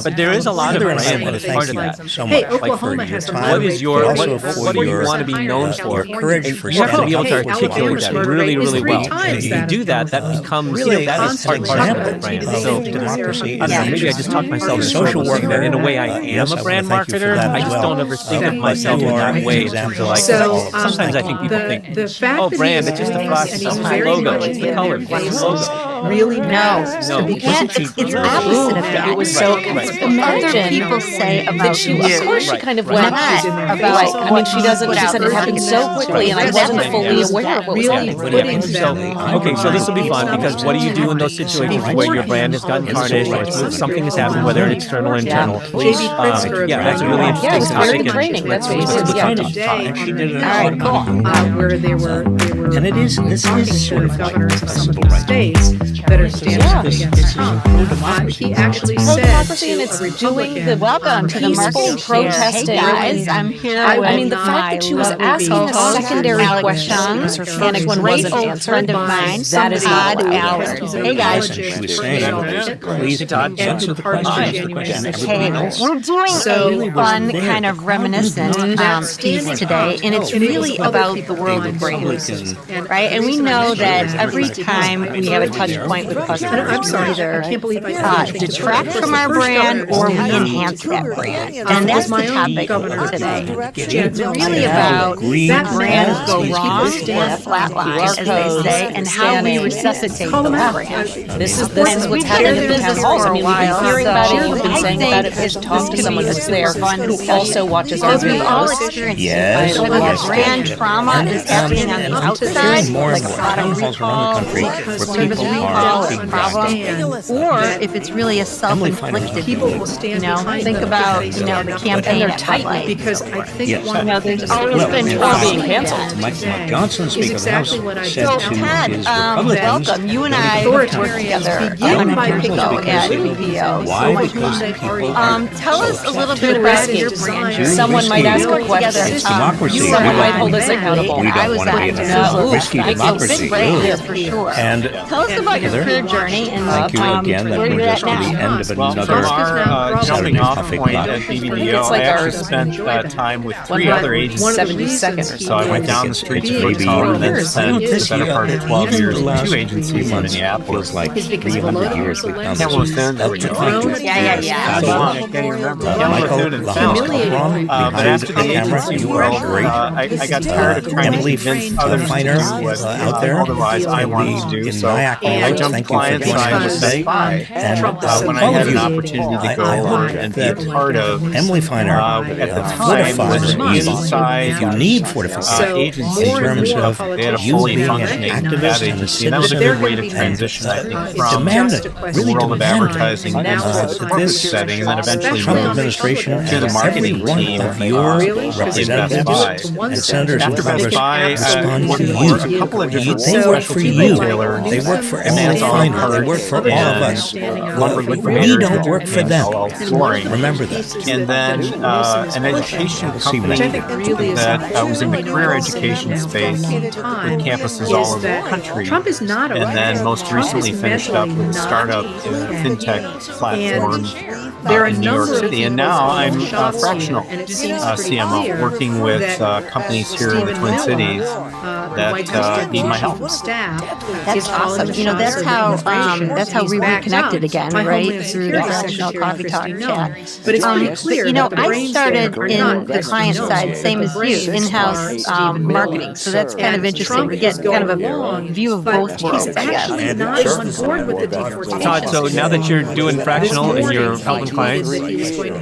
But there is a lot of brand that is part of that. Hey, Oklahoma has a what is your what do you want to be known for? You have to be able to articulate that really, really well. And if you do that, that becomes that is part of the brand. So democracy. I don't know, maybe I just talk myself social work that in a way I am a brand marketer. I just don't ever think of myself in that way. In terms of like, sometimes I think people think, oh, brand, it's just the process, it's the logo, it's the color, it's the logo. Really no, it's opposite of that. It was so other people say about she, of course, she kind of went about. I mean, she doesn't. She said it happened so quickly, and I wasn't fully aware of what was happening. So this will be fun because what do you do in those situations where your brand has gotten tarnished or something has happened, whether it's external or internal? That's a really interesting topic. Training. That's what we did. She did it. All right, cool. Where they were and this is sort of like governors of some of the states that are standing against Trump. He actually said democracy and it's doing the welcome to the marketing protesting. Hey guys, I'm here. I mean, the fact that she was asking secondary questions, and a great old friend of mine, that is Todd Allard. Hey guys, please, Todd, answer the question. Hey, we're doing a fun kind of reminiscent piece today, and it's really about the world of brands, right? And we know that every time we have a touch point with customers, we either detract from our brand or we enhance that brand. And that's the topic today. It's really about brands go wrong or flatline, as they say, and how we resuscitate the brand. This is what's happening in business halls. I mean, we've been hearing about it, you've been saying about it, just talk to someone that's there who also watches our videos. We've all experienced it. Whether brand trauma is happening on the outside outside, more like and a more lot town of halls around the country where people are being problem, or if it's really a self-inflicted, think about, the campaign at Bud Light. Because I think Yes. one of the There's always been trouble being canceled. Mike Johnson, Speaker of the House, said So to Ted, his Republicans, welcome. You and I worked together begin by years ago picking at two BPO. why? Because people are Tell us a little bit about it. Someone might ask a We worked together. question. It's democracy. Someone might hold us accountable. We I don't was want to be in on a risky democracy. big break here for sure. And Tell us about your Heather, career journey and thank you again. That where brings you're us at to the now. end of Well, another from our jumping off Saturday point Coffee at Club. BBDO, It's like I actually our spent time with three other agencies. 72nd or So I went down the street to Footsong and then spent the better part of 12 years with two agencies in Minneapolis. Like 300 years we've done Campbell this. Thune, there we go. Yeah. I can't even remember. Campbell Michael Thune and Lahaus, but after the agency you world, are great. I got tired of trying to Emily convince others Finer, to do what out there. otherwise I wanted to do. In So Nyack, I jumped thank you for client joining side us with today. Best Buy. And When I all had of an you, opportunity to go I over hope and be that a part of Emily Finer at the time fortifies was you inside if you need fortification agency in terms of they had a you fully being an functioning ad activist and a agency, and that was a citizen. good way to transition, I think, from Demanded, the really world of demanded advertising into the corporate setting, and then eventually Trump moved administration to the and marketing every one team of your Best representatives Buy. and senators and After Best Congress Buy, I respond worked to for you. a couple of different They work for specialty you. retailers. They work for Emily Amazon, Finer. They work for all of us. We don't work for them. Remember that. And then an education company that was in the career education space with campuses all over the country. Trump is not a And then most recently finished up with a startup fintech platform in New York City. And now I'm a fractional CMO working with companies here in the Twin Cities that need my help. That's awesome. That's how we reconnected again, right? Through the fractional coffee talk chat. But it's pretty clear. I started in the client side, same as you, in-house marketing. So that's kind of interesting. We get kind of a view of both worlds, I guess. Todd, so now that you're doing fractional and you're helping clients,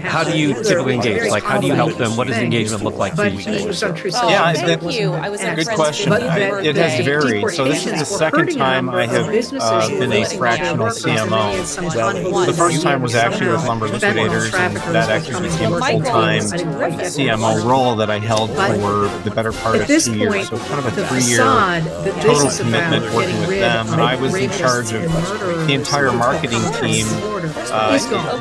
how do you typically engage? Like, how do you help them? What does engagement look like for you today? Yeah, that's a good question. It has varied. So this is the second time I have been a fractional CMO. The first time was actually with Lumber Liquidators, and that actually became a full-time CMO role that I held for the better part of 2 years. So kind of a 3-year total commitment working with them. And I was in charge of the entire marketing team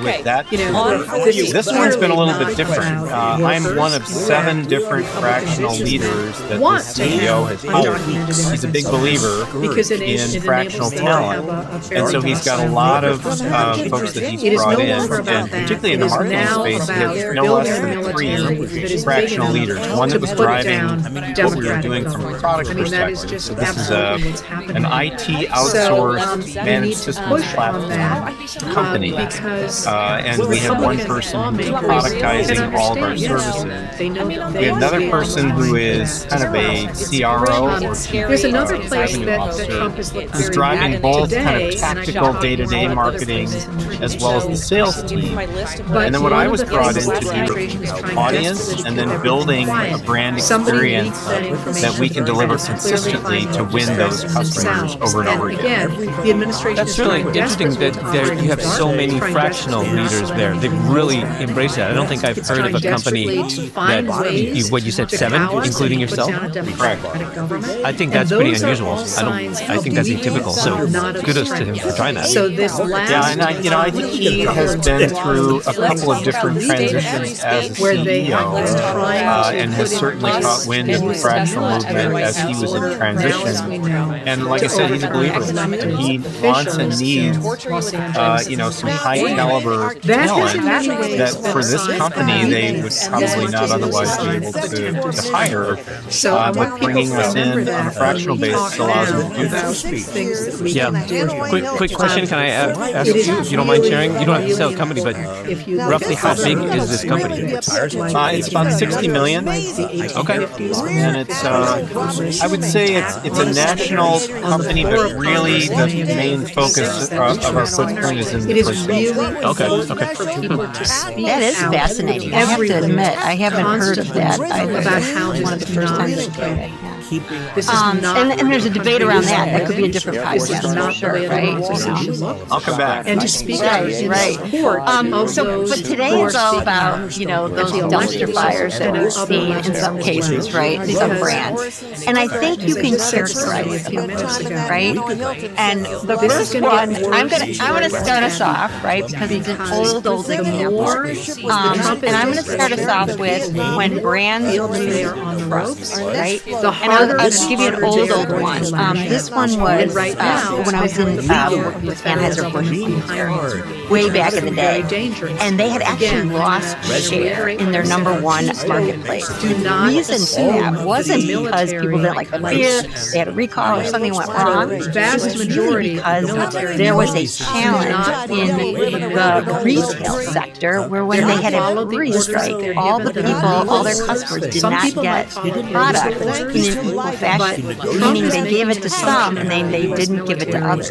with that. This one's been a little bit different. I'm one of 7 different fractional leaders that the CEO has hired. He's a big believer in fractional talent, and so he's got a lot of folks that he's brought in, and particularly in the marketing space, he has no less than 3 fractional leaders. One that was driving what we were doing from a product perspective. So this is an IT outsourced managed systems platform company, and we have one person who's productizing all of our services. We have another person who is kind of a CRO or chief revenue officer who's driving both kind of tactical day-to-day marketing as well as the sales team. And then what I was brought in to do audience and then building a brand experience that we can deliver consistently to win those customers over and over again. That's really interesting that you have so many fractional leaders there. They really embrace that. I don't think I've heard of a company that, what you said, 7, including yourself? Correct. I think that's pretty unusual. I think that's atypical. So kudos to him for trying that. Yeah, and I think he has been through a couple of different transitions as a CEO, and has certainly caught wind of the fractional movement as he was in transition. And like I said, he's a believer in that. And he wants and needs, some high caliber talent that for this company they would probably not otherwise be able to hire. But bringing us in on a fractional basis allows him to do that. Yeah. Quick question. Can I ask you, if you don't mind sharing? You don't have to sell a company, but roughly how big is this company? It's about 60 million. Okay. And it's, I would say it's a national company, but really the main focus of our footprint is in the Twin Cities. Okay. That is fascinating. I have to admit, I haven't heard of that. About how one of the first times I heard it. And there's a debate around that. That could be a different podcast for sure, right? I'll come back. And to speak right. But today is all about, those dumpster fires that we've seen in some cases, right? Some brands. And I think you can characterize them, right? And the first one, I'm gonna start us off, right? Because it's an old example. And I'm gonna start us off with when brands lose trust, right? And I'll just give you an old one. This one was when I was in working with Anheuser-Busch way back in the day, and they had actually lost share in their number one marketplace. The reason for that wasn't because people didn't like the beer, they had a recall or something went wrong. It was really because there was a challenge in the retail sector where when they had a brewery strike, all the people, all their customers did not get product in an equal fashion, meaning they gave it to some and then they didn't give it to others.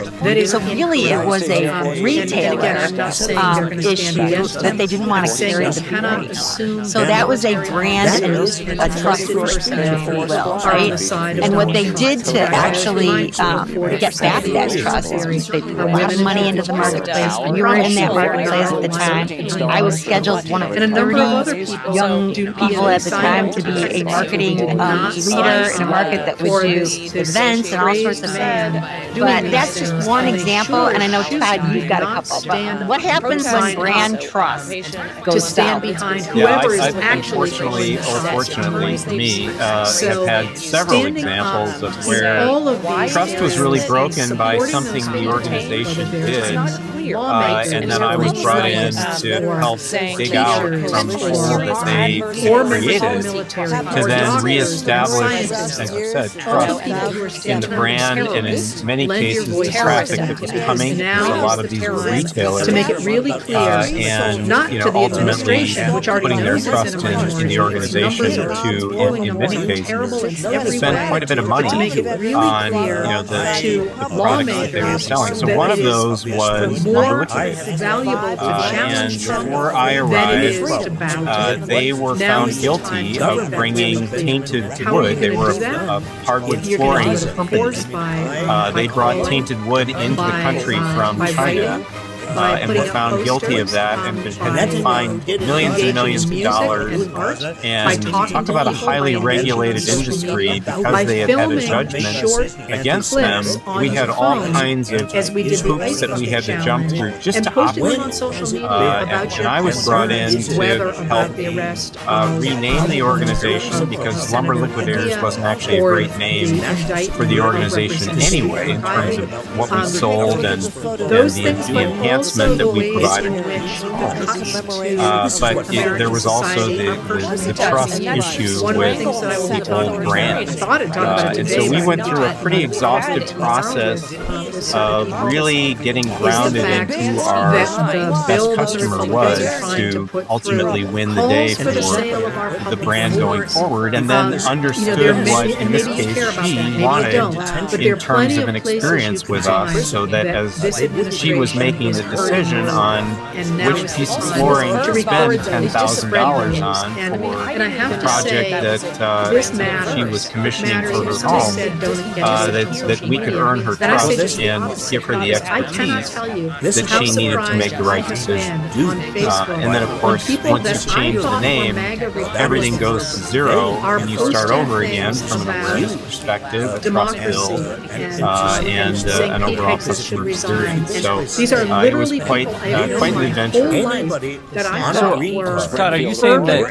So really it was a retailer issue that they didn't want to carry the beer. So that was a brand and a trust issue, if you will, right? And what they did to actually get back that trust is they put a lot of money into the marketplace. We were in that marketplace at the time. I was scheduled one of 30 young people at the time to be a marketing leader in a market that would do events and all sorts of things. But that's just one example, and I know, Todd, you've got a couple. But what happens when brand trust goes down? Unfortunately, or fortunately for me, have had several examples of where trust was really broken by something the organization did. And then I was brought in to help dig out from the hole that they created to then reestablish, as you said, trust in the brand and in many cases the traffic that was coming. Because a lot of these were retailers. To make it really clear, and ultimately putting their trust in the organization to, in many cases, spend quite a bit of money on the products that they were selling. So one of those was and before I arrived, they were found guilty of bringing tainted wood. They were a hardwood flooring company. They brought tainted wood into the country from China. And were found guilty of that and had to find millions and millions of dollars. And talk about a highly regulated industry because they had had a judgment against them. We had all kinds of hoops that we had to jump through just to operate. And I was brought in to help rename the organization because Lumber Liquidators wasn't actually a great name for the organization anyway in terms of what we sold and the enhancement that we provided to each homes. But there was also the trust issue with the old brand. And so we went through a pretty exhaustive process of really getting grounded into our best customer was to ultimately win the day for the brand going forward, and then understood what, in this case, she wanted in terms of an experience with us, so that as she was making the decision on which piece of flooring to spend $10,000 on for the project that she was commissioning for her home, that we could earn her trust and give her the expertise that she needed to make the right decision. And then, of course, once you change the name, everything goes to zero and you start over again from an awareness perspective, a trust build, and an overall customer experience. So it was quite an adventure. So, Todd, are you saying that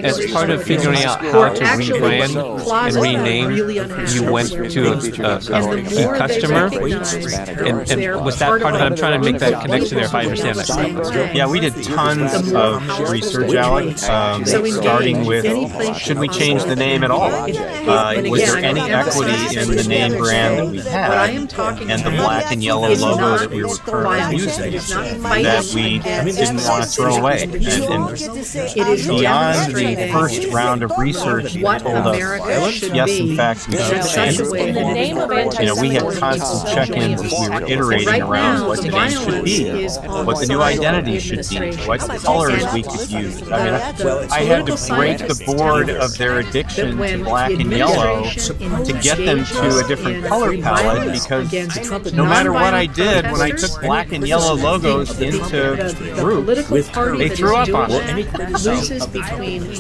as part of figuring out how to rebrand and rename, you went to a key customer? And was that part of it? I'm trying to make that connection there if I understand that correctly. Yeah, we did tons of research, Alec, starting with, should we change the name at all? Was there any equity in the name brand that we had and the black and yellow logo that we were currently using? that we didn't want to throw away. And beyond the first round of research that told us, yes, in fact, we should change. We had constant check-ins as we were iterating around what the name should be, what the new identity should be, what colors we could use. I mean, I had to break the board of their addiction to black and yellow to get them to a different color palette, because no matter what I did, when I took black and yellow logos into groups, they threw up on it.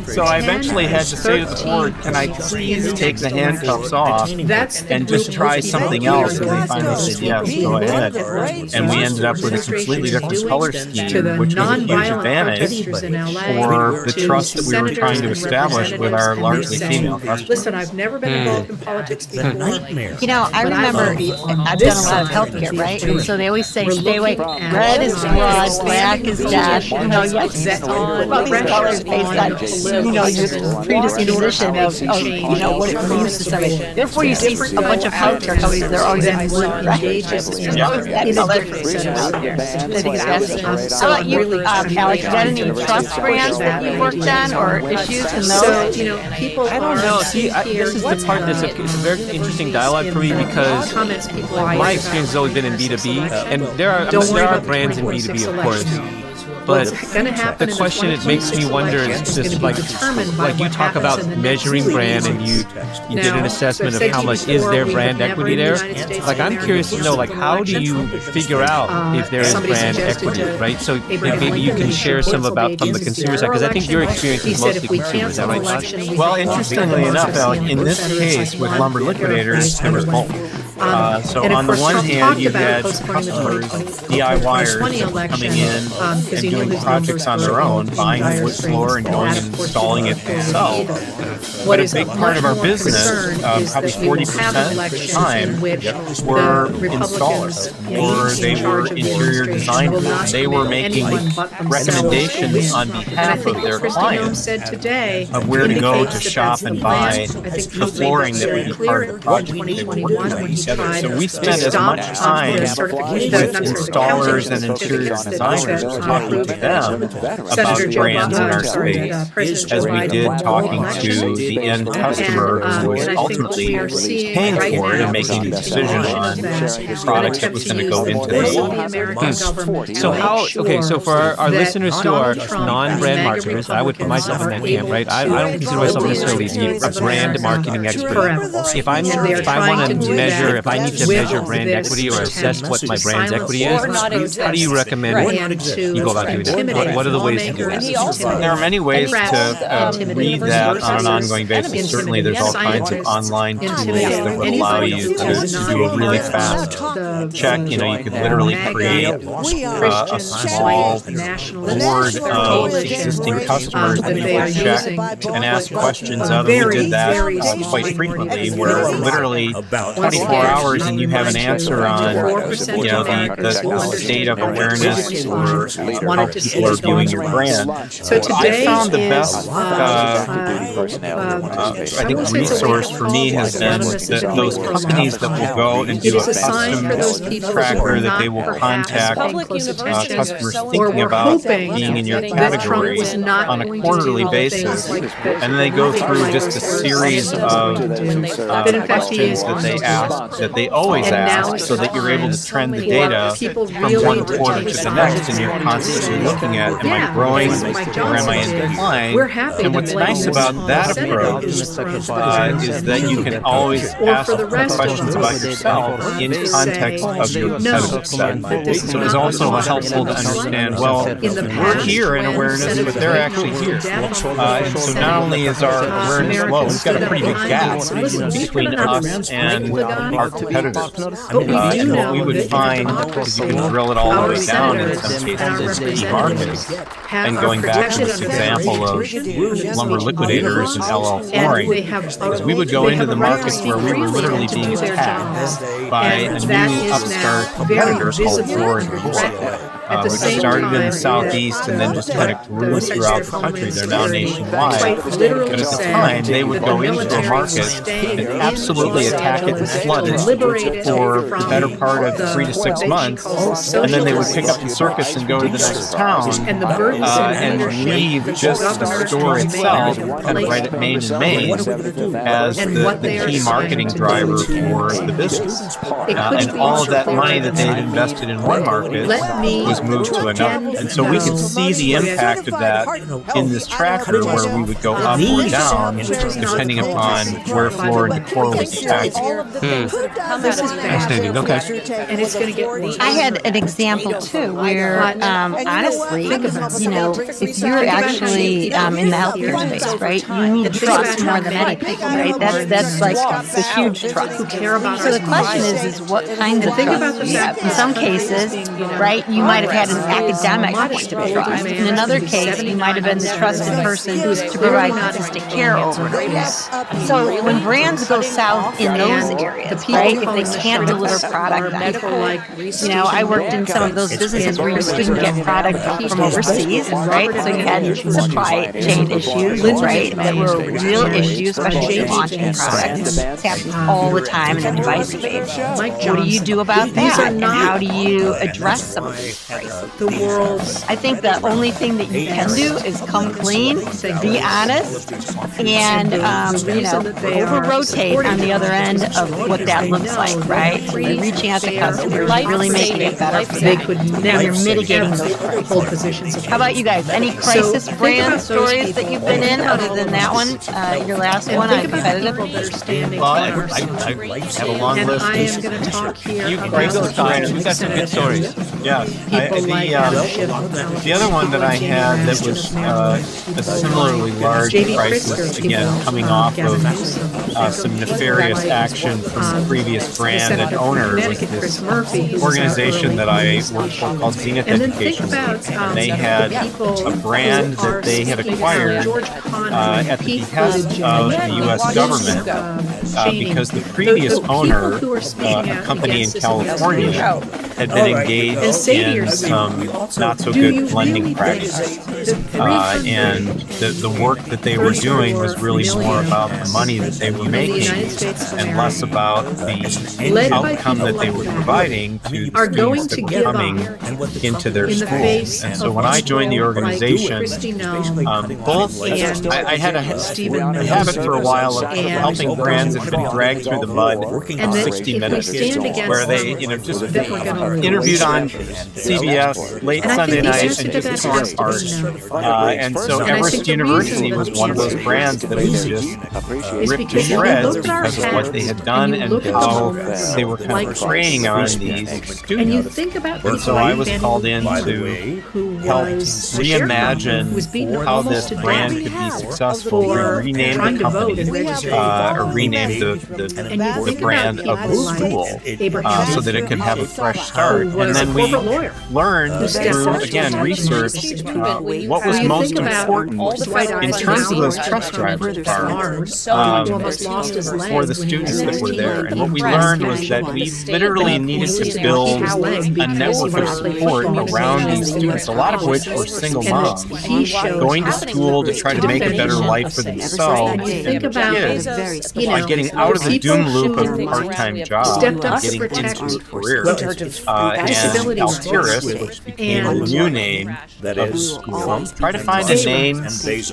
So I eventually had to say to the board, can I please take the handcuffs off and just try something else? And they finally said, yes, go ahead. And we ended up with a completely different color scheme, which was a huge advantage for the trust that we were trying to establish with our largely female customers. Listen, I've never been involved in politics before. I remember I've done a lot of healthcare, right? And so they always say, stay away. Red is blood, black is death. You know, you have these colors based on, your predisposition of what it means to somebody. Therefore, you see a bunch of healthcare companies, they're always in blue, right? I think it's fascinating. How about you, Alex? You got any trust brands that you worked on or issues in those? People I don't know. See, this is the part that's it's a very interesting dialogue for me, because my experience has always been in B2B, and there are brands in B2B, of course. But the question it makes me wonder is just like you talk about measuring brand, and you did an assessment of how much is there brand equity there. Like, I'm curious to know, like, how do you figure out if there is brand equity, right? So maybe you can share some about from the consumer side, because I think your experience is mostly consumer, is that right, Josh? Well, interestingly enough, Alec, in this case with Lumber Liquidators, there was both. So on the one hand, you had customers, DIYers, coming in and doing projects on their own, buying the wood floor and going and installing it themselves. But a big part of our business, probably 40% of the time, were installers, or they were interior designers. They were making recommendations on behalf of their clients of where to go to shop and buy the flooring that would be part of the project they were working on. So we spend as much time with installers and interior designers talking to them about brands in our space as we did talking to the end customer who was ultimately paying for it and making a decision on the product that was going to go into the So for our listeners who are non-brand marketers, I would put myself in that camp, right? I don't consider myself necessarily a brand marketing expert. If I want to measure, if I need to measure brand equity or assess what my brand's equity is, how do you recommend you go about doing that? What are the ways to do that? There are many ways to read that on an ongoing basis. Certainly there's all kinds of online tools that would allow you to do a really fast check. You could literally create a small board of existing customers that you would check and ask questions of. And we did that quite frequently, where literally 24 hours and you have an answer on the state of awareness or how people are viewing your brand. So I found the best I think resource for me has been those companies that will go and do a custom tracker that they will contact customers thinking about being in your category on a quarterly basis, and then they go through just a series of questions that they ask, that they always ask, so that you're able to trend the data from one quarter to the next, and you're constantly looking at, am I growing or am I in decline? And what's nice about that approach is that you can always ask questions about yourself in context of your competitive set. So it's also helpful to understand, well, we're here in awareness, but they're actually here. And so not only is our awareness low, we've got a pretty big gap between us and our competitors. And what we would find, if you can drill it all the way down in some cases, is e-marketing. And going back to this example of Lumber Liquidators and LL Flooring, is we would go into the markets where we were literally being attacked by a new upstart competitor called Floor & Decor. which started in the southeast and then just kind of grew throughout the country. They're now nationwide. But at the time, they would go into a market and absolutely attack it and flood it for the better part of 3 to 6 months, and then they would pick up the circus and go to the next town and leave just the store itself, kind of right at Main and Main, as the key marketing driver for the business. And all of that money that they had invested in one market was moved to another. And so we could see the impact of that in this tracker where we would go up or down depending upon where Floor & Decor was attacked. Fascinating. Okay. And it's going to get worse. I had an example too where, honestly, you know, if you're actually in the healthcare space, right, you need trust more than anything, right? That's like the huge trust. So the question is what kinds of trust you have. In some cases, right, you might have had an academic point of trust. In another case, you might have been the trusted person to provide consistent care over it. So when brands go south in those areas, right, if they can't deliver product, you know, I worked in some of those businesses where you couldn't get product from overseas, right? So you had supply chain issues, right, that were real issues, especially launching products. It happens all the time in the device space. What do you do about that? And how do you address some of these prices? I think the only thing that you can do is come clean, be honest, and, you know, over-rotate on the other end of what that looks like, right? So you're reaching out to customers, really making it better for them. And you're mitigating those whole positions. How about you guys? Any crisis brand stories that you've been in other than that one? Your last one on competitive? Well, I have a long list. You crisis brands, we've got some good stories. Yeah. The other one that I had that was a similarly large crisis, again, coming off of some nefarious action from the previous brand and owner, was this organization that I worked for called Zenith Education. And they had a brand that they had acquired at the behest of the U.S. government because the previous owner, a company in California, had been engaged in some not-so-good lending practices. And the work that they were doing was really more about the money that they were making and less about the outcome that they were providing to the students that were coming into their schools. And so when I joined the organization, both I had a habit for a while of helping brands that had been dragged through the mud in 60 minutes, where they, you know, just interviewed on CBS late Sunday night and just tore it apart. And so Everest University was one of those brands that was just ripped to shreds because of what they had done and how they were kind of preying on these students. And so I was called in to help reimagine how this brand could be successful. We renamed the company, or renamed the brand of the school so that it could have a fresh start. And then we learned through, again, research what was most important in terms of those trust drivers for the students that were there. And what we learned was that we literally needed to build a network of support around these students, a lot of which were single moms, going to school to try to make a better life for themselves and kids by getting out of the doom loop of a part-time job and getting into a career. And Altiris, which became a new name of the school, try to find a name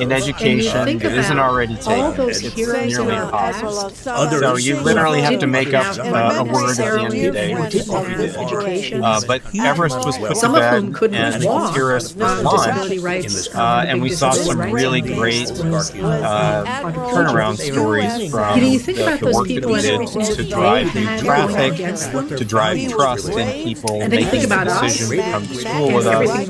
in education that isn't already taken. It's nearly impossible. So you literally have to make up a word at the end of the day, which is what we did. But Everest was put to bed and Altiris was launched, and we saw some really great turnaround stories from the work that we did to drive new traffic, to drive trust in people making the decision to come to school with us.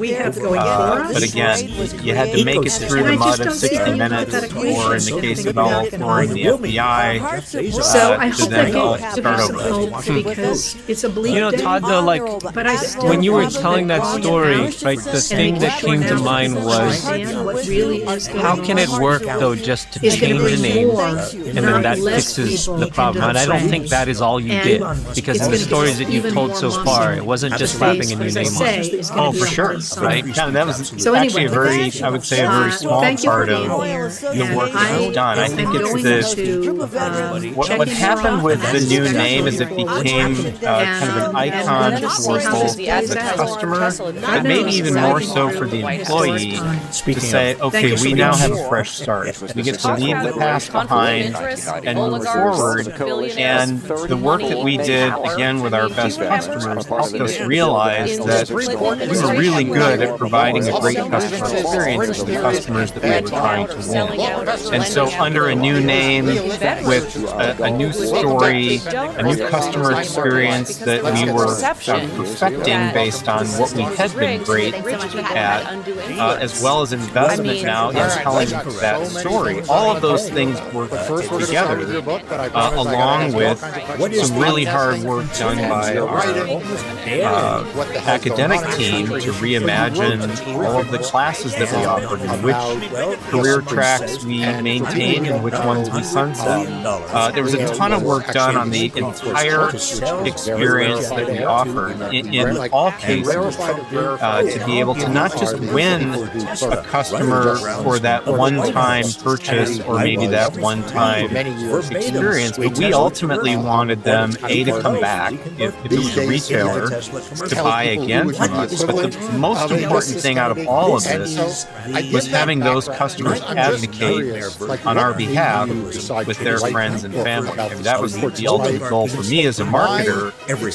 But again, you had to make it through the mud of 60 minutes, or in the case of Ella Flooring, the FBI, to then start over. Because it's a bleak You know, Todd, though, like, but I still when you were telling that story, right, the thing that came to mind was, how can it work though just to change the name and then that fixes the problem? And I don't think that is all you did, because in the stories that you've told so far, it wasn't just slapping a new name on it. Oh, for sure, right? Yeah, that was actually a very, I would say, a very small part of the work that was done. I think it's what happened with the new name is it became kind of an icon for both the customer, but maybe even more so for the employee, to say, okay, we now have a fresh start. We get to leave the past behind and move forward. And the work that we did, again, with our best customers helped us realize that we were really good at providing a great customer experience for the customers that we were trying to win. And so under a new name, with a new story, a new customer experience that we were perfecting based on what we had been great at, as well as investment now in telling that story. All of those things work together, along with some really hard work done by our academic team to reimagine all of the classes that we offered, and which career tracks we maintain and which ones we sunset. There was a ton of work done on the entire experience that we offered in all cases, to be able to not just win a customer for that one-time purchase or maybe that one-time experience, but we ultimately wanted them, to come back, if it was a retailer, to buy again from us. But the most important thing out of all of this was having those customers advocate on our behalf with their friends and family. I mean, that was the ultimate goal for me as a marketer,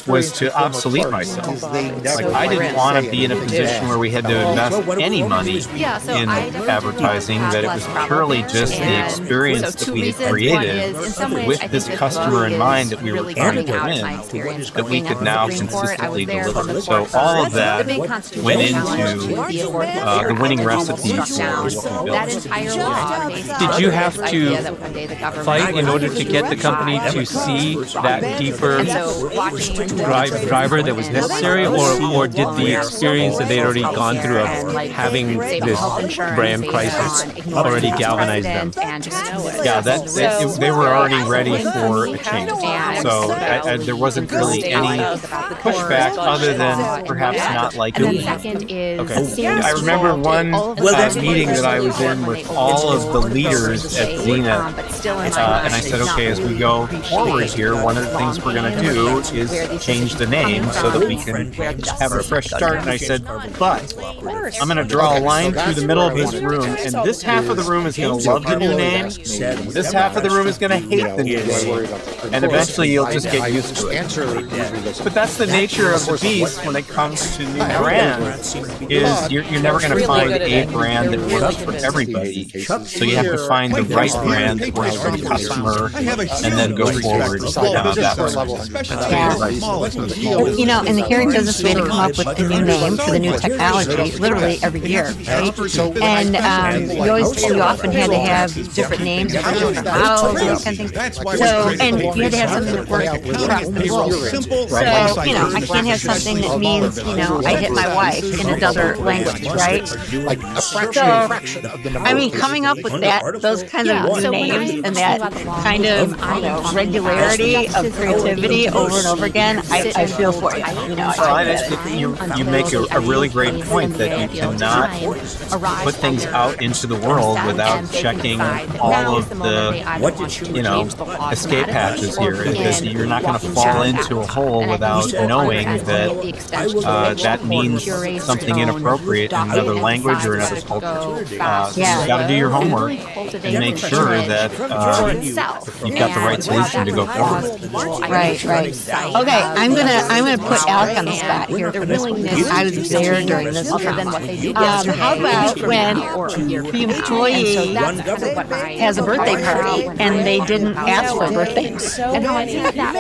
was to obsolete myself. Like, I didn't want to be in a position where we had to invest any money in advertising, that it was purely just the experience that we had created with this customer in mind that we were trying to win, that we could now consistently deliver. So all of that went into the winning recipe for Built. Did you have to fight in order to get the company to see that deeper driver that was necessary, or did the experience that they'd already gone through of having this brand crisis already galvanize them? Yeah, they were already ready for a change. So there wasn't really any pushback other than perhaps not liking it. Okay. I remember one meeting that I was in with all of the leaders at Zenith, and I said, okay, as we go forward here, one of the things we're going to do is change the name so that we can have a fresh start. And I said, but I'm going to draw a line through the middle of this room, and this half of the room is going to love the new name, this half of the room is going to hate the new name, and eventually you'll just get used to it. But that's the nature of the beast when it comes to new brands, is you're never going to find a brand that works for everybody. So you have to find the right brand that works for the customer, and then go forward that way. You know, in the hearing business, we had to come up with a new name for the new technology literally every year, right? And you often had to have different names for different models and these kind of things. So, and you had to have something that worked across the globe. So, you know, I can't have something that means, you know, I hit my wife in another language, right? So, I mean, coming up with those kinds of names and that kind of regularity of creativity over and over again, I feel for you. You know, you make a really great point that you cannot put things out into the world without checking all of the, you know, escape hatches here. That you're not going to fall into a hole without knowing that that means something inappropriate in another language or another culture. You've got to do your homework and make sure that you've got the right solution to go forward. Right. Okay, I'm gonna put Alec on the spot here for this one. I was there during this trauma. How about when the employee has a birthday party and they didn't ask for a birthday?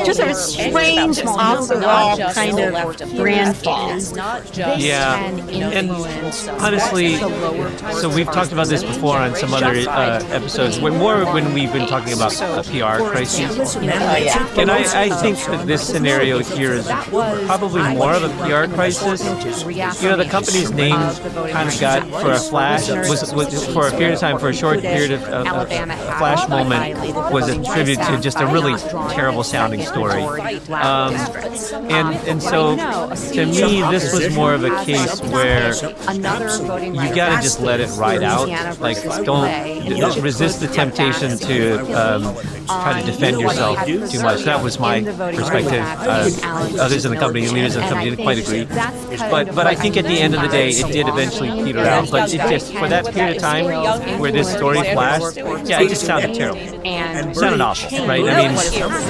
Just a strange, off-the-wall kind of brand fall. Yeah, and honestly, so we've talked about this before on some other episodes, when we've been talking about a PR crisis. And I think that this scenario here is probably more of a PR crisis. You know, the company's name kind of got for a flash was for a period of time, for a short period of a flash moment, was attributed to just a really terrible sounding story. And so to me, this was more of a case where you got to just let it ride out. Like, don't resist the temptation to try to defend yourself too much. That was my perspective. Others in the company, leaders in the company, didn't quite agree. But I think at the end of the day, it did eventually peter out. But it just, for that period of time where this story flashed, it just sounded terrible. It sounded awful, right? I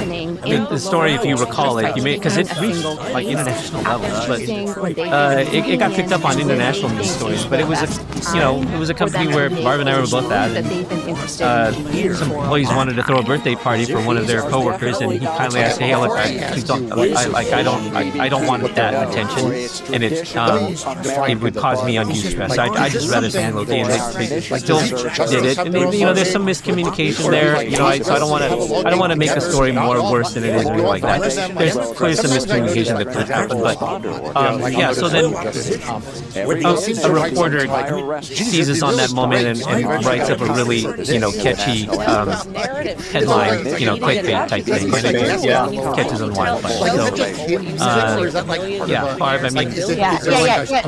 mean, the story, if you recall it, because it reached like international levels, but it got picked up on international news stories. But it was a company where Barb and I were both at, and some employees wanted to throw a birthday party for one of their coworkers, and he kindly asked, "Hey, look, I don't want that attention, and it would cause me undue stress. I just rather stand low key." And they still did it. And there's some miscommunication there. So I don't want to make a story more worse than it is, or anything like that. There's clearly some miscommunication that could happen, but So then a reporter seizes on that moment and writes up a really catchy headline, clickbait type thing, and it catches on wildfire. Barb, I mean,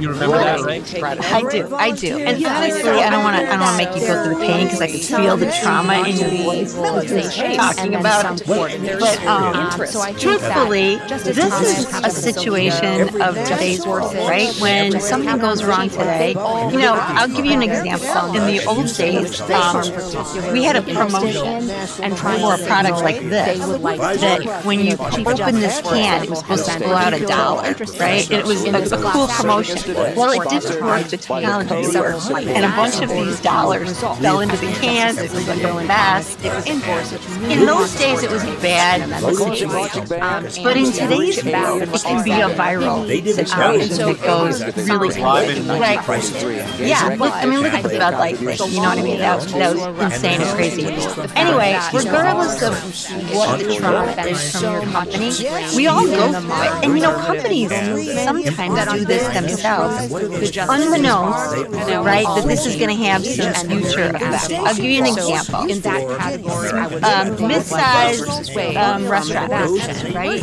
you remember that, right? I do. And honestly, I don't want to make you go through the pain, because I could feel the trauma in your voice talking about it. But truthfully, this is a situation of today's world, right? When something goes wrong today, I'll give you an example. In the old days, we had a promotion for a product like this, that when you open this can, it was supposed to pull out $1, right? It was a cool promotion. Well, it didn't work. The technology worked, and a bunch of these dollars fell into the cans. It was going fast. In those days, it was a bad situation. But in today's world, it can be a viral situation that goes really right. Yeah, look at the Bud Light thing. You know what I mean? That was insane and crazy. Anyway, regardless of what the trauma is from your company, we all go through it. And companies sometimes do this themselves, unbeknownst, right? That this is going to have some future effects. I'll give you an example. In that category, mid-sized restaurant, right?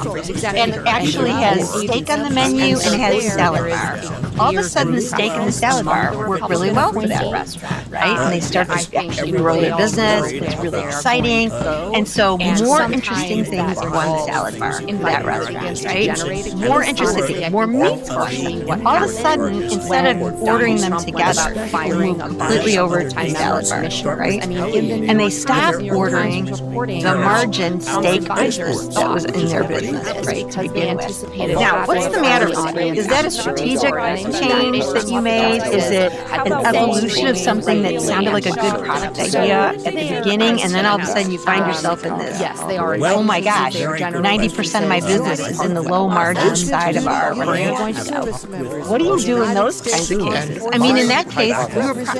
And actually has steak on the menu and has salad bar. All of a sudden, the steak and the salad bar work really well for that restaurant, right? And they start to grow their business. It's really exciting. And so more interesting things are on the salad bar in that restaurant, right? More interesting things, more meats going on. All of a sudden, instead of ordering them together, they move completely over to the salad bar, right? And they stop ordering the margin steak business that was in their business, right, to begin with. Now, what's the matter with it? Is that a strategic change that you made? Is it an evolution of something that sounded like a good product idea at the beginning, and then all of a sudden you find yourself in this, oh my gosh, 90% of my business is in the low margin side of our brand. What do you do in those kinds of cases? I mean, in that case,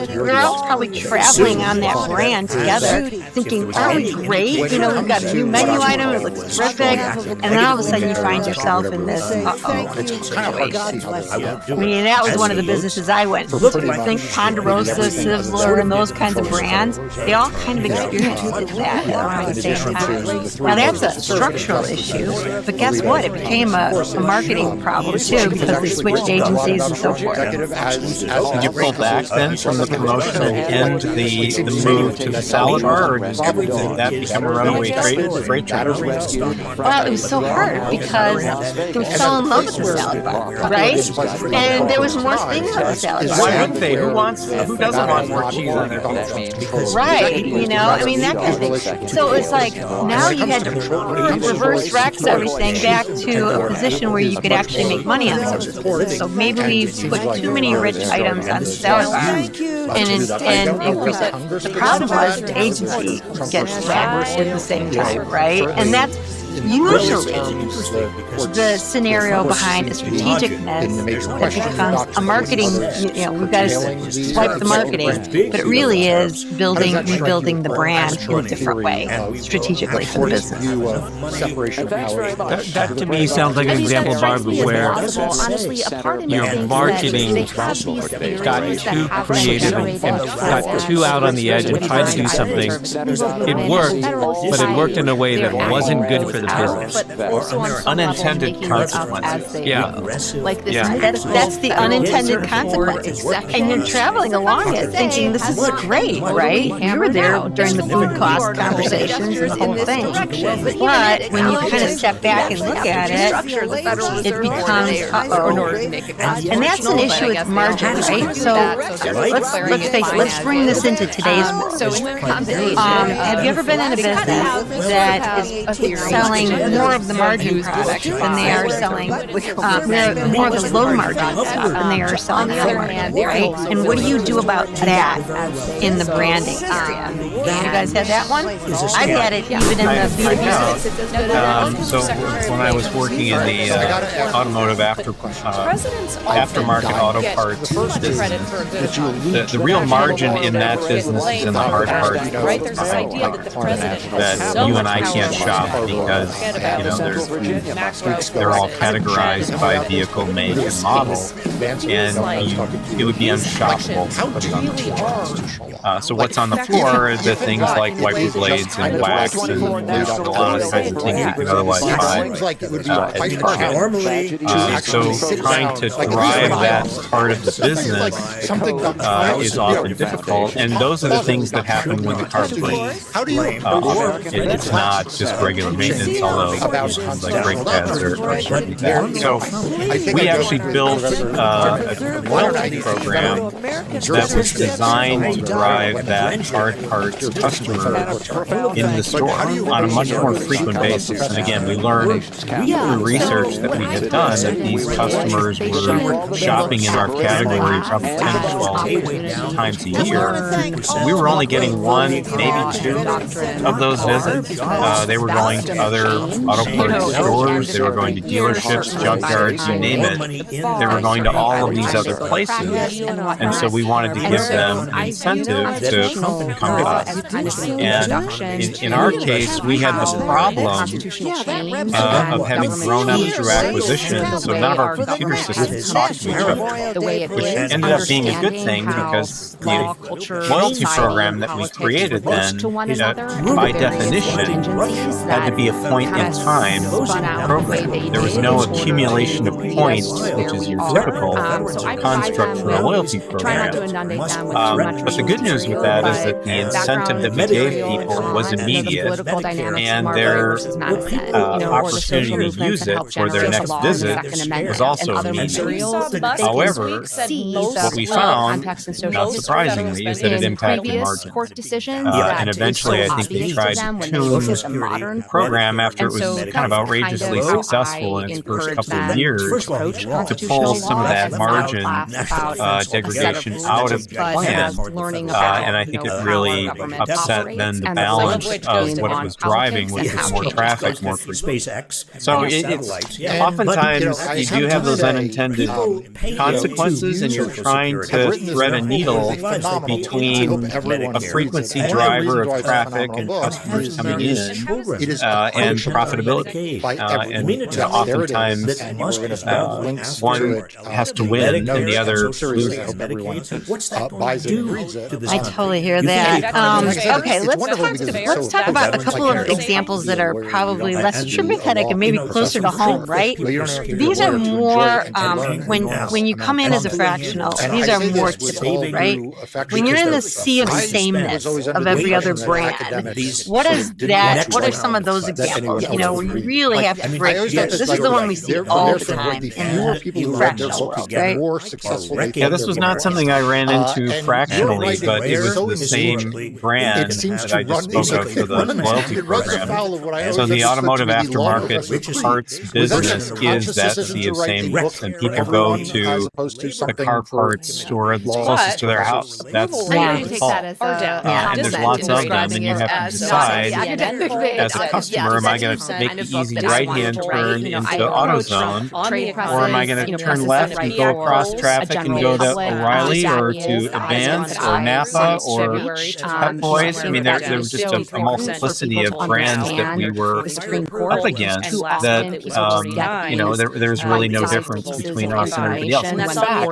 we were all probably traveling on that brand together, thinking, aren't we great? We've got a new menu item, it looks terrific, and then all of a sudden you find yourself in this situation. I mean, that was one of the businesses I went to. Think Ponderosa, Sizzler, and those kinds of brands, they all kind of experienced that around the same time. Now, that's a structural issue, but guess what? It became a marketing problem, too, because they switched agencies and so forth. Did you pull back then from the promotion and end the move to the salad bar, or did that become a runaway freight train? Well, it was so hard because they fell in love with the salad bar, right? And there was more things on the salad bar. Why wouldn't they? Who doesn't want more cheese on their pizza? Right, I mean, that kind of thing. So it's like, now you had to reverse Rex everything back to a position where you could actually make money on something. So maybe we put too many rich items on the salad bar and increase it. The problem was the agency gets wrapped at the same time, right? And that's usually the scenario behind a strategicness that becomes a marketing, we've got to swipe the marketing, but it really is rebuilding the brand in a different way, strategically for the business. That to me sounds like an example, Barb, where your marketing got too creative and got too out on the edge and tried to do something. It worked, but it worked in a way that wasn't good for the business. Unintended consequences. Yeah. That's the unintended consequence. And you're traveling along it thinking this is great, right? You were there during the food cost conversations and the whole thing. But when you kind of step back and look at it, it becomes, and that's an issue with margin, right? So let's face it, let's bring this into today's world. Have you ever been in a business that is selling more of the margin products than they are selling, more of the low margin stuff than they are selling the high margin, right? And what do you do about that in the branding area? You guys had that one? I've had it even in the B2B space. So when I was working in the automotive aftermarket auto parts business, the real margin in that business is in the hard parts that you and I can't shop because they're all categorized by vehicle make and model, and it would be unshoppable to put it on the floor. So what's on the floor are the things like wiper blades and wax and there's a lot of kinds of things you can otherwise buy at Target. So trying to drive that part of the business is often difficult, and those are the things that happen when the car breaks. It's not just regular maintenance, although like brake pads or something like that. So we actually built a loyalty program that was designed to drive that hard parts customer in the store on a much more frequent basis. And again, we learned through research that we had done that these customers were shopping in our category probably 10 to 12 times a year. We were only getting one, maybe two of those visits. They were going to other auto parts stores, they were going to dealerships, junkyards, you name it. They were going to all of these other places. And so we wanted to give them an incentive to come to us. And in our case, we had the problem of having grown up through acquisition, so none of our computer systems talked to each other, which ended up being a good thing because the loyalty program that we created then, by definition, had to be a point-in-time program. There was no accumulation of points, which is your typical construct for a loyalty program. But the good news with that is that the incentive that we gave people was immediate, and their opportunity to use it for their next visit was also immediate. However, what we found, not surprisingly, is that it impacted margin. And eventually, I think we tried to tune the program after it was kind of outrageously successful in its first couple of years to pull some of that margin degradation out of the plan. And I think it really upset then the balance of what it was driving, which was more traffic, more SpaceX. So it's oftentimes you do have those unintended consequences, and you're trying to thread a needle between a frequency driver of traffic and customers coming in and profitability. And oftentimes one has to win and the other loses. I totally hear that. Okay, let's talk about a couple of examples that are probably less sympathetic and maybe closer to home, right? These are more, when you come in as a fractional, these are more typical, right? When you're in the sea of sameness of every other brand, what is that? What are some of those examples? We really have to break this. This is the one we see all the time in the fractional world, right? Yeah, this was not something I ran into fractionally, but it was the same brand that I just spoke of for the loyalty program. So the automotive aftermarket parts business is that sea of sameness, and people go to the car parts store that's closest to their house. That's the default. And there's lots of them, and you have to decide as a customer, am I going to make the easy right-hand turn into AutoZone? Or am I going to turn left and go across traffic and go to O'Reilly or to Advance or Napa or Pep Boys? I mean, there was just a multiplicity of brands that we were up against that, there's really no difference between us and everybody else. In fact,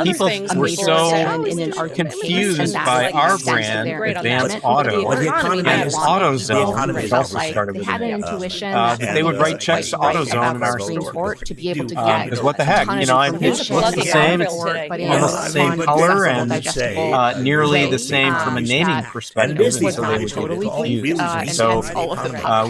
people were so confused by our brand, Advance Auto, and AutoZone, which also started with Advance. They would write checks to AutoZone in our store. Because what the heck, it's the same, it's almost the same color and nearly the same from a naming perspective, so they would get confused. So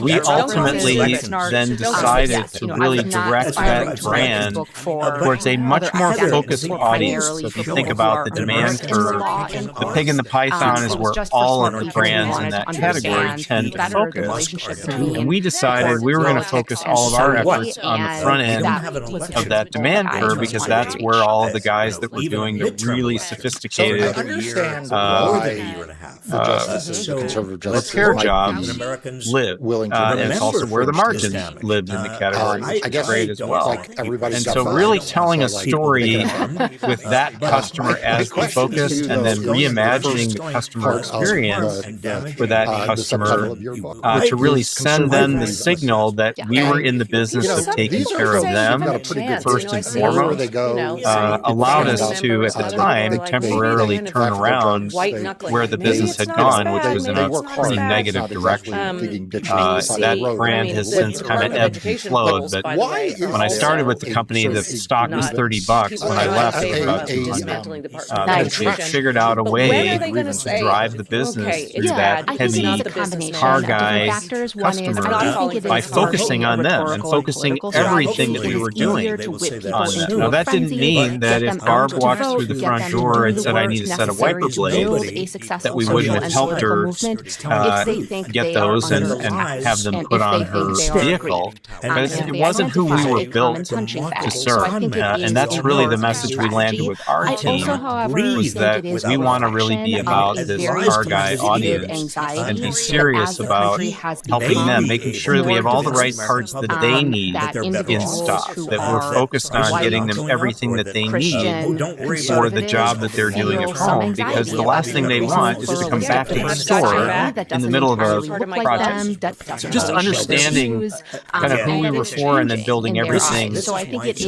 we ultimately then decided to really direct that brand towards a much more focused audience. So if you think about the demand curve, the pig and the python is where all of the brands in that category tend to focus. And we decided we were going to focus all of our efforts on the front end of that demand curve because that's where all of the guys that were doing the really sophisticated repair jobs live. And it's also where the margins lived in the category, which is great as well. And so really telling a story with that customer as the focus and then reimagining the customer experience for that customer to really send them the signal that we were in the business of taking care of them first and foremost, allowed us to, at the time, temporarily turn around where the business had gone, which was in a pretty negative direction. That brand has since kind of ebbed and flowed, but when I started with the company, the stock was $30. When I left, it was about $200. We figured out a way to drive the business through that heavy car guy customer by focusing on them and focusing everything that we were doing on them. Now, that didn't mean that if Barb walked through the front door and said, I need a set of wiper blades, that we wouldn't have helped her get those and have them put on her vehicle. But it wasn't who we were built to serve. And that's really the message we landed with our team, was that we want to really be about this car guy audience and be serious about helping them, making sure that we have all the right parts that they need in stock, that we're focused on getting them everything that they need for the job that they're doing at home, because the last thing they want is to come back to the store in the middle of a project. So just understanding kind of who we were for and then building everything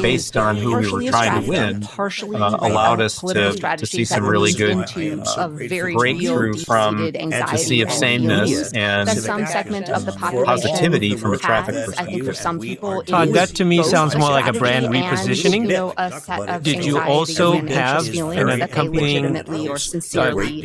based on who we were trying to win allowed us to see some really good breakthrough from a sea of sameness and positivity from a traffic perspective. That to me sounds more like a brand repositioning. Did you also have an accompanying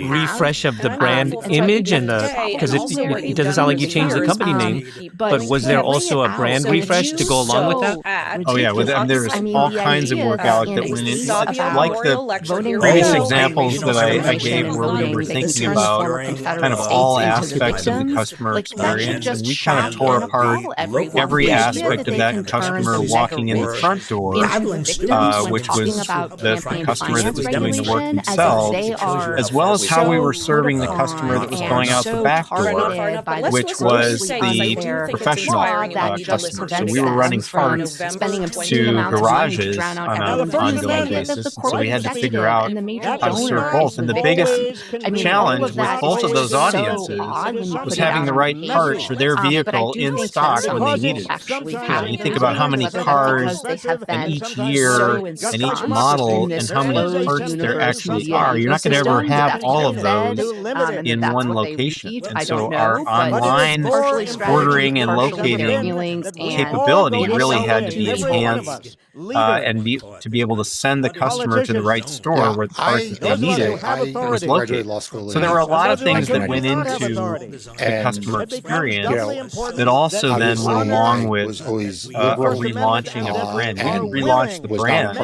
refresh of the brand image and because it doesn't sound like you changed the company name, but was there also a brand refresh to go along with that? Oh yeah, there's all kinds of work, Alec, that went in. Like the previous examples that I gave where we were thinking about kind of all aspects of the customer experience, and we kind of tore apart every aspect of that customer walking in the front door, which was the customer that was doing the work themselves, as well as how we were serving the customer that was going out the back door, which was the professional customer. So we were running parts to garages on an ongoing basis, and so we had to figure out how to serve both. And the biggest challenge with both of those audiences was having the right parts for their vehicle in stock when they needed it. You think about how many cars in each year and each model and how many parts there actually are. You're not going to ever have all of those in one location. And so our online ordering and locating capability really had to be enhanced and to be able to send the customer to the right store where the parts that they needed was located. So there were a lot of things that went into the customer experience that also then went along with a relaunching of the brand. We didn't relaunch the brand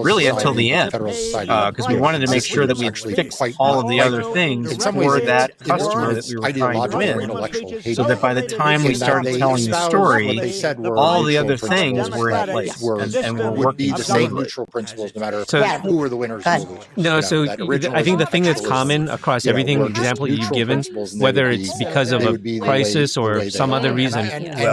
really until the end because we wanted to make sure that we had fixed all of the other things for that customer that we were trying to win, so that by the time we started telling the story, all the other things were in place and we're working smoothly. Neutral principles, no matter So- who are the winners. or losers. No, so That original I think the thing that's was, common across everything example you've given, whether it's because of a crisis or some other reason, the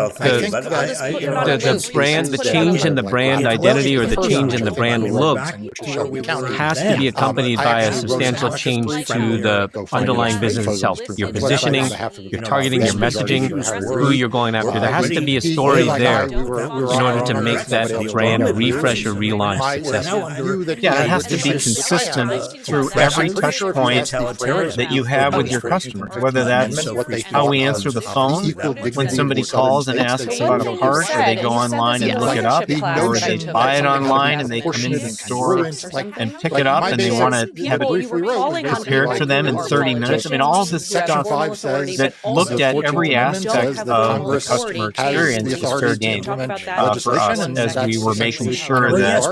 brand, the change in the brand identity or the change in the brand look has to be accompanied by a substantial change to the underlying business itself. Your positioning, your targeting, your messaging, who you're going after. There has to be a story there in order to make that brand refresh or relaunch successful. Yeah, it has to be consistent through every touch point that you have with your customers, whether that's how we answer the phone when somebody calls and asks about a part, or they go online and look it up, or they buy it online and they come into the store and pick it up and they want to have it prepared for them in 30 minutes. I mean, all this stuff that looked at every aspect of the customer experience is fair game for us as we were making sure that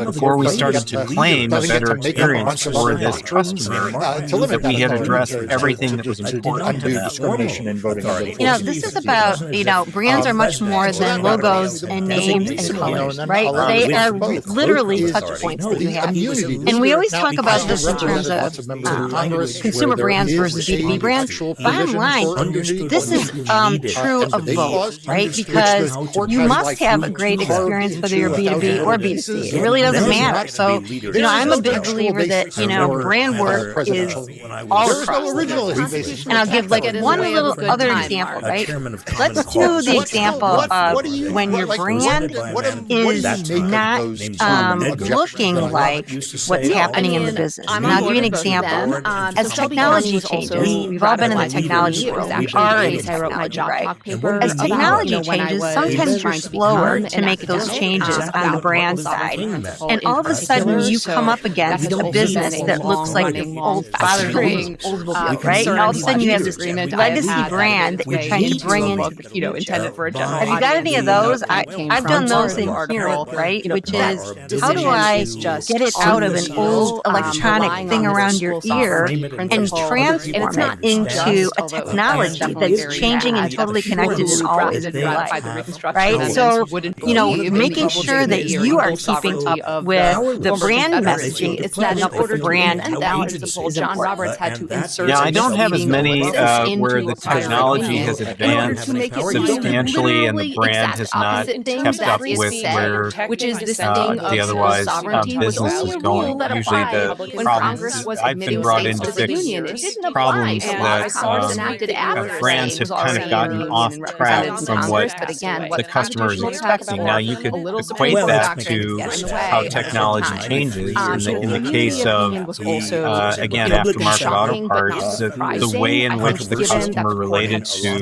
before we started to claim a better experience for this customer, that we had addressed everything that was important to them. You know, this is about, brands are much more than logos and names and colors, right? They are literally touch points that you have. And we always talk about this in terms of consumer brands versus B2B brands. Bottom line, this is true of both, right? Because you must have a great experience whether you're B2B or B2C. It really doesn't matter. So, I'm a big believer that, brand work is all across. And I'll give one little other example, right? Let's do the example of when your brand is not looking like what's happening in the business. And I'll give you an example. As technology changes, we've all been in the technology world. We are in technology, right? As technology changes, sometimes you're slower to make those changes on the brand side. And all of a sudden, you come up against a business that looks like the old father's old right? And all of a sudden, you have this legacy brand that you're trying to bring into the future. Intended for a general Have you got any of those? I've done those in here, right? Which is, how do I get it out of an old electronic thing around your ear and transform it into a technology that's changing and totally connected in all of its life, right? So, making sure that you are keeping up with the brand messaging, it's not up with the brand is John Roberts had to insert. Yeah, I don't have as many where the technology has advanced substantially and the brand has not kept up with where the otherwise business is going. Usually the problems, I've been brought in to fix problems that brands have kind of gotten off track from what the customer is expecting. Now you could equate that to how technology changes. In the case of, again, aftermarket auto parts, the way in which the customer related to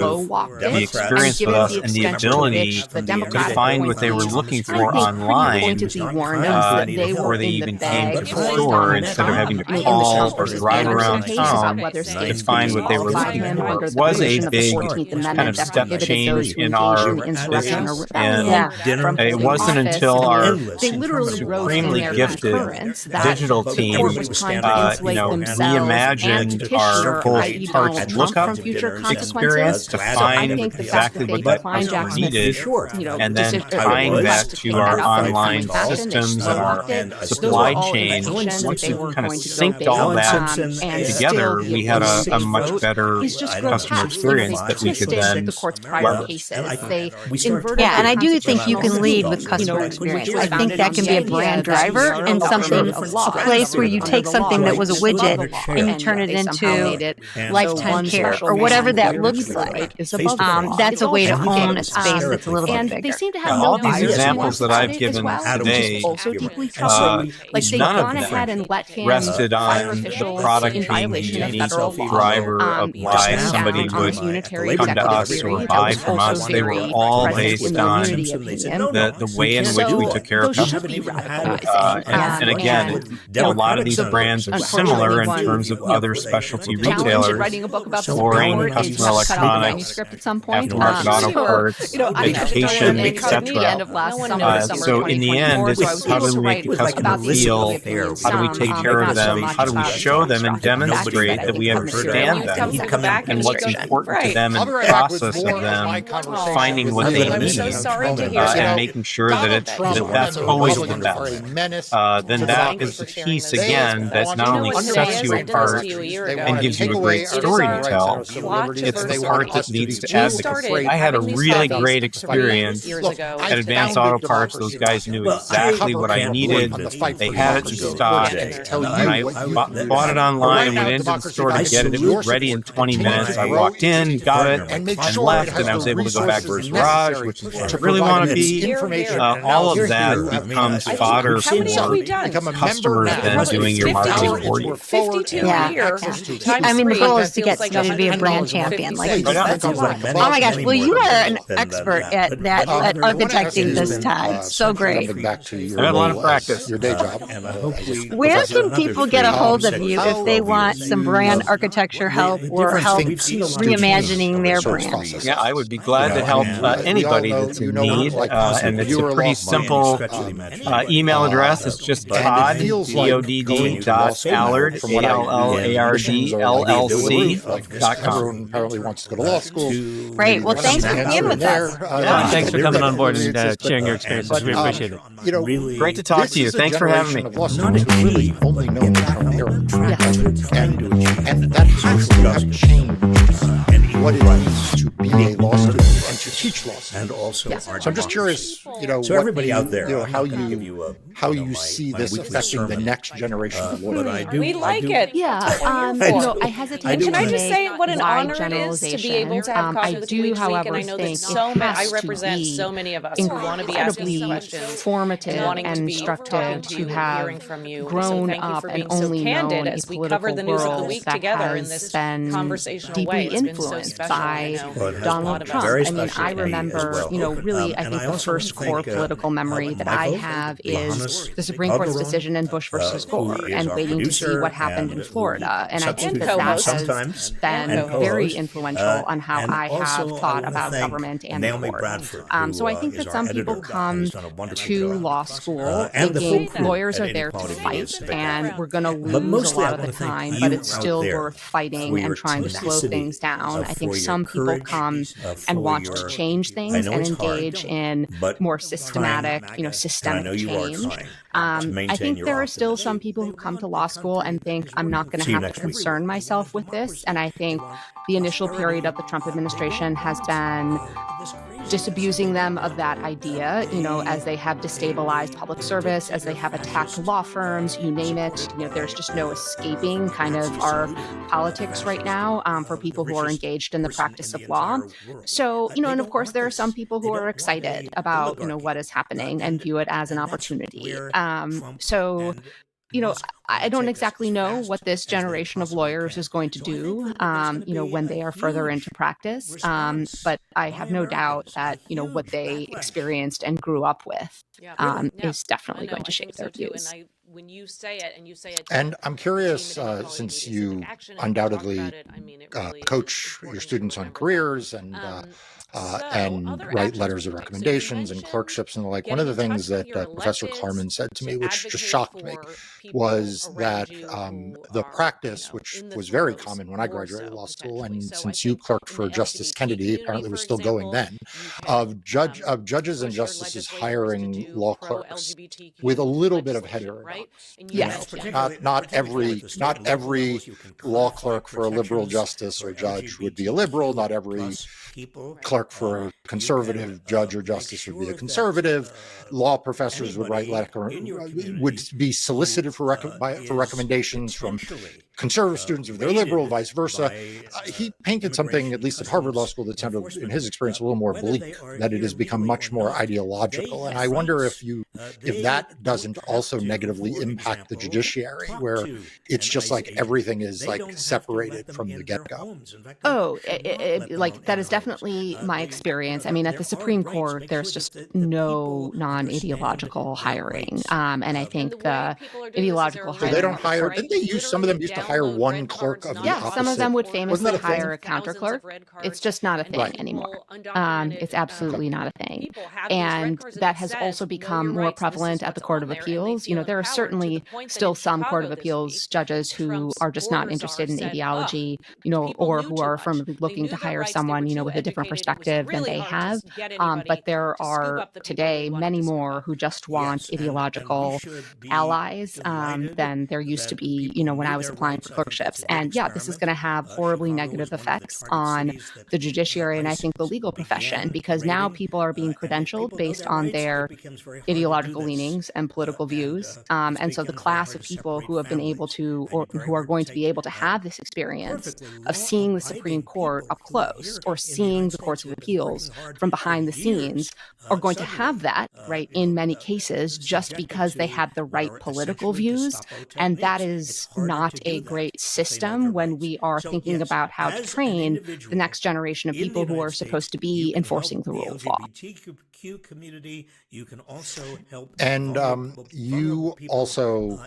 the experience with us and the ability to find what they were looking for online before they even came to the store, instead of having to call or drive around town to find what they were looking for, was a big kind of step change in our business. And it wasn't until our supremely gifted digital team reimagined our whole parts lookup experience to find exactly what that customer needed, and then tying that to our online systems and our supply chain. Once you kind of synced all that together, we had a much better customer experience that we could then leverage. Yeah, and I do think you can lead with customer experience. I think that can be a brand driver and something, a place where you take something that was a widget and you turn it into lifetime care or whatever that looks like. That's a way to own a space that's a little bit bigger. All these examples that I've given today, none of them rested on the product being the unique driver of why somebody would come to us or buy from us. They were all based on the way in which we took care of customers. And again, a lot of these brands are similar in terms of other specialty retailers, flooring, customer electronics, aftermarket auto parts, education, etc. So in the end, it's how do we make the customer feel? How do we take care of them? How do we show them and demonstrate demonstrate that we understand them and what's important to them and the process of them finding what they need and making sure that that's always the best. Then that is the piece again that not only sets you apart and gives you a great story to tell, it's the part that needs to advocate. I had a really great experience at Advanced Auto Parts. Those guys knew exactly what I needed. They had it in stock. And I bought it online, went into the store to get it. It was ready in 20 minutes. I walked in, got it, and left, and I was able to go back to the garage, which is where I really want to be. All of that becomes fodder for customers then doing your marketing for you. 52 years. I mean, the goal is to get somebody to be a brand champion. Like, oh my gosh! Well, you are an expert at that, at architecting this time. So great. I had a lot of practice. Your day job. Where can people get a hold of you if they want some brand architecture help or help reimagining their brand? Yeah, I would be glad to help anybody that's in need. And it's a pretty simple email address. It's just Todd, Todd.Allard, ALLARD, Everyone apparently wants to go to law school. Great. Well, thanks for being with us. Thanks for coming on board and sharing your experiences. We appreciate it. Great to talk to you. Thanks for having me. Really only known from here. And that has to have changed what it means to be a law student and to teach law students. And also, so I'm just curious, so everybody out there, how you see this affecting the next generation of lawyers. We like it. Yeah, I hesitate. Can I just say what an honor it is to be able to have coffee with you each week? And I know that I represent so many of us who want to be asking these questions, formative and instructive to have grown up and only known a political world that has been deeply influenced by Donald Trump. I mean, I remember, really, I think the first core political memory that I have is the Supreme Court's decision in Bush versus Gore and waiting to see what happened in Florida. And I think that has been very influential on how I have thought about government and the court. So I think that some people come to law school thinking lawyers are there to fight and we're going to lose a lot of the time, but it's still worth fighting and trying to slow things down. I think some people come and want to change things and engage in more systematic, systemic change. I think there are still some people who come to law school and think I'm not going to have to concern myself with this. And I think the initial period of the Trump administration has been disabusing them of that idea, as they have destabilized public service, as they have attacked law firms, you name it. There's just no escaping kind of our politics right now for people who are engaged in the practice of law. So, and of course, there are some people who are excited about, what is happening and view it as an opportunity. I don't exactly know what this generation of lawyers is going to do, when they are further into practice. But I have no doubt that, what they experienced and grew up with is definitely going to shape their views. When you say it and I'm curious, since you undoubtedly coach your students on careers and write letters of recommendations and clerkships and the like. One of the things that Professor Klarman said to me, which just shocked me, was that the practice, which was very common when I graduated law school, and since you clerked for Justice Kennedy, apparently was still going then, of judges and justices hiring law clerks with a little bit of heterodoxy. Yes. Not every law clerk for a liberal justice or judge would be a liberal. Not every clerk for a conservative judge or justice would be a conservative. Law professors would would be solicited for recommendations from conservative students if they're liberal, vice versa. He painted something, at least at Harvard Law School, that sounded, in his experience, a little more bleak, that it has become much more ideological. And I wonder if that doesn't also negatively impact the judiciary, where it's just like everything is like separated from the get-go. That is definitely my experience. I mean, at the Supreme Court, there's just no non-ideological hiring. And I think the ideological hiring... They don't hire... Didn't they use... Some of them used to hire one clerk of the opposite. Some of them would famously hire a counter clerk. It's just not a thing anymore. It's absolutely not a thing. And that has also become more prevalent at the Court of Appeals. You know, there are certainly still some Court of Appeals judges who are just not interested in ideology, you know, or who are affirmatively looking to hire someone, you know, with a different perspective than they have. But there are today many more who just want ideological allies than there used to be, you know, when I was applying for clerkships. And yeah, this is going to have horribly negative effects on the judiciary and I think the legal profession, because now people are being credentialed based on their ideological leanings and political views. And so the class of people who have been able to, or who are going to be able to have this experience of seeing the Supreme Court up close or seeing the courts of appeals from behind the scenes are going to have that, right, in many cases, just because they have the right political views. And that is not a great system when we are thinking about how to train the next generation of people who are supposed to be enforcing the rule of law. Community, you can also help. And you also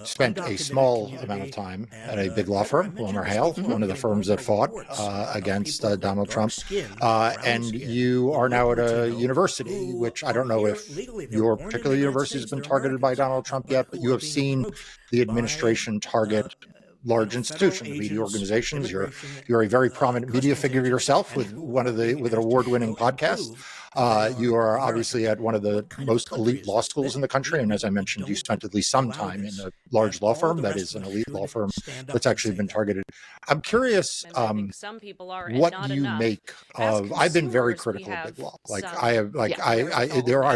spent a small amount of time at a big law firm, WilmerHale, one of the firms that fought against Donald Trump. And you are now at a university, which I don't know if your particular university has been targeted by Donald Trump yet, but you have seen the administration target large institutions, media organizations. You're a very prominent media figure yourself with an award-winning podcast. You are obviously at one of the most elite law schools in the country, and as I mentioned, you spent at least some time in a large law firm that is an elite law firm that's actually been targeted. I'm curious, what do you make of? I've been very critical of big law. I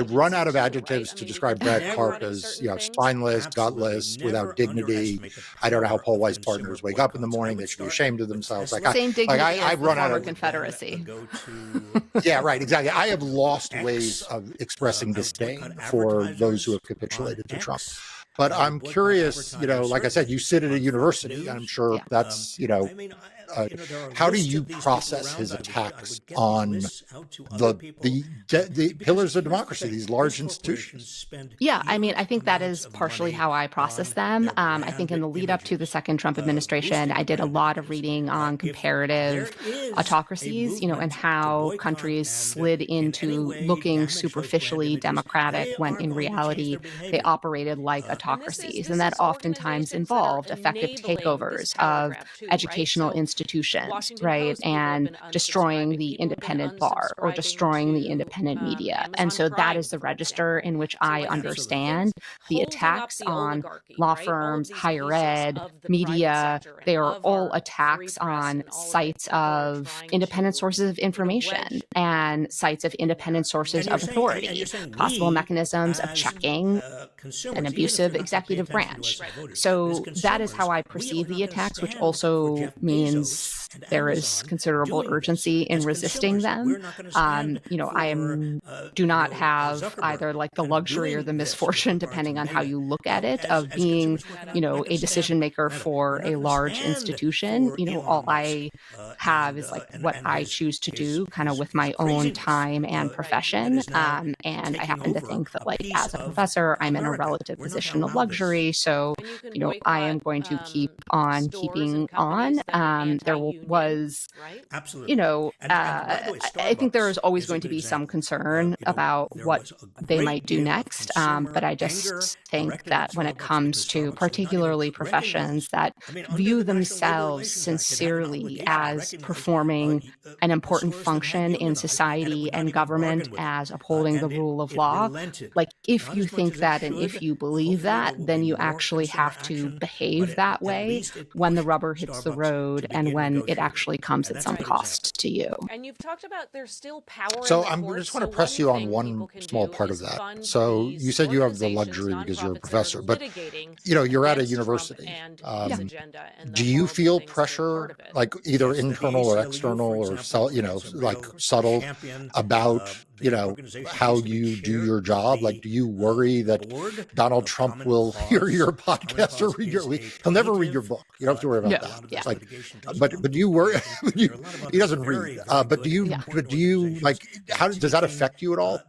run out of adjectives to describe Brad Karp as, you know, spineless, gutless, without dignity. I don't know how Paul Weiss partners wake up in the morning; they should be ashamed of themselves. Same dignity as the former Confederacy. Yeah, right, exactly. I have lost ways of expressing disdain for those who have capitulated to Trump. But I'm curious, you know, like I said, you sit at a university, and I'm sure that's, you know, how do you process his attacks on the pillars of democracy, these large institutions? Yeah, I mean, I think that is partially how I process them. I think in the lead up to the second Trump administration, I did a lot of reading on comparative autocracies, you know, and how countries slid into looking superficially democratic when in reality they operated like autocracies. And that oftentimes involved effective takeovers of educational institutions, right, and destroying the independent bar or destroying the independent media. And so that is the register in which I understand the attacks on law firms, higher ed, media. They are all attacks on sites of independent sources of information and sites of independent sources of authority, possible mechanisms of checking an abusive executive branch. So that is how I perceive the attacks, which also means there is considerable urgency in resisting them. You know, do not have either like the luxury or the misfortune, depending on how you look at it, of being, you know, a decision maker for a large institution. You know, all I have is like what I choose to do kind of with my own time and profession. And I happen to think that, like, as a professor, I'm in a relative position of luxury. So, you know, I am going to keep on keeping on. There was, you know, I think there is always going to be some concern about what they might do next. But I just think that when it comes to particularly professions that view themselves sincerely as performing an important function in society and government as upholding the rule of law, like, if you think that and if you believe that, then you actually have to behave that way when the rubber hits the road and when it actually comes at some cost to you. And you've talked about there's still power. So I just want to press you on one small part of that. So you said you have the luxury because you're a professor, but, you know, you're at a university. Do you feel pressure, like either internal or external or, you know, like subtle, about how you do your job? Like, do you worry that Donald Trump will hear your podcast or read your? He'll never read your book. You don't have to worry about that. Yeah. Like, but do you worry? He doesn't read. But do you like? How does that affect you at all?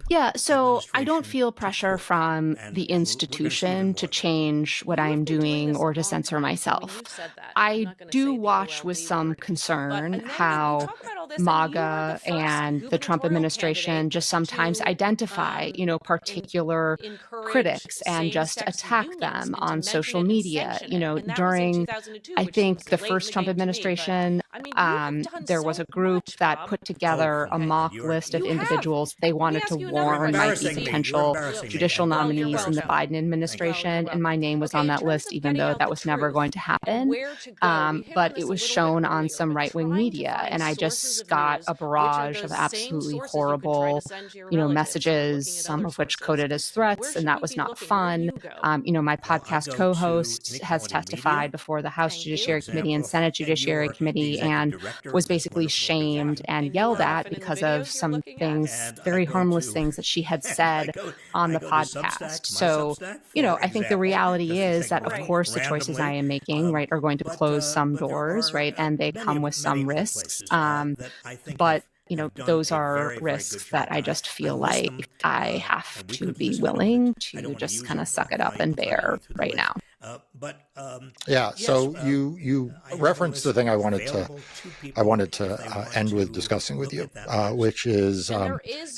Yeah, so I don't feel pressure from the institution to change what I'm doing or to censor myself. I do watch with some concern how MAGA and the Trump administration just sometimes identify, particular critics and just attack them on social media. During, I think, the first Trump administration, there was a group that put together a mock list of individuals they wanted to warn might be potential judicial nominees in the Biden administration, and my name was on that list, even though that was never going to happen. But it was shown on some right-wing media, and I just got a barrage of absolutely horrible, messages, some of which coded as threats, and that was not fun. My podcast co-host has testified before the House Judiciary Committee and Senate Judiciary Committee and was basically shamed and yelled at because of some things, very harmless things that she had said on the podcast. So, I think the reality is that, of course, the choices I am making, right, are going to close some doors, right, and they come with some risks. But those are risks that I just feel like I have to be willing to just kind of suck it up and bear right now. So you referenced the thing I wanted to end with discussing with you, which is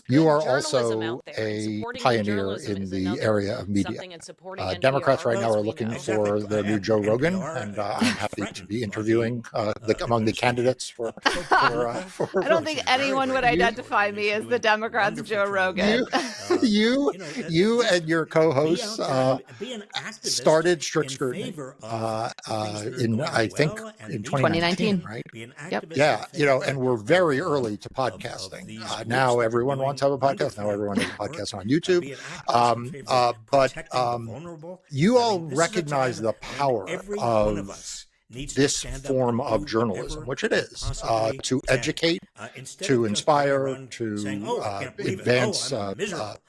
you are also a pioneer in the area of media. Democrats right now are looking for the new Joe Rogan, and I'm happy to be interviewing among the candidates for I don't think anyone would identify me as the Democrats' Joe Rogan. You and your co-hosts started Strict Scrutiny in, I think, in 2019, right? Yep. Yeah, and we're very early to podcasting. Now everyone wants to have a podcast. Now everyone has a podcast on YouTube. But you all recognize the power of this form of journalism, which it is, to educate, to inspire, to advance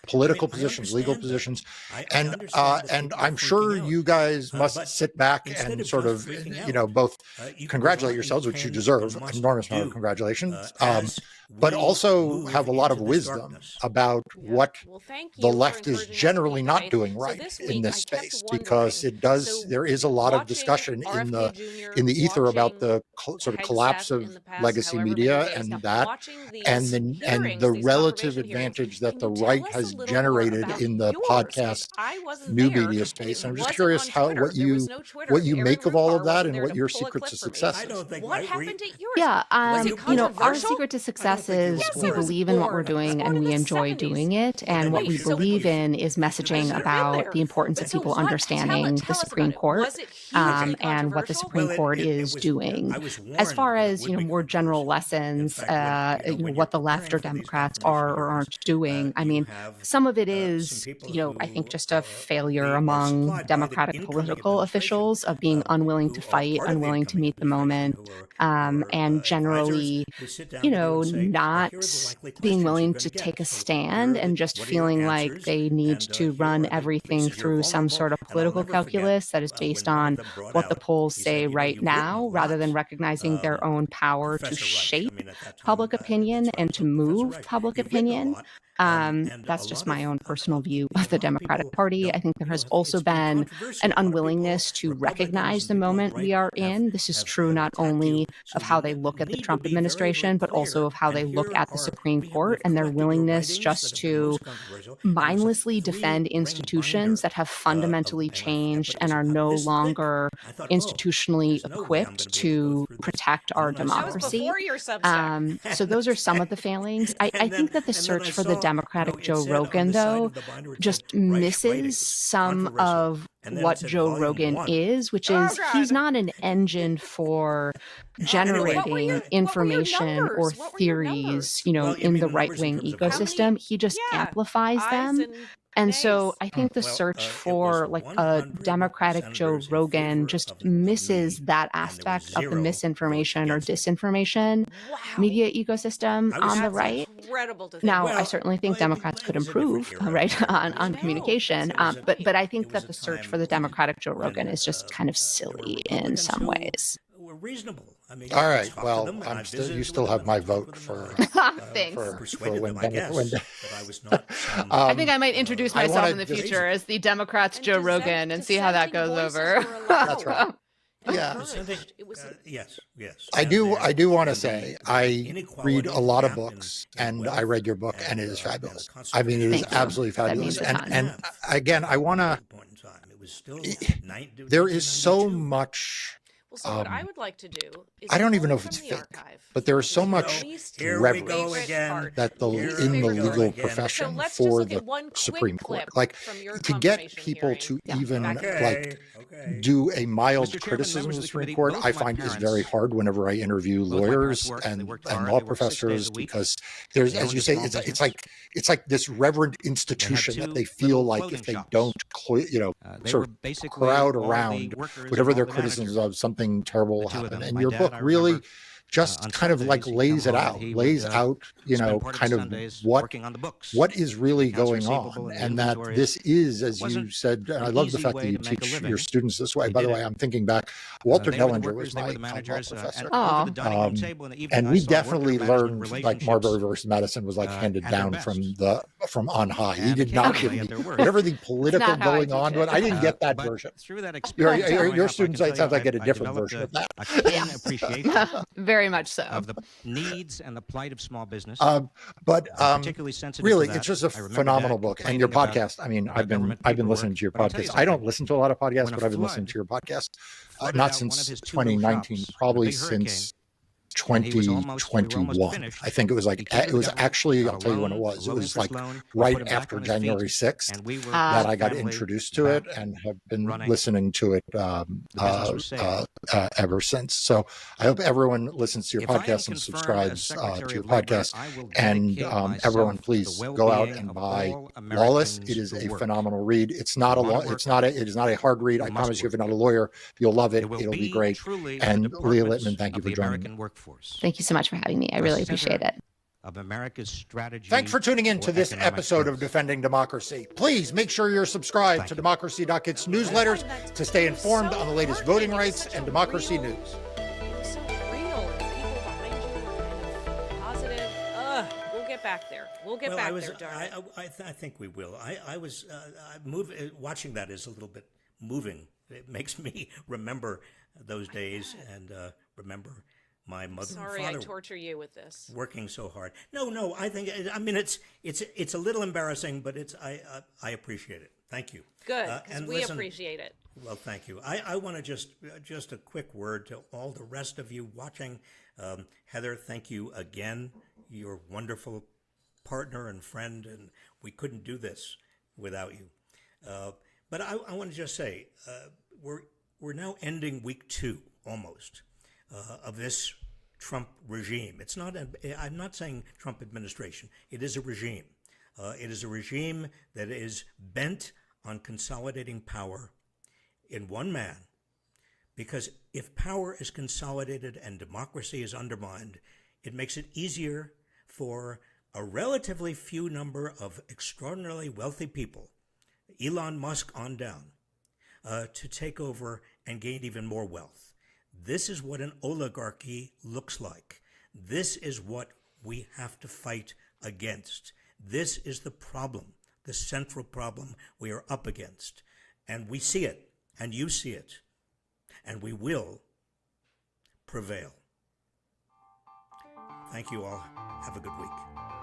political positions, legal positions, and I'm sure you guys must sit back and sort of, both congratulate yourselves, which you deserve, an enormous amount of congratulations, but also have a lot of wisdom about what the left is generally not doing right in this space, because there is a lot of discussion in the ether about the sort of collapse of legacy media and the relative advantage that the right has generated in the podcast new media space. I'm just curious what you make of all of that and what your secret to success is. What happened at yours? Yeah, our secret to success is we believe in what we're doing and we enjoy doing it. And what we believe in is messaging about the importance of people understanding the Supreme Court and what the Supreme Court is doing. As far as, more general lessons, what the left or Democrats are or aren't doing, I mean, some of it is, I think just a failure among Democratic political officials of being unwilling to fight, unwilling to meet the moment, and generally, not being willing to take a stand and just feeling like they need to run everything through some sort of political calculus that is based on what the polls say right now, rather than recognizing their own power to shape public opinion and to move public opinion. That's just my own personal view of the Democratic Party. I think there has also been an unwillingness to recognize the moment we are in. This is true not only of how they look at the Trump administration, but also of how they look at the Supreme Court and their willingness just to mindlessly defend institutions that have fundamentally changed and are no longer institutionally equipped to protect our democracy. So those are some of the failings. I think that the search for the Democratic Joe Rogan, though, just misses some of what Joe Rogan is, which is he's not an engine for generating information or theories, in the right-wing ecosystem. He just amplifies them And so I think the search for like a Democratic Joe Rogan just misses that aspect of the misinformation or disinformation media ecosystem on the right. Now, I certainly think Democrats could improve, right, on communication. But I think that the search for the Democratic Joe Rogan is just kind of silly in some ways. We're reasonable. I mean, all right. Well, you still have my vote for. Thanks. For when I was not. I think I might introduce myself in the future as the Democrats' Joe Rogan and see how that goes over. That's right. Yeah. Yes. I do want to say I read a lot of books, and I read your book, and it is fabulous. I mean, it is absolutely fabulous. And again, I want to. There is so much. Well, so what I would like to do is I don't even know if it's fake, but there is so much reverence that in the legal profession for the Supreme Court. Like, to get people to even like do a mild criticism of the Supreme Court, I find is very hard whenever I interview lawyers and law professors, because there's, as you say, it's like this reverent institution that they feel like if they don't, sort of crowd around whatever their criticisms of something terrible will happen. And your book really just kind of like lays out, kind of what is really going on. And that this is, as you said, I love the fact that you teach your students this way. By the way, I'm thinking back, Walter Dellinger was my law professor. And we definitely learned, like Marbury versus Madison was like handed down from on high. He did not give me, whatever the political going on, but I didn't get that version. Your students, it sounds like, get a different version of that. Yeah. Very much so. Of the needs and the plight of small business. But really, it's just a phenomenal book. And your podcast, I mean, I've been listening to your podcast. I don't listen to a lot of podcasts, but I've been listening to your podcast, not since 2019, probably since 2021. I think it was actually, I'll tell you when it was. It was like right after January 6th that I got introduced to it and have been listening to it ever since. So I hope everyone listens to your podcast and subscribes to your podcast. And everyone, please go out and buy Lawless. It is a phenomenal read. It is not a hard read. I promise you, if you're not a lawyer, you'll love it. It'll be great. And Leah Littman, thank you for joining me. Thank you so much for having me. I really appreciate it. Of America's strategy. Thanks for tuning in to this episode of Defending Democracy. Please make sure you're subscribed to Democracy.kit's newsletters to stay informed on the latest voting rights and democracy news. So real, and the people behind you are positive. We'll get back there. We'll get back there, darling. I think we will. I was watching that is a little bit moving. It makes me remember those days and remember my mother and father. Sorry, I torture you with this. Working so hard. No. I mean, it's a little embarrassing, but I appreciate it. Thank you. Good, because we appreciate it. Well, thank you. I want to just a quick word to all the rest of you watching. Heather, thank you again. You're a wonderful partner and friend, and we couldn't do this without you. But I want to just say, we're now ending week 2 almost. Of this Trump regime. It's not. I'm not saying Trump administration. It is a regime. It is a regime that is bent on consolidating power in one man. Because if power is consolidated and democracy is undermined, it makes it easier for a relatively few number of extraordinarily wealthy people, Elon Musk on down, to take over and gain even more wealth. This is what an oligarchy looks like. This is what we have to fight against. This is the problem, the central problem we are up against. And we see it, and you see it, and we will prevail. Thank you all. Have a good week.